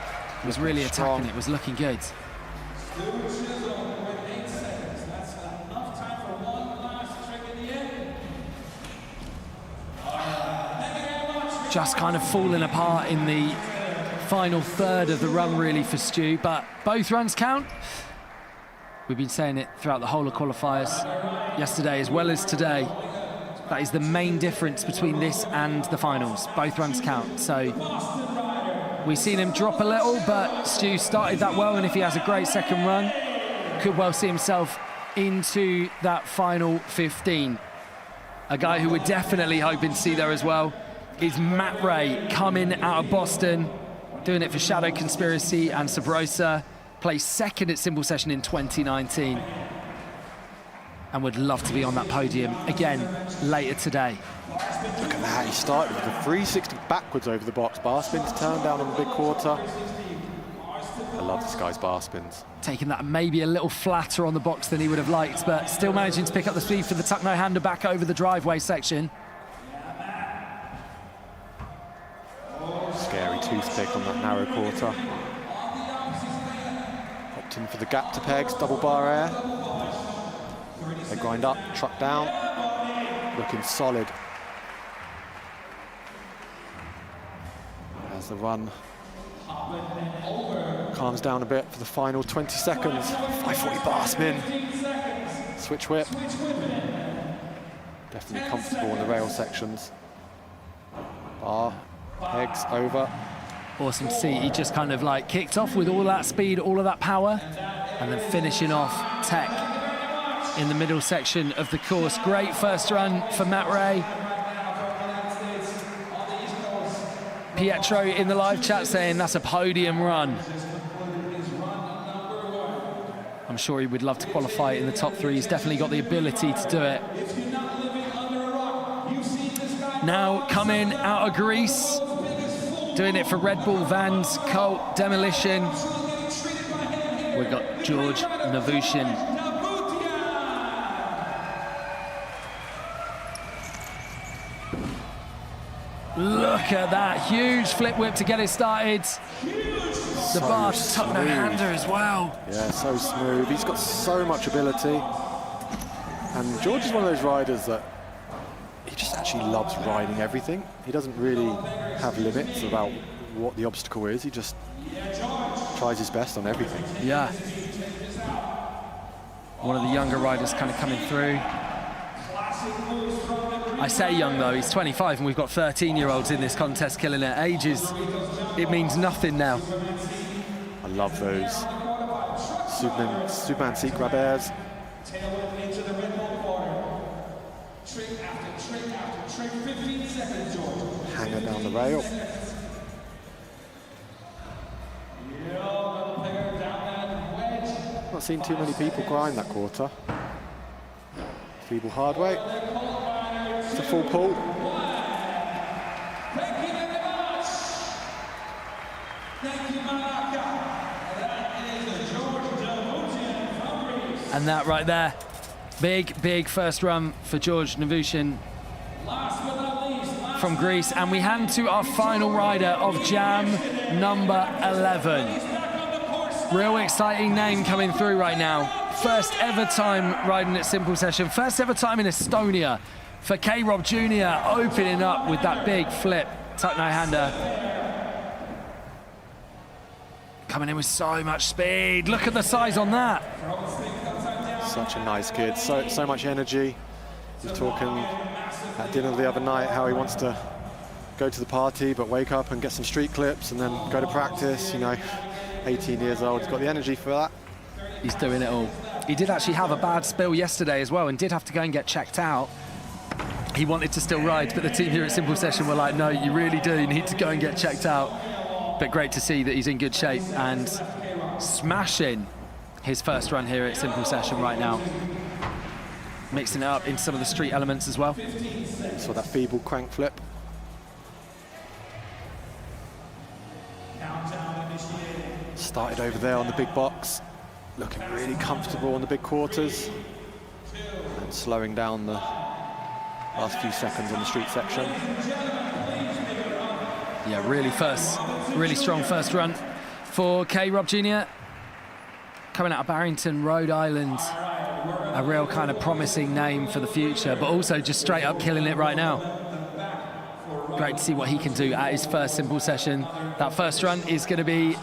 Speaker 20: it was really attacking. It was looking good. Just kind of falling apart in the final third of the run, really, for Stu, but both runs count. We've been saying it throughout the whole of qualifiers, yesterday as well as today. That is the main difference between this and the finals. Both runs count. So we've seen him drop a little, but Stu started that well, and if he has a great second run, could well see himself into that final 15. A guy who we're definitely hoping to see there as well is Matt Ray, coming out of Boston, doing it for Shadow Conspiracy and Sabrosa, placed second at Simple Session in 2019, and would love to be on that podium again later today.
Speaker 16: Look at that, he started with a 360 backwards over the box, bar spins, turn down on the big quarter. I love this guy's bar spins.
Speaker 20: Taking that maybe a little flatter on the box than he would have liked, but still managing to pick up the speed for the tuck no-hander back over the driveway section.
Speaker 16: Scary toothpick on that narrow quarter. Hopped in for the gap to pegs, double bar air. They grind up, truck down. Looking solid. As the run calms down a bit for the final 20 seconds. 540 bar spin. switch whip. Definitely comfortable in the rail sections. Bar, pegs, over.
Speaker 20: Awesome to see. He just kind of like kicked off with all that speed, all of that power, and then finishing off tech in the middle section of the course. Great first run for Matt Ray. Pietro in the live chat saying that's a podium run. I'm sure he would love to qualify in the top 3. He's definitely got the ability to do it. Now coming out of Greece, doing it for Red Bull, Vans, Colt, Demolition. We've got George Navushin. Look at that, huge flip whip to get it started. The bar to tuck no hander as well.
Speaker 16: Yeah, so smooth. He's got so much ability. And George is one of those riders that he just actually loves riding everything. He doesn't really have limits about what the obstacle is. He just tries his best on everything.
Speaker 20: Yeah. One of the younger riders kind of coming through. I say young though, he's 25 and we've got 13-year-olds in this contest killing it. Ages, it means nothing now.
Speaker 16: I love those Superman seat grab airs. Hanger down the rail. Not seen too many people grind that quarter. Feeble hard weight. It's a full pull.
Speaker 20: And that right there, big first run for George Navushin from Greece. And we hand to our final rider of jam number 11. Real exciting name coming through right now. First ever time riding at Simple Session. First ever time in Estonia for K-Rob Jr. opening up with that big flip. Tuck no hander. Coming in with so much speed. Look at the size on that.
Speaker 16: Such a nice kid, so much energy. He was talking at dinner the other night how he wants to go to the party but wake up and get some street clips and then go to practice, you know. 18 years old, he's got the energy for that.
Speaker 20: He's doing it all. He did actually have a bad spill yesterday as well and did have to go and get checked out. He wanted to still ride, but the team here at Simple Session were like, no, you really do need to go and get checked out. But great to see that he's in good shape and smashing his first run here at Simple Session right now. Mixing it up into some of the street elements as well.
Speaker 16: Saw that feeble crank flip. Started over there on the big box, looking really comfortable on the big quarters, and slowing down the last few seconds on the street section.
Speaker 20: Yeah, really strong first run for K-Rob Jr. Coming out of Barrington, Rhode Island. A real kind of promising name for the future, but also just straight up killing it right now. Great to see what he can do at his first Simple Session. That first run is going to be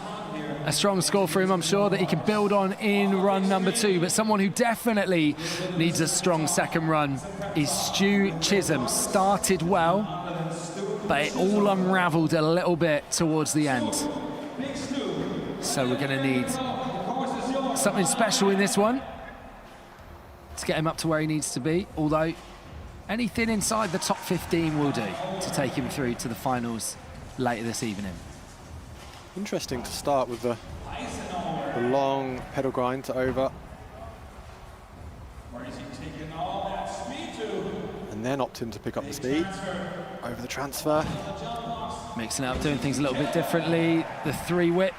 Speaker 20: a strong score for him, I'm sure, that he can build on in run number 2. But someone who definitely needs a strong second run is Stu Chisholm. Started well, but it all unraveled a little bit towards the end. So we're going to need something special in this one to get him up to where he needs to be, although anything inside the top 15 will do to take him through to the finals later this evening.
Speaker 16: Interesting to start with the long pedal grind to over. And then opting to pick up the speed over the transfer.
Speaker 20: Mixing it up, doing things a little bit differently. The 3 whip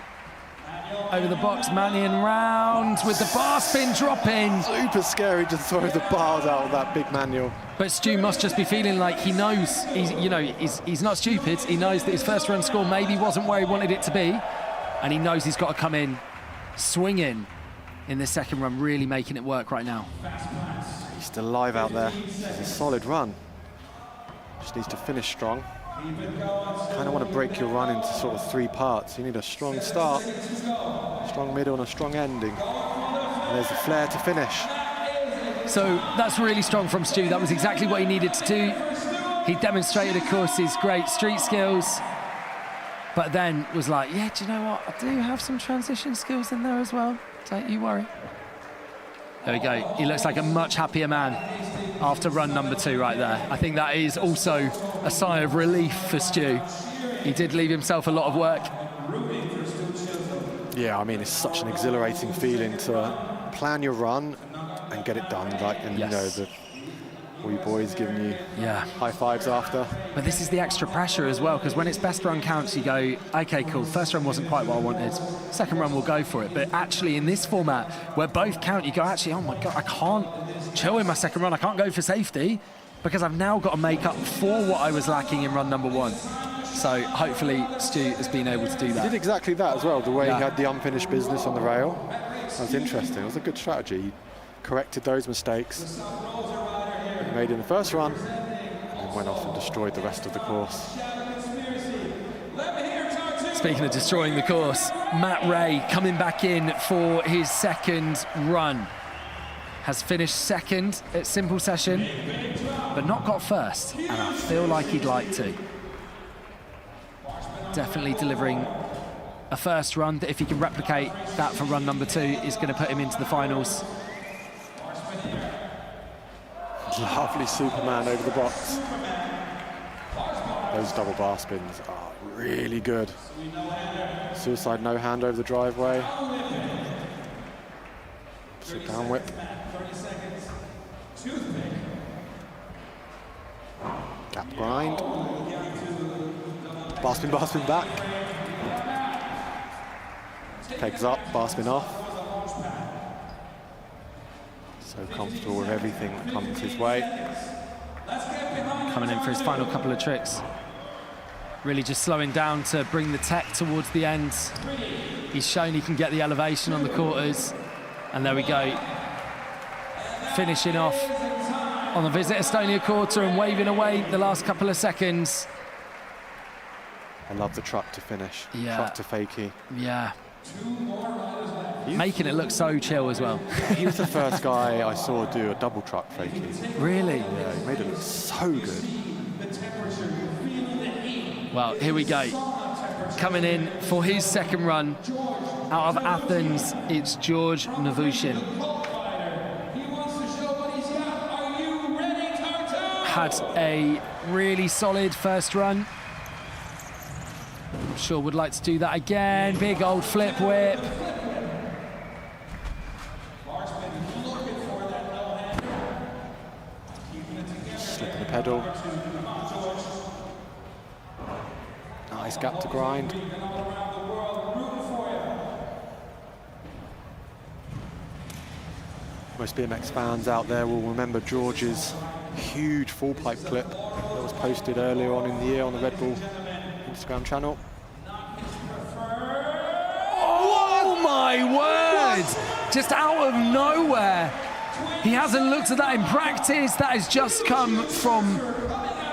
Speaker 20: over the box, Mannion round with the bar spin dropping.
Speaker 16: Super scary to throw the bars out of that big manual.
Speaker 20: But Stu must just be feeling like he knows, he's not stupid. He knows that his first run score maybe wasn't where he wanted it to be. And he knows he's got to come in swinging in this second run, really making it work right now.
Speaker 16: He's still alive out there. It's a solid run. Just needs to finish strong. Kind of want to break your run into sort of 3 parts. You need a strong start, strong middle and a strong ending. And there's the flair to finish.
Speaker 20: So that's really strong from Stu. That was exactly what he needed to do. He demonstrated, of course, his great street skills, but then was like, yeah, do you know what? I do have some transition skills in there as well. Don't you worry. There we go. He looks like a much happier man after run number 2 right there. I think that is also a sigh of relief for Stu. He did leave himself a lot of work.
Speaker 16: Yeah, I mean, it's such an exhilarating feeling to plan your run and get it done. Like, and you know, all you boys giving you high fives after.
Speaker 20: But this is the extra pressure as well, because when it's best run counts, you go, okay, cool, first run wasn't quite what I wanted, second run we'll go for it. But actually in this format, where both count, you go, actually, oh my God, I can't chill in my second run, I can't go for safety, because I've now got to make up for what I was lacking in run number 1. So hopefully Stu has been able to do that.
Speaker 16: He did exactly that as well, the way he had the unfinished business on the rail. That was interesting, it was a good strategy. He corrected those mistakes he made in the first run, and went off and destroyed the rest of the course.
Speaker 20: Speaking of destroying the course, Matt Ray coming back in for his second run. Has finished second at Simple Session, but not got first, and I feel like he'd like to. Definitely delivering a first run that, if he can replicate that for run number 2, is going to put him into the finals.
Speaker 16: Lovely Superman over the box. Those double bar spins are really good. Suicide no hand over the driveway. Sit down whip. Gap grind. Bar spin back. Pegs up, bar spin off. So comfortable with everything that comes his way.
Speaker 20: Coming in for his final couple of tricks. Really just slowing down to bring the tech towards the end. He's shown he can get the elevation on the quarters. And there we go. Finishing off on the Visit Estonia quarter and waving away the last couple of seconds.
Speaker 16: I love the truck to finish.
Speaker 20: Yeah.
Speaker 16: Truck to fakie.
Speaker 20: Yeah. Making it look so chill as well.
Speaker 16: He was the first guy I saw do a double truck fakie.
Speaker 20: Really?
Speaker 16: Yeah, he made it look so good.
Speaker 20: Well, here we go. Coming in for his second run out of Athens, it's George Navushin. Had a really solid first run. I'm sure would like to do that again. Big old flip whip.
Speaker 16: Slipping the pedal. Nice gap to grind. Most BMX fans out there will remember George's huge full pipe clip that was posted earlier on in the year on the Red Bull Instagram channel.
Speaker 20: Oh my word! Just out of nowhere. He hasn't looked at that in practice. That has just come from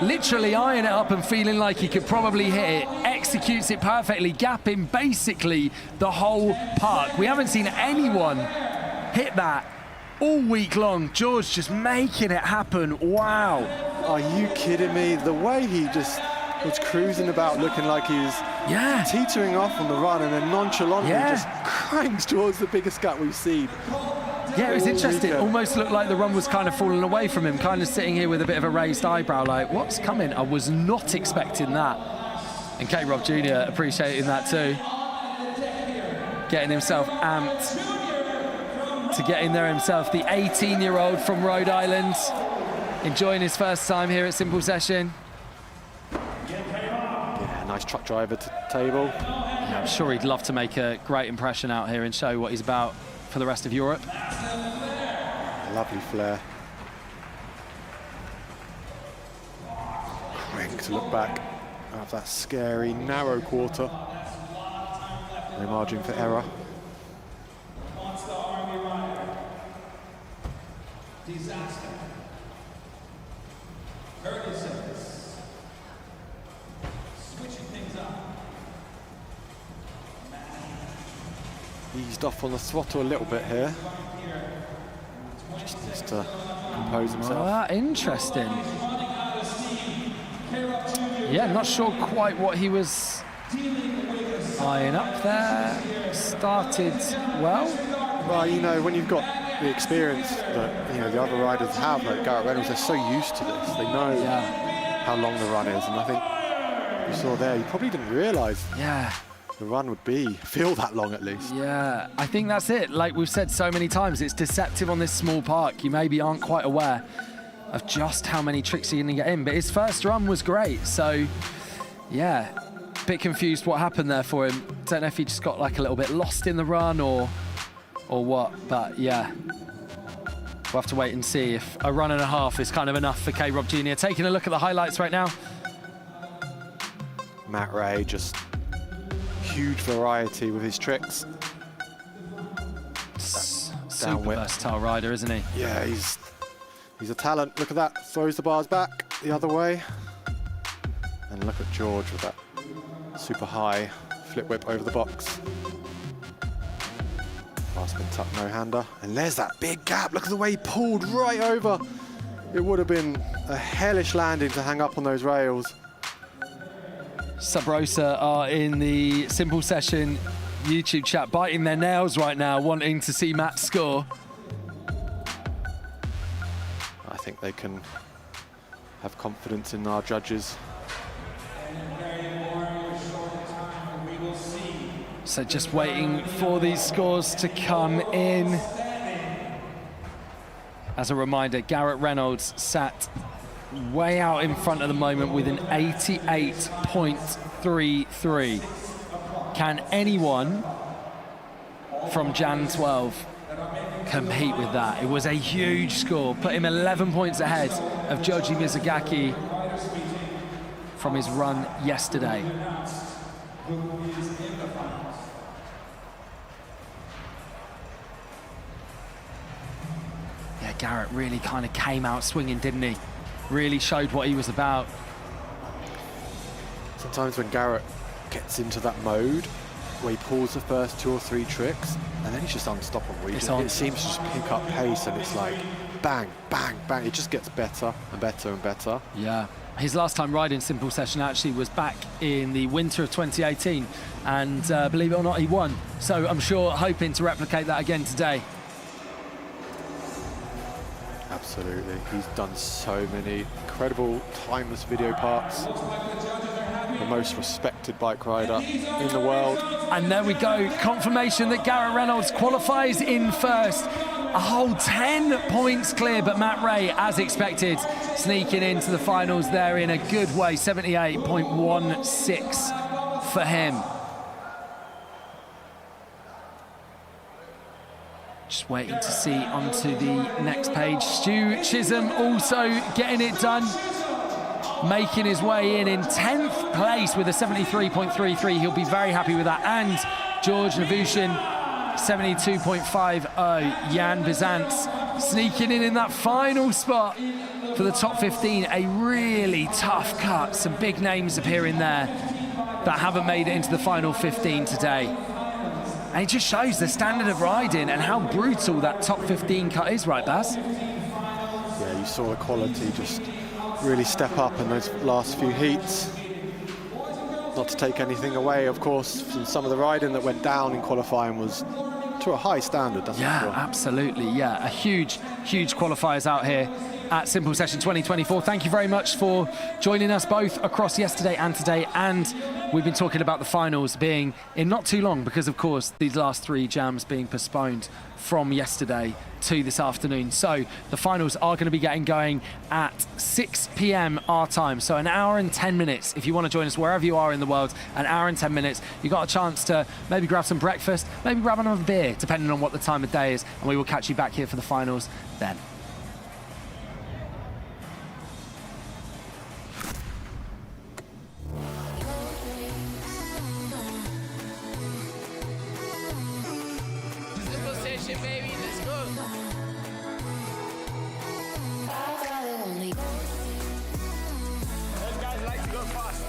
Speaker 20: literally eyeing it up and feeling like he could probably hit it. Executes it perfectly, gapping basically the whole park. We haven't seen anyone hit that all week long. George just making it happen. Wow.
Speaker 16: Are you kidding me? The way he just was cruising about, looking like he's teetering off on the run, and then nonchalantly just cranks towards the biggest gap we've seen.
Speaker 20: Yeah, it was interesting. It almost looked like the run was kind of falling away from him, kind of sitting here with a bit of a raised eyebrow, like, what's coming? I was not expecting that. And K-Rob Jr. appreciating that too. Getting himself amped to get in there himself. The 18-year-old from Rhode Island, enjoying his first time here at Simple Session.
Speaker 16: Yeah, nice truck driver to table.
Speaker 20: Yeah, I'm sure he'd love to make a great impression out here and show what he's about for the rest of Europe.
Speaker 16: Lovely flare. Quick to look back of that scary narrow quarter. No margin for error.
Speaker 6: Disaster. Switching things up.
Speaker 16: Eased off on the throttle a little bit here. Just needs just to compose himself.
Speaker 20: Ah, interesting. Yeah, not sure quite what he was eyeing up there. Started well.
Speaker 16: Well, you know, when you've got the experience that, you know, the other riders have, like Garrett Reynolds, they're so used to this. They know how long the run is, and I think you saw there, you probably didn't realise the run would feel that long at least.
Speaker 20: Yeah, I think that's it. Like we've said so many times, it's deceptive on this small park. You maybe aren't quite aware of just how many tricks you're going to get in, but his first run was great. So, yeah, a bit confused what happened there for him. Don't know if he just got like a little bit lost in the run or what, but yeah. We'll have to wait and see if a run and a half is kind of enough for K-Rob Jr. Taking a look at the highlights right now.
Speaker 16: Matt Ray, just huge variety with his tricks.
Speaker 20: Super versatile rider, isn't he?
Speaker 16: Yeah, he's a talent. Look at that, throws the bars back the other way. And look at George with that super high flip whip over the box. Fast spin tuck, no-hander. And there's that big gap. Look at the way he pulled right over. It would have been a hellish landing to hang up on those rails.
Speaker 20: Sub Rosa are in the Simple Session YouTube chat, biting their nails right now, wanting to see Matt score.
Speaker 16: I think they can have confidence in our judges.
Speaker 20: So just waiting for these scores to come in. As a reminder, Garrett Reynolds sat way out in front at the moment with an 88.33. Can anyone from Jan 12 compete with that? It was a huge score, put him 11 points ahead of Joji Mizugaki from his run yesterday. Yeah, Garrett really kind of came out swinging, didn't he? Really showed what he was about.
Speaker 16: Sometimes when Garrett gets into that mode where he pulls the first 2 or 3 tricks and then he's just unstoppable. It seems to just pick up pace and it's like bang, bang, bang. It just gets better and better and better.
Speaker 20: Yeah. His last time riding Simple Session actually was back in the winter of 2018 and believe it or not, he won. So I'm sure hoping to replicate that again today.
Speaker 16: Absolutely. He's done so many incredible timeless video parts. The most respected bike rider in the world.
Speaker 20: And there we go. Confirmation that Garrett Reynolds qualifies in first. A whole 10 points clear, but Matt Ray, as expected, sneaking into the finals there in a good way. 78.16 for him. Just waiting to see onto the next page. Stu Chisholm also getting it done. Making his way in 10th place with a 73.33. He'll be very happy with that. And George Navushin, 72.50. Jan Bizantz sneaking in that final spot for the top 15. A really tough cut. Some big names appearing there that haven't made it into the final 15 today. And it just shows the standard of riding and how brutal that top 15 cut is, right, Baz?
Speaker 16: Yeah, you saw the quality just really step up in those last few heats. Not to take anything away, of course, from some of the riding that went down in qualifying was to a high standard, doesn't it?
Speaker 20: Yeah, absolutely, yeah. A huge qualifiers out here at Simple Session 2024. Thank you very much for joining us both across yesterday and today. And we've been talking about the finals being in not too long because, of course, these last 3 jams being postponed from yesterday to this afternoon. So the finals are going to be getting going at 6 p.m. our time. So an hour and 10 minutes. If you want to join us wherever you are in the world, an hour and 10 minutes. You got a chance to maybe grab some breakfast, maybe grab another beer, depending on what the time of day is. And we will catch you back here for the finals then.
Speaker 7: Baby, let's go.
Speaker 18: Those guys like to go fast.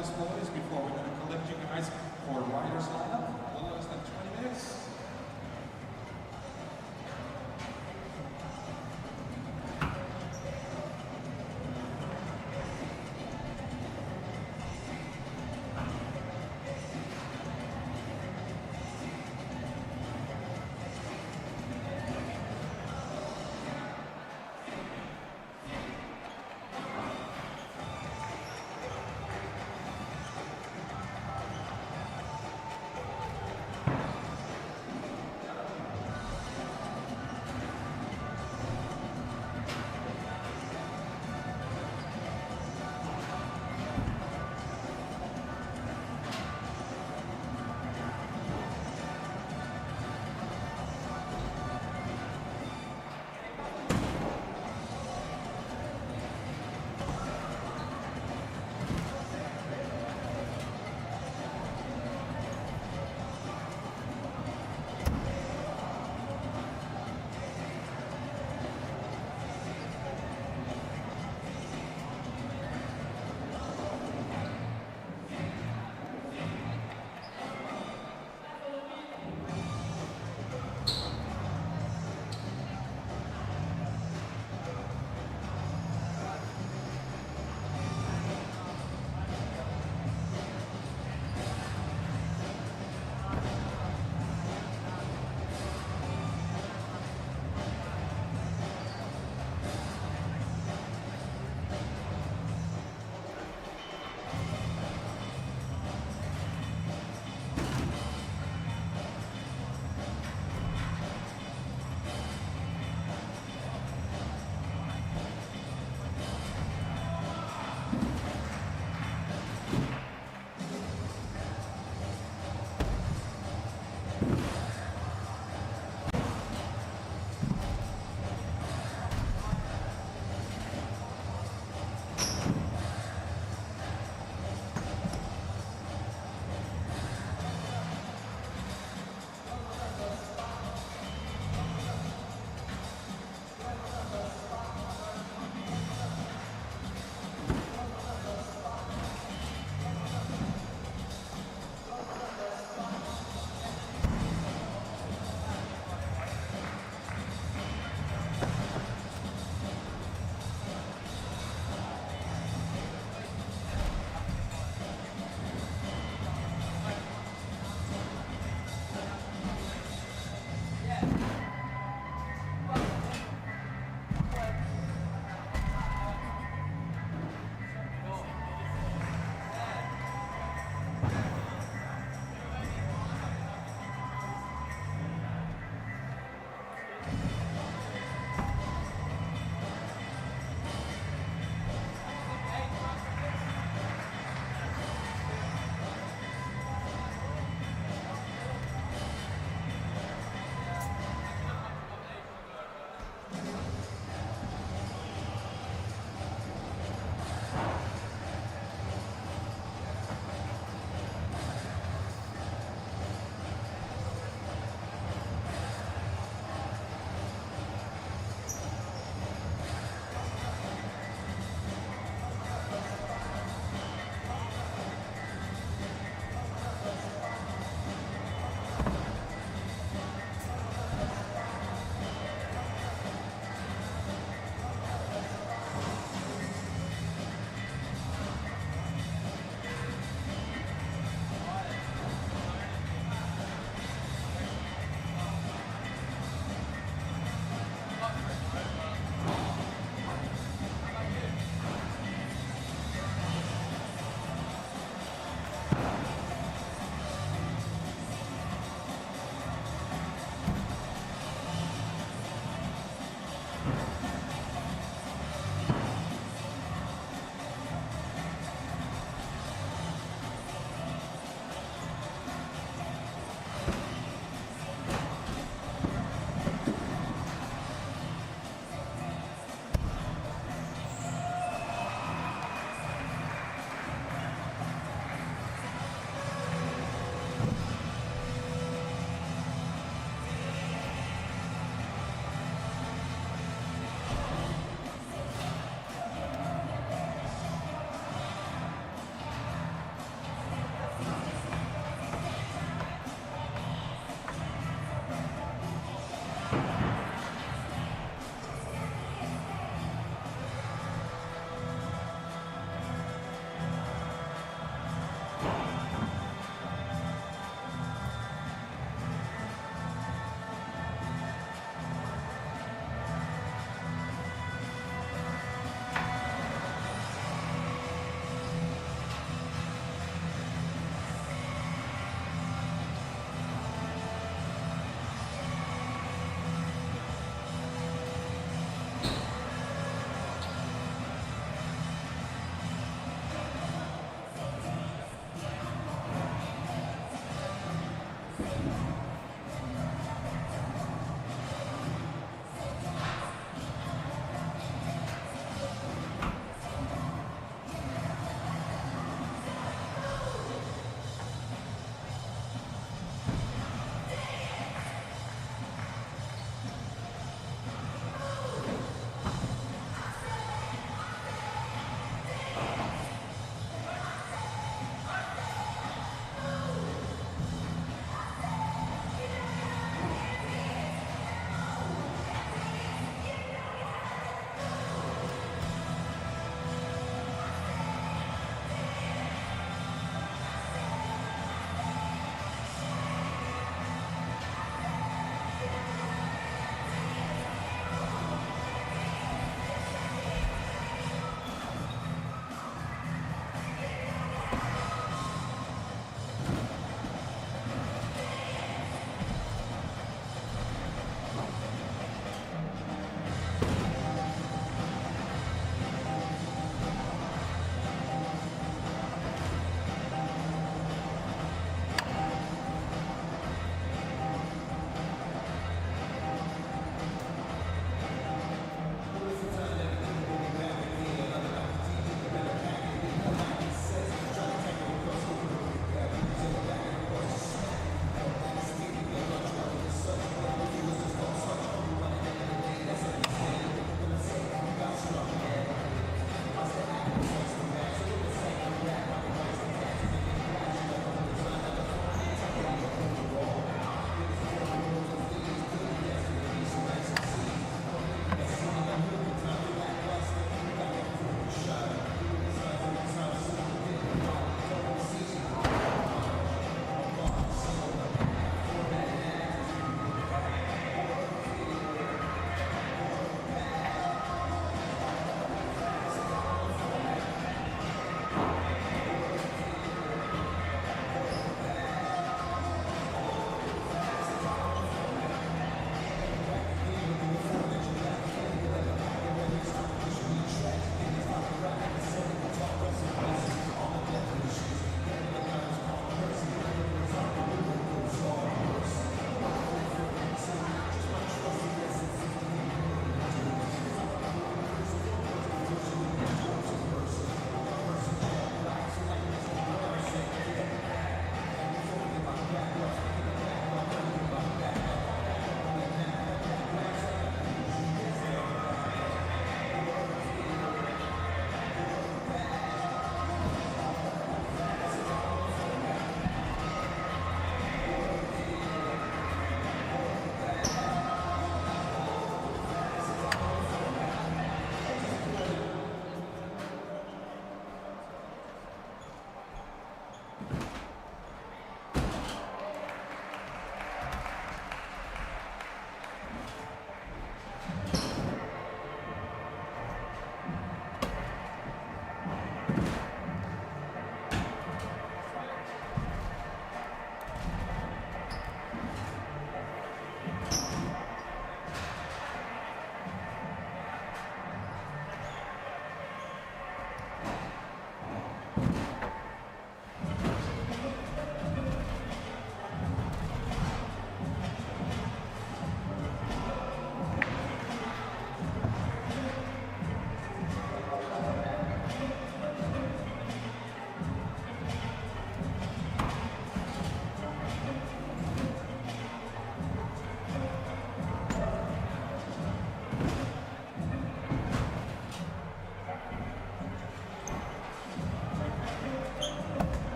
Speaker 15: riders' photos before we're going to collect you guys for riders lineup. A little less than 20 minutes.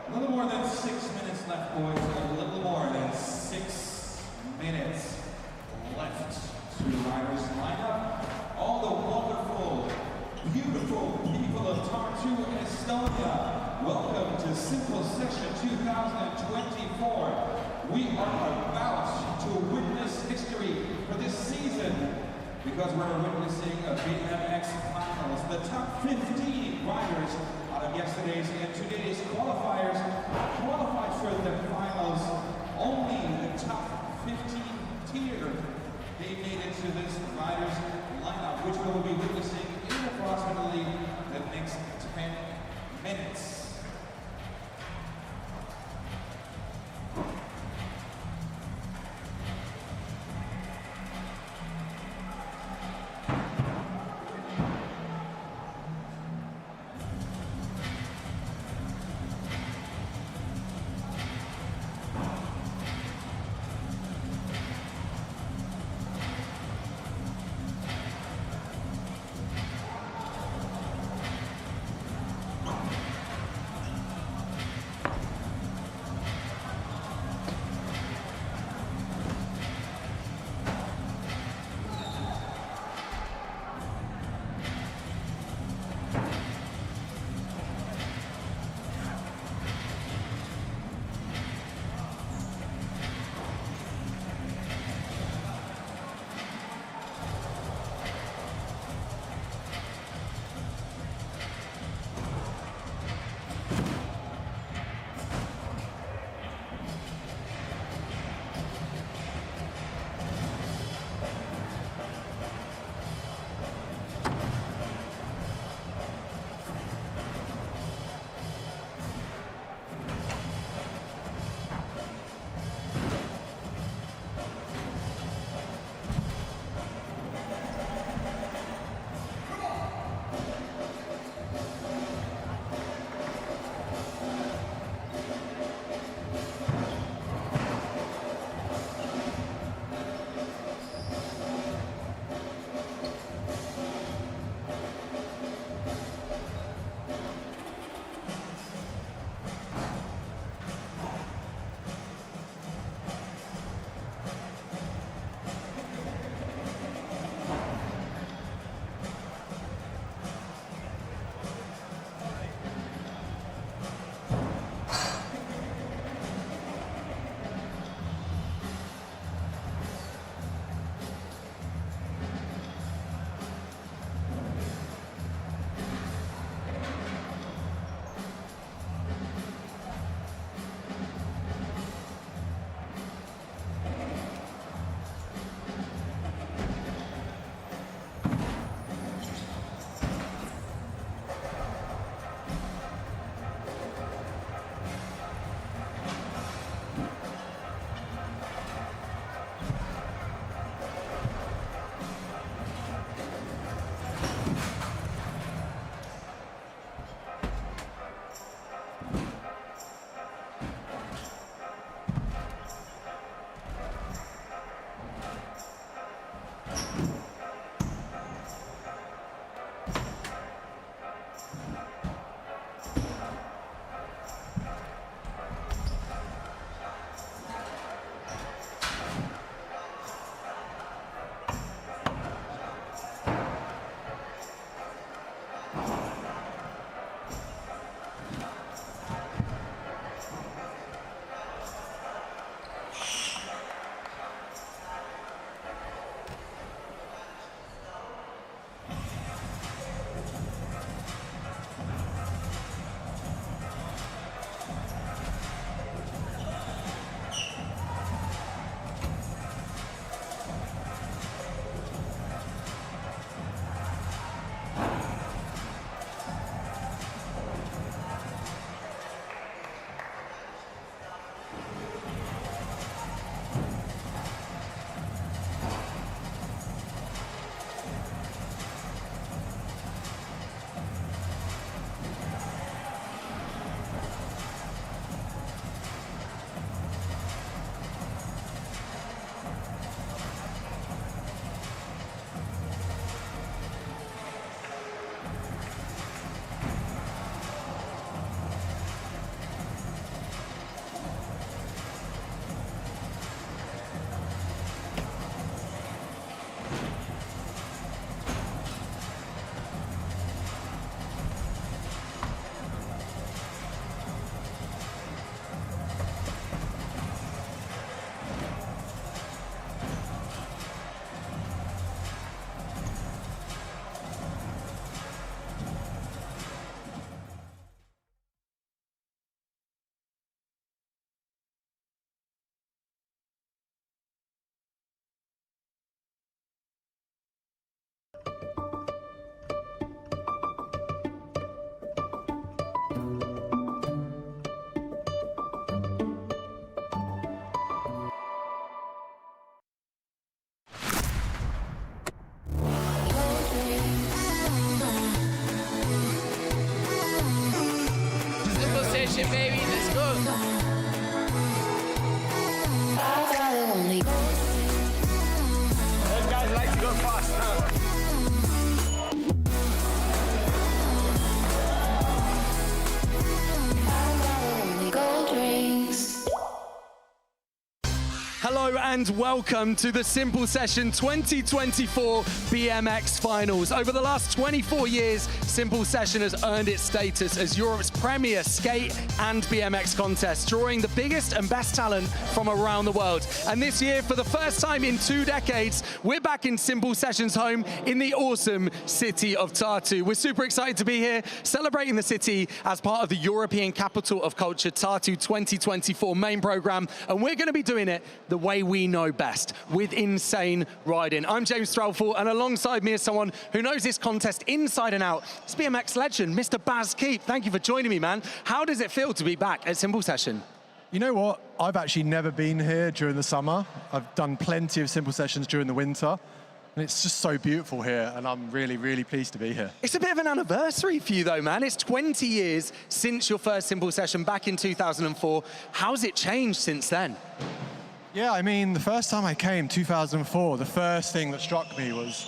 Speaker 15: A little more than 6 minutes left, boys. A little more than 6 minutes left to the riders line up. All the wonderful, beautiful people of Tartu Estonia, welcome to Simple Session 2024. We are about to witness history for this season because we're witnessing a BMX Finals. The top 15 riders out of yesterday's and today's qualifiers qualified for the finals. Only the top 15 tier, they made it to this riders lineup, which we will be witnessing in approximately the next 10 minutes.
Speaker 7: Baby, let's go.
Speaker 18: Those guys like to go fast, huh?
Speaker 2: Hello and welcome to the Simple Session 2024 BMX Finals. Over the last 24 years, Simple Session has earned its status as Europe's premier skate and BMX contest, drawing the biggest and best talent from around the world. And this year, for the first time in 2 decades, we're back in Simple Session's home in the awesome city of Tartu. We're super excited to be here, celebrating the city as part of the European Capital of Culture Tartu 2024 main program. And we're going to be doing it the way we know best, with insane riding. I'm James Strelfall, and alongside me is someone who knows this contest inside and out. It's BMX legend, Mr. Baz Keep. Thank you for joining me, man. How does it feel to be back at Simple Session?
Speaker 19: You know what? I've actually never been here during the summer. I've done plenty of Simple Sessions during the winter, and it's just so beautiful here, and I'm really, really pleased to be here.
Speaker 2: It's a bit of an anniversary for you though, man. It's 20 years since your first Simple Session back in 2004. How's it changed since then?
Speaker 19: Yeah, I mean, the first time I came, 2004, the first thing that struck me was,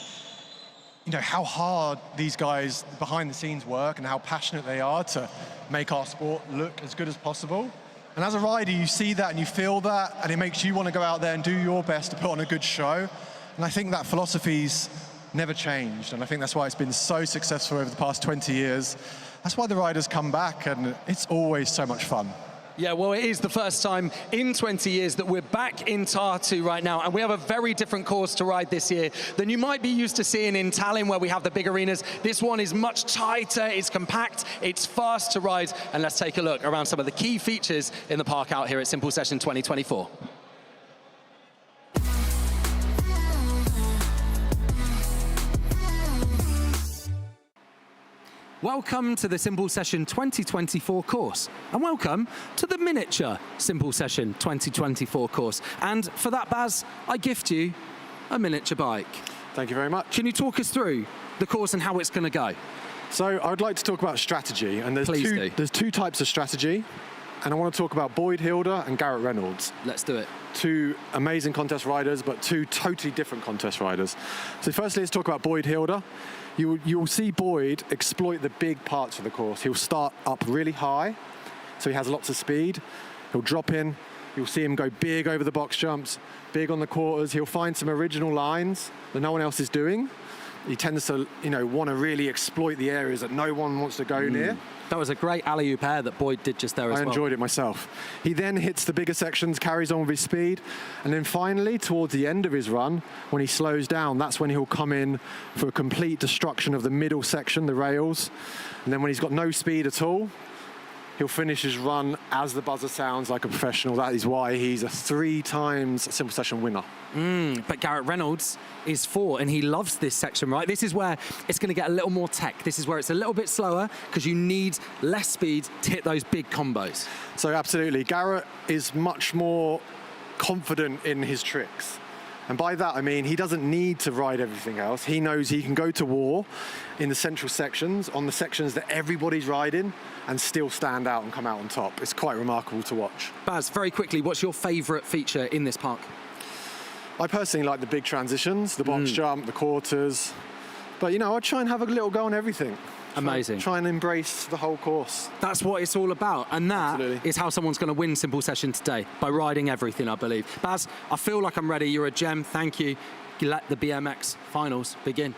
Speaker 19: you know, how hard these guys behind the scenes work and how passionate they are to make our sport look as good as possible. And as a rider, you see that and you feel that, and it makes you want to go out there and do your best to put on a good show. And I think that philosophy's never changed, and I think that's why it's been so successful over the past 20 years. That's why the riders come back, and it's always so much fun.
Speaker 2: Yeah, well, it is the first time in 20 years that we're back in Tartu right now, and we have a very different course to ride this year than you might be used to seeing in Tallinn, where we have the big arenas. This one is much tighter, it's compact, it's fast to ride, and let's take a look around some of the key features in the park out here at Simple Session 2024. Welcome to the Simple Session 2024 course, and welcome to the miniature Simple Session 2024 course. And for that, Baz, I gift you a miniature bike.
Speaker 16: Thank you very much.
Speaker 2: Can you talk us through the course and how it's going to go?
Speaker 16: So I'd like to talk about strategy, and there's two types of strategy, and I want to talk about Boyd Hilda and Garrett Reynolds.
Speaker 20: Let's do it.
Speaker 16: Two amazing contest riders, but two totally different contest riders. So firstly, let's talk about Boyd Hilda. You'll see Boyd exploit the big parts of the course. He'll start up really high, so he has lots of speed. He'll drop in. You'll see him go big over the box jumps, big on the quarters. He'll find some original lines that no one else is doing. He tends to, want to really exploit the areas that no one wants to go near.
Speaker 2: That was a great alley-oop air that Boyd did just there as well.
Speaker 16: I enjoyed it myself. He then hits the bigger sections, carries on with his speed, and then finally, towards the end of his run, when he slows down, that's when he'll come in for a complete destruction of the middle section, the rails. And then when he's got no speed at all, he'll finish his run as the buzzer sounds, like a professional. That is why he's a 3 times simple session winner.
Speaker 2: But Garrett Reynolds is 4, and he loves this section, right? This is where it's going to get a little more tech. This is where it's a little bit slower because you need less speed to hit those big combos.
Speaker 16: So absolutely, Garrett is much more confident in his tricks. And by that, I mean, he doesn't need to ride everything else. He knows he can go to war in the central sections, on the sections that everybody's riding, and still stand out and come out on top. It's quite remarkable to watch.
Speaker 2: Baz, very quickly, what's your favourite feature in this park?
Speaker 16: I personally like the big transitions, the box jump, the quarters. But, I try and have a little go on everything.
Speaker 2: Amazing.
Speaker 16: Try and embrace the whole course.
Speaker 2: That's what it's all about. And that is how someone's going to win Simple Session today, by riding everything, I believe. Baz, I feel like I'm ready. You're a gem. Thank you. Let the BMX Finals begin.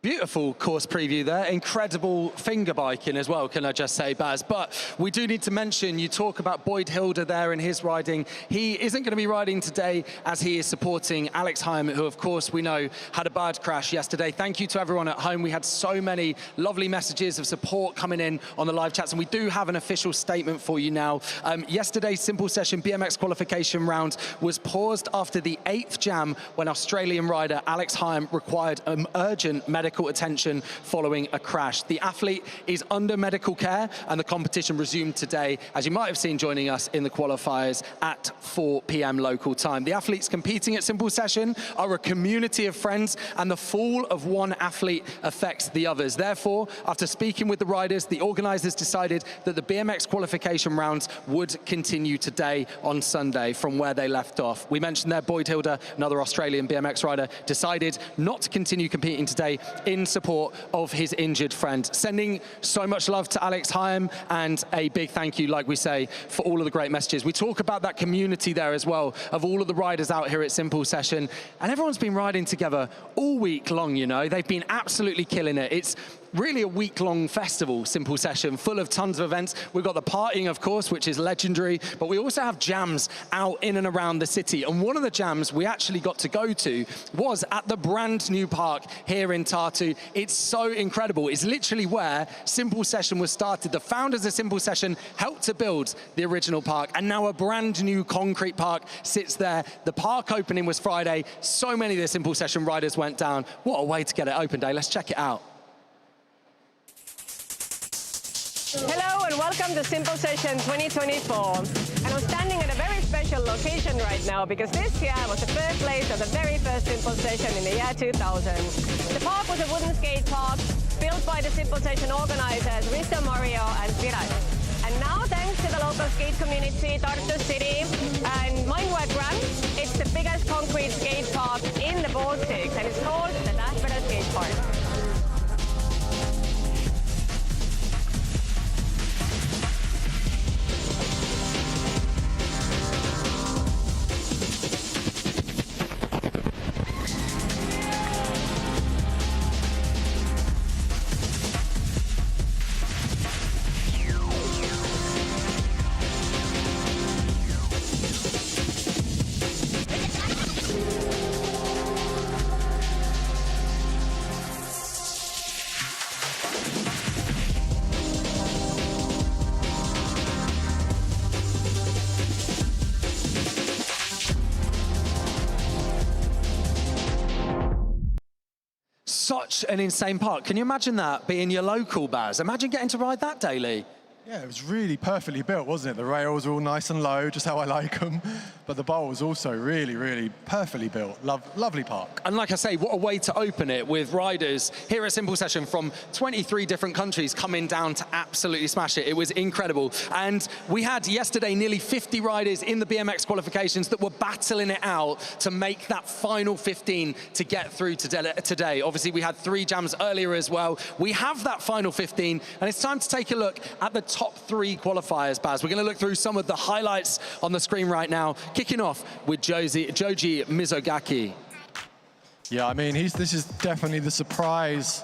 Speaker 2: Beautiful course preview there. Incredible finger biking as well, can I just say, Baz. But we do need to mention, you talk about Boyd Hilda there and his riding. He isn't going to be riding today as he is supporting Alex Hyam, who, of course, we know had a bad crash yesterday. Thank you to everyone at home. We had so many lovely messages of support coming in on the live chats, and we do have an official statement for you now. Yesterday's Simple Session BMX qualification round was paused after the 8th jam when Australian rider Alex Hyam required urgent medical attention following a crash. The athlete is under medical care, and the competition resumed today, as you might have seen joining us in the qualifiers at 4 p.m. local time. The athletes competing at Simple Session are a community of friends, and the fall of one athlete affects the others. Therefore, after speaking with the riders, the organisers decided that the BMX qualification rounds would continue today on Sunday from where they left off. We mentioned there Boyd Hilda, another Australian BMX rider, decided not to continue competing today in support of his injured friend. Sending so much love to Alex Hyam, and a big thank you, like we say, for all of the great messages. We talk about that community there as well, of all of the riders out here at Simple Session, and everyone's been riding together all week long, They've been absolutely killing it. It's really a week-long festival, Simple Session, full of tons of events. We've got the partying, of course, which is legendary, but we also have jams out in and around the city. And one of the jams we actually got to go to was at the brand new park here in Tartu. It's so incredible. It's literally where Simple Session was started. The founders of Simple Session helped to build the original park, and now a brand new concrete park sits there. The park opening was Friday. So many of the Simple Session riders went down. What a way to get it open day. Let's check it out.
Speaker 5: Hello and welcome to Simple Session 2024. And I'm standing at a very special location right now because this year was the first place of the very first Simple Session in the year 2000. The park was a wooden skate park built by the Simple Session organizers Risto, Mario and Pedro. And now, thanks to the local skate community, Tartu City and Mindwork Ramp, it's the biggest concrete skate park in the Baltics, and it's called the Tartu Skate Park.
Speaker 2: Such an insane park. Can you imagine that being your local, Baz? Imagine getting to ride that daily.
Speaker 19: Yeah, it was really perfectly built, wasn't it? The rails were all nice and low, just how I like them. But the bowl was also really, really perfectly built. Lovely park.
Speaker 2: And like I say, what a way to open it with riders here at Simple Session from 23 different countries coming down to absolutely smash it. It was incredible. And we had yesterday nearly 50 riders in the BMX qualifications that were battling it out to make that final 15 to get through today. Obviously, we had 3 jams earlier as well. We have that final 15, and it's time to take a look at the top 3 qualifiers, Baz. We're going to look through some of the highlights on the screen right now, kicking off with Joji Mizogaki.
Speaker 19: Yeah, I mean, this is definitely the surprise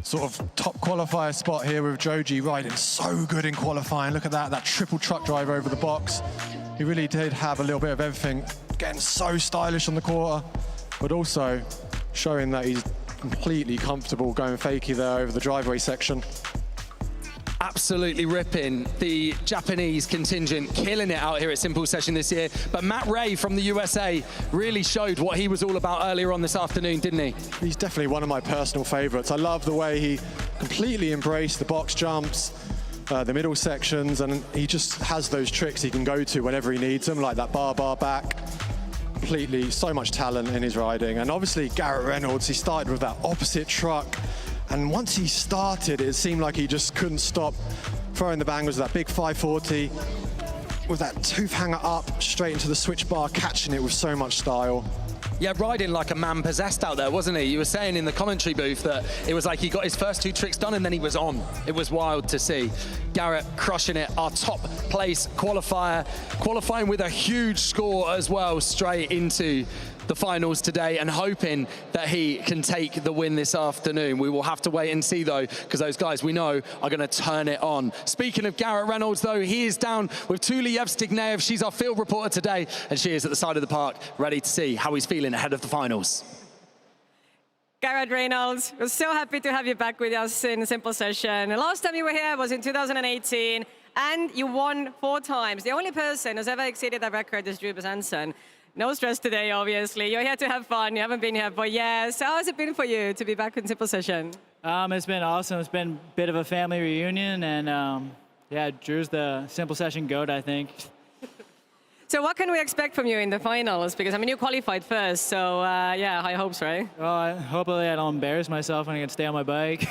Speaker 19: sort of top qualifier spot here with Joji riding so good in qualifying. Look at that triple truck drive over the box. He really did have a little bit of everything, getting so stylish on the quarter, but also showing that he's completely comfortable going fakie there over the driveway section.
Speaker 2: Absolutely ripping. The Japanese contingent killing it out here at Simple Session this year. But Matt Ray from the USA really showed what he was all about earlier on this afternoon, didn't he?
Speaker 19: He's definitely one of my personal favorites. I love the way he completely embraced the box jumps, the middle sections, and he just has those tricks he can go to whenever he needs them, like that bar back. Completely, so much talent in his riding. And obviously Garrett Reynolds, he started with that opposite truck. And once he started, it seemed like he just couldn't stop throwing the bangers with that big 540, with that tooth hanger up, straight into the switch bar, catching it with so much style.
Speaker 2: Yeah, riding like a man possessed out there, wasn't he? You were saying in the commentary booth that it was like he got his first 2 tricks done and then he was on. It was wild to see. Garrett crushing it, our top place qualifier, qualifying with a huge score as well, straight into the finals today, and hoping that he can take the win this afternoon. We will have to wait and see though, because those guys we know are going to turn it on. Speaking of Garrett Reynolds though, he is down with Tuli Yevstigneyev. She's our field reporter today, and she is at the side of the park, ready to see how he's feeling ahead of the finals.
Speaker 5: Garrett Reynolds, we're so happy to have you back with us in Simple Session. The last time you were here was in 2018, and you won 4 times. The only person who's ever exceeded that record is Drew Besanson. No stress today, obviously. You're here to have fun. You haven't been here for years. How has it been for you to be back in Simple Session?
Speaker 21: It's been awesome. It's been a bit of a family reunion, and yeah, Drew's the Simple Session GOAT, I think.
Speaker 5: So what can we expect from you in the finals? Because, I mean, you qualified first, so yeah, high hopes, right?
Speaker 21: Well, hopefully I don't embarrass myself and I can stay on my bike.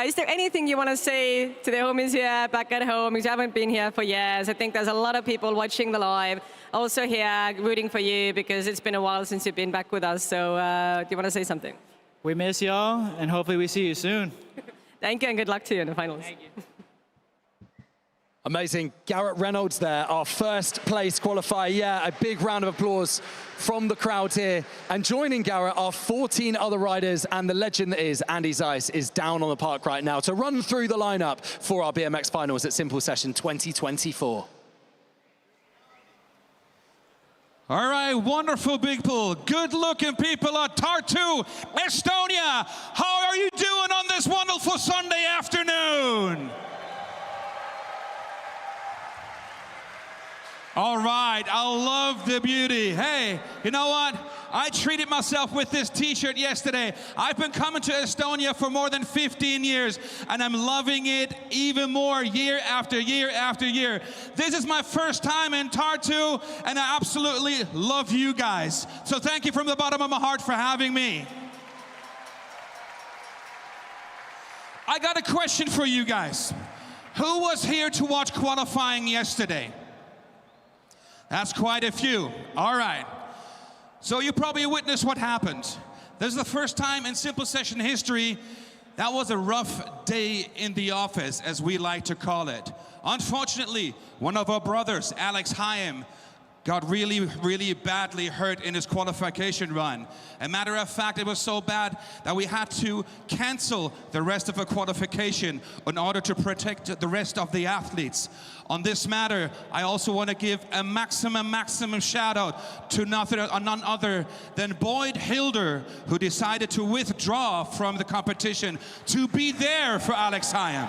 Speaker 5: Is there anything you want to say to the homies here back at home? Because you haven't been here for years. I think there's a lot of people watching the live, also here rooting for you, because it's been a while since you've been back with us. So do you want to say something?
Speaker 21: We miss y'all, and hopefully we see you soon.
Speaker 5: Thank you, and good luck to you in the finals.
Speaker 21: Thank you.
Speaker 2: Amazing. Garrett Reynolds there, our first place qualifier. Yeah, a big round of applause from the crowd here. And joining Garrett are 14 other riders, and the legend that is Andy Zeiss is down on the park right now to run through the lineup for our BMX Finals at Simple Session 2024.
Speaker 15: All right, wonderful people, good-looking people at Tartu Estonia. How are you doing on this wonderful Sunday afternoon? All right, I love the beauty. Hey, you know what? I treated myself with this t-shirt yesterday. I've been coming to Estonia for more than 15 years, and I'm loving it even more year after year after year. This is my first time in Tartu, and I absolutely love you guys. So thank you from the bottom of my heart for having me. I got a question for you guys. Who was here to watch qualifying yesterday? That's quite a few. All right. So you probably witnessed what happened. This is the first time in Simple Session history that was a rough day in the office, as we like to call it. Unfortunately, one of our brothers, Alex Haim, got really, really badly hurt in his qualification run. As a matter of fact, it was so bad that we had to cancel the rest of the qualification in order to protect the rest of the athletes. On this matter, I also want to give a maximum shout out to none other than Boyd Hilder, who decided to withdraw from the competition to be there for Alex Haim.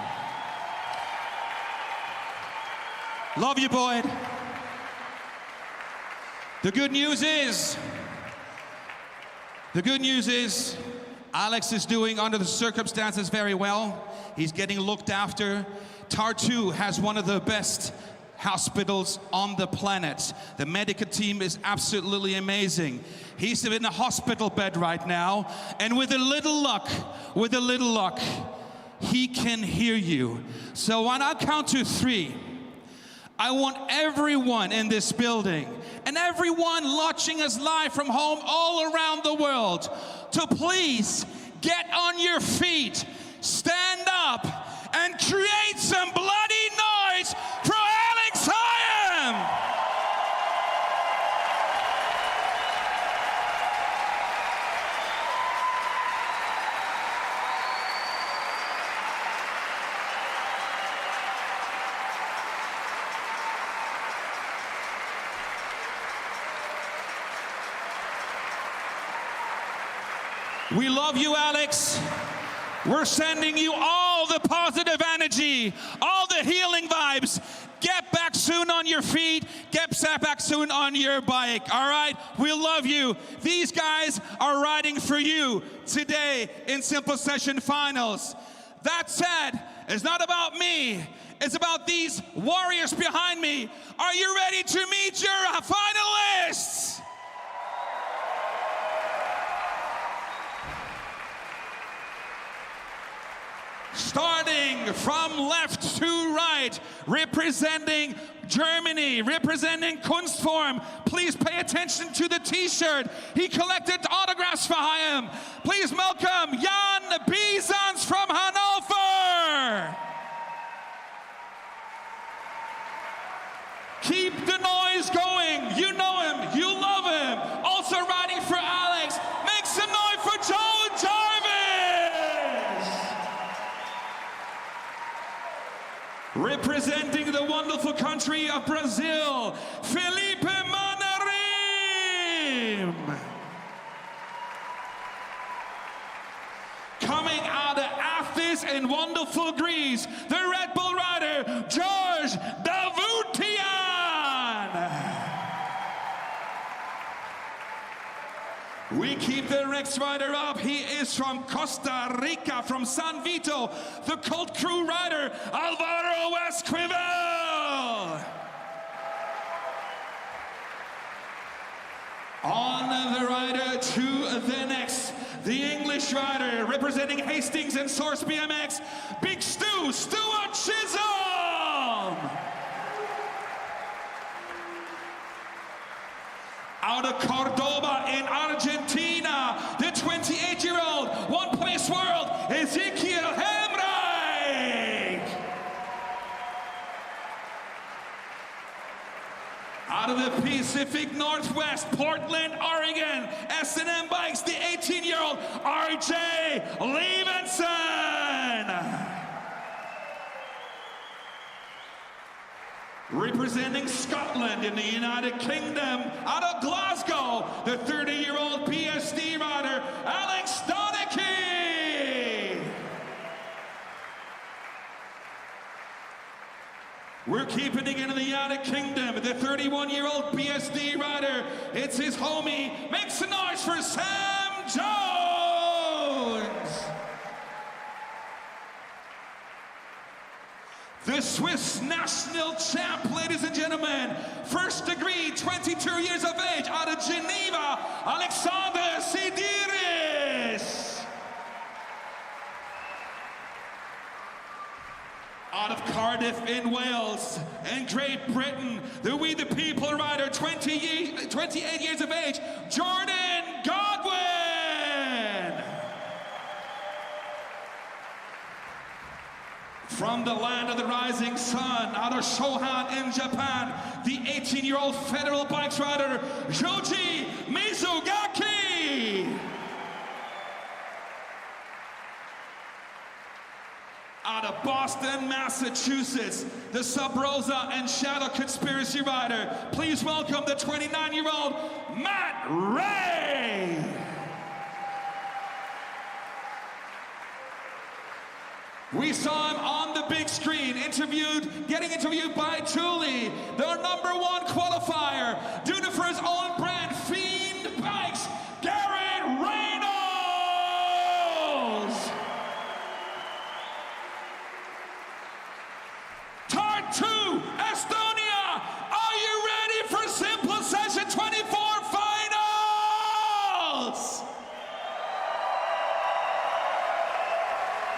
Speaker 15: Love you, Boyd. The good news is, Alex is doing, under the circumstances, very well. He's getting looked after. Tartu has one of the best hospitals on the planet. The medical team is absolutely amazing. He's in a hospital bed right now, and with a little luck, he can hear you. So when I count to 3, I want everyone in this building and everyone watching us live from home all around the world to please get on your feet, stand up, and create some bloody noise for Alex Hyam! We love you, Alex. We're sending you all the positive energy, all the healing vibes. Get back soon on your feet. Get back soon on your bike, all right? We love you. These guys are riding for you today in Simple Session Finals. That said, it's not about me. It's about these warriors behind me. Are you ready to meet your finalists? Starting from left to right, representing Germany, representing Kunstform. Please pay attention to the t-shirt. He collected autographs for him. Please welcome Jan Bisans from Hannover. Keep the noise going. You know him, you love him. Also riding for Alex. Make some noise for Joe Jarvis. Representing the wonderful country of Brazil, Felipe Manarim. Coming out of Athens in wonderful Greece, the Red Bull rider, George Davutian. We keep the next rider up. He is from Costa Rica, from San Vito, the Cult Crew rider, Alvaro Esquivel. On the rider to the next, the English rider, representing Hastings and Source BMX, Big Stu, Stuart Chisholm. Out of Cordoba in Argentina, the 28-year-old one-place world, Ezekiel Hemreich. Out of the Pacific Northwest, Portland, Oregon, S&M Bikes, the 18-year-old RJ Levinson. Representing Scotland in the United Kingdom, out of Glasgow, the 30-year-old PSD rider, Alex Donachie. We're keeping it in the United Kingdom, the 31-year-old PSD rider, it's his homie, make some noise for Sam Jones. The Swiss national champ, ladies and gentlemen, first degree, 22 years of age, out of Geneva, Alexander Sidiris. Out of Cardiff in Wales and Great Britain, the We the People rider, 28 years of age, Jordan Godwin. From the land of the rising sun, out of Shohan in Japan, the 18-year-old federal bikes rider, Joji Mizugaki. Out of Boston, Massachusetts, the Sub Rosa and Shadow Conspiracy rider, please welcome the 29-year-old Matt Ray. We saw him on the big screen, getting interviewed by Julie, their #1 qualifier, doing it for his own brand, Fiend Bikes, Garrett Reynolds. Reynolds.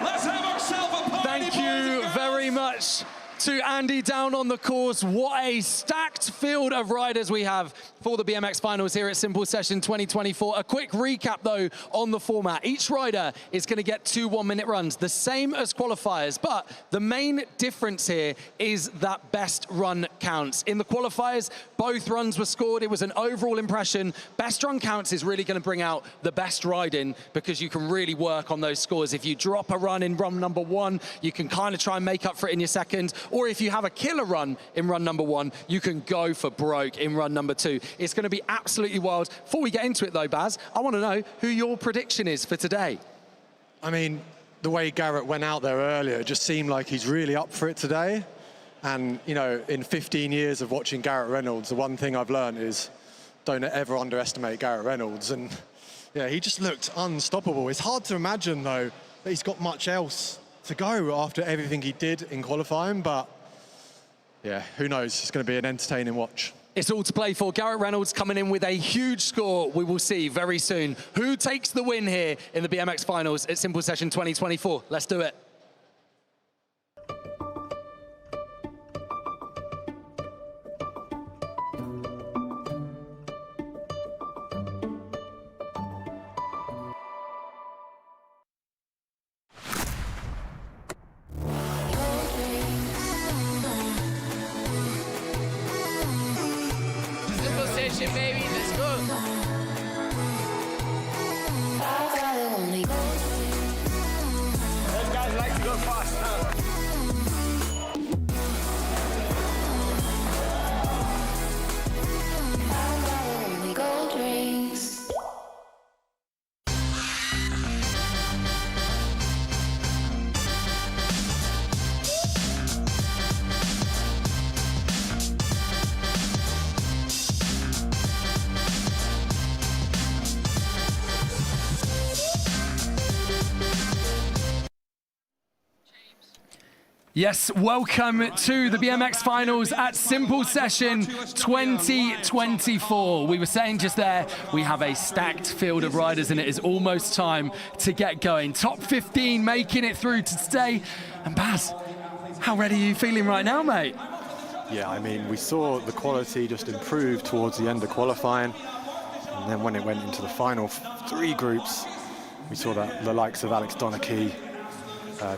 Speaker 15: Let's have ourselves a party.
Speaker 2: Thank you very much to Andy down on the course. What a stacked field of riders we have for the BMX Finals here at Simple Session 2024. A quick recap, though, on the format. Each rider is going to get 2 one-minute runs, the same as qualifiers, but the main difference here is that best run counts. In the qualifiers, both runs were scored. It was an overall impression. Best run counts is really going to bring out the best riding because you can really work on those scores. If you drop a run in run number 1, you can kind of try and make up for it in your second. Or if you have a killer run in run number 1, you can go for broke in run number 2. It's going to be absolutely wild. Before we get into it though, Baz, I want to know who your prediction is for today.
Speaker 19: I mean, the way Garrett went out there earlier, it just seemed like he's really up for it today. And, you know, in 15 years of watching Garrett Reynolds, the one thing I've learned is don't ever underestimate Garrett Reynolds. And yeah, he just looked unstoppable. It's hard to imagine, though, that he's got much else to go after everything he did in qualifying, but yeah, who knows? It's going to be an entertaining watch.
Speaker 2: It's all to play for. Garrett Reynolds coming in with a huge score. We will see very soon who takes the win here in the BMX Finals at Simple Session 2024. Let's do it.
Speaker 7: Baby, let's go.
Speaker 18: Those guys like to go fast, huh?
Speaker 2: Yes, welcome to the BMX Finals at Simple Session 2024. We were saying just there, we have a stacked field of riders and it is almost time to get going. Top 15 making it through to today. And Baz, how ready are you feeling right now, mate?
Speaker 16: Yeah, I mean, we saw the quality just improve towards the end of qualifying. And then when it went into the final 3 groups, we saw that the likes of Alex Donachie,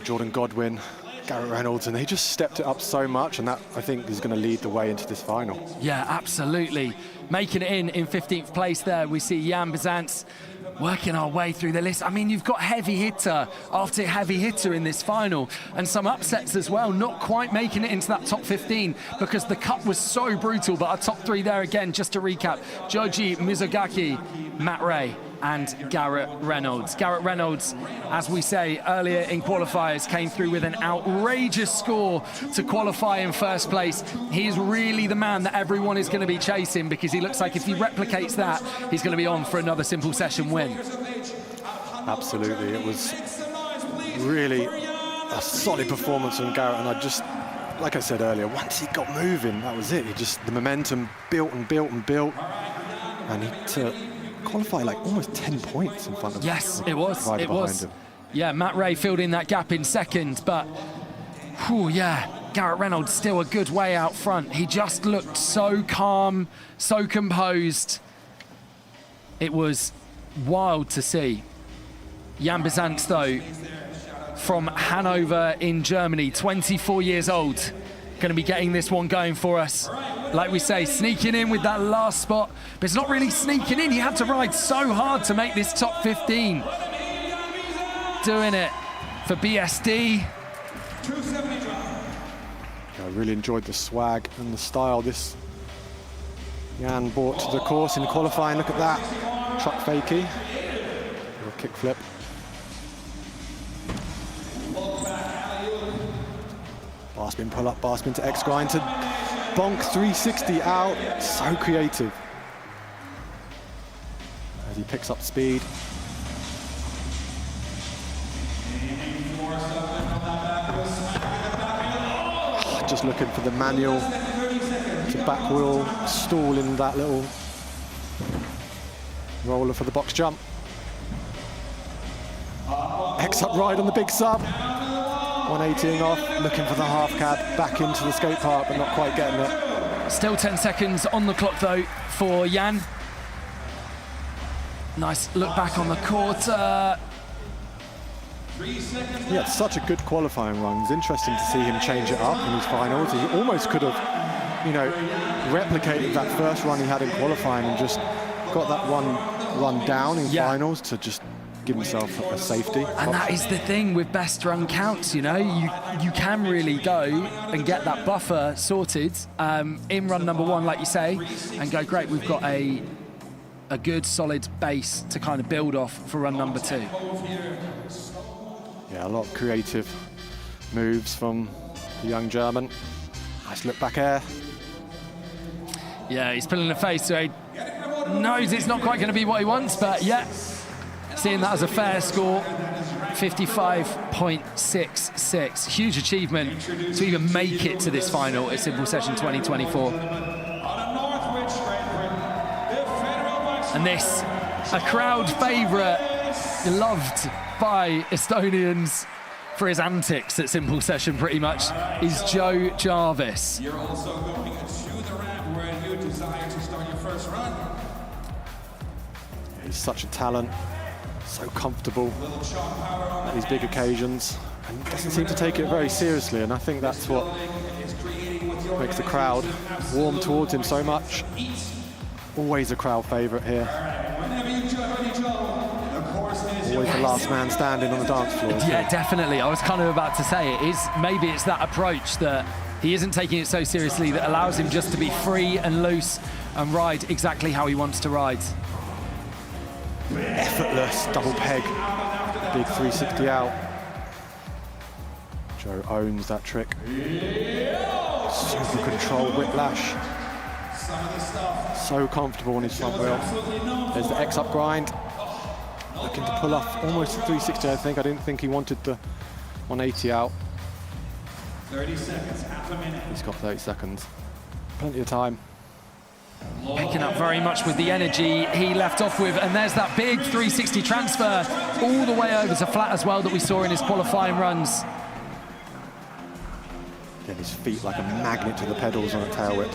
Speaker 16: Jordan Godwin, Garrett Reynolds, and they just stepped it up so much, and that, I think, is going to lead the way into this final.
Speaker 2: Yeah, absolutely. Making it in 15th place there, we see Jan Bizants working our way through the list. I mean, you've got heavy hitter after heavy hitter in this final, and some upsets as well, not quite making it into that top 15 because the cut was so brutal, but our top 3 there again, just to recap, Joji Mizugaki, Matt Ray, and Garrett Reynolds. Garrett Reynolds, as we say earlier in qualifiers, came through with an outrageous score to qualify in first place. He's really the man that everyone is going to be chasing because he looks like if he replicates that, he's going to be on for another Simple Session win.
Speaker 16: Absolutely, it was really a solid performance from Garrett, and I just, like I said earlier, once he got moving, that was it. He just, the momentum built and built and built, and he took qualify like almost 10 points in front of
Speaker 2: yes, it was. It was.
Speaker 16: Him.
Speaker 2: Yeah, Matt Ray filled in that gap in second, but whew, yeah, Garrett Reynolds still a good way out front. He just looked so calm, so composed. It was wild to see. Jan Bizants, though, from Hanover in Germany, 24 years old, going to be getting this one going for us. Like we say, sneaking in with that last spot, but it's not really sneaking in. He had to ride so hard to make this top 15. Doing it for BSD.
Speaker 16: I really enjoyed the swag and the style this Jan brought to the course in qualifying. Look at that, truck fakie, little kick flip. Bar spin pull up, bar spin to X grind to bonk 360 out. So creative as he picks up speed. Just looking for the manual to back wheel stall in that little roller for the box jump. X-up ride on the big sub. 180ing off, looking for the half cab, back into the skate park, but not quite getting it.
Speaker 20: Still 10 seconds on the clock though for Jan. Nice look back on the quarter.
Speaker 16: He had such a good qualifying run. It's interesting to see him change it up in his finals. He almost could have, you know, replicated that first run he had in qualifying and just got that one run down in finals to just give himself a safety.
Speaker 20: And that is the thing with best run counts, you know, you can really go and get that buffer sorted in run number 1, like you say, and go, great, we've got a good solid base to kind of build off for run number 2.
Speaker 16: Yeah, a lot of creative moves from the young German. Nice look back air.
Speaker 20: Yeah, he's pulling the face, so he knows it's not quite going to be what he wants, but yeah, seeing that as a fair score, 55.66. Huge achievement to even make it to this final at Simple Session 2024. And this, a crowd favourite, loved by Estonians for his antics at Simple Session pretty much, is Joe Jarvis.
Speaker 15: You're also going to the ramp where you desire to start your first run.
Speaker 16: He's such a talent, so comfortable at these big occasions, and doesn't seem to take it very seriously, and I think that's what makes the crowd warm towards him so much. Always a crowd favourite here. Always the last man standing on the dance floor.
Speaker 20: Yeah, definitely. I was kind of about to say it is. Maybe it's that approach that he isn't taking it so seriously that allows him just to be free and loose and ride exactly how he wants to ride.
Speaker 16: Effortless double peg, big 360 out. Joe owns that trick. Super control whiplash. So comfortable on his front wheel. There's the X-up grind. Looking to pull off almost a 360, I think. I didn't think he wanted the 180 out.
Speaker 15: 30 seconds, half a minute.
Speaker 16: He's got 30 seconds. Plenty of time.
Speaker 20: Picking up very much with the energy he left off with, and there's that big 360 transfer all the way over to flat as well that we saw in his qualifying runs.
Speaker 16: Then his feet like a magnet to the pedals on a tail whip.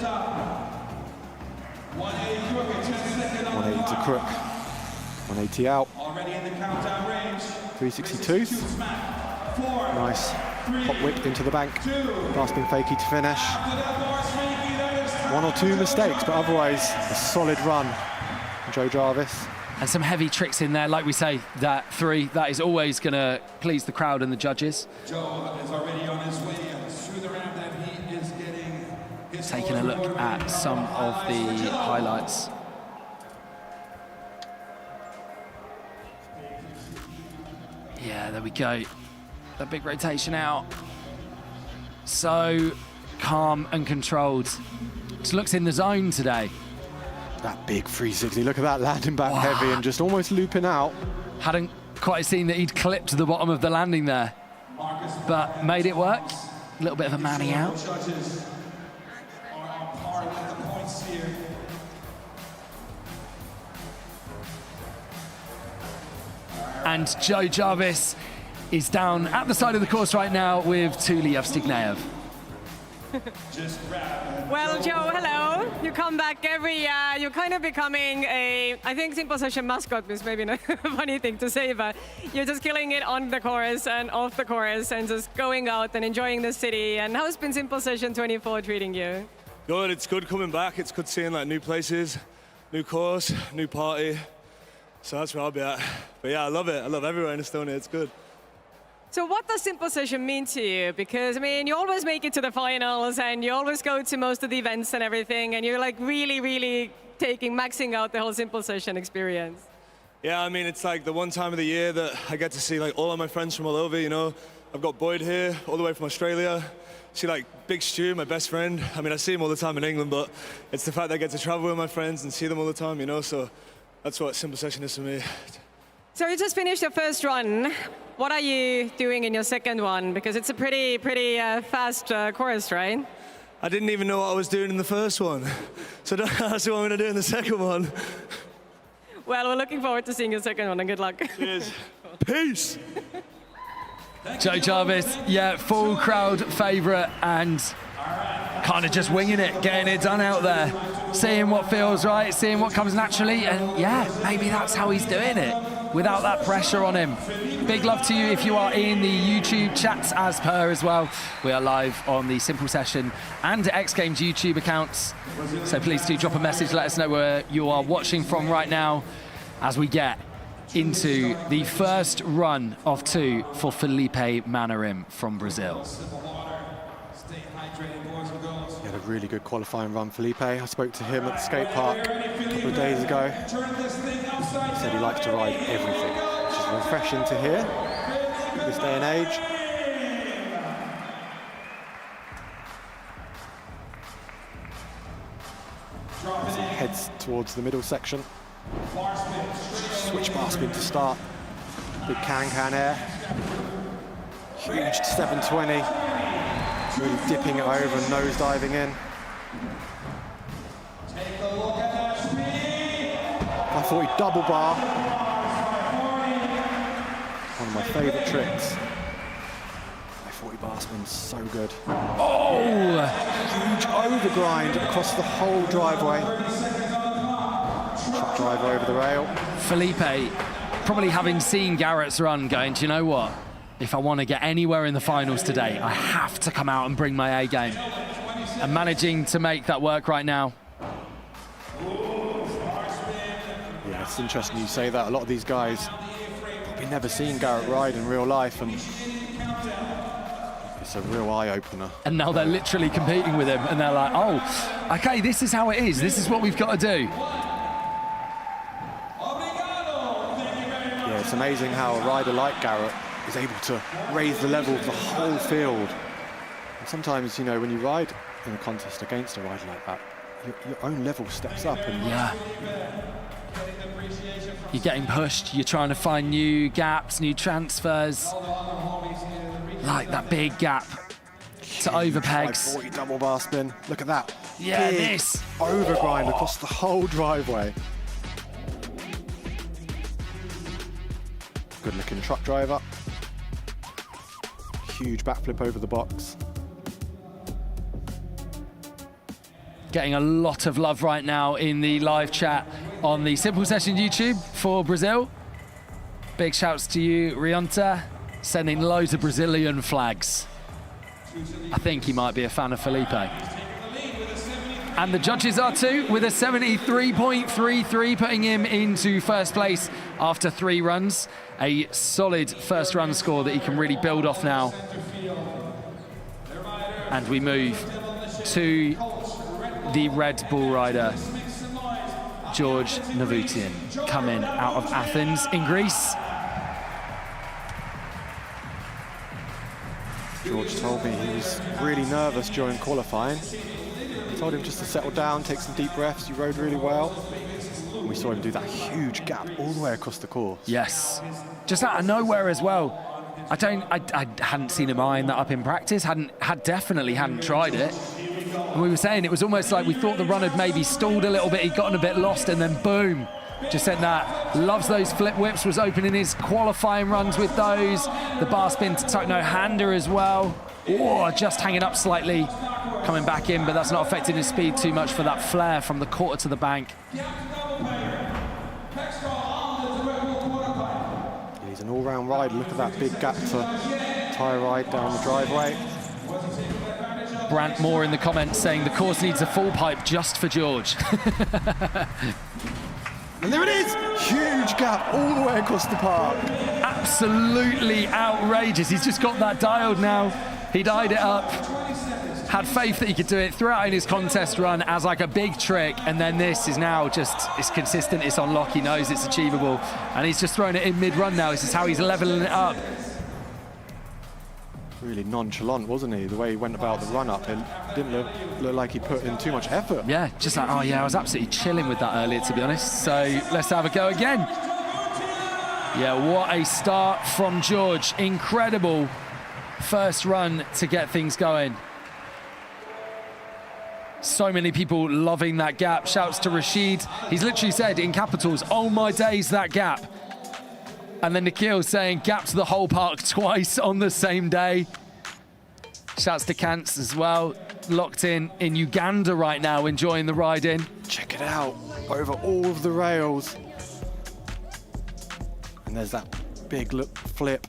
Speaker 16: 180 to crook. 180 out. 362. Nice hop whip into the bank. Grasping fakie to finish. 1 or 2 mistakes, but otherwise a solid run. Joe Jarvis.
Speaker 20: And some heavy tricks in there, like we say, that 3, that is always going to please the crowd and the judges.
Speaker 15: Joe is already on his way through the ramp that he is getting his
Speaker 20: taking a look at some of the highlights. Yeah, there we go. That big rotation out. So calm and controlled. Just looks in the zone today.
Speaker 16: That big 360, look at that, landing back heavy and just almost looping out.
Speaker 20: Hadn't quite seen that he'd clipped the bottom of the landing there, but made it work. A little bit of a manning out. And Joe Jarvis is down at the side of the course right now with Tuli Evstigneyev.
Speaker 5: Well, Joe, hello. You come back every year. You're kind of becoming I think Simple Session mascot is maybe not a funny thing to say, but you're just killing it on the course and off the course and just going out and enjoying the city. And how's been Simple Session 24 treating you?
Speaker 1: Good, it's good coming back. It's good seeing like new places, new course, new party. So that's where I'll be at. But yeah, I love it. I love everywhere in Estonia. It's good.
Speaker 5: So what does Simple Session mean to you? Because, I mean, you always make it to the finals and you always go to most of the events and everything, and you're like really, really maxing out the whole Simple Session experience.
Speaker 1: Yeah, I mean, it's like the one time of the year that I get to see like all of my friends from all over, you know. I've got Boyd here, all the way from Australia. See like Big Stu, my best friend. I mean, I see him all the time in England, but it's the fact that I get to travel with my friends and see them all the time, you know, so that's what Simple Session is for me.
Speaker 5: So you just finished your first run. What are you doing in your second one? Because it's a pretty fast course, right?
Speaker 1: I didn't even know what I was doing in the first one. So don't ask me what I'm going to do in the second one.
Speaker 5: Well, we're looking forward to seeing your second one, and good luck.
Speaker 1: Cheers. Peace.
Speaker 20: Joe Jarvis, yeah, full crowd favourite and kind of just winging it, getting it done out there, seeing what feels right, seeing what comes naturally, and yeah, maybe that's how he's doing it, without that pressure on him. Big love to you if you are in the YouTube chats as per as well. We are live on the Simple Session and X Games YouTube accounts, so please do drop a message, let us know where you are watching from right now as we get into the first run of 2 for Felipe Manarim from Brazil.
Speaker 16: He had a really good qualifying run, Felipe. I spoke to him at the skate park a couple of days ago. He said he likes to ride everything, which is refreshing to hear at this day and age. As he heads towards the middle section. Switch bar spin to start. Big can air. Huge 720. Really dipping it over and nose diving in. 540 double bar. One of my favourite tricks. 540 bar spin's so good.
Speaker 20: Oh!
Speaker 16: Huge overgrind across the whole driveway. Truck driver over the rail.
Speaker 20: Felipe, probably having seen Garrett's run, going, do you know what? If I want to get anywhere in the finals today, I have to come out and bring my A game. And managing to make that work right now.
Speaker 16: Yeah, it's interesting you say that. A lot of these guys probably never seen Garrett ride in real life, and it's a real eye-opener.
Speaker 20: And now they're literally competing with him, and they're like, oh, okay, this is how it is. This is what we've got to do.
Speaker 16: Yeah, it's amazing how a rider like Garrett is able to raise the level of the whole field. And sometimes, you know, when you ride in a contest against a rider like that, your own level steps up. And
Speaker 20: yeah. You're getting pushed, you're trying to find new gaps, new transfers. Like that big gap to overpegs.
Speaker 16: 540 double bar spin, look at that.
Speaker 20: Yeah,
Speaker 16: big
Speaker 20: this.
Speaker 16: Overgrind across the whole driveway. Good looking truck driver. Huge backflip over the box.
Speaker 20: Getting a lot of love right now in the live chat on the Simple Session YouTube for Brazil. Big shouts to you, Rionta, sending loads of Brazilian flags. I think he might be a fan of Felipe. And the judges are too, with a 73.33, putting him into first place after 3 runs. A solid first run score that he can really build off now. And we move to the Red Bull rider, George Navutian, coming out of Athens in Greece.
Speaker 16: George told me he was really nervous during qualifying. I told him just to settle down, take some deep breaths. You rode really well. And we saw him do that huge gap all the way across the course.
Speaker 20: Yes, just out of nowhere as well. I hadn't seen him eyeing that up in practice. Definitely hadn't tried it. And we were saying it was almost like we thought the run had maybe stalled a little bit. He'd gotten a bit lost, and then boom, just sent that. Loves those flip whips. Was opening his qualifying runs with those. The bar spin to tuck no hander as well. Oh, just hanging up slightly, coming back in, but that's not affecting his speed too much for that flare from the quarter to the bank.
Speaker 16: He's an all-round rider. Look at that big gap to tyre ride down the driveway.
Speaker 20: Brant Moore in the comments saying the course needs a full pipe just for George.
Speaker 16: And there it is! Huge gap all the way across the park.
Speaker 20: Absolutely outrageous. He's just got that dialed now. He'd eyed it up, had faith that he could do it, threw out in his contest run as like a big trick, and then this is now just, it's consistent, it's on lock, he knows it's achievable, and he's just thrown it in mid-run now. This is how he's leveling it up.
Speaker 16: Really nonchalant, wasn't he? The way he went about the run-up, it didn't look like he put in too much effort.
Speaker 20: Yeah, just like, oh yeah, I was absolutely chilling with that earlier, to be honest. So let's have a go again. Yeah, what a start from George. Incredible first run to get things going. So many people loving that gap. Shouts to Rashid. He's literally said in capitals, "Oh my days, that gap." And then Nikhil saying, "Gap to the whole park twice on the same day." Shouts to Kants as well. Locked in Uganda right now, enjoying the ride in.
Speaker 16: Check it out, over all of the rails. And there's that big flip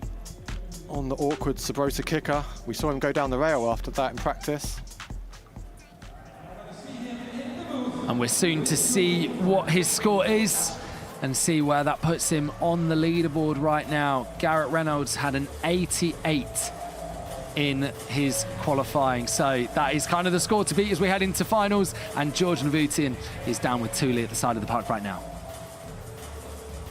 Speaker 16: on the awkward Sabrosa kicker. We saw him go down the rail after that in practice.
Speaker 20: And we're soon to see what his score is and see where that puts him on the leaderboard right now. Garrett Reynolds had an 88 in his qualifying. So that is kind of the score to beat as we head into finals. And George Navutian is down with Thule at the side of the park right now.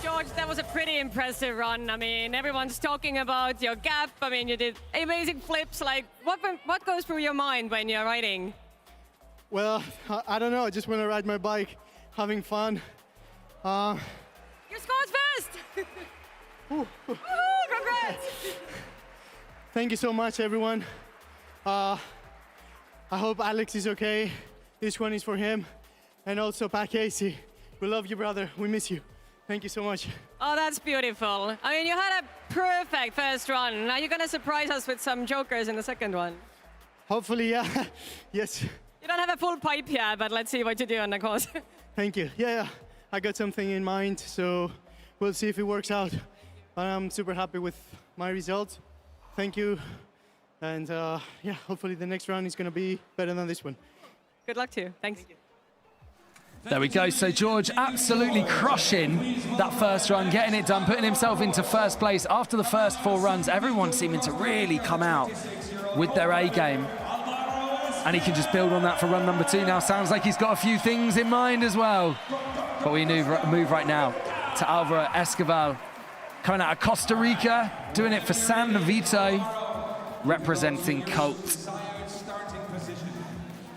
Speaker 5: George, that was a pretty impressive run. I mean, everyone's talking about your gap. I mean, you did amazing flips. Like, what goes through your mind when you're riding?
Speaker 4: Well, I don't know. I just want to ride my bike, having fun.
Speaker 5: You scored first! Woohoo, congrats!
Speaker 4: Thank you so much, everyone. I hope Alex is okay. This one is for him. And also Pat Casey. We love you, brother. We miss you. Thank you so much.
Speaker 5: Oh, that's beautiful. I mean, you had a perfect first run. Now you're going to surprise us with some jokers in the second one.
Speaker 4: Hopefully, yeah. Yes.
Speaker 5: You don't have a full pipe yet, but let's see what you do on the course.
Speaker 4: Thank you. Yeah, I got something in mind, so we'll see if it works out. But I'm super happy with my result. Thank you. And yeah, hopefully the next round is going to be better than this one.
Speaker 5: Good luck to you. Thanks.
Speaker 20: There we go. So George absolutely crushing that first run, getting it done, putting himself into first place after the first 4 runs. Everyone seeming to really come out with their A game. And he can just build on that for run number 2 now. Sounds like he's got a few things in mind as well. But we move right now to Alvaro Escobar, coming out of Costa Rica, doing it for San Vito, representing Colt.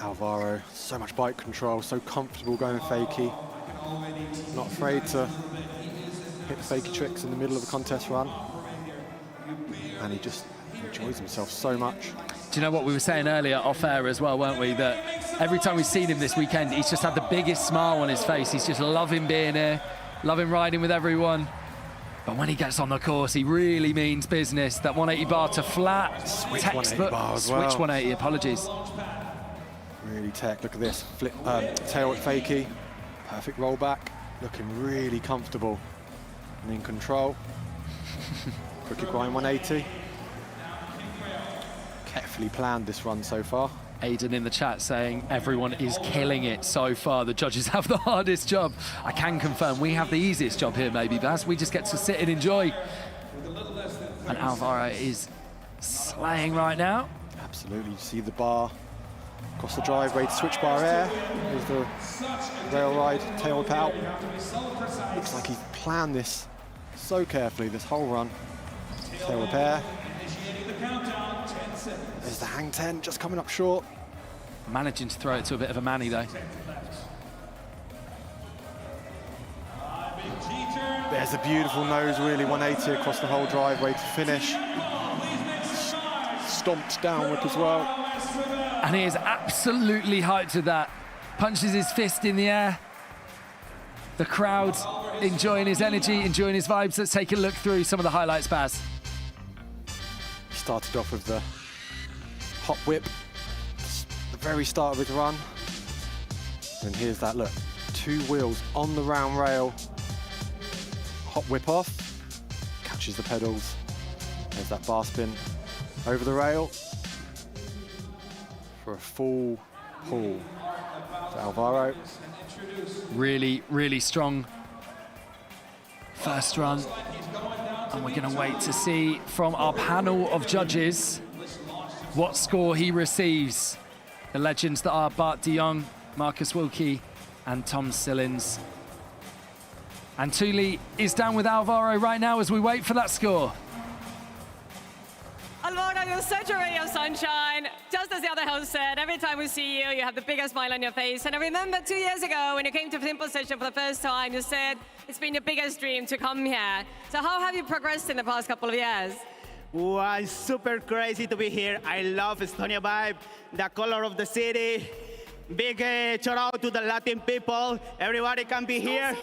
Speaker 16: Alvaro, so much bike control, so comfortable going fakie. Not afraid to hit the fakie tricks in the middle of a contest run. And he just enjoys himself so much.
Speaker 20: Do you know what we were saying earlier off air as well, weren't we? That every time we've seen him this weekend, he's just had the biggest smile on his face. He's just loving being here, loving riding with everyone. But when he gets on the course, he really means business. That 180 bar to flat,
Speaker 16: switch
Speaker 20: textbook,
Speaker 16: 180 bar as well.
Speaker 20: Switch 180, apologies.
Speaker 16: Really tech, look at this, flip, tail at fakie, perfect rollback, looking really comfortable and in control. Crooked grind 180. Carefully planned this run so far.
Speaker 20: Aidan in the chat saying everyone is killing it so far. The judges have the hardest job. I can confirm we have the easiest job here, maybe, Baz. We just get to sit and enjoy. And Alvaro is slaying right now.
Speaker 16: Absolutely, you see the bar across the driveway to switch bar air. Here's the rail ride, tail whip out. Looks like he's planned this so carefully, this whole run. Tail whip air. There's the hang 10, just coming up short.
Speaker 20: Managing to throw it to a bit of a manny, though.
Speaker 16: There's a beautiful nose wheelie 180 across the whole driveway to finish. Stomped downward as well.
Speaker 20: And he is absolutely hyped with that. Punches his fist in the air. The crowd enjoying his energy, enjoying his vibes. Let's take a look through some of the highlights, Baz.
Speaker 16: Started off with the hop whip, the very start of his run. And here's that look, 2 wheels on the round rail. Hop whip off, catches the pedals. There's that bar spin over the rail for a full pull to Alvaro.
Speaker 20: Really, really strong first run. And we're going to wait to see from our panel of judges what score he receives. The legends that are Bart de Jong, Marcus Wilkie, and Tom Sillins. And Thule is down with Alvaro right now as we wait for that score.
Speaker 5: Alvaro, you're such a ray of sunshine. Just as the other host said, every time we see you, you have the biggest smile on your face. And I remember 2 years ago when you came to Simple Session for the first time, you said it's been your biggest dream to come here. So how have you progressed in the past couple of years?
Speaker 22: Wow, it's super crazy to be here. I love Estonia vibe, the color of the city.
Speaker 3: Big shout out to the Latin people. Everybody can be here.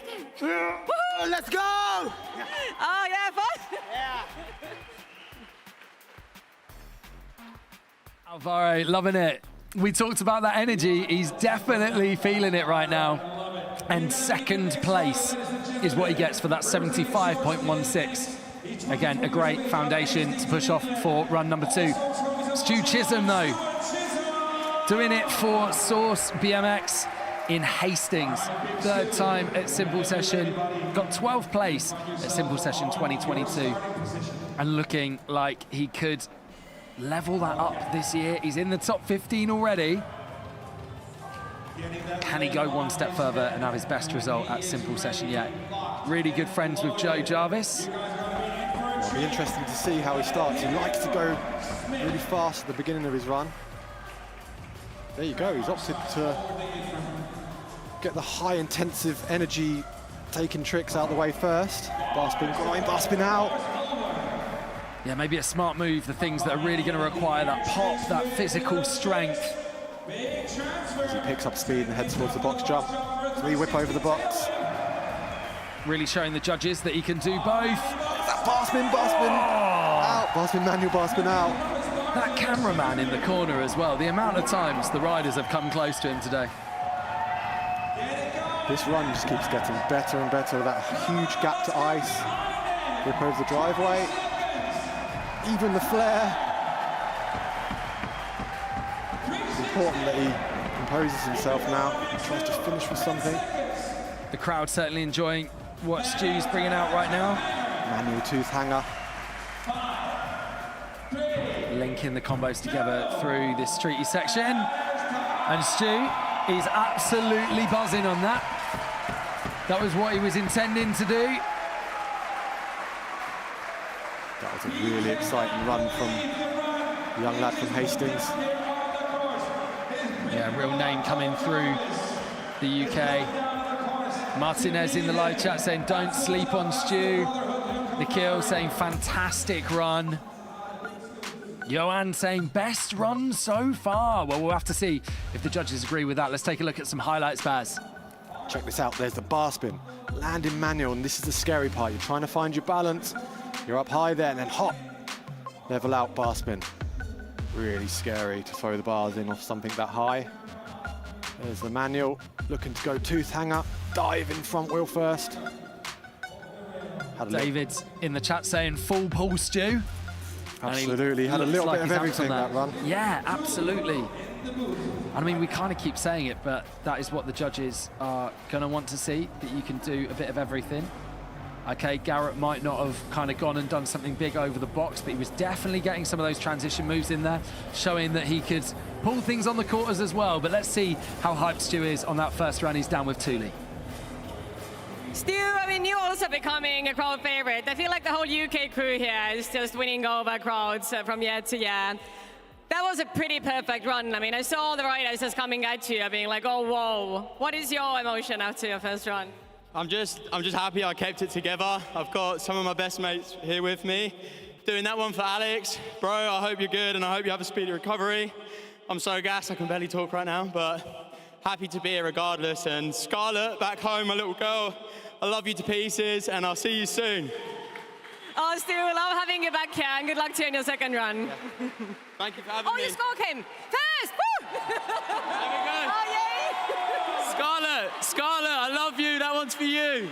Speaker 3: Let's go!
Speaker 5: Oh, yeah, fun?
Speaker 3: Yeah.
Speaker 20: Alvaro, loving it. We talked about that energy. He's definitely feeling it right now. And second place is what he gets for that 75.16. Again, a great foundation to push off for run number 2. Stu Chisholm, though, doing it for Source BMX in Hastings. Third time at Simple Session. Got 12th place at Simple Session 2022. And looking like he could level that up this year. He's in the top 15 already. Can he go one step further and have his best result at Simple Session yet? Really good friends with Joe Jarvis.
Speaker 16: It'll be interesting to see how he starts. He likes to go really fast at the beginning of his run. There you go, he's opted to get the high intensive energy taking tricks out of the way first. Bar spin going, bar spin out.
Speaker 20: Yeah, maybe a smart move, the things that are really going to require that pop, that physical strength.
Speaker 16: As he picks up speed and heads towards the box jump. 3 whip over the box.
Speaker 20: Really showing the judges that he can do both.
Speaker 16: That bar spin out. Bar spin manual, bar spin out.
Speaker 20: That cameraman in the corner as well. The amount of times the riders have come close to him today.
Speaker 16: This run just keeps getting better and better. That huge gap to ice. Whip over the driveway. Even the flare. It's important that he composes himself now. He tries to finish with something.
Speaker 20: The crowd certainly enjoying what Stu's bringing out right now.
Speaker 16: Manual tooth hanger.
Speaker 20: Linking the combos together through this streety section. And Stu is absolutely buzzing on that. That was what he was intending to do.
Speaker 16: That was a really exciting run from the young lad from Hastings.
Speaker 20: Yeah, real name coming through the UK. Martinez in the live chat saying, don't sleep on Stu. Nikhil saying, fantastic run. Johan saying, best run so far. Well, we'll have to see if the judges agree with that. Let's take a look at some highlights, Baz.
Speaker 16: Check this out, there's the bar spin. Landing manual, and this is the scary part. You're trying to find your balance. You're up high there, and then hop. Level out bar spin. Really scary to throw the bars in off something that high. There's the manual, looking to go tooth hanger. Dive in front wheel first.
Speaker 20: David's in the chat saying, full pull, Stu.
Speaker 16: Absolutely, had a little bit of everything that run.
Speaker 20: Yeah, absolutely. I mean, we kind of keep saying it, but that is what the judges are going to want to see, that you can do a bit of everything. Okay, Garrett might not have kind of gone and done something big over the box, but he was definitely getting some of those transition moves in there, showing that he could pull things on the quarters as well. But let's see how hyped Stu is on that first run. He's down with Thule.
Speaker 5: Stu, I mean, you also becoming a crowd favorite. I feel like the whole UK crew here is just winning over crowds from year to year. That was a pretty perfect run. I mean, I saw all the riders just coming at you, being like, oh, whoa. What is your emotion after your first run?
Speaker 3: I'm just happy I kept it together. I've got some of my best mates here with me. Doing that one for Alex. Bro, I hope you're good and I hope you have a speedy recovery. I'm so gassed, I can barely talk right now, but happy to be here regardless. And Scarlett, back home, my little girl, I love you to pieces and I'll see you soon.
Speaker 5: Oh, Stu, love having you back here and good luck to you in your second run.
Speaker 3: Yeah. Thank you for having me.
Speaker 5: Oh, you score came first! Woo!
Speaker 3: There we go.
Speaker 5: Oh, yay!
Speaker 3: Scarlett, I love you. That one's for you.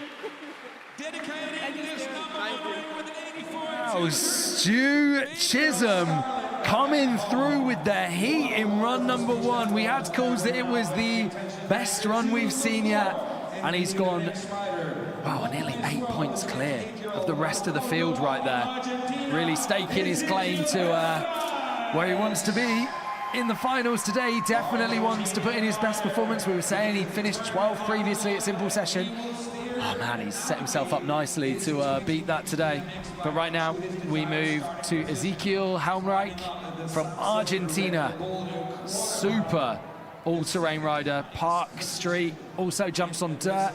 Speaker 20: Oh, Stu Chisholm coming through with the heat in run number 1. We had calls that it was the best run we've seen yet, and he's gone, wow, nearly 8 points clear of the rest of the field right there. Really staking his claim to where he wants to be in the finals today. He definitely wants to put in his best performance. We were saying he finished 12th previously at Simple Session. Oh man, he's set himself up nicely to beat that today. But right now, we move to Ezekiel Helmreich from Argentina. Super all-terrain rider, park, street, also jumps on dirt.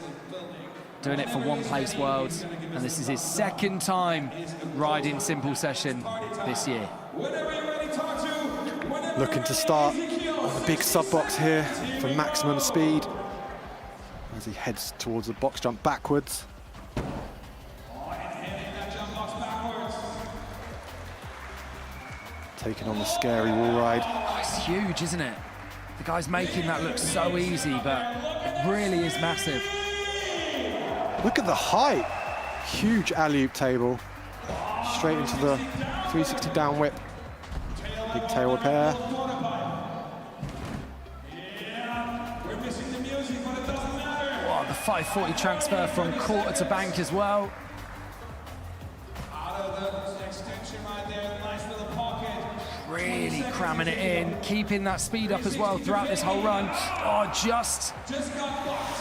Speaker 20: Doing it for One Place Worlds. And this is his second time riding Simple Session this year.
Speaker 16: Looking to start Big sub box here for maximum speed as he heads towards the box jump backwards. Taking on the scary wall ride.
Speaker 20: Oh, it's huge, isn't it? The guy's making that look so easy, but it really is massive.
Speaker 16: Look at the height. Huge alley-oop table. Straight into the 360 down whip. Big tail repair.
Speaker 20: Oh, the 540 transfer from quarter to bank as well. Really cramming it in, keeping that speed up as well throughout this whole run. Oh, just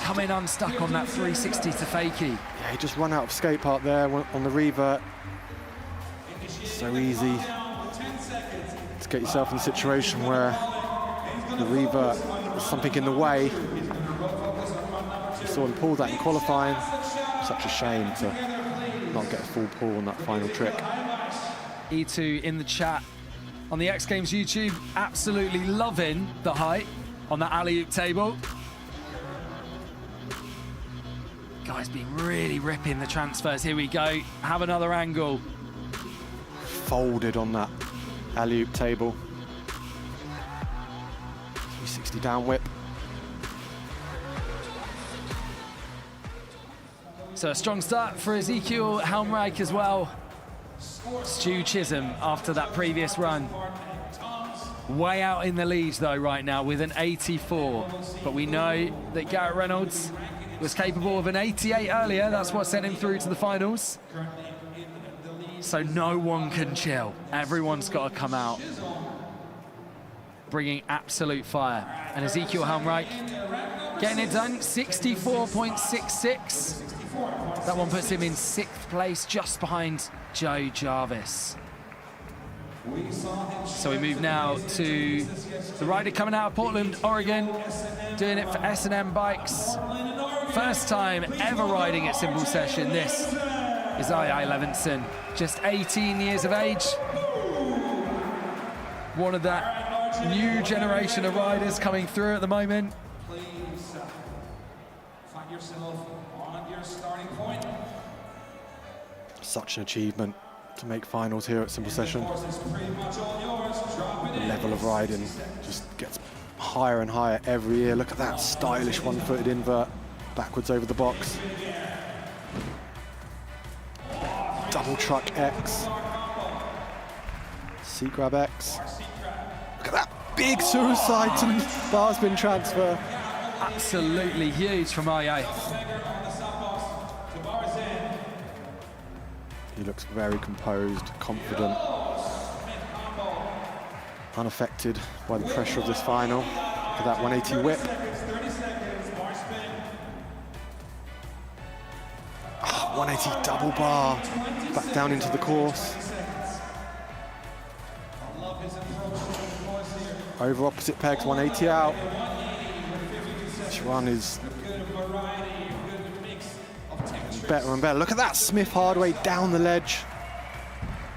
Speaker 20: coming unstuck on that 360 to fakie.
Speaker 16: Yeah, he just run out of skate park there on the revert. So easy to get yourself in a situation where the revert is something in the way. You saw him pull that in qualifying. Such a shame to not get a full pull on that final trick.
Speaker 20: E2 in the chat on the X Games YouTube, absolutely loving the height on that alley-oop table. Guys been really ripping the transfers. Here we go, have another angle.
Speaker 16: Folded on that alley-oop table. 360 down whip.
Speaker 20: So a strong start for Ezekiel Helmreich as well. Stu Chisholm after that previous run. Way out in the lead though right now with an 84. But we know that Garrett Reynolds was capable of an 88 earlier. That's what sent him through to the finals. So no one can chill. Everyone's got to come out bringing absolute fire. And Ezekiel Helmreich getting it done, 64.66. That one puts him in 6th place, just behind Joe Jarvis. So we move now to the rider coming out of Portland, Oregon, doing it for S&M Bikes. First time ever riding at Simple Session. This is I Levinson, just 18 years of age. One of that new generation of riders coming through at the moment.
Speaker 6: Please find yourself on your starting point.
Speaker 16: Such an achievement to make finals here at Simple Session. The level of riding just gets higher and higher every year. Look at that stylish one-footed invert backwards over the box. Double truck X. Seat grab X. Look at that big suicide to bar spin transfer.
Speaker 20: Absolutely huge from IA.
Speaker 16: He looks very composed, confident, unaffected by the pressure of this final. Look at that 180 whip. Oh, 180 double bar, back down into the course. Over opposite pegs, 180 out. This run is better and better. Look at that Smith Hardway down the ledge.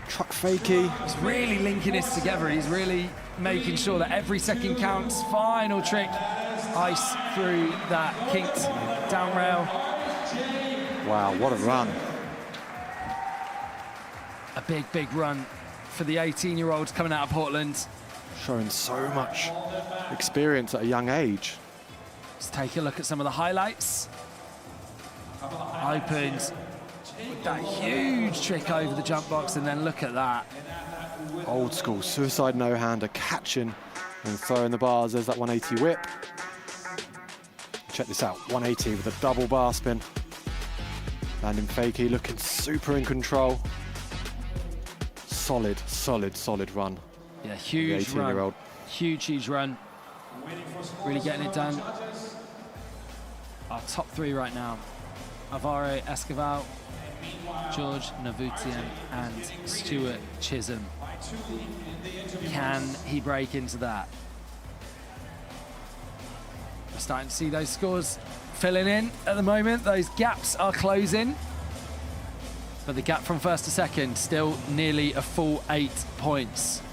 Speaker 16: Truck fakie.
Speaker 20: He's really linking this together. He's really making sure that every second counts. Final trick. Ice through that kinked down rail.
Speaker 16: Wow, what a run.
Speaker 20: A big, big run for the 18-year-olds coming out of Portland.
Speaker 16: Showing so much experience at a young age.
Speaker 20: Let's take a look at some of the highlights. Opened with that huge trick over the jump box, and then look at that.
Speaker 16: Old school suicide no-hander, catching and throwing the bars. There's that 180 whip. Check this out, 180 with a double bar spin. Landing fakie, looking super in control. Solid, solid, solid run.
Speaker 20: Yeah, huge
Speaker 16: 18-year-old.
Speaker 20: run. Huge, huge run. Really getting it done. Our top three right now. Alvaro Escoval, George Navutian, and Stuart Chisholm. Can he break into that? We're starting to see those scores filling in at the moment. Those gaps are closing. But the gap from first to second, still nearly a full 8 points.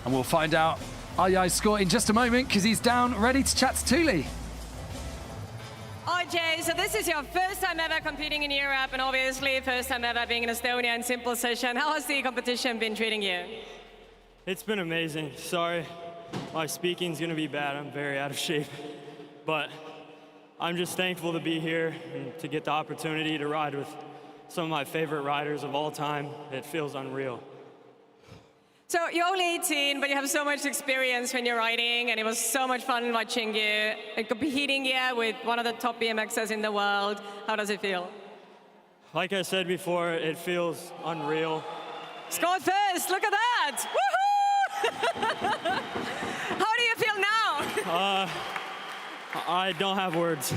Speaker 20: And we'll find out Ayai's score in just a moment because he's down, ready to chat to Thule.
Speaker 5: Jay, so this is your first time ever competing in Europe, and obviously first time ever being in Estonia in simple session. How has the competition been treating you?
Speaker 12: It's been amazing. Sorry, my speaking's gonna be bad. I'm very out of shape. But I'm just thankful to be here and to get the opportunity to ride with some of my favorite riders of all time. It feels unreal.
Speaker 5: So you're only 18, but you have so much experience when you're riding, and it was so much fun watching you and competing here with one of the top BMXers in the world. How does it feel?
Speaker 12: Like I said before, it feels unreal.
Speaker 5: Scored first, look at that! Woohoo! How do you feel now?
Speaker 12: I don't have words.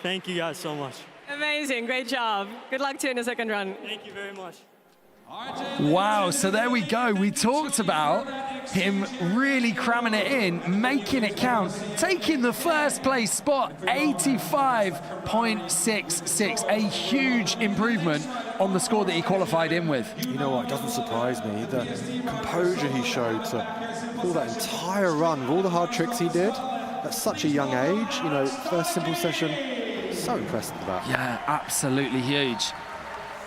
Speaker 12: Thank you guys so much.
Speaker 5: Amazing, great job. Good luck to you in the second run.
Speaker 12: Thank you very much.
Speaker 20: Wow, so there we go. We talked about him really cramming it in, making it count, taking the first place spot, 85.66, a huge improvement on the score that he qualified in with.
Speaker 16: You know what, it doesn't surprise me, the composure he showed to pull that entire run with all the hard tricks he did at such a young age. You know, first simple session, so impressed with that.
Speaker 20: Yeah, absolutely huge.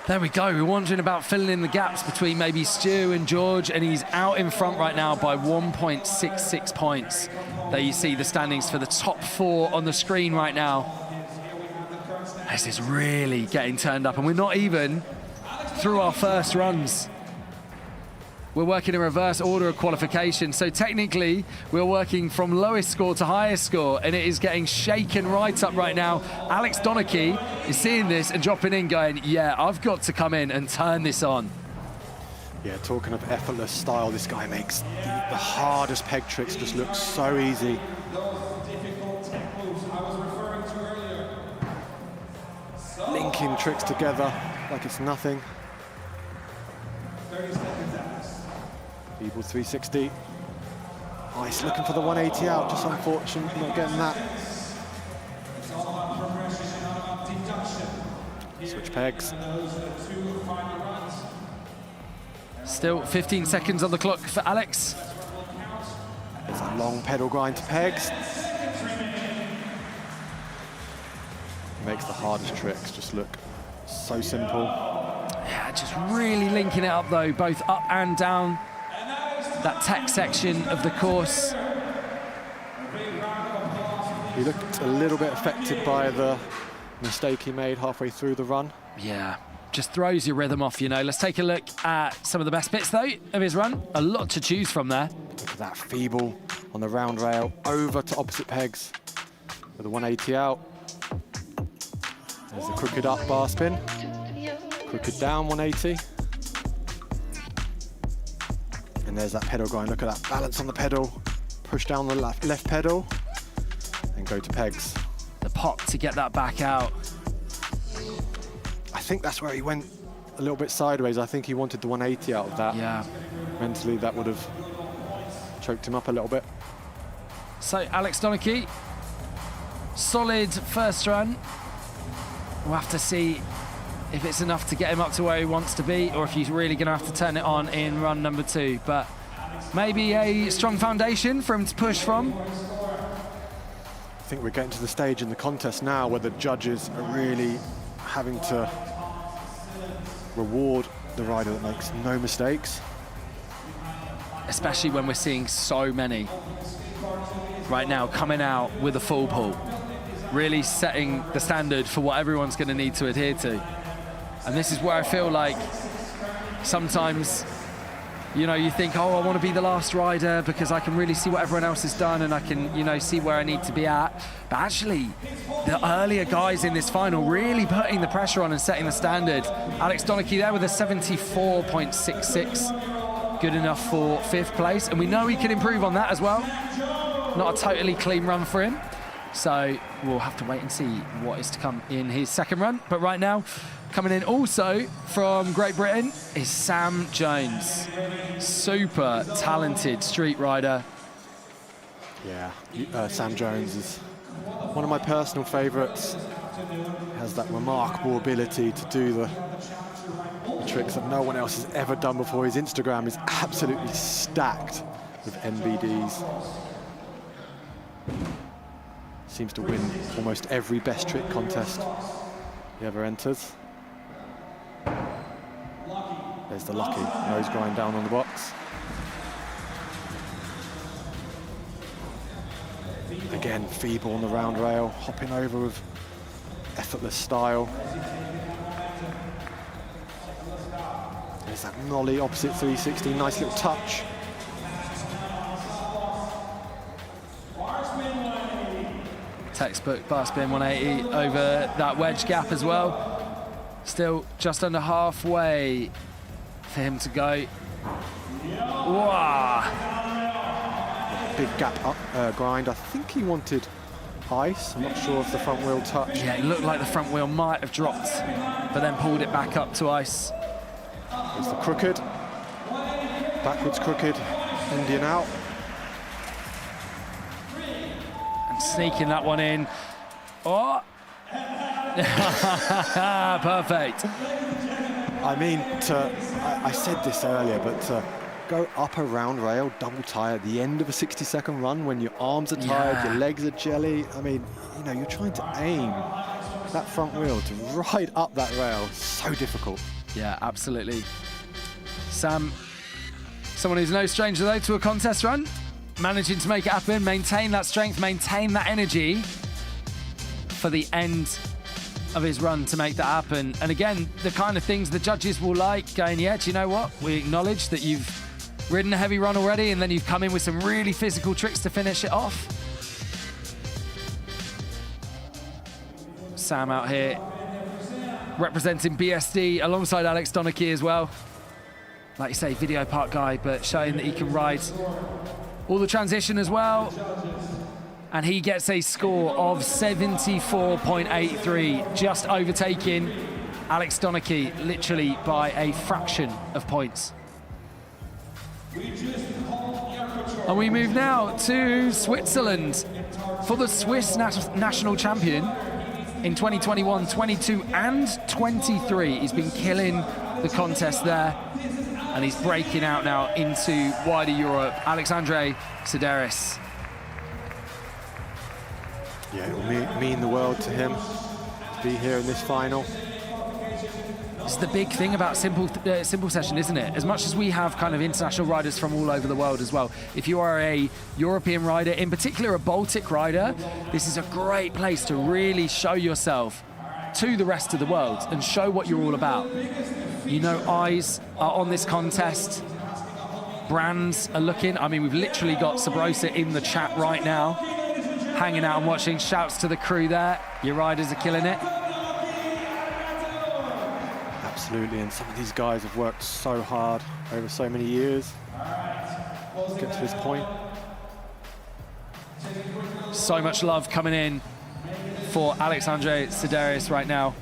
Speaker 20: There we go, we're wondering about filling in the gaps between maybe Stu and George, and he's out in front right now by 1.66 points. There you see the standings for the top 4 on the screen right now. This is really getting turned up, and we're not even through our first runs. We're working in reverse order of qualification, so technically we're working from lowest score to highest score, and it is getting shaken right up right now. Alex Donachie is seeing this and dropping in going, yeah, I've got to come in and turn this on.
Speaker 16: Yeah, talking of effortless style, this guy makes the hardest peg tricks just look so easy. Linking tricks together like it's nothing. Feeble 360. Nice, looking for the 180 out, just unfortunate not getting that. Switch pegs.
Speaker 20: Still 15 seconds on the clock for Alex.
Speaker 16: It's a long pedal grind to pegs. Makes the hardest tricks just look so simple.
Speaker 20: Yeah, just really linking it up though, both up and down. That tech section of the course.
Speaker 16: He looked a little bit affected by the mistake he made halfway through the run.
Speaker 20: Yeah, just throws your rhythm off, you know. Let's take a look at some of the best bits, though, of his run. A lot to choose from there.
Speaker 16: Look at that feeble on the round rail, over to opposite pegs with the 180 out. There's the crooked up bar spin, crooked down 180. And there's that pedal grind. Look at that balance on the pedal, push down the left pedal, and go to pegs.
Speaker 20: The pop to get that back out.
Speaker 16: I think that's where he went a little bit sideways. I think he wanted the 180 out of that.
Speaker 20: Yeah.
Speaker 16: Mentally, that would have choked him up a little bit.
Speaker 20: So, Alex Donachie, solid first run. We'll have to see if it's enough to get him up to where he wants to be, or if he's really going to have to turn it on in run number 2. But maybe a strong foundation for him to push from.
Speaker 16: I think we're getting to the stage in the contest now where the judges are really having to reward the rider that makes no mistakes.
Speaker 20: Especially when we're seeing so many right now coming out with a full pull. Really setting the standard for what everyone's going to need to adhere to. And this is where I feel like sometimes, you know, you think, oh, I want to be the last rider because I can really see what everyone else has done and I can, you know, see where I need to be at. But actually, the earlier guys in this final really putting the pressure on and setting the standard. Alex Donachie there with a 74.66. Good enough for 5th place. And we know he can improve on that as well. Not a totally clean run for him. So we'll have to wait and see what is to come in his second run. But right now, coming in also from Great Britain is Sam Jones. Super talented street rider.
Speaker 16: Yeah, Sam Jones is one of my personal favourites. Has that remarkable ability to do the tricks that no one else has ever done before. His Instagram is absolutely stacked with MBDs. Seems to win almost every best trick contest he ever enters. There's the lucky nose grind down on the box. Again, feeble on the round rail, hopping over with effortless style. There's that nollie opposite 360, nice little touch.
Speaker 20: Textbook bar spin 180 over that wedge gap as well. Still just under halfway for him to go. Wow.
Speaker 16: Big gap up grind. I think he wanted ice. I'm not sure if the front wheel touched.
Speaker 20: Yeah, it looked like the front wheel might have dropped, but then pulled it back up to ice.
Speaker 16: There's the crooked. Backwards crooked. Indian out.
Speaker 20: And sneaking that one in. Oh! Perfect.
Speaker 16: I mean, I said this earlier, but to go up a round rail, double tie at the end of a 60-second run when your arms are tired, your legs are jelly. I mean, you know, you're trying to aim that front wheel to ride up that rail. So difficult.
Speaker 20: Yeah, absolutely. Sam, someone who's no stranger though to a contest run, managing to make it happen, maintain that strength, maintain that energy for the end of his run to make that happen. And again, the kind of things the judges will like, going, yeah, do you know what? We acknowledge that you've ridden a heavy run already and then you've come in with some really physical tricks to finish it off. Sam out here representing BSD alongside Alex Donachie as well. Like you say, video part guy, but showing that he can ride all the transition as well. And he gets a score of 74.83, just overtaking Alex Donachie literally by a fraction of points. And we move now to Switzerland for the Swiss national champion in 2021, 22 and 23. He's been killing the contest there, and he's breaking out now into wider Europe. Alexandre Sideris.
Speaker 16: Yeah, it will mean the world to him to be here in this final.
Speaker 20: It's the big thing about simple session, isn't it? As much as we have kind of international riders from all over the world as well, if you are a European rider, in particular a Baltic rider, this is a great place to really show yourself to the rest of the world and show what you're all about. You know, eyes are on this contest. Brands are looking. I mean, we've literally got Sabrosa in the chat right now, hanging out and watching. Shouts to the crew there. Your riders are killing it.
Speaker 16: Absolutely, and some of these guys have worked so hard over so many years to get to this point.
Speaker 20: So much love coming in for Alexandre Sideris right now.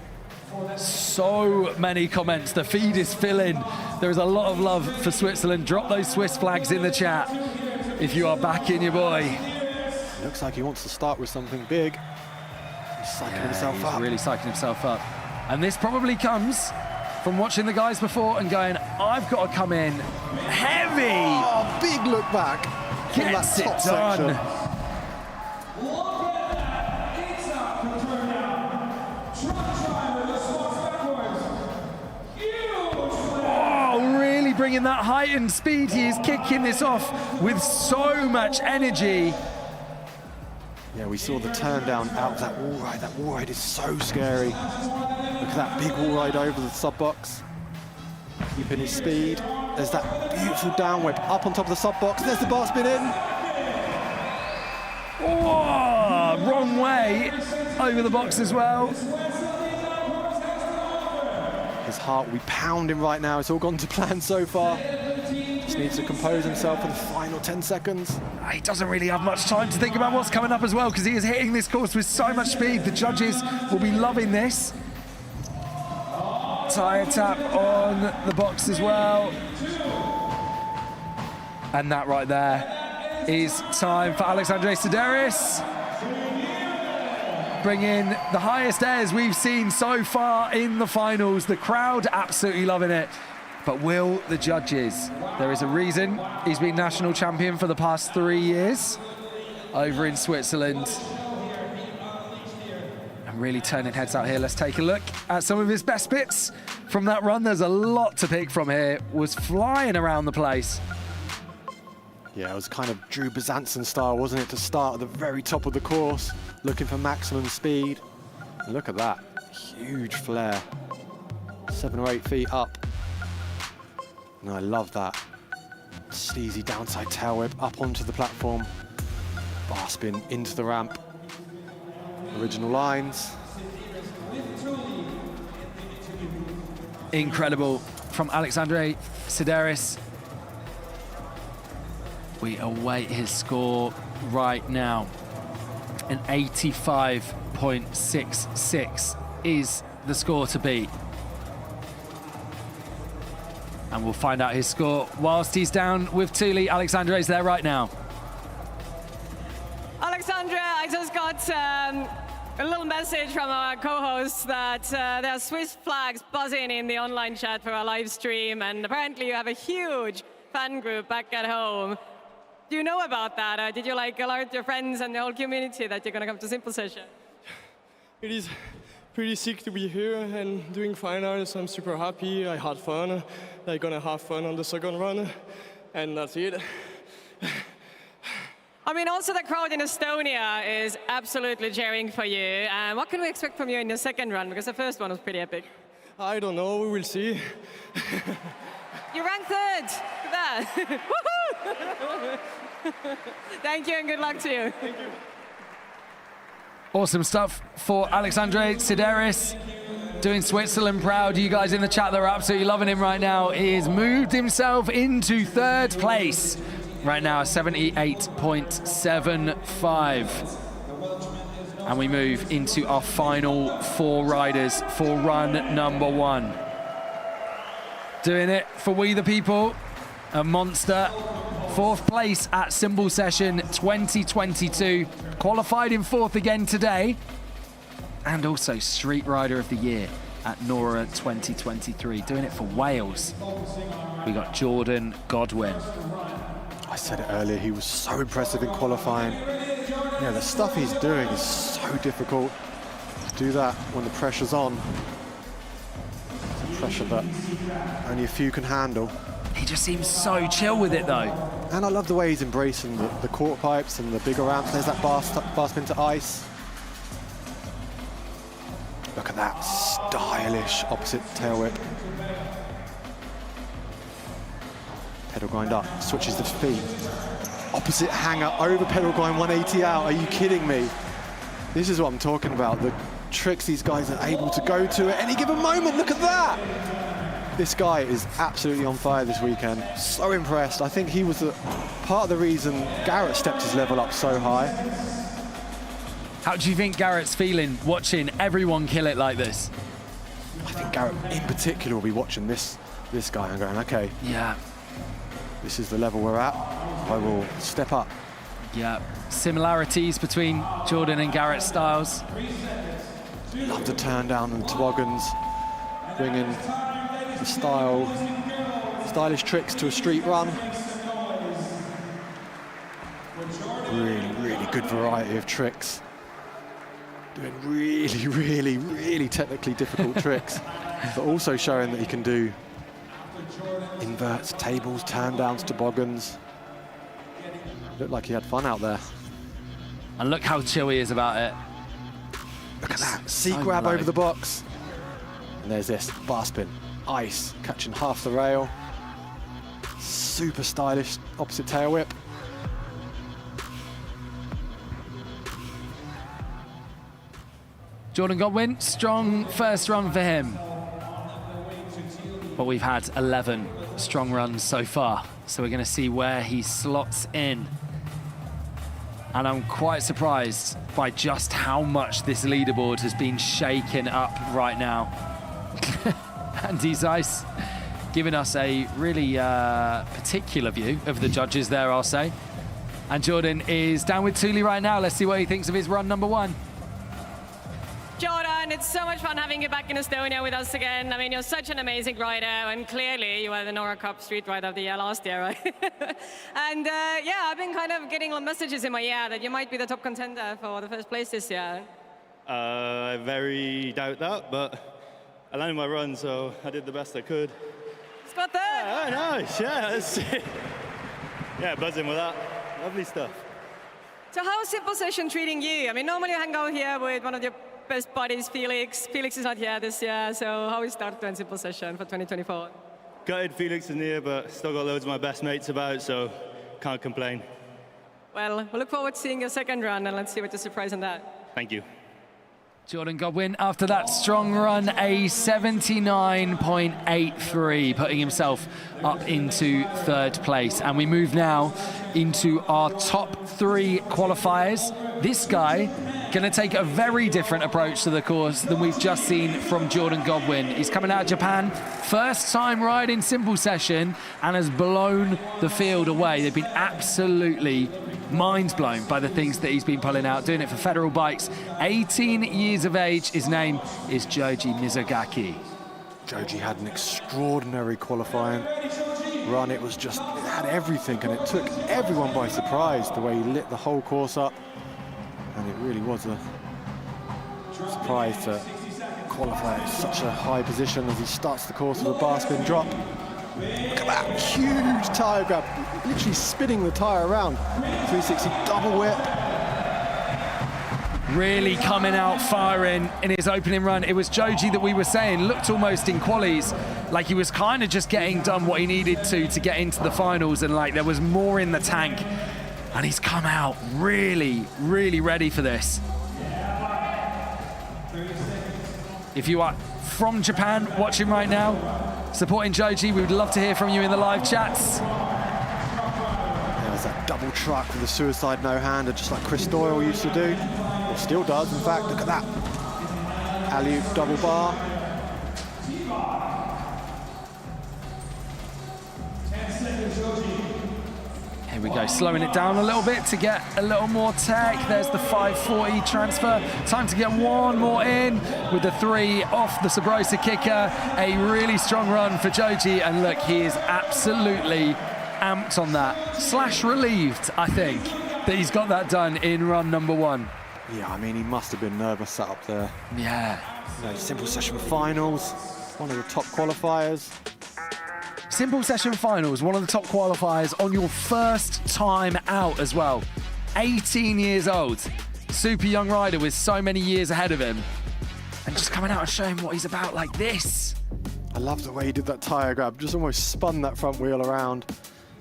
Speaker 20: So many comments. The feed is filling. There is a lot of love for Switzerland. Drop those Swiss flags in the chat if you are backing your boy.
Speaker 16: Looks like he wants to start with something big. He's psyching himself up.
Speaker 20: He's really psyching himself up. And this probably comes from watching the guys before and going, I've got to come in heavy.
Speaker 16: Oh, big look back.
Speaker 20: Gets it done. Oh, really bringing that heightened speed. He is kicking this off with so much energy.
Speaker 16: Yeah, we saw the turn down out of that wall ride. That wall ride is so scary. Look at that big wall ride over the sub box. Keeping his speed. There's that beautiful down whip up on top of the sub box. There's the bar spin in.
Speaker 20: Oh, wrong way over the box as well.
Speaker 16: His heart will be pounding right now. It's all gone to plan so far. Just needs to compose himself for the final 10 seconds.
Speaker 20: He doesn't really have much time to think about what's coming up as well, because he is hitting this course with so much speed. The judges will be loving this. Tire tap on the box as well. And that right there is time for Alexandre Sideris. Bringing the highest airs we've seen so far in the finals. The crowd absolutely loving it. But will the judges? There is a reason he's been national champion for the past 3 years over in Switzerland. And really turning heads out here. Let's take a look at some of his best bits from that run. There's a lot to pick from here. Was flying around the place.
Speaker 16: Yeah, it was kind of Drew Bezanson style, wasn't it, to start at the very top of the course, looking for maximum speed. And look at that, huge flare. 7 or 8 feet up. And I love that. Sleazy downside tail whip up onto the platform. Bar spin into the ramp. Original lines.
Speaker 20: Incredible from Alexandre Sideris. We await his score right now. An 85.66 is the score to beat. And we'll find out his score whilst he's down with Thule. Alexandre's there right now.
Speaker 5: Alexandre, I just got a little message from our co-hosts that there are Swiss flags buzzing in the online chat for our live stream, and apparently you have a huge fan group back at home. Do you know about that? Did you alert your friends and the whole community that you're going to come to Simple Session?
Speaker 12: It is pretty sick to be here and doing finals. I'm super happy. I had fun. I'm gonna have fun on the second run, and that's it.
Speaker 5: I mean, also the crowd in Estonia is absolutely cheering for you. What can we expect from you in the second run? Because the first one was pretty epic.
Speaker 12: I don't know. We will see.
Speaker 5: You ranked third. Look at that. Woohoo! Thank you and good luck to you.
Speaker 12: Thank you.
Speaker 20: Awesome stuff for Alexandre Sideris, doing Switzerland proud. You guys in the chat that are absolutely loving him right now. He has moved himself into third place right now, 78.75. And we move into our final 4 riders for run number 1. Doing it for We the People, a monster. 4th place at Simple Session 2022. Qualified in 4th again today. And also Street Rider of the Year at Nora 2023. Doing it for Wales. We got Jordan Godwin.
Speaker 16: I said it earlier, he was so impressive in qualifying. Yeah, the stuff he's doing is so difficult. To do that when the pressure's on. It's a pressure that only a few can handle.
Speaker 20: He just seems so chill with it though.
Speaker 16: And I love the way he's embracing the quarter pipes and the bigger ramps. There's that bar spin to ice. Look at that stylish opposite tail whip. Pedal grind up, switches the feet. Opposite hanger over pedal grind, 180 out. Are you kidding me? This is what I'm talking about. The tricks these guys are able to go to at any given moment. Look at that. This guy is absolutely on fire this weekend. So impressed. I think he was part of the reason Garrett stepped his level up so high.
Speaker 20: How do you think Garrett's feeling watching everyone kill it like this?
Speaker 16: I think Garrett in particular will be watching this guy and going, okay,
Speaker 20: yeah,
Speaker 16: this is the level we're at. I will step up.
Speaker 20: Yeah, similarities between Jordan and Garrett's styles.
Speaker 16: Love to turn down the toboggans, bringing the stylish tricks to a street run. Really, really good variety of tricks. Doing really, really, really technically difficult tricks, but also showing that he can do inverts, tables, turn downs, toboggans. Looked like he had fun out there.
Speaker 20: And look how chill he is about it.
Speaker 16: Look at that, C-grab over the box. And there's this, bar spin, ice, catching half the rail. Super stylish opposite tail whip.
Speaker 20: Jordan Godwin, strong first run for him. But we've had 11 strong runs so far, so we're going to see where he slots in. And I'm quite surprised by just how much this leaderboard has been shaken up right now. Andy Zeiss giving us a really particular view of the judges there, I'll say. And Jordan is down with Thule right now. Let's see what he thinks of his run number 1.
Speaker 5: Jordan, and it's so much fun having you back in Estonia with us again. I mean, you're such an amazing rider, and clearly you were the Nora Cup Street Rider of the Year last year, right? And yeah, I've been kind of getting messages in my ear that you might be the top contender for the first place this year.
Speaker 8: I very doubt that, but I landed my run, so I did the best I could.
Speaker 5: Got that?
Speaker 8: Oh, nice, yeah. Yeah, buzzing with that. Lovely stuff.
Speaker 5: So how's Simple Session treating you? I mean, normally you hang out here with one of your best buddies, Felix. Felix is not here this year, so how is Tartu and Simple Session for 2024?
Speaker 8: Gutted Felix isn't here, but still got loads of my best mates about, so can't complain.
Speaker 5: Well, we look forward to seeing your second run, and let's see what the surprise on that.
Speaker 8: Thank you.
Speaker 20: Jordan Godwin, after that strong run, a 79.83, putting himself up into third place. And we move now into our top 3 qualifiers. This guy going to take a very different approach to the course than we've just seen from Jordan Godwin. He's coming out of Japan, first time riding Simple Session, and has blown the field away. They've been absolutely mind blown by the things that he's been pulling out, doing it for Federal Bikes. 18 years of age. His name is Joji Mizugaki.
Speaker 16: Joji had an extraordinary qualifying run. It was just, it had everything, and it took everyone by surprise the way he lit the whole course up. And it really was a surprise to qualify at such a high position as he starts the course with a bar spin drop. Look at that huge tyre grab, literally spinning the tyre around. 360 double whip.
Speaker 20: Really coming out firing in his opening run. It was Joji that we were saying looked almost in qualies like he was kind of just getting done what he needed to get into the finals, and like there was more in the tank. And he's come out really, really ready for this. If you are from Japan watching right now, supporting Joji, we would love to hear from you in the live chats.
Speaker 16: There's that double truck with the suicide no-hander, just like Chris Doyle used to do, or still does, in fact. Look at that. Alley-oop double bar.
Speaker 20: Here we go, slowing it down a little bit to get a little more tech. There's the 540 transfer. Time to get one more in with the 3 off the Sabrosa kicker. A really strong run for Joji, and look, he is absolutely amped on that. / relieved, I think, that he's got that done in run number 1.
Speaker 16: Yeah, I mean, he must have been nervous sat up there.
Speaker 20: Yeah.
Speaker 16: You know, Simple Session Finals, one of the top qualifiers.
Speaker 20: Simple Session Finals, one of the top qualifiers on your first time out as well. 18 years old. Super young rider with so many years ahead of him. And just coming out and showing what he's about like this.
Speaker 16: I love the way he did that tyre grab. Just almost spun that front wheel around.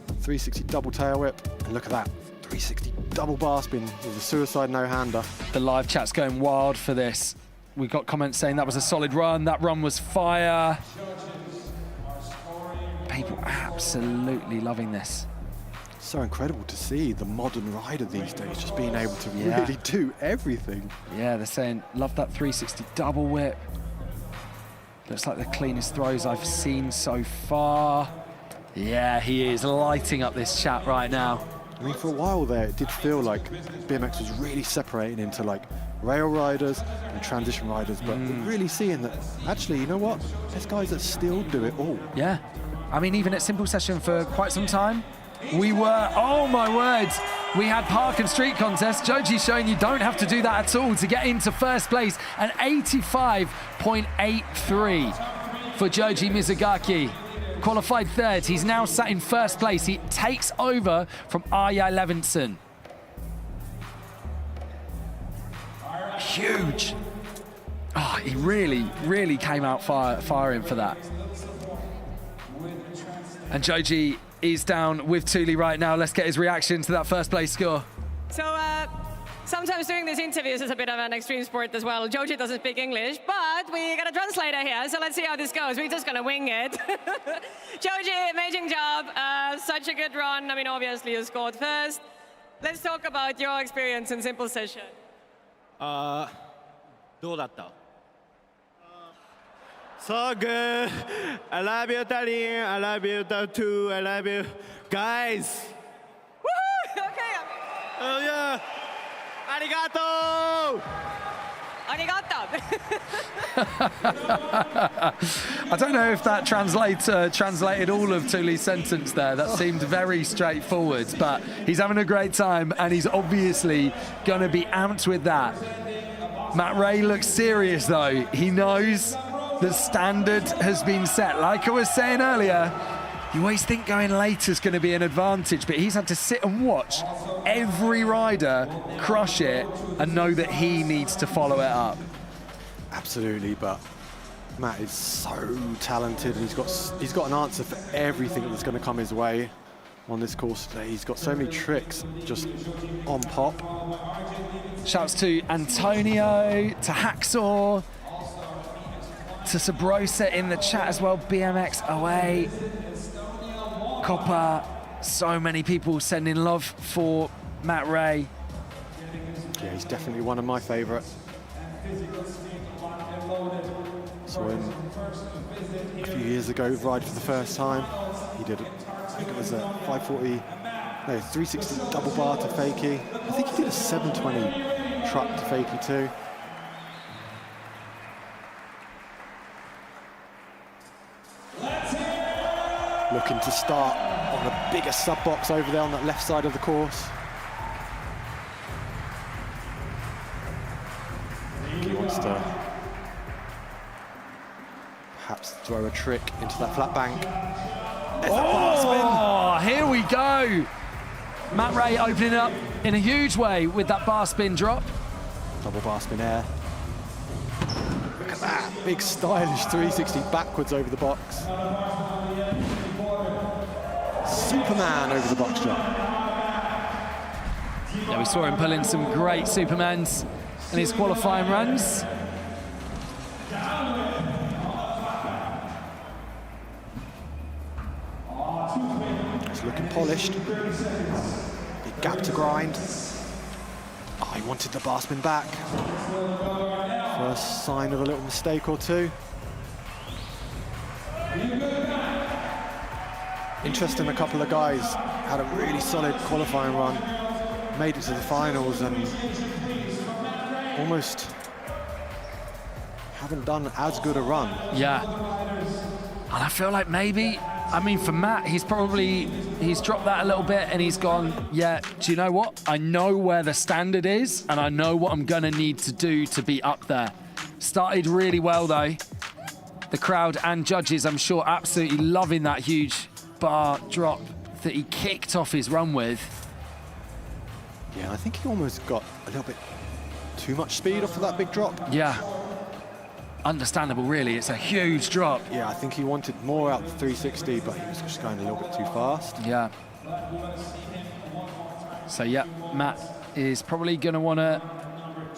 Speaker 16: 360 double tail whip. And look at that. 360 double bar spin with a suicide no-hander.
Speaker 20: The live chat's going wild for this. We got comments saying that was a solid run. That run was fire. People really loving this.
Speaker 16: So incredible to see the modern rider these days just being able to really do everything.
Speaker 20: Yeah, they're saying, love that 360 double whip. Looks like the cleanest throws I've seen so far. Yeah, he is lighting up this chat right now.
Speaker 16: I mean, for a while there, it did feel like BMX was really separating into like rail riders and transition riders, but we're really seeing that, actually, you know what? There's guys that still do it all.
Speaker 20: Yeah. I mean, even at Simple Session for quite some time, we were, oh my word, we had park and street contests. Joji showing you don't have to do that at all to get into first place. An 85.83 for Joji Mizugaki. Qualified third, he's now sat in first place. He takes over from Arja Levinson. Huge. Oh, he really came out firing for that. And Joji is down with Thule right now. Let's get his reaction to that first place score.
Speaker 5: So sometimes doing these interviews is a bit of an extreme sport as well. Joji doesn't speak English, but we got a translator here, so let's see how this goes. We're just gonna wing it. Joji, amazing job. Such a good run. I mean, obviously you scored first. Let's talk about your experience in Simple Session.
Speaker 8: どうだった? So good. I love you, Darlene. I love you, Tartu. I love you, guys.
Speaker 5: Woohoo! Okay.
Speaker 8: Oh yeah. Arigato.
Speaker 5: Arigato.
Speaker 20: I don't know if that translated all of Tuli's sentence there. That seemed very straightforward, but he's having a great time and he's obviously going to be amped with that. Matt Ray looks serious though. He knows the standard has been set. Like I was saying earlier, you always think going later is going to be an advantage, but he's had to sit and watch every rider crush it and know that he needs to follow it up.
Speaker 16: Absolutely, but Matt is so talented. He's got an answer for everything that's going to come his way on this course today. He's got so many tricks just on pop.
Speaker 20: Shouts to Antonio, to Hacksaw, to Sabrosa in the chat as well. BMX away. Copper, so many people sending love for Matt Ray.
Speaker 16: Yeah, he's definitely one of my favourites. Saw him a few years ago ride for the first time. He did, I think it was a 360 double bar to fakie. I think he did a 720 truck to fakie too. Looking to start on the biggest sub box over there on that left side of the course. He wants to perhaps throw a trick into that flat bank.
Speaker 20: Oh, here we go. Matt Ray opening up in a huge way with that bar spin drop.
Speaker 16: Double bar spin air. Look at that, big stylish 360 backwards over the box. Superman over the box jump.
Speaker 20: Yeah, we saw him pull in some great Supermans in his qualifying runs.
Speaker 16: It's looking polished. Big gap to grind. Oh, he wanted the bar spin back. First sign of a little mistake or two. Interesting, a couple of guys had a really solid qualifying run, made it to the finals and almost haven't done as good a run.
Speaker 20: Yeah, and I feel like maybe, I mean for Matt, he's dropped that a little bit and he's gone, yeah, do you know what? I know where the standard is and I know what I'm gonna need to do to be up there. Started really well though. The crowd and judges, I'm sure, absolutely loving that huge bar drop that he kicked off his run with.
Speaker 16: Yeah, I think he almost got a little bit too much speed off of that big drop.
Speaker 20: Yeah, understandable really, it's a huge drop.
Speaker 16: Yeah, I think he wanted more out the 360, but he was just going a little bit too fast.
Speaker 20: Yeah. So yeah, Matt is probably gonna wanna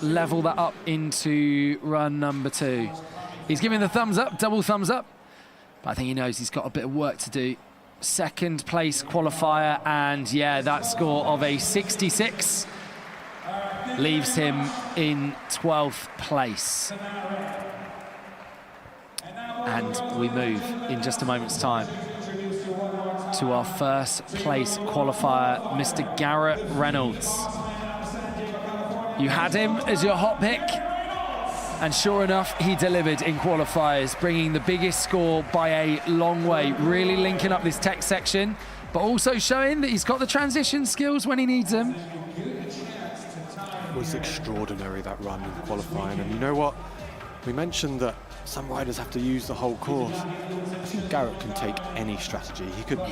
Speaker 20: level that up into run number 2. He's giving the thumbs up, double thumbs up, but I think he knows he's got a bit of work to do. Second place qualifier, and yeah, that score of a 66 leaves him in 12th place. And we move in just a moment's time to our first place qualifier, Mr. Garrett Reynolds. You had him as your hot pick, and sure enough, he delivered in qualifiers, bringing the biggest score by a long way, really linking up this tech section, but also showing that he's got the transition skills when he needs them.
Speaker 16: It was extraordinary, that run in qualifying, and you know what? We mentioned that some riders have to use the whole course. I think Garrett can take any strategy. He could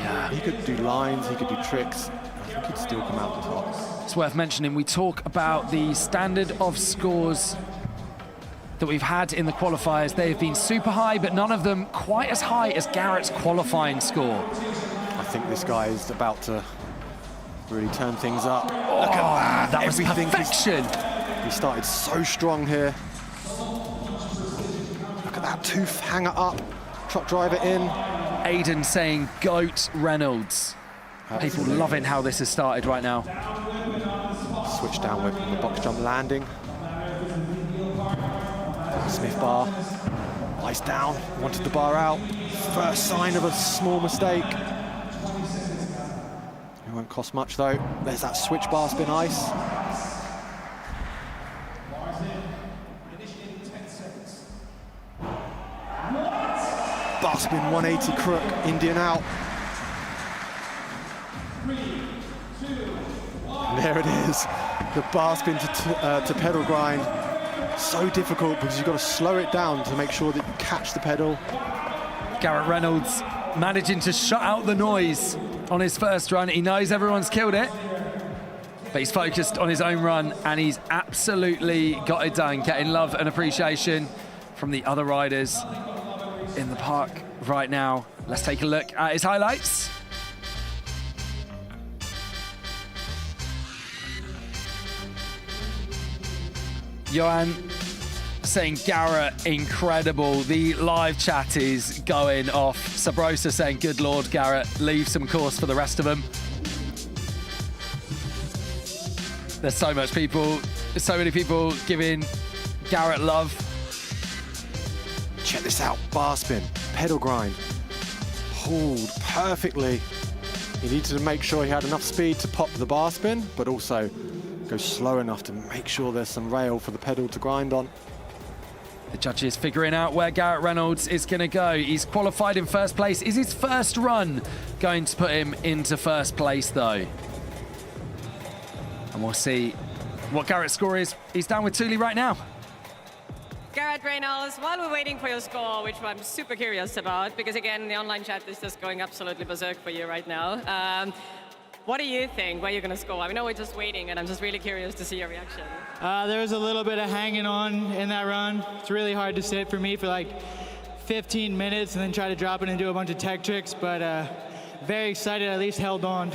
Speaker 16: do lines, he could do tricks. I think he'd still come out on top.
Speaker 20: It's worth mentioning, we talk about the standard of scores that we've had in the qualifiers. They've been super high, but none of them quite as high as Garrett's qualifying score.
Speaker 16: I think this guy is about to really turn things up.
Speaker 20: Oh,
Speaker 16: look at that.
Speaker 20: That was perfection.
Speaker 16: He started so strong here. Look at that tooth hanger up, truck driver in.
Speaker 20: Aiden saying GOAT Reynolds. Absolutely. People loving how this has started right now.
Speaker 16: Switch down with the box jump landing. Smith bar, ice down, wanted the bar out. First sign of a small mistake. It won't cost much though. There's that switch bar spin ice. bar spin 180 crook, Indian out. And there it is, the bar spin to pedal grind. So difficult because you've got to slow it down to make sure that you catch the pedal.
Speaker 20: Garrett Reynolds managing to shut out the noise on his first run. He knows everyone's killed it, but he's focused on his own run and he's absolutely got it done, getting love and appreciation from the other riders in the park right now. Let's take a look at his highlights. Johan saying Garrett, incredible. The live chat is going off. Sabrosa saying, good Lord, Garrett, leave some course for the rest of them. There's so many people giving Garrett love.
Speaker 16: Check this out, bar spin, pedal grind, pulled perfectly. He needed to make sure he had enough speed to pop the bar spin, but also go slow enough to make sure there's some rail for the pedal to grind on.
Speaker 20: The judges figuring out where Garrett Reynolds is going to go. He's qualified in first place. Is his first run going to put him into first place, though? And we'll see what Garrett's score is. He's down with Thule right now.
Speaker 5: Garrett Reynolds, while we're waiting for your score, which I'm super curious about, because again, the online chat is just going absolutely berserk for you right now. What do you think, where you're going to score? I know we're just waiting, and I'm just really curious to see your reaction.
Speaker 21: There was a little bit of hanging on in that run. It's really hard to sit for me for like 15 minutes and then try to drop it and do a bunch of tech tricks, but very excited, at least held on.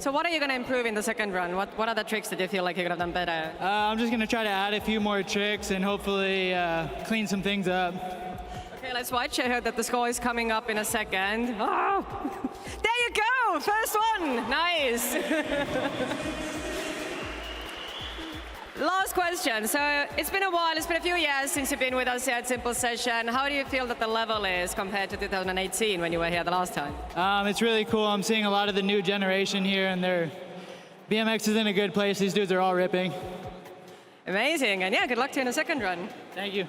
Speaker 5: So what are you going to improve in the second run? What other tricks did you feel like you could have done better?
Speaker 21: I'm just going to try to add a few more tricks and hopefully clean some things up.
Speaker 5: Okay, let's watch. I heard that the score is coming up in a second. Oh, there you go, first one, nice. Last question. So it's been a while, it's been a few years since you've been with us here at Simple Session. How do you feel that the level is compared to 2018 when you were here the last time?
Speaker 21: It's really cool. I'm seeing a lot of the new generation here, and their BMX is in a good place. These dudes are all ripping.
Speaker 5: Amazing, and yeah, good luck to you in the second run.
Speaker 21: Thank you.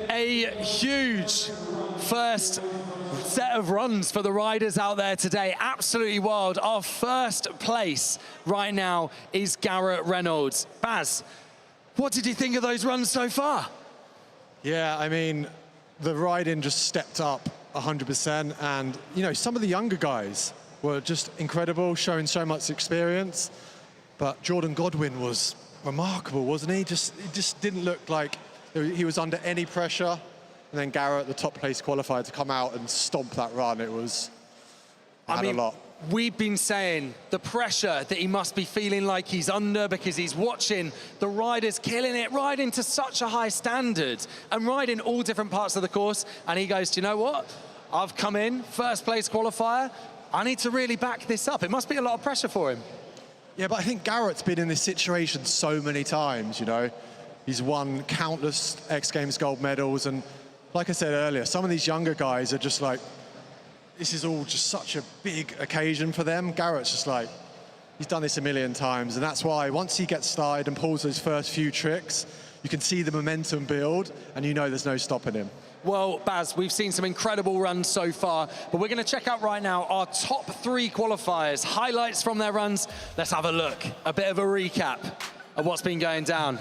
Speaker 2: A huge first set of runs for the riders out there today. Absolutely wild. Our first place right now is Garrett Reynolds. Baz, what did you think of those runs so far?
Speaker 19: Yeah, I mean, the riding just stepped up 100%, and you know, some of the younger guys were just incredible, showing so much experience. But Jordan Godwin was remarkable, wasn't he? He just didn't look like he was under any pressure. And then Garrett, the top place qualifier, to come out and stomp that run, it was, a lot.
Speaker 2: We've been saying the pressure that he must be feeling like he's under because he's watching the riders killing it, riding to such a high standard and riding all different parts of the course. And he goes, do you know what? I've come in, first place qualifier. I need to really back this up. It must be a lot of pressure for him.
Speaker 19: Yeah, but I think Garrett's been in this situation so many times, you know. He's won countless X Games gold medals, and like I said earlier, some of these younger guys are just like, this is all just such a big occasion for them. Garrett's just like, he's done this a million times, and that's why once he gets started and pulls those first few tricks, you can see the momentum build, and you know there's no stopping him.
Speaker 2: Well, Baz, we've seen some incredible runs so far, but we're going to check out right now our top 3 qualifiers, highlights from their runs. Let's have a look, a bit of a recap of what's been going down.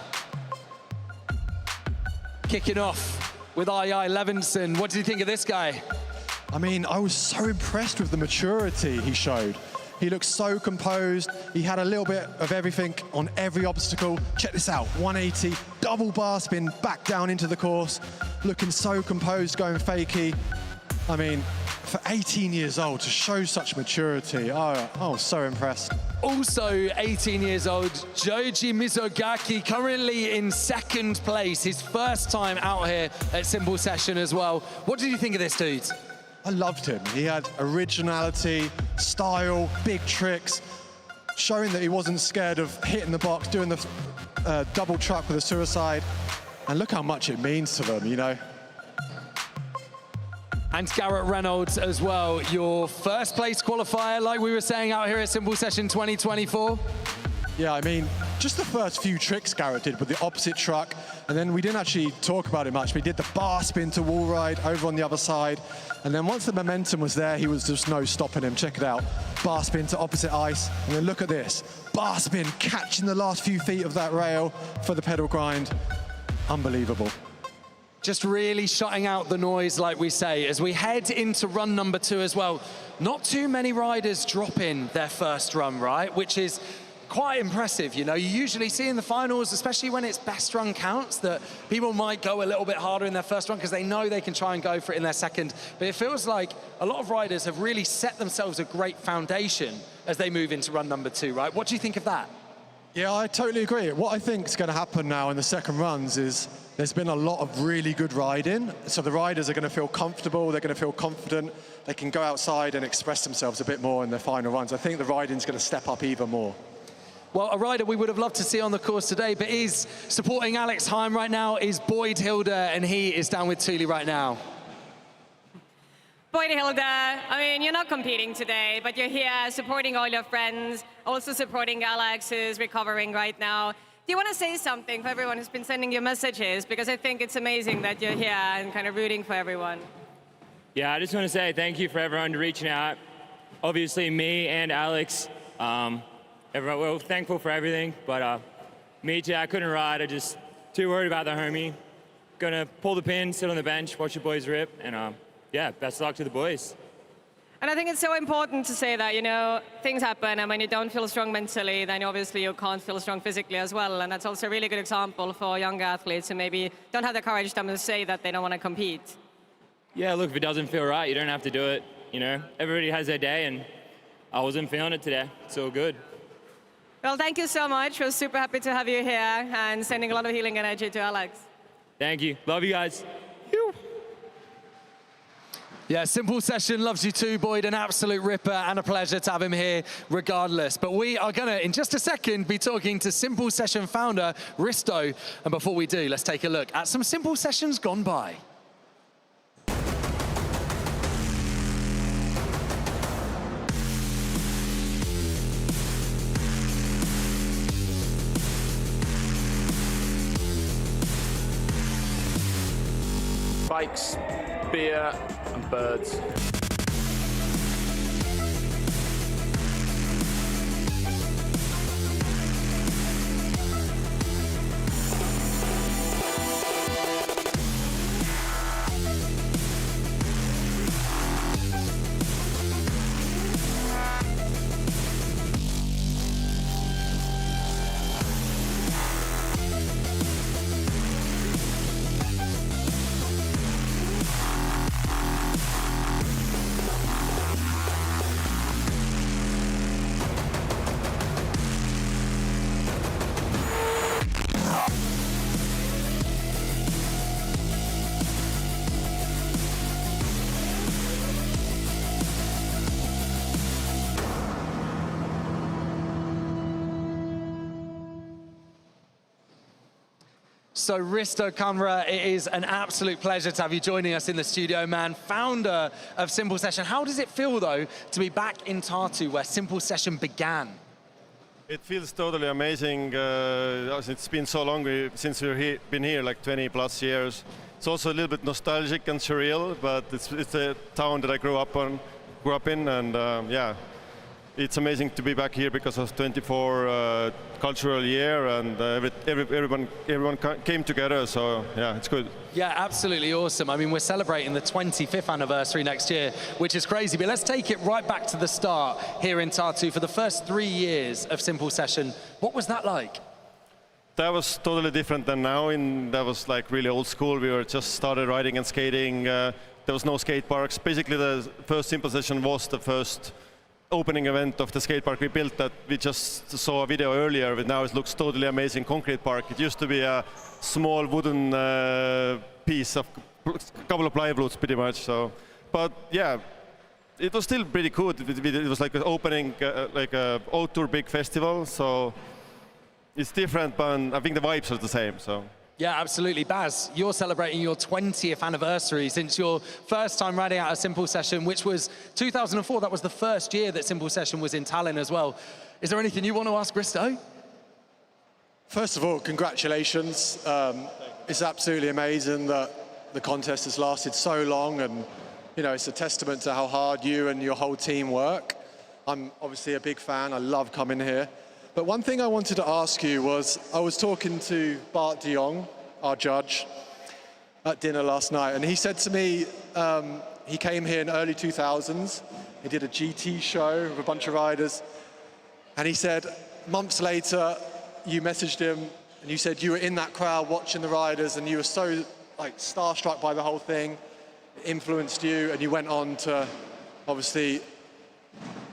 Speaker 2: Kicking off with II Levinson. What did you think of this guy?
Speaker 19: I mean, I was so impressed with the maturity he showed. He looked so composed. He had a little bit of everything on every obstacle. Check this out, 180, double bar spin, back down into the course, looking so composed, going fakie. I mean, for 18 years old, to show such maturity, I was so impressed.
Speaker 2: Also 18 years old, Joji Mizogaki, currently in second place, his first time out here at Simple Session as well. What did you think of this dude?
Speaker 19: I loved him. He had originality, style, big tricks, showing that he wasn't scared of hitting the box, doing the double truck with a suicide. And look how much it means to them, you know.
Speaker 2: And Garrett Reynolds as well, your first place qualifier, like we were saying out here at Simple Session 2024.
Speaker 19: Yeah, I mean, just the first few tricks Garrett did with the opposite truck, and then we didn't actually talk about it much, but he did the bar spin to wall ride over on the other side, and then once the momentum was there, he was just no stopping him. Check it out. Bar spin to opposite ice, and then look at this. Bar spin, catching the last few feet of that rail for the pedal grind. Unbelievable.
Speaker 2: Just really shutting out the noise, like we say, as we head into run number 2 as well. Not too many riders drop in their first run, right? Which is quite impressive, you know. You usually see in the finals, especially when it's best run counts, that people might go a little bit harder in their first run because they know they can try and go for it in their second. But it feels like a lot of riders have really set themselves a great foundation as they move into run number 2, right? What do you think of that?
Speaker 19: Yeah, I totally agree. What I think is going to happen now in the second runs is there's been a lot of really good riding. So the riders are going to feel comfortable, they're going to feel confident, they can go outside and express themselves a bit more in their final runs. I think the riding's going to step up even more.
Speaker 2: Well, a rider we would have loved to see on the course today, but is supporting Alex Heim right now, is Boyd Hilda, and he is down with Thule right now.
Speaker 5: Boyd Hilda, I mean, you're not competing today, but you're here supporting all your friends, also supporting Alex, who's recovering right now. Do you want to say something for everyone who's been sending you messages? Because I think it's amazing that you're here and kind of rooting for everyone.
Speaker 13: Yeah, I just want to say thank you for everyone reaching out. Obviously, me and Alex, everyone, we're thankful for everything, but me too, I couldn't ride. I just too worried about the homie. Gonna pull the pin, sit on the bench, watch the boys rip, and yeah, best of luck to the boys.
Speaker 5: And I think it's so important to say that, you know, things happen, and when you don't feel strong mentally, then obviously you can't feel strong physically as well. And that's also a really good example for younger athletes who maybe don't have the courage to say that they don't want to compete.
Speaker 13: Yeah, look, if it doesn't feel right, you don't have to do it. You know, everybody has their day, and I wasn't feeling it today. It's all good.
Speaker 5: Well, thank you so much. We're super happy to have you here and sending a lot of healing energy to Alex.
Speaker 13: Thank you. Love you guys.
Speaker 2: Yeah, Simple Session loves you too, Boyd. An absolute ripper and a pleasure to have him here regardless. But we are going to, in just a second, be talking to Simple Session founder, Risto. And before we do, let's take a look at some Simple Sessions gone by.
Speaker 22: Bikes, beer, and birds.
Speaker 2: So Risto Kamra, it is an absolute pleasure to have you joining us in the studio, man. Founder of Simple Session. How does it feel, though, to be back in Tartu, where Simple Session began?
Speaker 23: It feels totally amazing. It's been so long since we've been here, like 20 plus years. It's also a little bit nostalgic and surreal, but it's a town that I grew up in, and yeah, it's amazing to be back here because of 24 cultural year, and everyone came together. So yeah, it's good.
Speaker 2: Yeah, absolutely awesome. I mean, we're celebrating the 25th anniversary next year, which is crazy. But let's take it right back to the start here in Tartu. For the first 3 years of Simple Session, what was that like?
Speaker 23: That was totally different than now. That was like really old school. We were just started riding and skating. There was no skate parks. Basically, the first Simple Session was the first opening event of the skate park we built that we just saw a video earlier, but now it looks totally amazing concrete park. It used to be a small wooden piece of a couple of plywoods pretty much. So, but yeah, it was still pretty cool. It was like an opening, like a outdoor big festival. So it's different, but I think the vibes are the same. So.
Speaker 2: Yeah, absolutely. Baz, you're celebrating your 20th anniversary since your first time riding out a Simple Session, which was 2004. That was the first year that Simple Session was in Tallinn as well. Is there anything you want to ask Risto?
Speaker 19: First of all, congratulations. It's absolutely amazing that the contest has lasted so long, and you know, it's a testament to how hard you and your whole team work. I'm obviously a big fan. I love coming here. But one thing I wanted to ask you was, I was talking to Bart de Jong, our judge, at dinner last night, and he said to me, he came here in early 2000s. He did a GT show with a bunch of riders, and he said months later, you messaged him and you said you were in that crowd watching the riders and you were so like starstruck by the whole thing, it influenced you, and you went on to obviously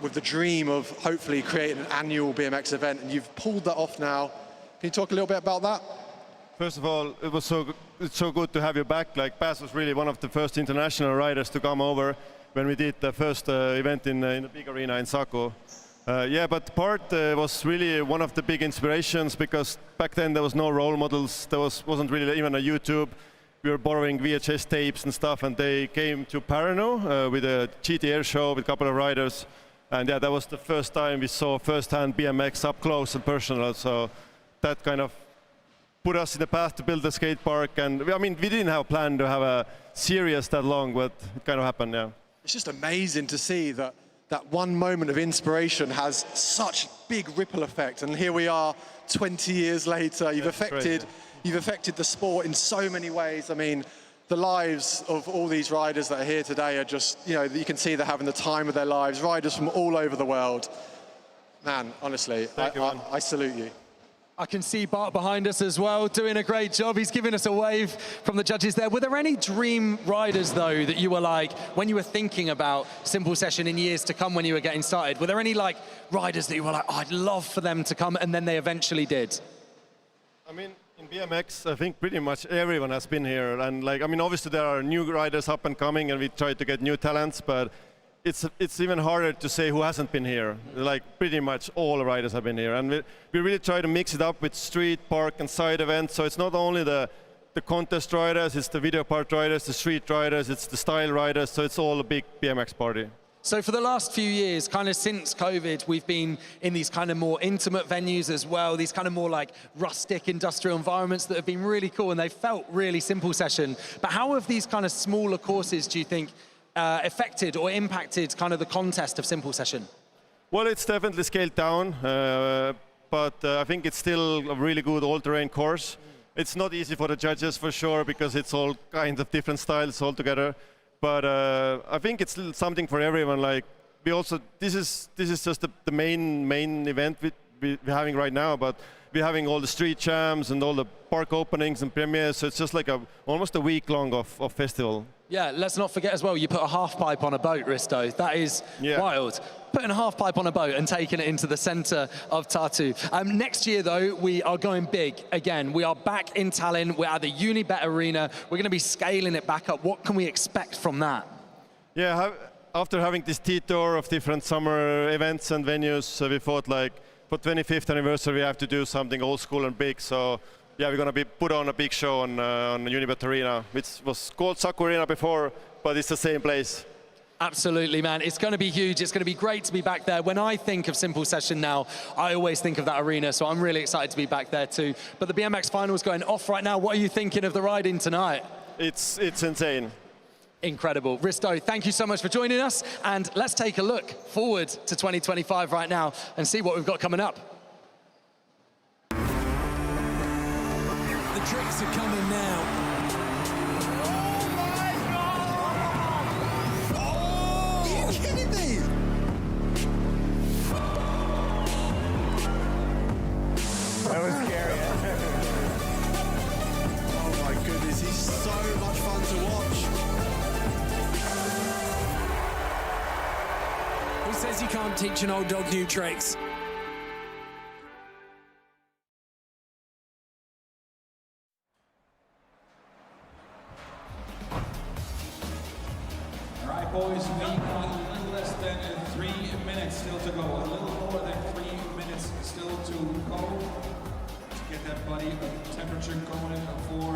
Speaker 19: with the dream of hopefully creating an annual BMX event, and you've pulled that off now. Can you talk a little bit about that?
Speaker 23: First of all, it's so good to have you back. Like, Bas was really one of the first international riders to come over when we did the first event in the big arena in Saku. Yeah, but Bart was really one of the big inspirations, because back then there was no role models. There wasn't really even a YouTube. We were borrowing VHS tapes and stuff, and they came to Pärnu with a GT air show with a couple of riders. And yeah, that was the first time we saw firsthand BMX up close and personal. So that kind of put us in the path to build a skate park. And I mean, we didn't have a plan to have a series that long, but it kind of happened, yeah.
Speaker 19: It's just amazing to see that that one moment of inspiration has such big ripple effect. And here we are 20 years later. You've affected the sport in so many ways. I mean, the lives of all these riders that are here today are just, you know, you can see they're having the time of their lives. Riders from all over the world. Man, honestly, I salute you.
Speaker 2: I can see Bart behind us as well, doing a great job. He's giving us a wave from the judges there. Were there any dream riders, though, that you were like, when you were thinking about Simple Session in years to come when you were getting started, were there any like riders that you were like, oh, I'd love for them to come, and then they eventually did?
Speaker 23: I mean, in BMX, I think pretty much everyone has been here. And like, I mean, obviously there are new riders up and coming, and we try to get new talents, but it's even harder to say who hasn't been here. Like, pretty much all riders have been here. And we really try to mix it up with street, park, and side events. So it's not only the contest riders, it's the video part riders, the street riders, it's the style riders. So it's all a big BMX party.
Speaker 2: So for the last few years, kind of since COVID, we've been in these kind of more intimate venues as well, these kind of more like rustic industrial environments that have been really cool, and they felt really Simple Session. But how have these kind of smaller courses, do you think, affected or impacted kind of the contest of Simple Session?
Speaker 23: Well, it's definitely scaled down, but I think it's still a really good all-terrain course. It's not easy for the judges for sure, because it's all kinds of different styles altogether. But I think it's something for everyone. Like, we also, this is just the main event we're having right now, but we're having all the street jams and all the park openings and premieres, so it's just like almost a week long of festival.
Speaker 2: Yeah, let's not forget as well, you put a half pipe on a boat, Risto. That is wild. Putting a half pipe on a boat and taking it into the center of Tartu. Next year, though, we are going big again. We are back in Tallinn. We're at the Unibet Arena. We're going to be scaling it back up. What can we expect from that?
Speaker 23: Yeah, after having this tour of different summer events and venues, we thought, like, for 25th anniversary, we have to do something old school and big. So yeah, we're going to put on a big show on Unibet Arena, which was called Saku Arena before, but it's the same place.
Speaker 2: Absolutely, man. It's going to be huge. It's going to be great to be back there. When I think of Simple Session now, I always think of that arena, so I'm really excited to be back there too. But the BMX Finals going off right now. What are you thinking of the riding tonight?
Speaker 23: It's insane.
Speaker 2: Incredible. Risto, thank you so much for joining us, and let's take a look forward to 2025 right now and see what we've got coming up.
Speaker 11: The tricks are coming now. Kidding me?
Speaker 9: That was scary. Oh my goodness, he's so much fun to watch.
Speaker 11: Who says you can't teach an old dog new tricks?
Speaker 6: All right, boys, we got a little less than 3 minutes still to go. A little more than 3 minutes still to go. To get that body temperature going for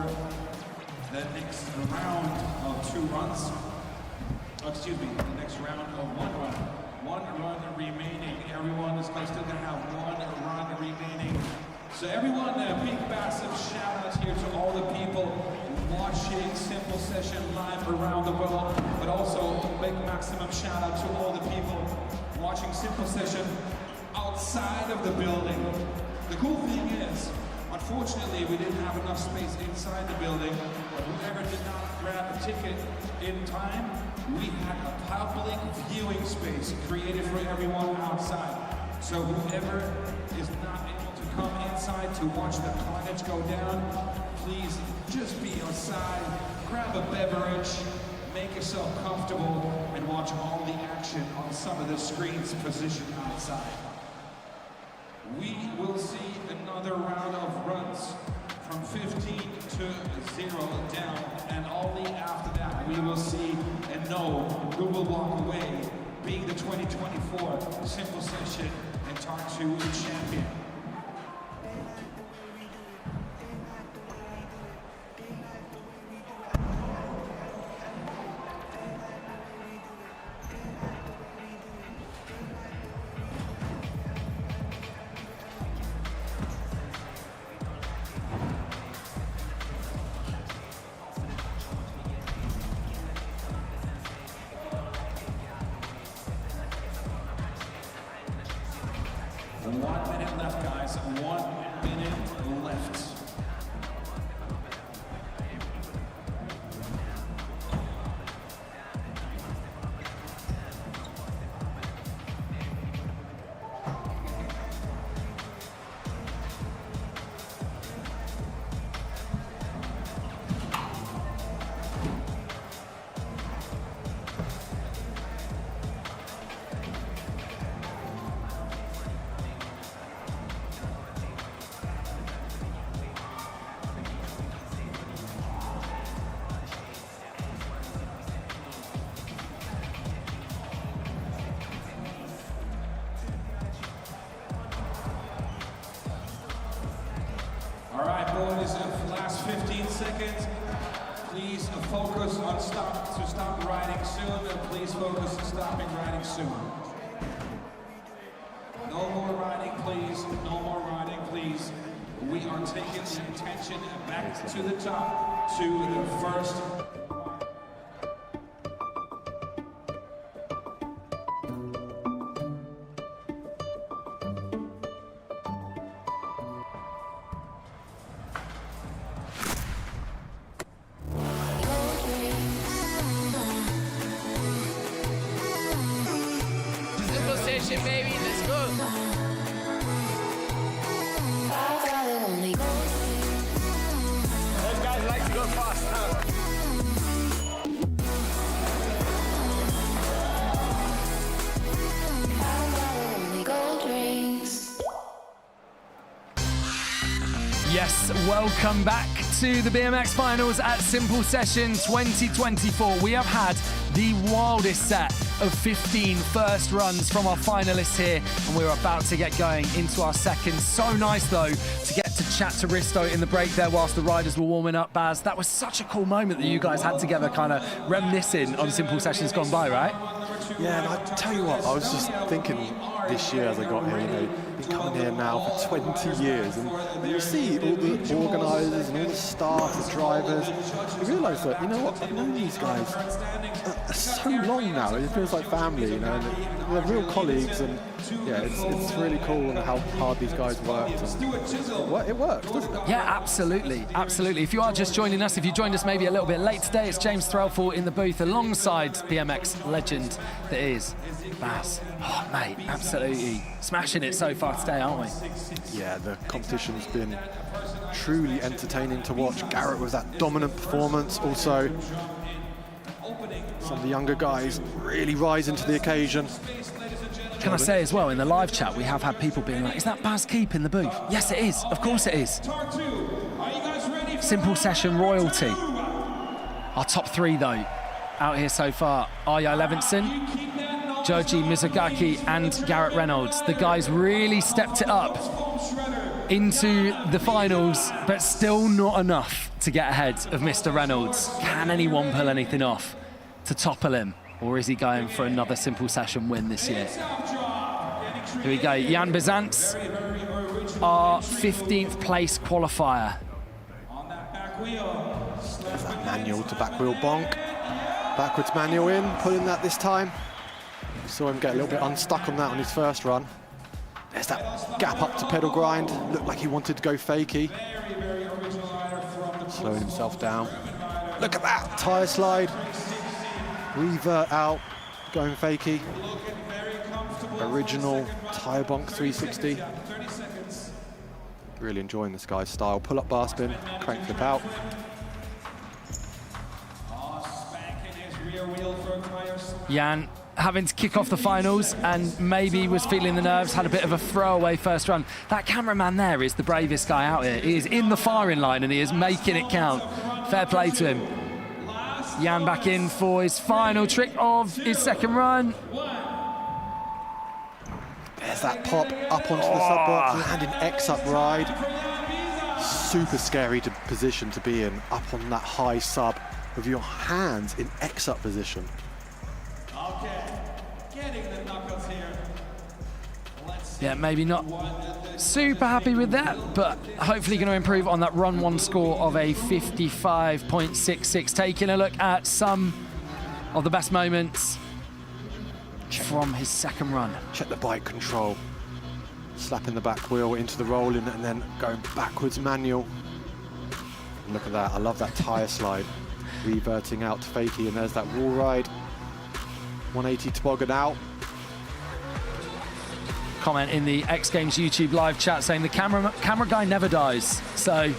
Speaker 6: the next round of 2 runs. Oh, excuse me, the next round of 1 run. 1 run remaining. Everyone is still going to have 1 run remaining.
Speaker 15: So everyone, big massive shout out here to all the people watching Simple Session live around the world, but also big maximum shout out to all the people watching Simple Session outside of the building. The cool thing is, unfortunately, we didn't have enough space inside the building, but whoever did not grab a ticket in time, we had a public viewing space created for everyone outside. So whoever is not able to come inside to watch the carnage go down, please just be outside, grab a beverage, make yourself comfortable, and watch all the action on some of the screens positioned outside. We will see another round of runs from 15 to 0 down, and only after that we will see and know who will walk away being the 2024 Simple Session and Tartu champion. Last 15 seconds. Please focus on stop riding soon. Please focus on stopping riding soon. No more riding, please. No more riding, please. We are taking the attention back to the top, to the first.
Speaker 7: Baby, let's go.
Speaker 18: Those guys like to go fast, huh?
Speaker 20: Yes, welcome back to the BMX Finals at Simple Session 2024. We have had the wildest set of 15 first runs from our finalists here, and we're about to get going into our second. So nice, though, to get to chat to Risto in the break there whilst the riders were warming up. Baz, that was such a cool moment that you guys had together, kind of reminiscing on Simple Sessions gone by, right?
Speaker 16: Yeah, and I tell you what, I was just thinking this year as I got here, you know, been coming here now for 20 years, and you see all the organisers and all the staff, the drivers, you realise that, you know what, I've known these guys so long now, it feels like family, you know, and they're real colleagues, and yeah, it's really cool and how hard these guys worked, and it works, doesn't it?
Speaker 20: Yeah, absolutely, absolutely. If you are just joining us, if you joined us maybe a little bit late today, it's James Threlfall in the booth alongside BMX legend that is Baz. Oh, mate, absolutely smashing it so far today, aren't we?
Speaker 16: Yeah, the competition's been truly entertaining to watch. Garrett with that dominant performance. Also, some of the younger guys really rising to the occasion.
Speaker 20: Can I say as well, in the live chat, we have had people being like, is that Baz Keep in the booth? Yes, it is. Of course it is. Simple Session royalty. Our top three, though, out here so far, Arya Levinson, Joji Mizugaki, and Garrett Reynolds. The guys really stepped it up into the finals, but still not enough to get ahead of Mr. Reynolds. Can anyone pull anything off to topple him? Or is he going for another Simple Session win this year? Here we go, Jan Bizantz our 15th place qualifier.
Speaker 16: There's that manual to back wheel bonk. Backwards manual in, pulling that this time. Saw him get a little bit unstuck on that on his first run. There's that gap up to pedal grind. Looked like he wanted to go fakie. Slowing himself down. Look at that, tyre slide. Revert out, going fakie. Original tyre bonk 360. Really enjoying this guy's style. Pull up bar spin, crank flip out.
Speaker 20: Jan having to kick off the finals and maybe was feeling the nerves, had a bit of a throwaway first run. That cameraman there is the bravest guy out here. He is in the firing line and he is making it count. Fair play to him. Jan back in for his final trick of his second run.
Speaker 16: There's that pop up onto the sub box, landing X up ride. Super scary position to be in, up on that high sub with your hands in X up position.
Speaker 20: Yeah, maybe not super happy with that, but hopefully going to improve on that run one score of a 55.66. Taking a look at some of the best moments from his second run.
Speaker 16: Check the bike control. Slapping the back wheel into the rolling and then going backwards manual. And look at that, I love that tyre slide. Reverting out to fakie, and there's that wall ride. 180 toboggan out.
Speaker 20: Comment in the X Games YouTube live chat saying the camera guy never dies. So,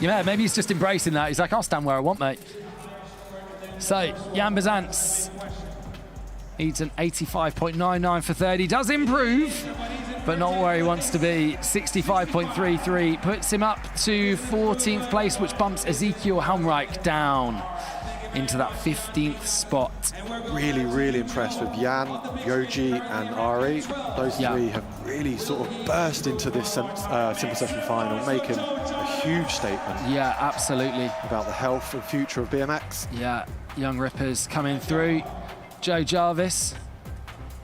Speaker 20: yeah, maybe he's just embracing that. He's like, I'll stand where I want, mate. So, Jan Bezants needs an 85.99 for third. He does improve, but not where he wants to be. 65.33 puts him up to 14th place, which bumps Ezekiel Helmreich down into that 15th spot.
Speaker 16: Really, really impressed with Jan, Yoji and Ari. Those three have really sort of burst into this simple session final, making a huge statement.
Speaker 20: Yeah, absolutely.
Speaker 16: About the health and future of BMX.
Speaker 20: Yeah, young rippers coming through. Joe Jarvis,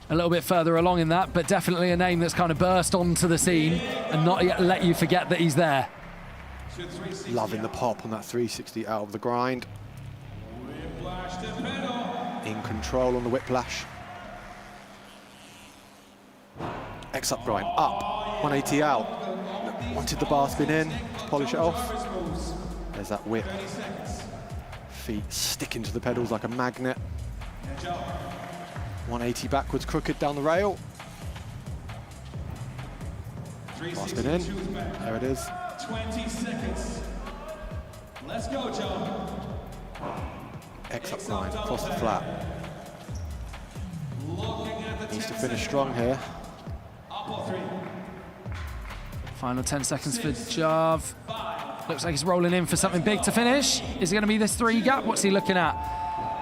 Speaker 20: a little bit further along in that, but definitely a name that's kind of burst onto the scene and not yet let you forget that he's there.
Speaker 16: Loving the pop on that 360 out of the grind. In control on the whiplash. X up grind, up, 180 out. Wanted the bar spin in to polish it off. There's that whip. Feet sticking to the pedals like a magnet. 180 backwards, crooked down the rail. Bar spin in, there it is.
Speaker 6: 20 seconds. Let's go, John.
Speaker 16: X up grind, across the flat. Needs to finish strong here.
Speaker 20: Final 10 seconds for Jarv. Looks like he's rolling in for something big to finish. Is it going to be this 3 gap? What's he looking at?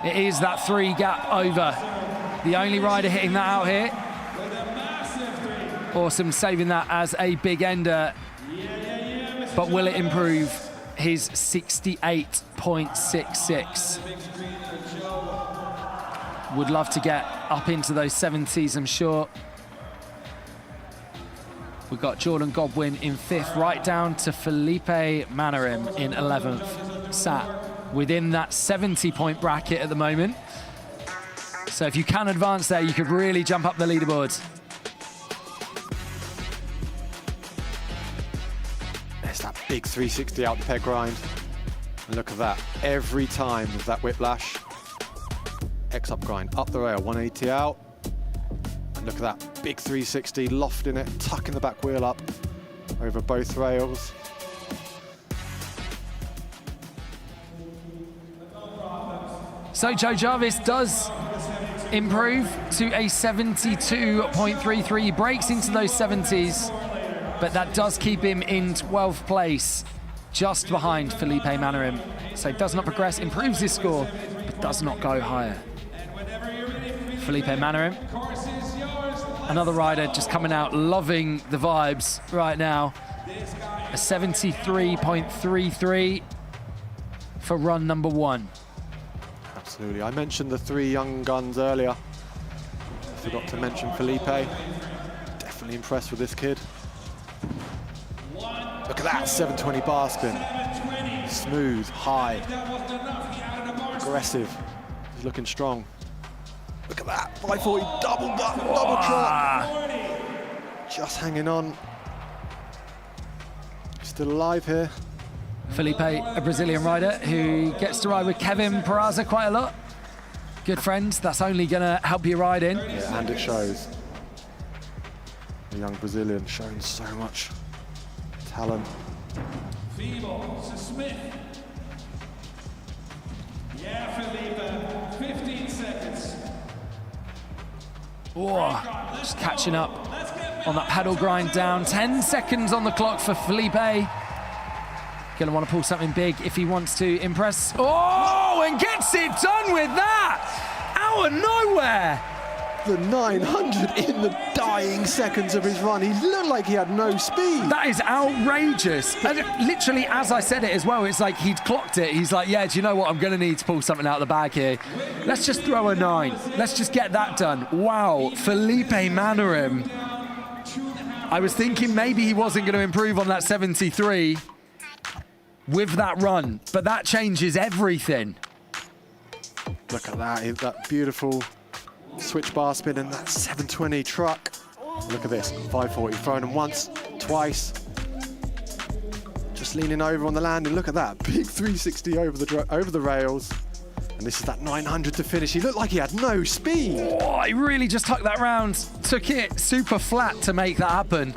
Speaker 20: It is that 3 gap over. The only rider hitting that out here. Awesome, saving that as a big ender. But will it improve his 68.66? Would love to get up into those 70s, I'm sure. We've got Jordan Godwin in 5th, right down to Felipe Manarim in 11th, sat within that 70-point bracket at the moment. So if you can advance there, you could really jump up the leaderboard.
Speaker 16: There's that big 360 out the peg grind. And look at that, every time with that whiplash. X up grind, up the rail, 180 out. And look at that, big 360, lofting it, tucking the back wheel up over both rails.
Speaker 20: So Joe Jarvis does improve to a 72.33. He breaks into those 70s, but that does keep him in 12th place, just behind Felipe Manarim. So does not progress, improves his score, but does not go higher. Felipe Manarim, another rider just coming out, loving the vibes right now. A 73.33 for run number 1.
Speaker 16: Absolutely. I mentioned the 3 young guns earlier. I forgot to mention Felipe. Definitely impressed with this kid. at that 720 bar spin. Smooth, high, aggressive. He's looking strong. Look at that, 540 double truck. Just hanging on. Still alive here.
Speaker 20: Felipe, a Brazilian rider who gets to ride with Kevin Peraza quite a lot. Good friends, that's only gonna help you ride in.
Speaker 16: Yeah, and it shows. The young Brazilian showing so much talent.
Speaker 6: Smith. Yeah, Felipe, 15 seconds.
Speaker 20: Whoa, just catching up on that pedal grind down. 10 seconds on the clock for Felipe. Gonna want to pull something big if he wants to impress. Oh, and gets it done with that! Out of nowhere!
Speaker 16: The 900 in the dying seconds of his run. He looked like he had no speed.
Speaker 20: That is outrageous. And literally, as I said it as well, it's like he'd clocked it. He's like, yeah, do you know what? I'm going to need to pull something out of the bag here. Let's just throw a 9. Let's just get that done. Wow, Felipe Manarim. I was thinking maybe he wasn't going to improve on that 73 with that run, but that changes everything.
Speaker 16: Look at that, that beautiful switch bar spin and that 720 truck. Look at this, 540, throwing him once, twice. Just leaning over on the landing, look at that, big 360 over the rails. And this is that 900 to finish. He looked like he had no speed.
Speaker 20: Oh, he really just tucked that round, took it super flat to make that happen.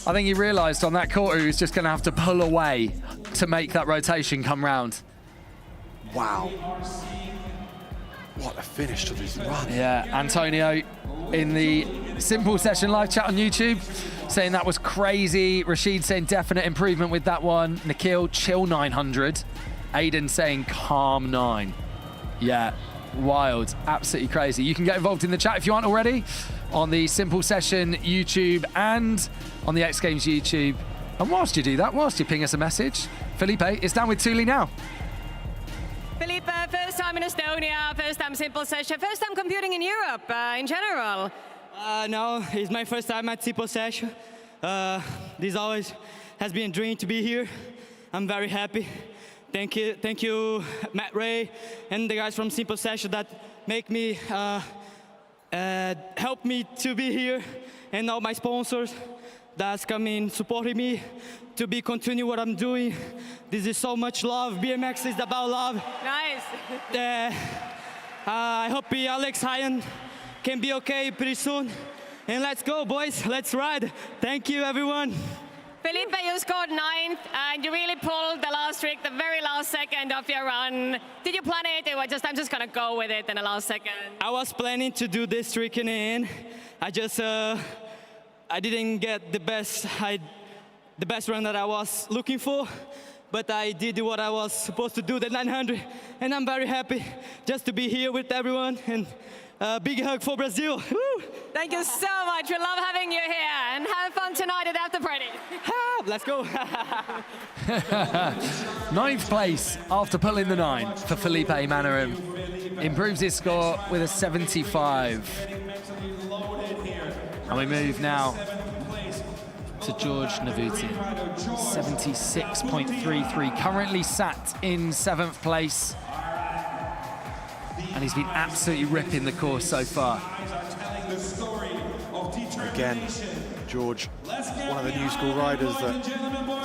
Speaker 20: I think he realized on that quarter he was just gonna have to pull away to make that rotation come round.
Speaker 16: Wow. What a finish to this run.
Speaker 20: Yeah, Antonio in the Simple Session live chat on YouTube saying that was crazy. Rashid saying definite improvement with that one. Nikhil, chill 900. Aiden saying calm 9. Yeah, wild, absolutely crazy. You can get involved in the chat if you aren't already on the Simple Session YouTube and on the X Games YouTube. And whilst you do that, whilst you ping us a message, Felipe is down with Tuli now.
Speaker 5: Felipe, first time in Estonia, first time Simple Session, first time competing in Europe in general.
Speaker 21: No, it's my first time at Simple Session. This always has been a dream to be here. I'm very happy. Thank you, Matt Ray, and the guys from Simple Session that make me, help me to be here, and all my sponsors that's coming supporting me to continue what I'm doing. This is so much love. BMX is about love.
Speaker 5: Nice.
Speaker 21: I hope Alex Hyan can be okay pretty soon. And let's go, boys. Let's ride. Thank you, everyone.
Speaker 5: Felipe, you scored 9th, and you really pulled the last trick, the very last second of your run. Did you plan it, or I'm just gonna go with it in the last second?
Speaker 21: I was planning to do this trick in the end. I didn't get the best run that I was looking for, but I did what I was supposed to do, the 900, and I'm very happy just to be here with everyone, and big hug for Brazil. Woo!
Speaker 5: Thank you so much. We love having you here, and have fun tonight at After Party.
Speaker 21: Let's go.
Speaker 20: 9th place after pulling the 9 for Felipe Manarim. Improves his score with a 75. And we move now to George Navuti, 76.33, currently sat in 7th place. And he's been absolutely ripping the course so far.
Speaker 16: Again, George, one of the new school riders that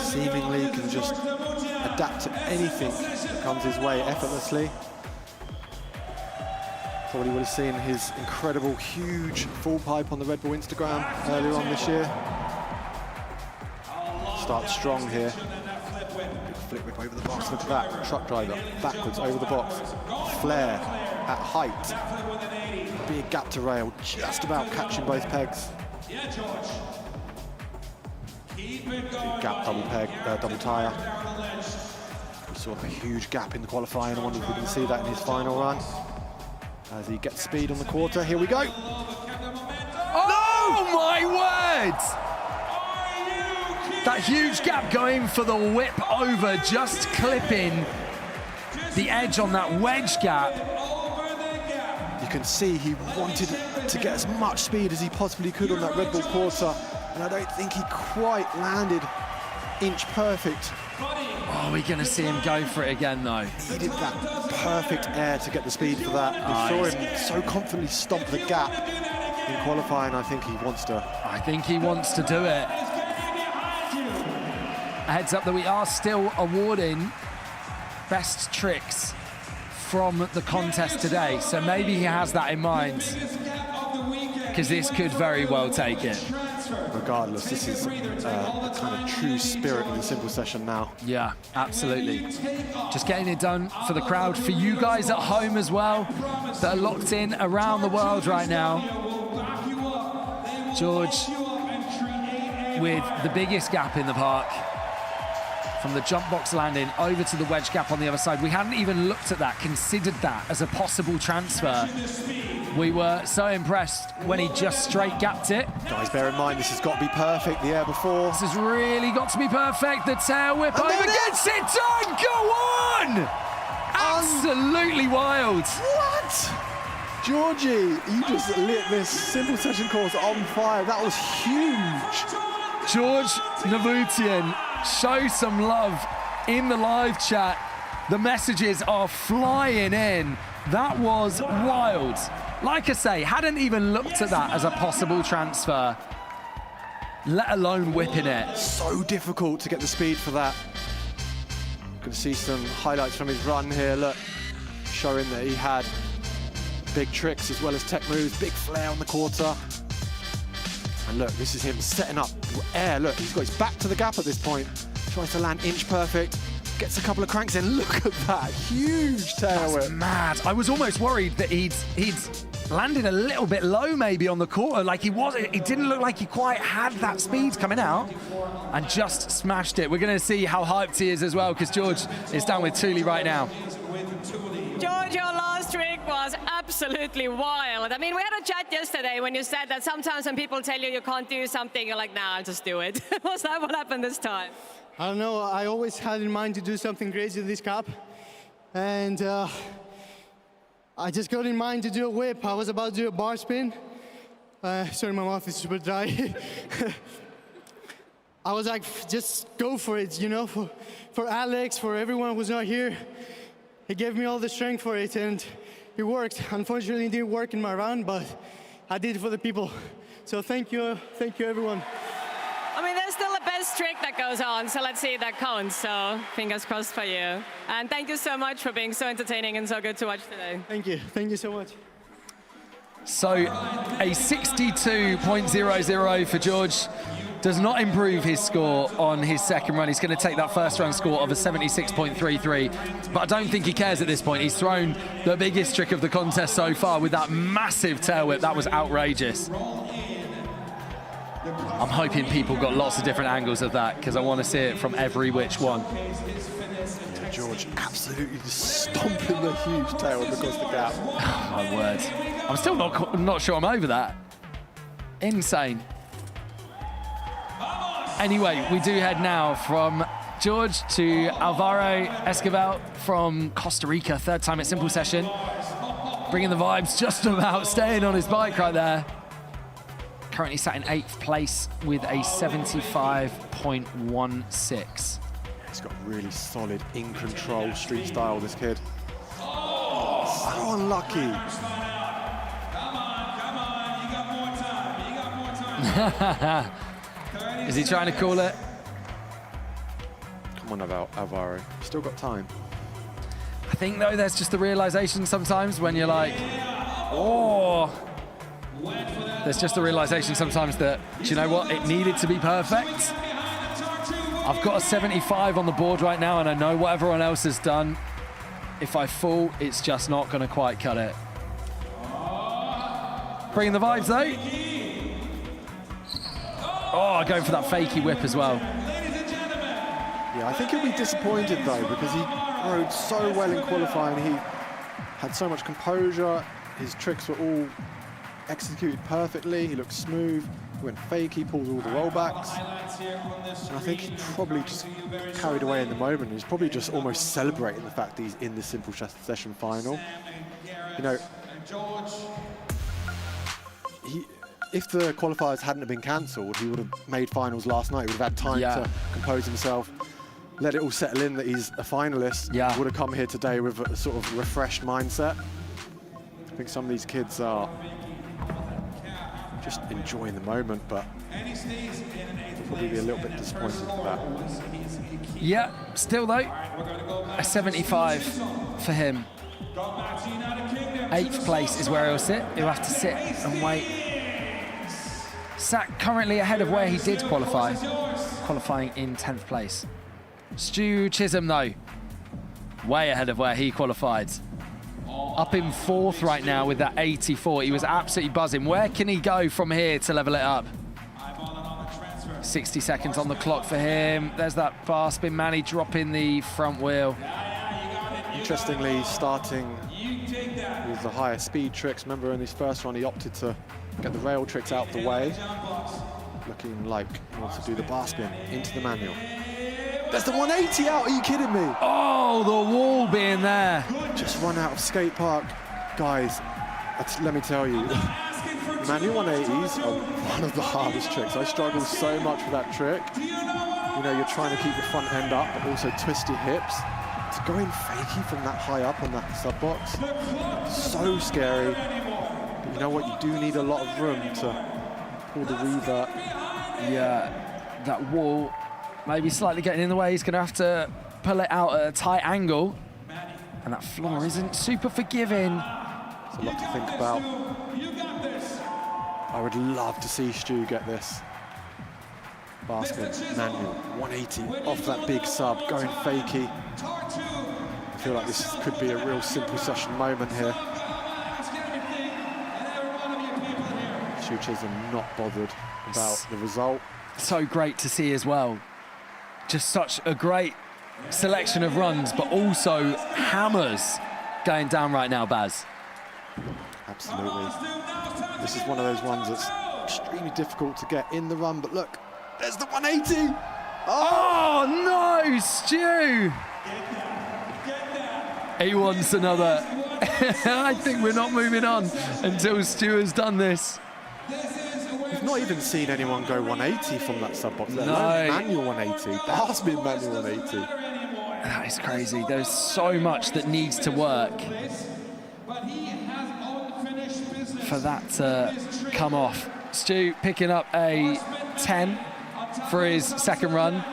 Speaker 16: seemingly can just adapt to anything that comes his way effortlessly. Probably would have seen his incredible, huge full pipe on the Red Bull Instagram earlier on this year. Starts strong here. Big flip whip over the box, look at that. Truck driver, backwards over the box. Flare at height. Big gap to rail, just about catching both pegs. Big gap, double peg, double tire. We saw a huge gap in the qualifying. I wonder if we can see that in his final run. As he gets speed on the quarter, here we go.
Speaker 20: Oh my word! That huge gap going for the whip over, just clipping the edge on that wedge gap.
Speaker 16: You can see he wanted to get as much speed as he possibly could on that Red Bull quarter, and I don't think he quite landed inch perfect.
Speaker 20: Oh, we're going to see him go for it again, though.
Speaker 16: He did that perfect air to get the speed for that. We saw him so confidently stomp the gap in qualifying. I think he wants to.
Speaker 20: I think he wants to do it. A heads up that we are still awarding best tricks from the contest today, so maybe he has that in mind, because this could very well take it.
Speaker 16: Regardless, this is the kind of true spirit of the simple session now.
Speaker 20: Yeah, absolutely. Just getting it done for the crowd, for you guys at home as well, that are locked in around the world right now. George with the biggest gap in the park, from the jump box landing over to the wedge gap on the other side. We hadn't even looked at that, considered that as a possible transfer. We were so impressed when he just straight gapped it.
Speaker 16: Guys, bear in mind, this has got to be perfect, the air before.
Speaker 20: This has really got to be perfect. The tail whip over gets it done! Go on! Absolutely wild.
Speaker 16: What? Georgie, you just lit this simple session course on fire. That was huge.
Speaker 20: George Navutian, show some love in the live chat. The messages are flying in. That was wild. Like I say, hadn't even looked at that as a possible transfer, let alone whipping it.
Speaker 16: So difficult to get the speed for that. Can see some highlights from his run here. Look, showing that he had big tricks as well as tech moves, big flare on the quarter. And look, this is him setting up air. Look, he's got his back to the gap at this point. Tries to land inch perfect. Gets a couple of cranks in. Look at that huge tail whip.
Speaker 20: That's mad. I was almost worried that he'd landed a little bit low maybe on the quarter. Like it didn't look like he quite had that speed coming out, and just smashed it. We're going to see how hyped he is as well, because George is down with Thule right now.
Speaker 5: George, your last trick was absolutely wild. I mean, we had a chat yesterday when you said that sometimes when people tell you you can't do something, you're like, nah, I'll just do it. Was that what happened this time?
Speaker 4: I don't know. I always had in mind to do something crazy with this cap. And I just got in mind to do a whip. I was about to do a bar spin. Sorry, my mouth is super dry. I was like, just go for it, you know, for Alex, for everyone who's not here. He gave me all the strength for it, and it worked. Unfortunately, it didn't work in my round, but I did it for the people. So thank you everyone.
Speaker 5: I mean, there's still a best trick that goes on, so let's see if that counts. So fingers crossed for you. And thank you so much for being so entertaining and so good to watch today.
Speaker 4: Thank you. Thank you so much.
Speaker 20: So a 62.00 for George. Does not improve his score on his second run. He's going to take that first run score of a 76.33. But I don't think he cares at this point. He's thrown the biggest trick of the contest so far with that massive tail whip. That was outrageous. I'm hoping people got lots of different angles of that, because I want to see it from every which one.
Speaker 16: Yeah, George absolutely just stomping the huge tail whip across the gap.
Speaker 20: Oh, my word. I'm still not sure I'm over that. Insane. Anyway, we do head now from George to Alvaro Esquivel from Costa Rica, third time at Simple Session. Bringing the vibes just about, staying on his bike right there. Currently sat in 8th place with a 75.16.
Speaker 16: He's got really solid, in-control street style, this kid. So unlucky.
Speaker 20: Is he trying to call it?
Speaker 16: Come on, Alvaro. You've still got time.
Speaker 20: I think, though, there's just the realization sometimes when you're like, oh. There's just the realization sometimes that, do you know what? It needed to be perfect. I've got a 75 on the board right now, and I know what everyone else has done. If I fall, it's just not going to quite cut it. Bringing the vibes, though. Oh, going for that fakey whip as well.
Speaker 16: Yeah, I think he'll be disappointed, though, because he rode so well in qualifying. He had so much composure. His tricks were all executed perfectly. He looked smooth. He went fake. He pulled all the rollbacks. And I think he probably just carried away in the moment. He's probably just almost celebrating the fact that he's in the simple session final. You know, if the qualifiers hadn't have been cancelled, he would have made finals last night. He would have had time to compose himself, let it all settle in that he's a finalist.
Speaker 20: Yeah.
Speaker 16: Would have come here today with a sort of refreshed mindset. I think some of these kids are just enjoying the moment, but probably be a little bit disappointed with that.
Speaker 20: Yeah, still though, a 75 for him. 8th place is where he'll sit. He'll have to sit and wait. Sat currently ahead of where he did qualify, qualifying in 10th place. Stu Chisholm though, way ahead of where he qualified. Up in 4th right now with that 84. He was absolutely buzzing. Where can he go from here to level it up? 60 seconds on the clock for him. There's that bar spin. Manny dropping the front wheel.
Speaker 16: Interestingly, starting with the higher speed tricks. Remember in his first run, he opted to get the rail tricks out of the way. Looking like he wants to do the bar spin into the manual. There's the 180 out, are you kidding me?
Speaker 20: Oh, the wall being there.
Speaker 16: Just run out of skate park. Guys, let me tell you, manual 180s are one of the hardest tricks. I struggle so much with that trick. You know, you're trying to keep your front end up, but also twist your hips. It's going fakey from that high up on that sub box. So scary. But you know what? You do need a lot of room to pull the revert.
Speaker 20: Yeah, that wall maybe slightly getting in the way. He's going to have to pull it out at a tight angle. And that floor isn't super forgiving.
Speaker 16: There's a lot to think about. I would love to see Stu get this. Bar spin, manual, 180 off that big sub, going fakey. I feel like this could be a real simple session moment here. Stu Chisholm not bothered about the result.
Speaker 20: So great to see as well. Just such a great selection of runs, but also hammers going down right now, Baz.
Speaker 16: Absolutely. This is one of those ones that's extremely difficult to get in the run, but look, there's the 180.
Speaker 20: Oh no, Stu! He wants another. I think we're not moving on until Stu has done this.
Speaker 16: We've not even seen anyone go 180 from that sub box.
Speaker 20: No.
Speaker 16: Manual 180, bar spin manual 180.
Speaker 20: That is crazy. There's so much that needs to work for that to come off. Stu picking up a 10 for his second run.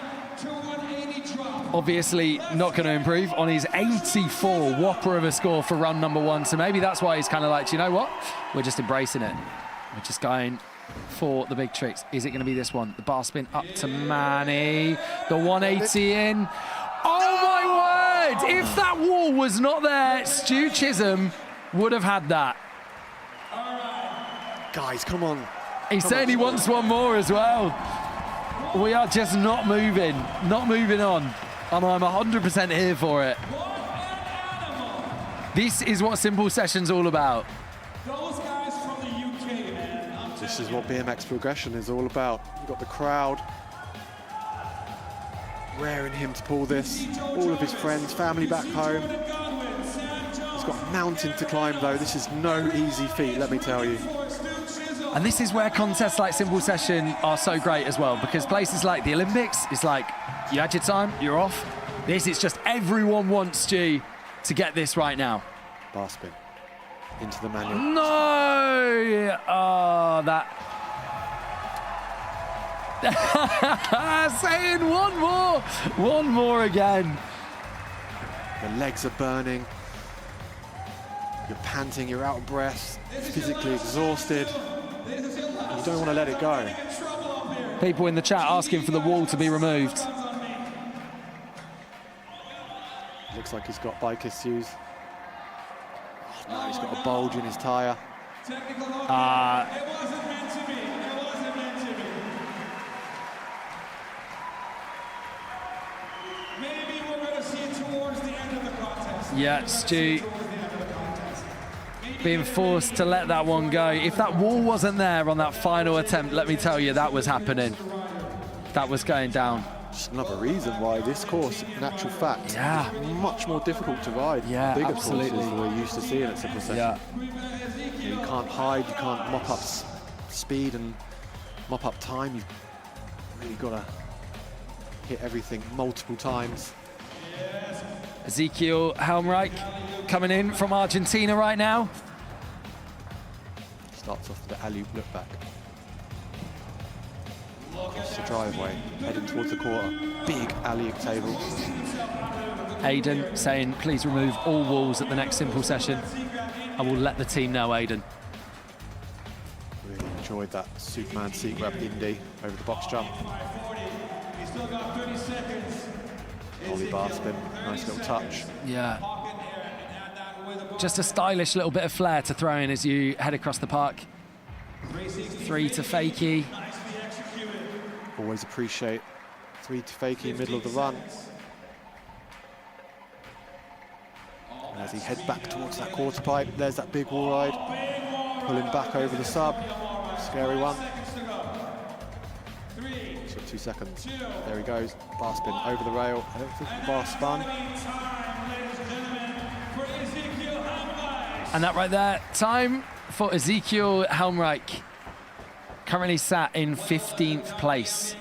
Speaker 20: Obviously not going to improve on his 84 whopper of a score for run number 1. So maybe that's why he's kind of like, you know what? We're just embracing it. We're just going for the big tricks. Is it going to be this one? The bar spin up to Manny. The 180 in. Oh my word! If that wall was not there, Stu Chisholm would have had that.
Speaker 16: Guys, come on.
Speaker 20: He said he wants one more as well. We are just not moving on. And I'm 100% here for it. This is what Simple Session's all about.
Speaker 16: This is what BMX progression is all about. You've got the crowd raring him to pull this. All of his friends, family back home. He's got a mountain to climb though. This is no easy feat, let me tell you.
Speaker 20: And this is where contests like Simple Session are so great as well, because places like the Olympics, it's like, you had your time, you're off. This is just everyone wants you to get this right now.
Speaker 16: Bar spin into the manual.
Speaker 20: No! Oh, that. Saying one more again.
Speaker 16: The legs are burning. You're panting, you're out of breath, physically exhausted. You don't want to let it go.
Speaker 20: People in the chat asking for the wall to be removed.
Speaker 16: Looks like he's got bike issues. Oh, no, he's got a bulge in his tyre.
Speaker 6: Maybe we're going to see it towards the end of the contest.
Speaker 20: Yeah, Stu being forced to let that one go. If that wall wasn't there on that final attempt, let me tell you, that was happening. That was going down.
Speaker 16: Just another reason why this course, in actual fact, is much more difficult to ride.
Speaker 20: Yeah,
Speaker 16: bigger
Speaker 20: absolutely.
Speaker 16: courses we're used to seeing at Simple Session.
Speaker 20: Yeah.
Speaker 16: You can't hide, you can't mop up speed and mop up time, you've really got to hit everything multiple times.
Speaker 20: Ezekiel Helmreich coming in from Argentina right now.
Speaker 16: Starts off with the alley-oop look back. Across the driveway, heading towards the quarter. Big alley-oop table.
Speaker 20: Aidan saying, please remove all walls at the next simple session. I will let the team know, Aidan.
Speaker 16: Really enjoyed that Superman seat grab indie over the box jump. Ollie bar spin, nice little touch.
Speaker 20: Yeah. Just a stylish little bit of flair to throw in as you head across the park. 3 to fakie.
Speaker 16: Always appreciate 3 to fakie, middle of the run. And as he heads back towards that quarter pipe, there's that big wall ride. Pulling back over the sub. Scary one. He's got 2 seconds. There he goes. Bar spin over the rail. I don't think the bar spun.
Speaker 20: And that right there, time for Ezekiel Helmreich. Currently sat in 15th place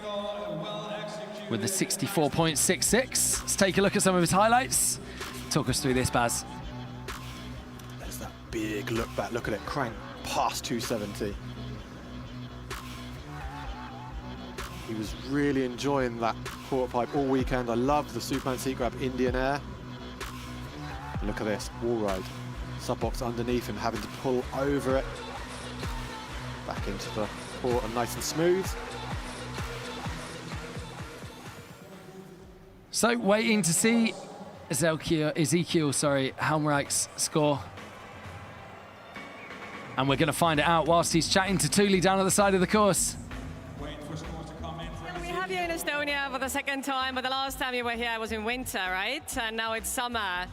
Speaker 20: with the 64.66. Let's take a look at some of his highlights. Talk us through this, Baz.
Speaker 16: There's that big look back. Look at it, crank past 270. He was really enjoying that quarter pipe all weekend. I loved the Superman seat grab Indian air. Look at this, wall ride. Sub box underneath him, having to pull over it. Back into the port and nice and smooth.
Speaker 20: So waiting to see Ezekiel Helmreich's score. And we're going to find it out whilst he's chatting to Thule down at the side of the course.
Speaker 5: We have you in Estonia for the second time, but the last time you were here was in winter, right? And now it's summer.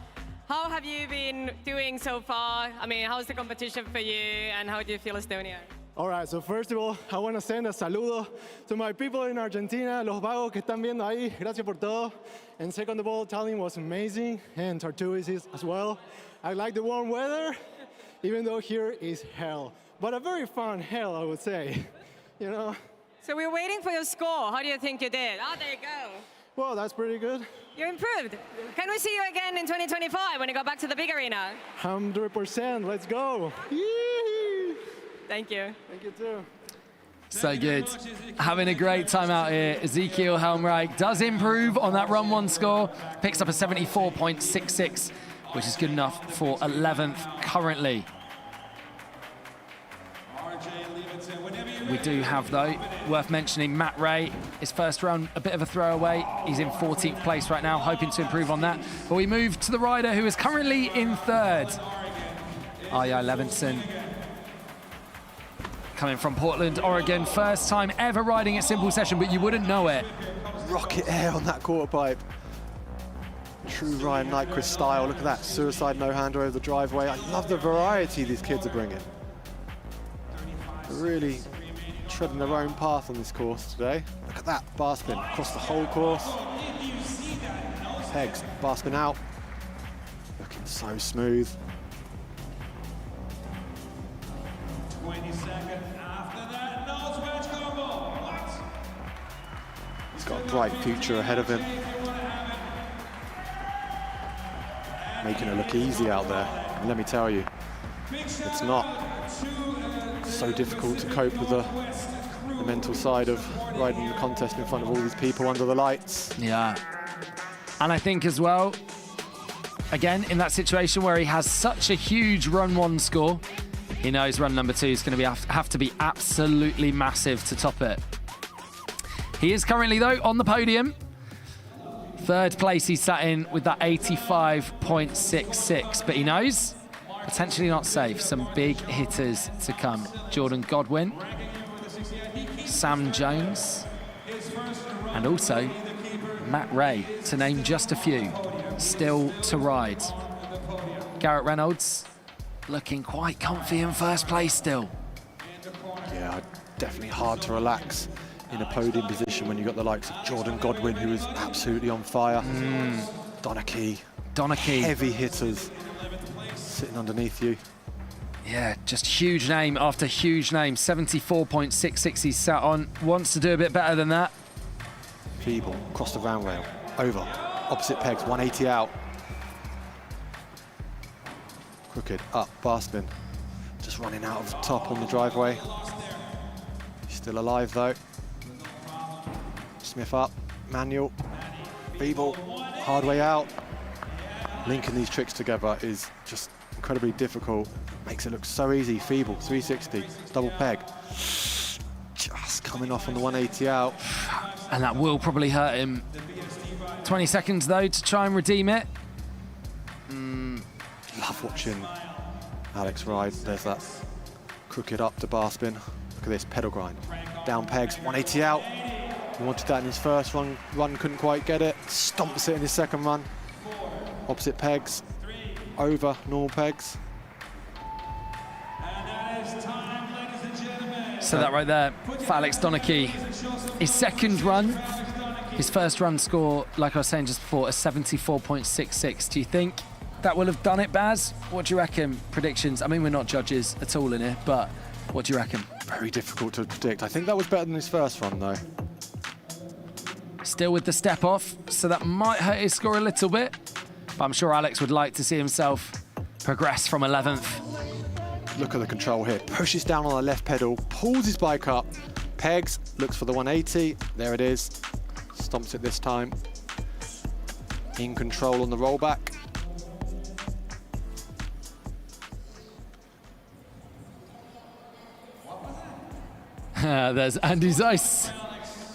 Speaker 5: How have you been doing so far? I mean, how's the competition for you and how do you feel Estonia?
Speaker 4: All right, so first of all, I want to send a saludo to my people in Argentina, los vagos que están viendo ahí. Gracias por todo. And second of all, Tallinn was amazing, and Tartu is as well. I like the warm weather, even though here is hell. But a very fun hell, I would say, you know?
Speaker 5: So we're waiting for your score. How do you think you did? Oh, there you go.
Speaker 4: Well, that's pretty good.
Speaker 5: You improved. Can we see you again in 2025 when you go back to the big arena?
Speaker 4: 100%, let's go. Yee!
Speaker 5: Thank you.
Speaker 4: Thank you too.
Speaker 20: So good. Having a great time out here. Ezekiel Helmreich does improve on that run 1 score. Picks up a 74.66, which is good enough for 11th currently. We do have, though, worth mentioning, Matt Ray. His first run, a bit of a throwaway. He's in 14th place right now, hoping to improve on that. But we move to the rider who is currently in 3rd. Arya Levinson. Coming from Portland, Oregon. First time ever riding at Simple Session, but you wouldn't know it.
Speaker 16: Rocket air on that quarter pipe. True Ryan Nyquist style. Look at that, suicide no-hander over the driveway. I love the variety these kids are bringing. They're really treading their own path on this course today. Look at that, bar spin across the whole course. Pegs, bar spin out. Looking so smooth.
Speaker 6: 20 seconds after that, nose wedge combo. What?
Speaker 16: He's got a bright future ahead of him. Making it look easy out there. And let me tell you, it's not. It's so difficult to cope with the mental side of riding the contest in front of all these people under the lights.
Speaker 20: Yeah. And I think as well, again, in that situation where he has such a huge run 1 score, he knows run number 2 is going to have to be absolutely massive to top it. He is currently, though, on the podium. 3rd place he sat in with that 85.66, but he knows potentially not safe. Some big hitters to come. Jordan Godwin, Sam Jones, and also Matt Ray, to name just a few, still to ride. Garrett Reynolds looking quite comfy in 1st place still.
Speaker 16: Yeah, definitely hard to relax in a podium position when you've got the likes of Jordan Godwin, who is absolutely on fire. Donachie.
Speaker 20: Donachie.
Speaker 16: Heavy hitters sitting underneath you.
Speaker 20: Yeah, just huge name after huge name. 74.66 he's sat on. Wants to do a bit better than that.
Speaker 16: Feeble, across the round rail, over, opposite pegs, 180 out. Crooked, up, bar spin. Just running out of the top on the driveway. He's still alive though. Smith up, manual, feeble, hard way out. Linking these tricks together is just incredibly difficult. Makes it look so easy. Feeble, 360, double peg. Just coming off on the 180 out.
Speaker 20: And that will probably hurt him. 20 seconds though to try and redeem it.
Speaker 16: Love watching Alex ride. There's that crooked up to bar spin. Look at this, pedal grind. Down pegs, 180 out. He wanted that in his first run, couldn't quite get it. Stomps it in his second run. Opposite pegs, over normal pegs.
Speaker 20: So that right there for Alex Donachie. His second run, his first run score, like I was saying just before, a 74.66. Do you think that will have done it, Baz? What do you reckon? Predictions? I mean, we're not judges at all in here, but what do you reckon?
Speaker 16: Very difficult to predict. I think that was better than his first run, though.
Speaker 20: Still with the step off, so that might hurt his score a little bit. But I'm sure Alex would like to see himself progress from 11th.
Speaker 16: Look at the control here. Pushes down on the left pedal, pulls his bike up, pegs, looks for the 180. There it is. Stomps it this time. In control on the rollback.
Speaker 20: There's Andy Zeiss,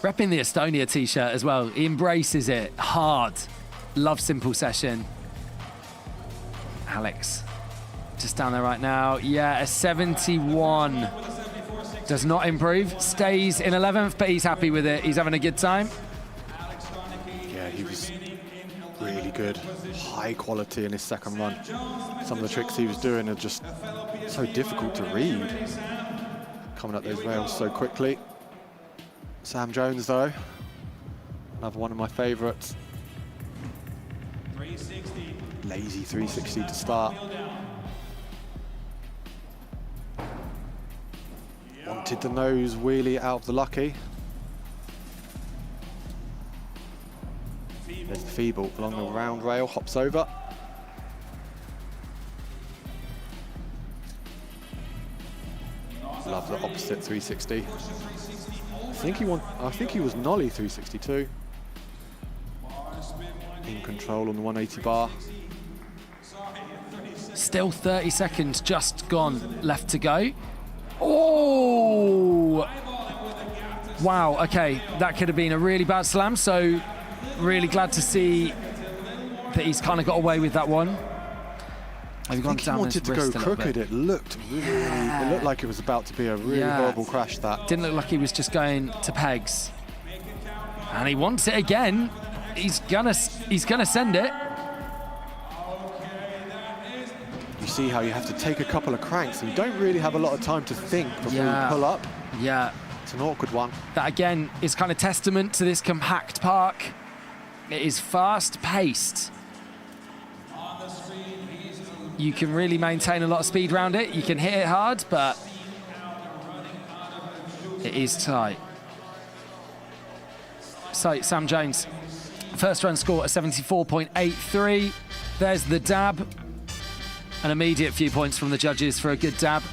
Speaker 20: repping the Estonia t-shirt as well. He embraces it hard. Love Simple Session. Alex, just down there right now. Yeah, a 71. Does not improve. Stays in 11th, but he's happy with it. He's having a good time.
Speaker 16: Yeah, he was really good. High quality in his second run. Some of the tricks he was doing are just so difficult to read. Coming up those rails so quickly. Sam Jones, though, another one of my favourites. Lazy 360 to start. Wanted the nose wheelie out of the lucky. There's the feeble along the round rail, hops over. Love the opposite 360. I think he was nollie 362. In control on the 180 bar.
Speaker 20: Still 30 seconds just gone left to go. Oh! Wow, okay, that could have been a really bad slam, so really glad to see that he's kind of got away with that one.
Speaker 16: I think he wanted to go crooked. It looked really, it looked like it was about to be a really horrible crash. That
Speaker 20: didn't look like he was just going to pegs, and he wants it again. He's gonna send it.
Speaker 16: You see how you have to take a couple of cranks, and you don't really have a lot of time to think before you pull up.
Speaker 20: Yeah,
Speaker 16: it's an awkward one.
Speaker 20: That again is kind of testament to this compact park. It is fast-paced. You can really maintain a lot of speed around it. You can hit it hard, but it is tight. So, Sam Jones, first run score at 74.83. There's the dab. An immediate few points from the judges for a good dab.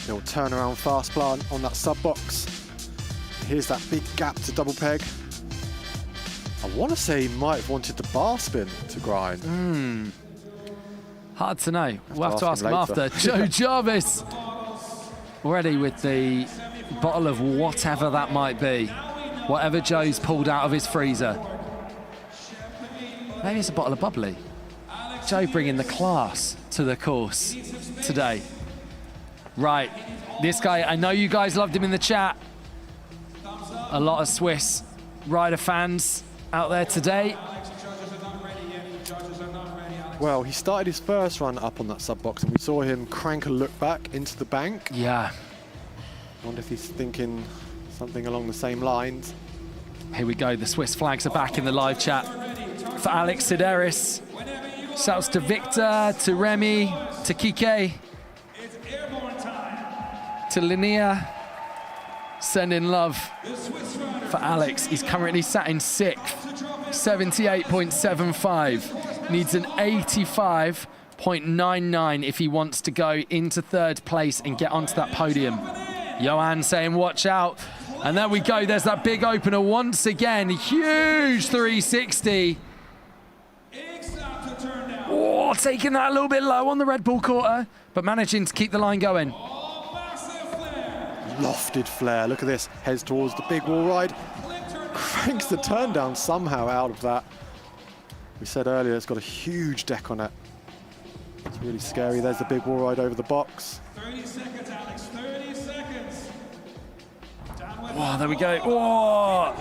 Speaker 16: Little turnaround fast plant on that sub box. Here's that big gap to double peg. I want to say he might have wanted the bar spin to grind.
Speaker 20: Hard to know. We'll have to ask him after. Joe Jarvis, already with the bottle of whatever that might be. Whatever Joe's pulled out of his freezer. Maybe it's a bottle of bubbly. Joe bringing the class to the course today. Right, this guy, I know you guys loved him in the chat. A lot of Swiss rider fans out there today.
Speaker 16: Well, he started his first run up on that sub box, and we saw him crank a look back into the bank.
Speaker 20: Yeah.
Speaker 16: I wonder if he's thinking something along the same lines.
Speaker 20: Here we go, the Swiss flags are back in the live chat for Alex Sideris. Shouts to Victor, to Remy, to Kike, to Linnea. Sending love for Alex. He's currently sat in 6th, 78.75. Needs an 85.99 if he wants to go into 3rd place and get onto that podium. Johan saying, watch out. And there we go. There's that big opener once again. Huge 360. Oh, taking that a little bit low on the Red Bull quarter, but managing to keep the line going.
Speaker 16: Lofted flare, look at this, heads towards the big wall ride, cranks the turn down somehow out of that. We said earlier it's got a huge deck on it. It's really scary. There's the big wall ride over the box.
Speaker 6: 30 seconds, Alex, 30 seconds.
Speaker 20: Oh, there we go. Oh.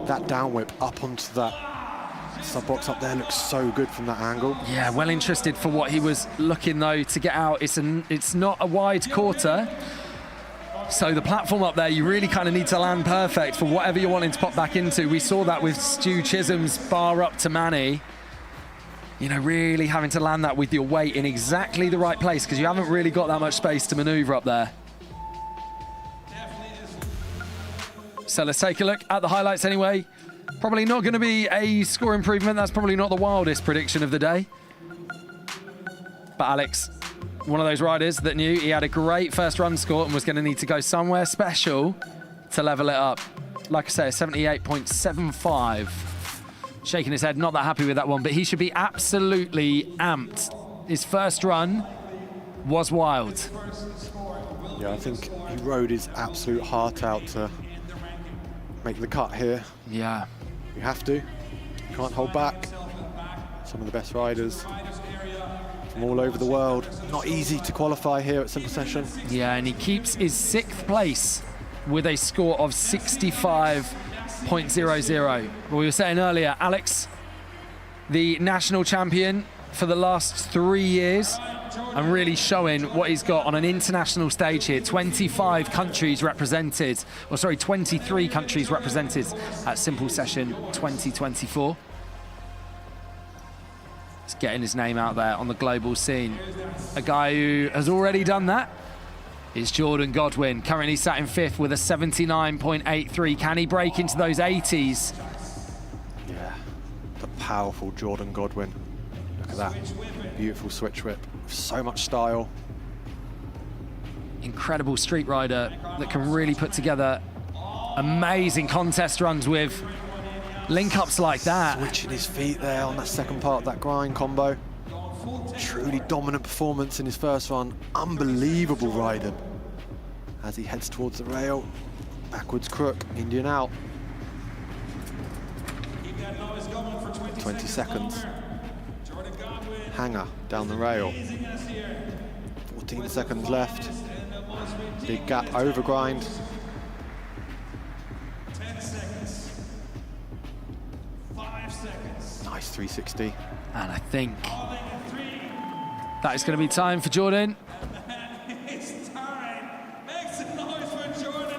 Speaker 16: That down whip up onto that sub box up there looks so good from that angle.
Speaker 20: Yeah, well interested for what he was looking though to get out. It's not a wide quarter, so the platform up there you really kind of need to land perfect for whatever you're wanting to pop back into. We saw that with Stu Chisholm's bar up to Manny. You know, really having to land that with your weight in exactly the right place because you haven't really got that much space to maneuver up there. So let's take a look at the highlights anyway. Probably not going to be a score improvement. That's probably not the wildest prediction of the day. But Alex, one of those riders that knew he had a great first run score and was going to need to go somewhere special to level it up. Like I say, 78.75. Shaking his head, not that happy with that one, but he should be absolutely amped. His first run was wild.
Speaker 16: Yeah, I think he rode his absolute heart out to make the cut here.
Speaker 20: Yeah.
Speaker 16: You have to. You can't hold back. Some of the best riders from all over the world. Not easy to qualify here at Simple Session.
Speaker 20: Yeah, and he keeps his 6th place with a score of 65.00. Well, we were saying earlier, Alex, the national champion for the last 3 years, and really showing what he's got on an international stage here. 23 countries represented at Simple Session 2024. He's getting his name out there on the global scene. A guy who has already done that is Jordan Godwin, currently sat in 5th with a 79.83. Can he break into those 80s?
Speaker 16: Yeah, the powerful Jordan Godwin. Look at that beautiful switch whip. So much style.
Speaker 20: Incredible street rider that can really put together amazing contest runs with link-ups like that.
Speaker 16: Switching his feet there on that second part of that grind combo. Truly dominant performance in his first run. Unbelievable riding. As he heads towards the rail. Backwards crook, Indian out. 20 seconds. Hanger down the rail. 14 seconds left. Big gap over grind.
Speaker 6: 10 seconds. 5 seconds.
Speaker 16: Nice 360.
Speaker 20: And I think that is going to be time for Jordan.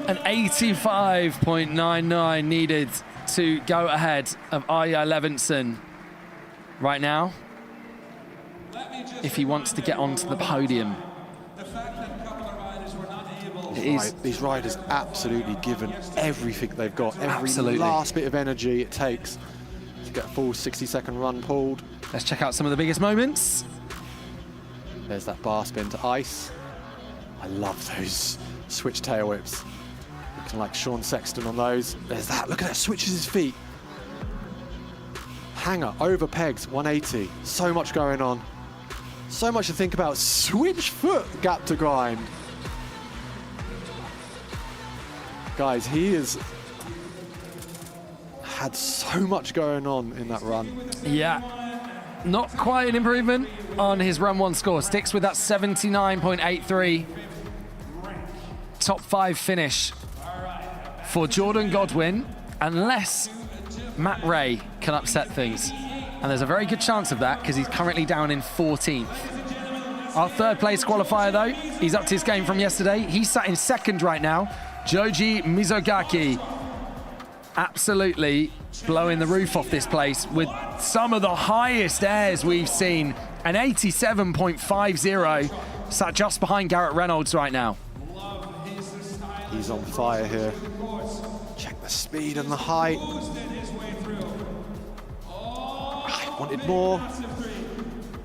Speaker 20: An 85.99 needed to go ahead of Arya Levinson right now if he wants to get onto the podium.
Speaker 16: These riders absolutely given everything they've got, every last bit of energy it takes to get a full 60-second run pulled.
Speaker 20: Let's check out some of the biggest moments.
Speaker 16: There's that bar spin to ice. I love those switch tail whips. Looking like Sean Sexton on those. There's that, look at that, switches his feet. Hanger over pegs, 180. So much going on. So much to think about. Switch foot gap to grind. Guys, he has had so much going on in that run.
Speaker 20: Yeah, not quite an improvement on his run one score. Sticks with that 79.83. Top 5 finish for Jordan Godwin, unless Matt Ray can upset things. And there's a very good chance of that because he's currently down in 14th. Our 3rd place qualifier though, he's up to his game from yesterday. He's sat in 2nd right now. Joji Mizogaki, absolutely blowing the roof off this place with some of the highest airs we've seen. An 87.50, sat just behind Garrett Reynolds right now.
Speaker 16: He's on fire here. Check the speed and the height. I wanted more.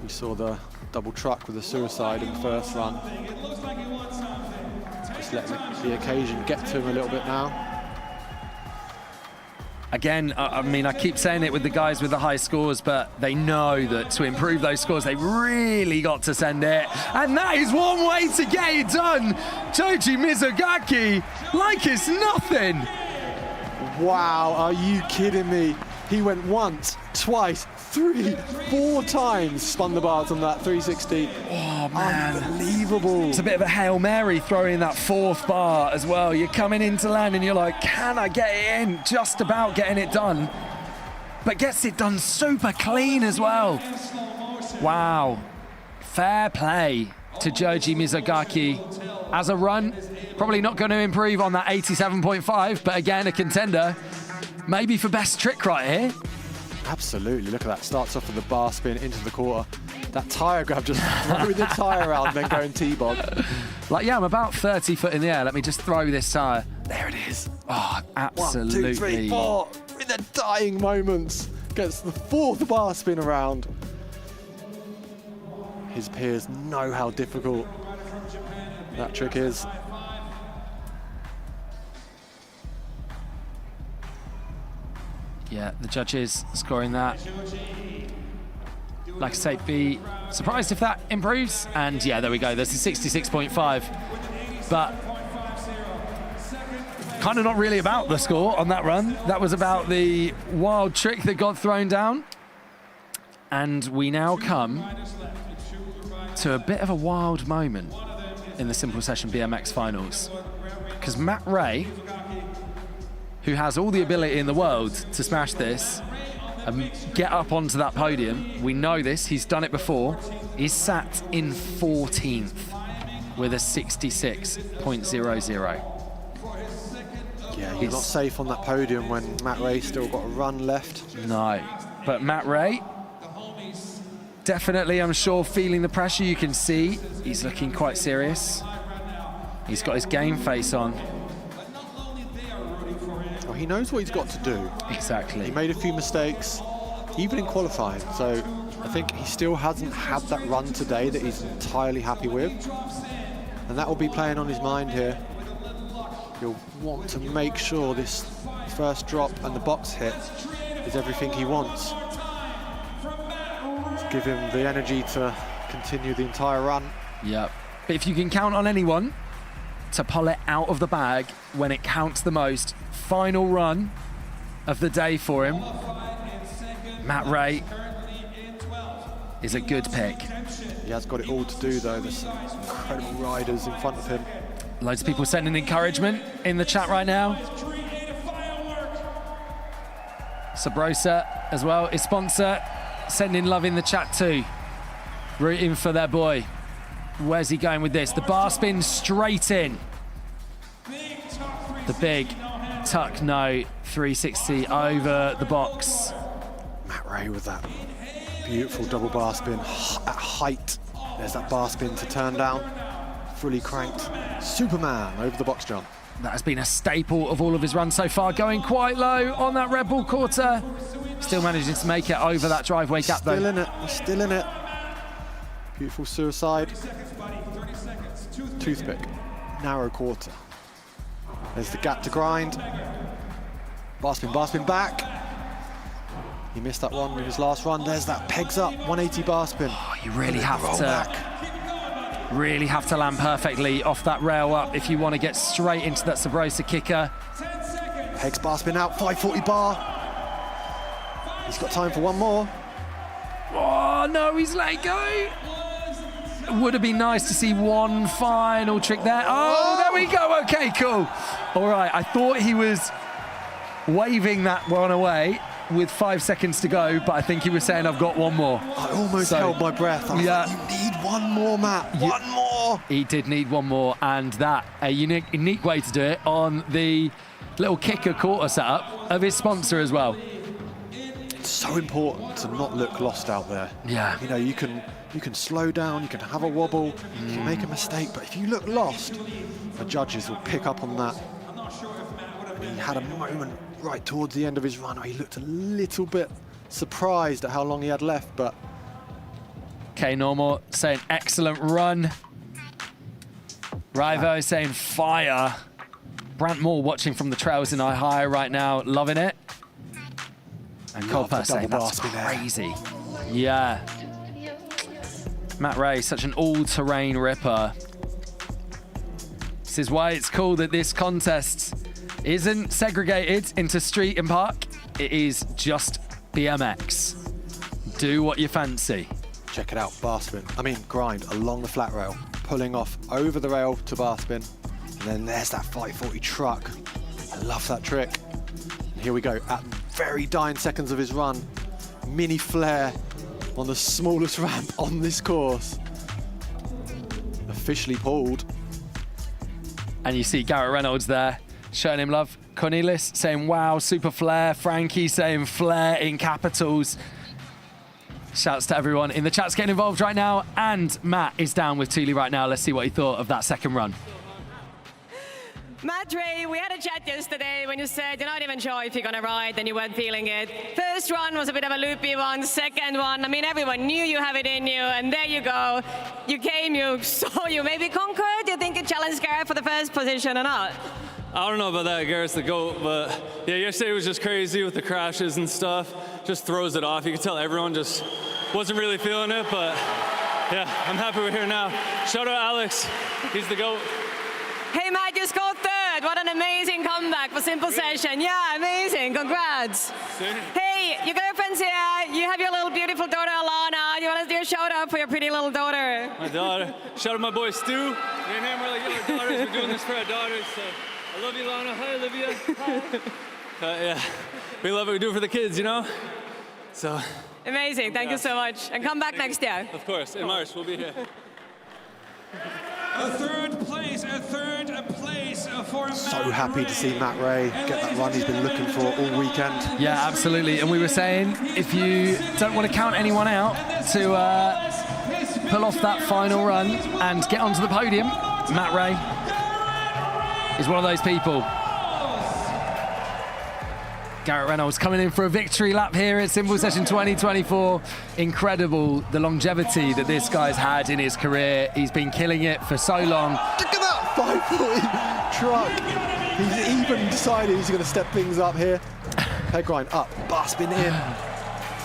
Speaker 16: We saw the double truck with the suicide in the first run. Just letting the occasion get to him a little bit now.
Speaker 20: Again, I mean, I keep saying it with the guys with the high scores, but they know that to improve those scores, they've really got to send it. And that is one way to get it done. Joji Mizugaki, like it's nothing.
Speaker 16: Wow, are you kidding me? He went once, twice, 3, 4 times, spun the bars on that 360.
Speaker 20: Oh, man.
Speaker 16: Unbelievable.
Speaker 20: It's a bit of a Hail Mary throwing in that 4th bar as well. You're coming into land and you're like, can I get it in? Just about getting it done. But gets it done super clean as well. Wow. Fair play to Joji Mizugaki. As a run, probably not going to improve on that 87.5, but again, a contender. Maybe for best trick right here.
Speaker 16: Absolutely, look at that. Starts off with the bar spin into the quarter. That tyre grab, just throw the tyre around, then go and T-bob.
Speaker 20: Like, yeah, I'm about 30 foot in the air. Let me just throw this tyre. There it is. Oh, absolutely.
Speaker 16: 1, 2, 3, 4. In the dying moments. Gets the 4th bar spin around. His peers know how difficult that trick is.
Speaker 20: Yeah, the judges scoring that. Like I say, be surprised if that improves. And yeah, there we go. There's a 66.5. But kind of not really about the score on that run. That was about the wild trick that got thrown down. And we now come to a bit of a wild moment in the Simple Session BMX Finals. Because Matt Ray, who has all the ability in the world to smash this and get up onto that podium. We know this, he's done it before. He's sat in 14th with a 66.00.
Speaker 16: Yeah, you're not safe on that podium when Matt Ray still got a run left.
Speaker 20: No, but Matt Ray, definitely, I'm sure, feeling the pressure. You can see he's looking quite serious. He's got his game face on.
Speaker 16: He knows what he's got to do.
Speaker 20: Exactly.
Speaker 16: He made a few mistakes, even in qualifying. So I think he still hasn't had that run today that he's entirely happy with. And that will be playing on his mind here. He'll want to make sure this first drop and the box hit is everything he wants. To give him the energy to continue the entire run.
Speaker 20: Yep. But if you can count on anyone to pull it out of the bag when it counts the most, final run of the day for him, Matt Ray is a good pick.
Speaker 16: He has got it all to do though. There's some incredible riders in front of him.
Speaker 20: Loads of people sending encouragement in the chat right now. Sabrosa as well, his sponsor, sending love in the chat too. Rooting for their boy. Where's he going with this? The bar spin straight in. The big tuck no 360 over the box.
Speaker 16: Matt Ray with that beautiful double bar spin at height. There's that bar spin to turn down. Fully cranked Superman over the box jump.
Speaker 20: That has been a staple of all of his runs so far, going quite low on that Red Bull quarter. Still managing to make it over that driveway gap though.
Speaker 16: Still in it, he's still in it. Beautiful suicide. Toothpick, narrow quarter. There's the gap to grind. Bar spin back. He missed that one in his last run. There's that pegs up, 180 bar spin.
Speaker 20: Oh, you really have to land perfectly off that rail up if you want to get straight into that Sabrosa kicker.
Speaker 16: Pegs bar spin out, 540 bar. He's got time for one more.
Speaker 20: Oh no, he's let go. Would have been nice to see one final trick there. Oh, there we go. Okay, cool. All right, I thought he was waving that one away with 5 seconds to go, but I think he was saying, I've got one more.
Speaker 16: I almost held my breath. I was like, you need one more, Matt. One more.
Speaker 20: He did need one more, and that, a unique way to do it on the little kicker quarter setup of his sponsor as well.
Speaker 16: so important to not look lost out there.
Speaker 20: Yeah.
Speaker 16: You know, you can slow down, you can have a wobble, you can make a mistake, but if you look lost, the judges will pick up on that. And he had a moment right towards the end of his run where he looked a little bit surprised at how long he had left, but...
Speaker 20: Okay, Normal saying excellent run. Rivo saying fire. Brant Moore watching from the trails in Ohio right now, loving it. And Colper saying that's crazy. Yeah. Matt Ray, such an all-terrain ripper. This is why it's cool that this contest isn't segregated into street and park. It is just BMX. Do what you fancy.
Speaker 16: Check it out, bar spin. I mean, grind along the flat rail, pulling off over the rail to bar spin. And then there's that 540 truck. I love that trick. And here we go, at very dying seconds of his run. Mini flare on the smallest ramp on this course. Officially pulled.
Speaker 20: And you see Garrett Reynolds there, showing him love. Cornelis saying, wow, super flare. Frankie saying flare in capitals. Shouts to everyone in the chat's getting involved right now. And Matt is down with Thule right now. Let's see what he thought of that second run.
Speaker 5: Matt Ray, we had a chat yesterday when you said you're not even sure if you're going to ride and you weren't feeling it. First run was a bit of a loopy one. Second one, I mean, everyone knew you have it in you, and there you go. You came, you saw, you maybe conquered. You think you challenged Garrett for the first position or not?
Speaker 12: I don't know about that, Garrett's the GOAT, but yeah, yesterday was just crazy with the crashes and stuff. Just throws it off. You could tell everyone just wasn't really feeling it, but yeah, I'm happy we're here now. Shout out Alex, he's the GOAT.
Speaker 5: Hey Matt, you scored third. What an amazing comeback for Simple Session. Yeah, amazing. Congrats. Hey, your girlfriend's here. You have your little beautiful daughter, Alana. You want to do a shout out for your pretty little daughter?
Speaker 12: My daughter. Shout out my boy Stu. Me and him are like your daughters. We're doing this for our daughters. So I love you, Lana. Hi, Olivia. Hi. Yeah, we love it. We do it for the kids, you know? So.
Speaker 5: Amazing. Thank you so much. And come back next year.
Speaker 12: Of course. In March, we'll be here.
Speaker 6: A third place for Matt.
Speaker 16: So happy to see Matt Ray get that run he's been looking for all weekend.
Speaker 20: Yeah, absolutely. And we were saying, if you don't want to count anyone out to pull off that final run and get onto the podium, Matt Ray is one of those people. Garrett Reynolds coming in for a victory lap here at Simple Session 2024. Incredible, the longevity that this guy's had in his career. He's been killing it for so long.
Speaker 16: Look at that 540 truck. He's even decided he's going to step things up here. Peg grind up, bar spin in.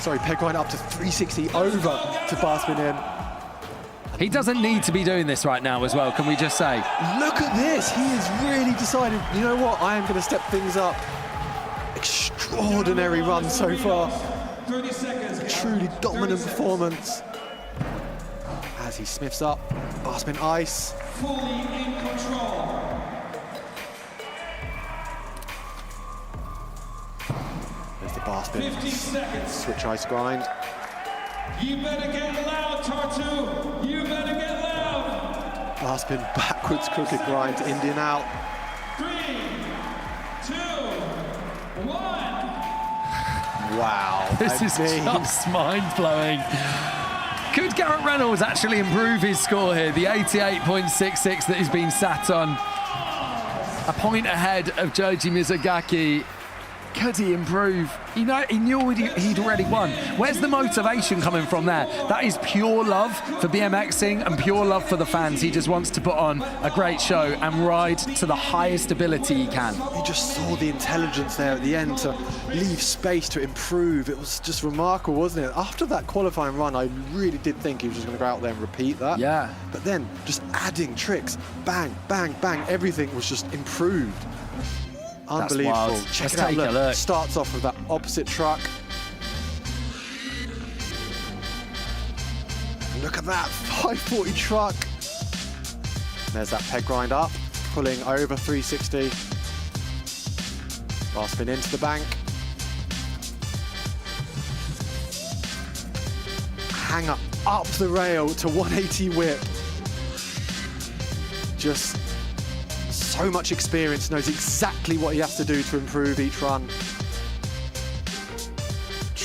Speaker 16: Sorry, peg grind up to 360 over to bar spin in.
Speaker 20: He doesn't need to be doing this right now as well, can we just say?
Speaker 16: Look at this, he has really decided, you know what, I am going to step things up. Extraordinary run so far.
Speaker 6: 30 seconds.
Speaker 16: A truly dominant performance. As he sniffs up, bar spin ice.
Speaker 6: Fully in control.
Speaker 16: There's the bar spin.
Speaker 6: 15 seconds.
Speaker 16: Switch ice grind.
Speaker 6: You better get loud, Tartu. You better get loud.
Speaker 16: Bar spin backwards crooked grind to Indian out.
Speaker 6: 3, 2, 1.
Speaker 16: Wow.
Speaker 20: This is just mind-blowing. Could Garrett Reynolds actually improve his score here? The 88.66 that he's been sat on. A point ahead of Joji Mizugaki. Could he improve? You know, he knew he'd already won. Where's the motivation coming from there? That is pure love for BMXing and pure love for the fans. He just wants to put on a great show and ride to the highest ability he can.
Speaker 16: You just saw the intelligence there at the end to leave space to improve. It was just remarkable, wasn't it? After that qualifying run, I really did think he was just going to go out there and repeat that.
Speaker 20: Yeah.
Speaker 16: But then just adding tricks, bang, bang, bang, everything was just improved. Unbelievable.
Speaker 20: Check it out. Look.
Speaker 16: Starts off with that opposite truck. Look at that 540 truck. There's that peg grind up, pulling over 360. Bar spin into the bank. Hang up the rail to 180 whip. Just so much experience, knows exactly what he has to do to improve each run.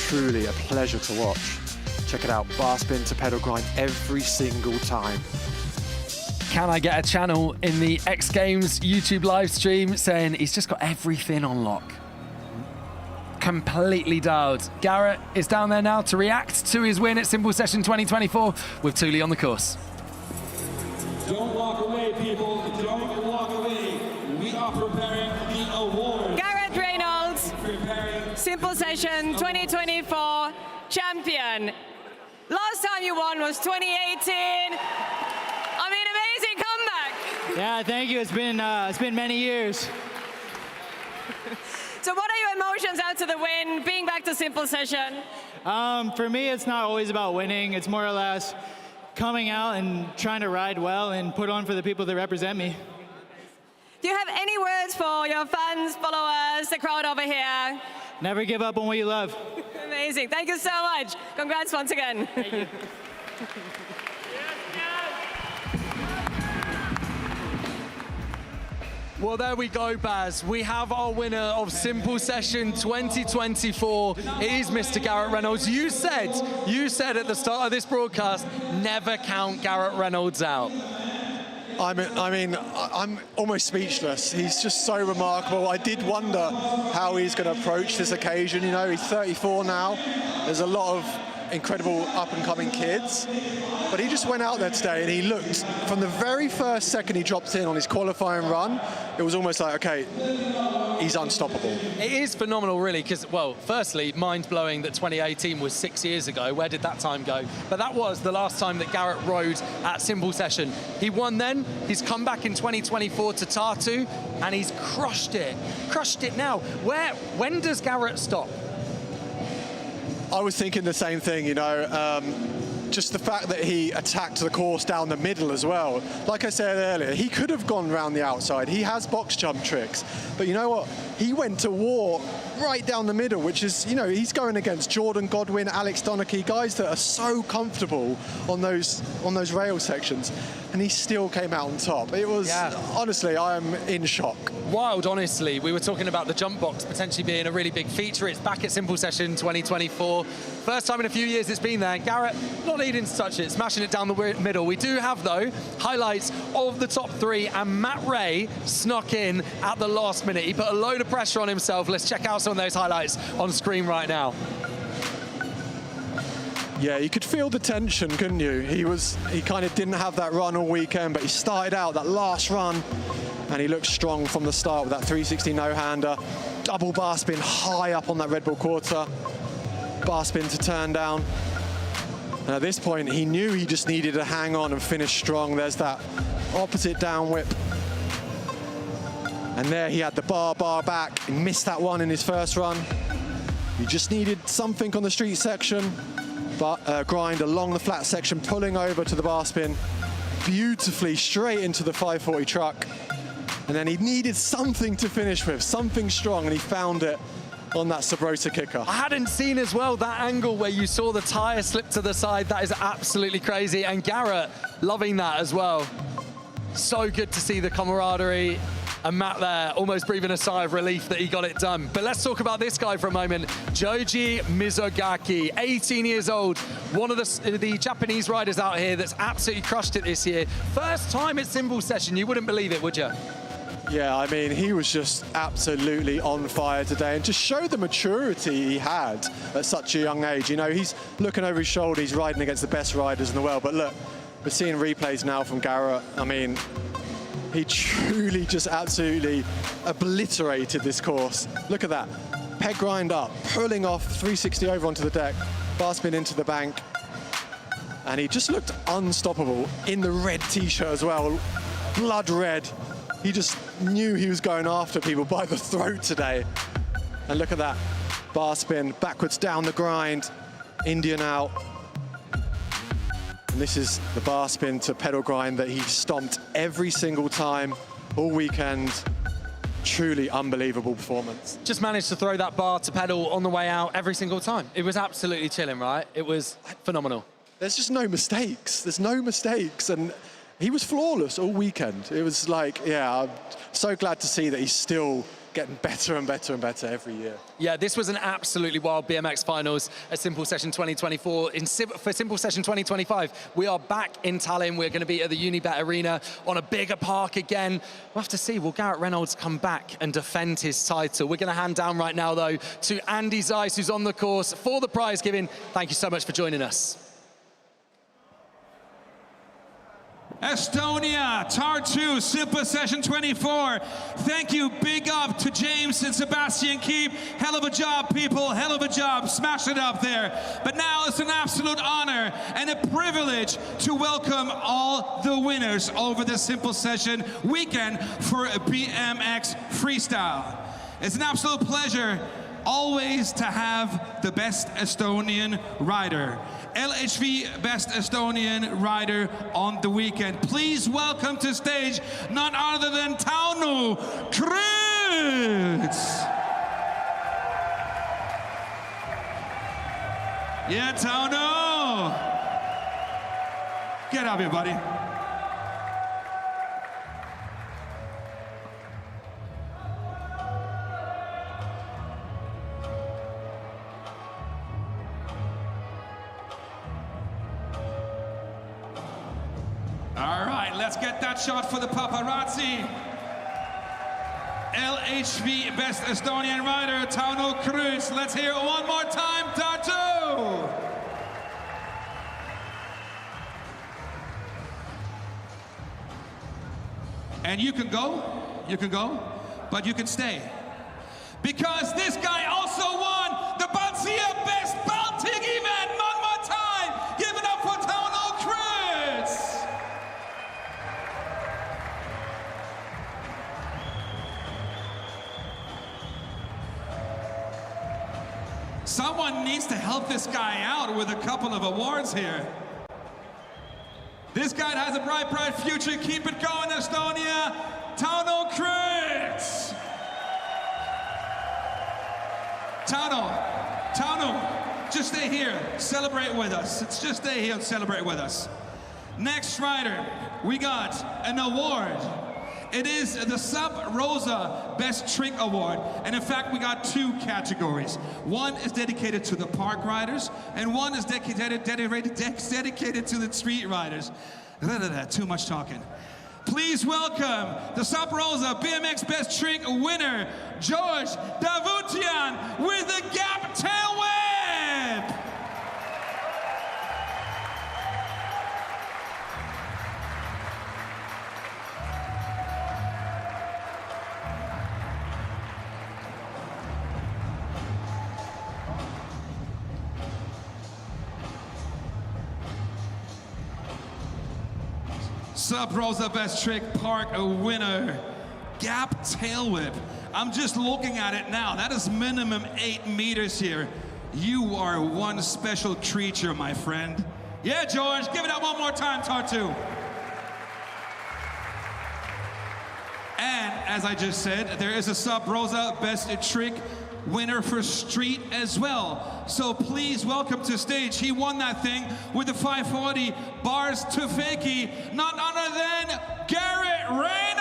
Speaker 16: truly a pleasure to watch. Check it out, bar spin to pedal grind every single time.
Speaker 20: Can I get a channel in the X Games YouTube live stream saying he's just got everything on lock? Completely dialed. Garrett is down there now to react to his win at Simple Session 2024 with Thule on the course.
Speaker 6: Don't walk away, people. Don't walk away. We are preparing the award.
Speaker 5: Garrett Reynolds, Simple Session 2024 champion. Last time you won was 2018. I mean, amazing comeback.
Speaker 10: Yeah, thank you. It's been many years.
Speaker 5: So what are your emotions after the win, being back to Simple Session?
Speaker 10: For me, it's not always about winning. It's more or less coming out and trying to ride well and put on for the people that represent me.
Speaker 5: Do you have any words for your fans, followers, the crowd over here?
Speaker 10: Never give up on what you love.
Speaker 5: Amazing. Thank you so much. Congrats once again.
Speaker 10: Thank you.
Speaker 2: Well, there we go, Baz. We have our winner of Simple Session 2024. It is Mr. Garrett Reynolds. You said at the start of this broadcast, never count Garrett Reynolds out.
Speaker 19: I'm almost speechless. He's just so remarkable. I did wonder how he's going to approach this occasion. You know, he's 34 now. There's a lot of incredible up-and-coming kids. But he just went out there today and he looked, from the very first second he dropped in on his qualifying run, it was almost like, okay, he's unstoppable.
Speaker 2: It is phenomenal, really, because, well, firstly, mind-blowing that 2018 was 6 years ago. Where did that time go? But that was the last time that Garrett rode at Simple Session. He won then, he's come back in 2024 to Tartu, and he's crushed it. Crushed it now. When does Garrett stop?
Speaker 19: I was thinking the same thing, you know, just the fact that he attacked the course down the middle as well. Like I said earlier, he could have gone round the outside. He has box jump tricks. But you know what? He went to war right down the middle, which is, you know, he's going against Jordan Godwin, Alex Donachie, guys that are so comfortable on those rail sections. And he still came out on top. It was, honestly, I am in shock.
Speaker 2: Wild, honestly. We were talking about the jump box potentially being a really big feature. It's back at Simple Session 2024. First time in a few years it's been there. Garrett not needing to touch it, smashing it down the middle. We do have, though, highlights of the top three, and Matt Ray snuck in at the last minute. He put a load of pressure on himself. Let's check out some of those highlights on screen right now.
Speaker 19: Yeah, you could feel the tension, couldn't you? He kind of didn't have that run all weekend, but he started out that last run, and he looked strong from the start with that 360 no-hander. Double bar spin high up on that Red Bull quarter. Bar spin to turn down. And at this point, he knew he just needed to hang on and finish strong. There's that opposite down whip. And there he had the bar back. He missed that one in his first run. He just needed something on the street section. But grind along the flat section, pulling over to the bar spin, beautifully straight into the 540 truck. And then he needed something to finish with, something strong, and he found it on that Sabrosa kicker.
Speaker 2: I hadn't seen as well that angle where you saw the tire slip to the side. That is absolutely crazy. And Garrett loving that as well. So good to see the camaraderie. And Matt there almost breathing a sigh of relief that he got it done. But let's talk about this guy for a moment. Joji Mizogaki, 18 years old, one of the Japanese riders out here that's absolutely crushed it this year. First time at Simple Session, you wouldn't believe it, would you?
Speaker 19: Yeah, I mean, he was just absolutely on fire today, and just showed the maturity he had at such a young age. You know, he's looking over his shoulder, he's riding against the best riders in the world. But look, we're seeing replays now from Garrett. I mean, he truly just absolutely obliterated this course. Look at that. Peg grind up, pulling off 360 over onto the deck, bar spin into the bank. And he just looked unstoppable in the red t-shirt as well, blood red. He just knew he was going after people by the throat today. And look at that, bar spin, backwards down the grind, Indian out. And this is the bar spin to pedal grind that he stomped every single time all weekend. Truly unbelievable performance.
Speaker 2: Just managed to throw that bar to pedal on the way out every single time. It was absolutely chilling, right? It was phenomenal.
Speaker 19: There's just no mistakes. There's no mistakes. And he was flawless all weekend. It was like, yeah, I'm so glad to see that he's still getting better and better and better every year.
Speaker 2: Yeah, this was an absolutely wild BMX Finals at Simple Session 2024. For Simple Session 2025, we are back in Tallinn. We're going to be at the Unibet Arena on a bigger park again. We'll have to see, will Garrett Reynolds come back and defend his title? We're going to hand down right now, though, to Andy Zeiss, who's on the course for the prize giving. Thank you so much for joining us.
Speaker 15: Estonia, Tartu, Simple Session 24. Thank you, big up to James and Sebastian Keep. Hell of a job, people, hell of a job. Smash it up there. But now it's an absolute honor and a privilege to welcome all the winners over the Simple Session weekend for BMX Freestyle. It's an absolute pleasure always to have the best Estonian rider. LHV Best Estonian Rider on the weekend. Please welcome to stage none other than Tartu Estonia. Yeah, Tartu. Get up here, buddy. All right, let's get that shot for the paparazzi. LHV Best Estonian Rider, Tartu Estonia. Let's hear it one more time, Tartu! And you can go, but you can stay. Because this guy also won the Baltia Best Baltic event. One more time, give it up for Tartu Estonia. Someone needs to help this guy out with a couple of awards here. This guy has a bright, bright future. Keep it going, Estonia. Tartu Estonia. Tartu, just stay here. Celebrate with us. Just stay here and celebrate with us. Next rider, we got an award. It is the Sub Rosa Best Trick Award. And in fact, we got two categories. One is dedicated to the park riders, and one is dedicated to the street riders. Too much talking. Please welcome the Sub Rosa BMX Best Trick winner, George Davutian, with the Gap Tail Whip. Sub Rosa Best Trick Park winner, Gap Tail Whip. I'm just looking at it now. That is minimum 8 meters here. You are one special creature, my friend. Yeah, George, give it up one more time, Tartu. And as I just said, there is a Sub Rosa Best Trick winner for street as well. So please welcome to stage. He won that thing with the 540 bars to fakie, none other than Garrett Reynolds.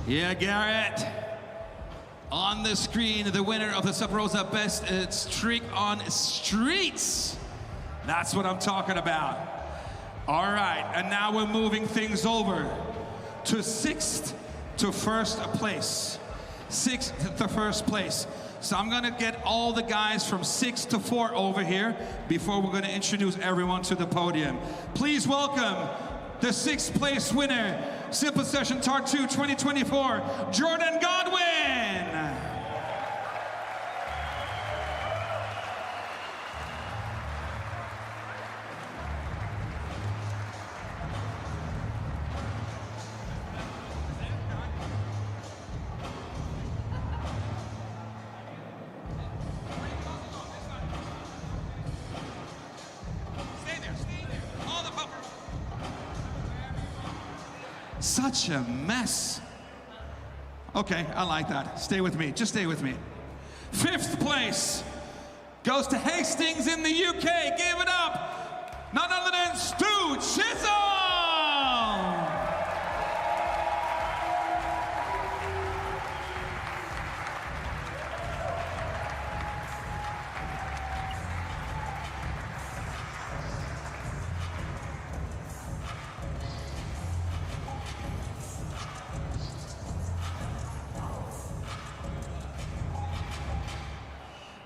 Speaker 15: Yeah, Garrett. On the screen, the winner of the Sub Rosa Best Trick on Streets. That's what I'm talking about. All right, and now we're moving things over to 6th to 1st place. 6th to 1st place. So I'm gonna get all the guys from 6 to 4 over here before we're gonna introduce everyone to the podium. Please welcome the 6th place winner, Simple Session Tartu 2024, Jordan Godwin. Such a mess. Okay, I like that. Stay with me, just stay with me. 5th place goes to Hastings in the UK. Give it up. None other than Stu Chisholm.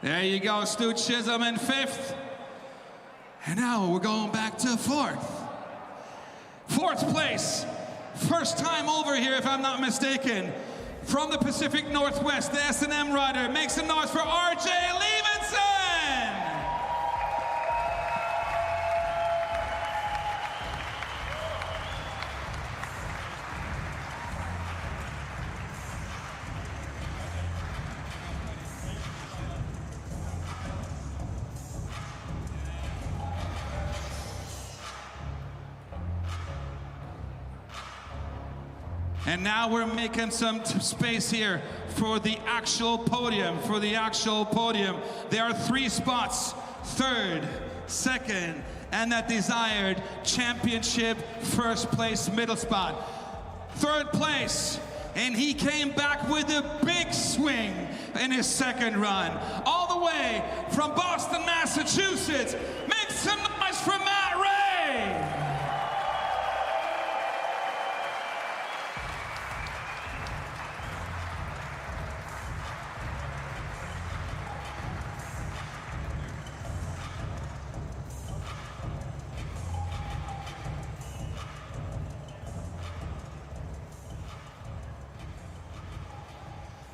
Speaker 15: There you go, Stu Chisholm in 5th. And now we're going back to 4th. 4th place, first time over here if I'm not mistaken. From the Pacific Northwest, the S&M rider. Make some noise for RJ Levinson! And now we're making some space here for the actual podium, There are 3 spots, 3rd, 2nd, and that desired championship 1st place middle spot. 3rd place, and he came back with a big swing in his 2nd run. All the way from Boston, Massachusetts. Make some noise for Matt Ray!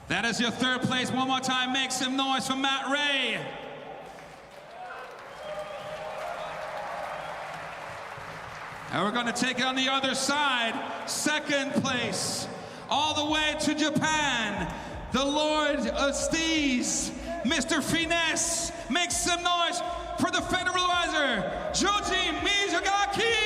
Speaker 15: That is your 3rd place. One more time, make some noise for Matt Ray. And we're going to take it on the other side. 2nd place, all the way to Japan, the Lord of Steez, Mr. Finesse. Make some noise for the federal riser, Joji Mizugaki.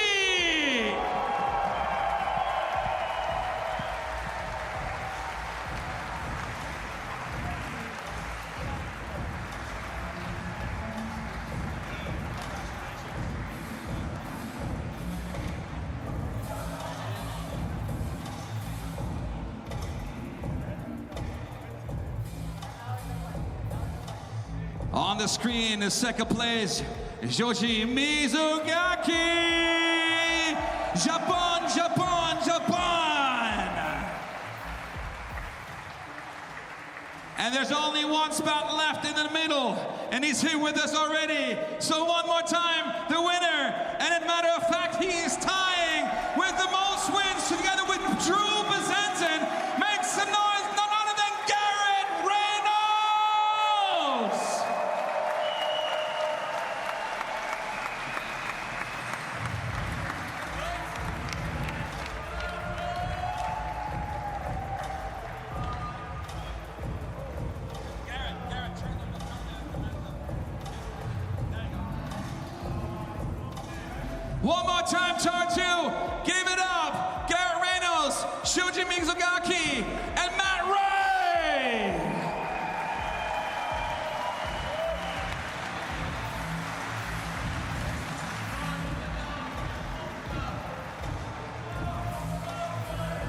Speaker 15: On the screen, the 2nd place, Joji Mizugaki! Japan, Japan, Japan! And there's only 1 spot left in the middle, and he's here with us already. So one more time, the winner, and as a matter of fact, he is tying with the most wins together with Drew Bezenton. Make some noise, none other than Garrett Reynolds! One more time, Tartu, give it up. Garrett Reynolds, Shuji Mizugaki, and Matt Ray.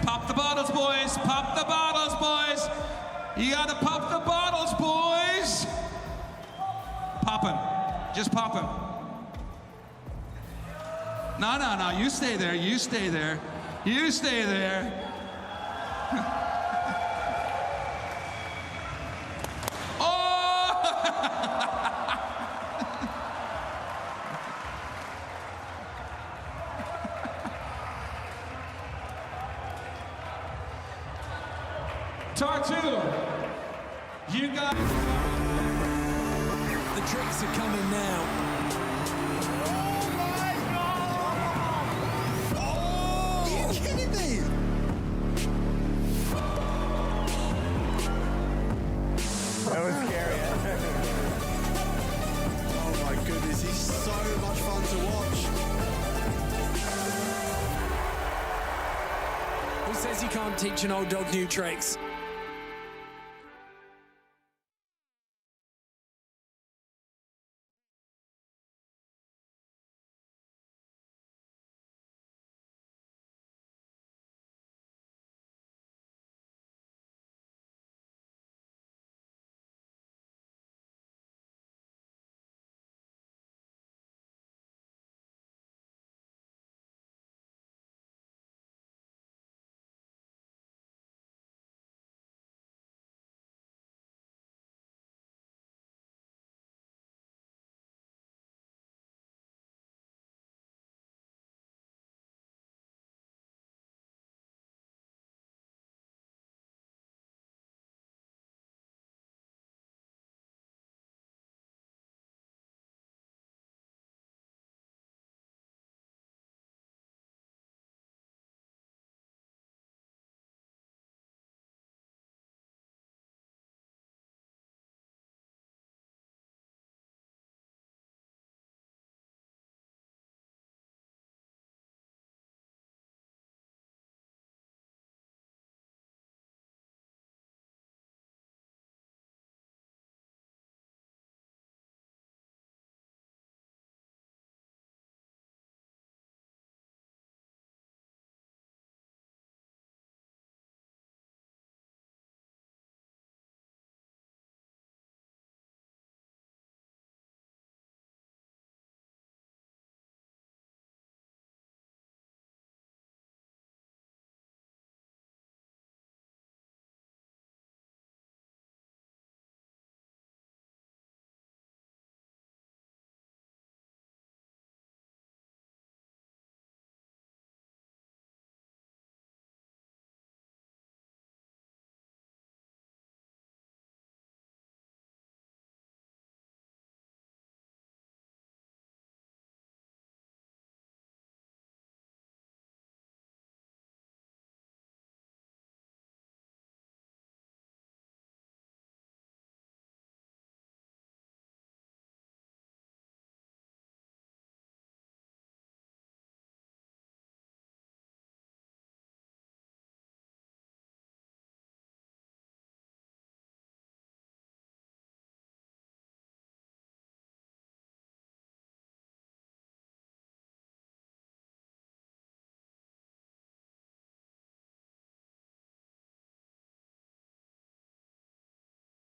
Speaker 15: Pop the bottles, boys. Pop the bottles, boys. You gotta pop the bottles, boys. Pop 'em. Just pop 'em. No, no, no, you stay there, you stay there. You stay there. Oh! Tartu, you got...
Speaker 11: The tricks are coming now.
Speaker 8: That was scary.
Speaker 1: Oh my goodness, he's so much fun to watch.
Speaker 11: Who says you can't teach an old dog new tricks?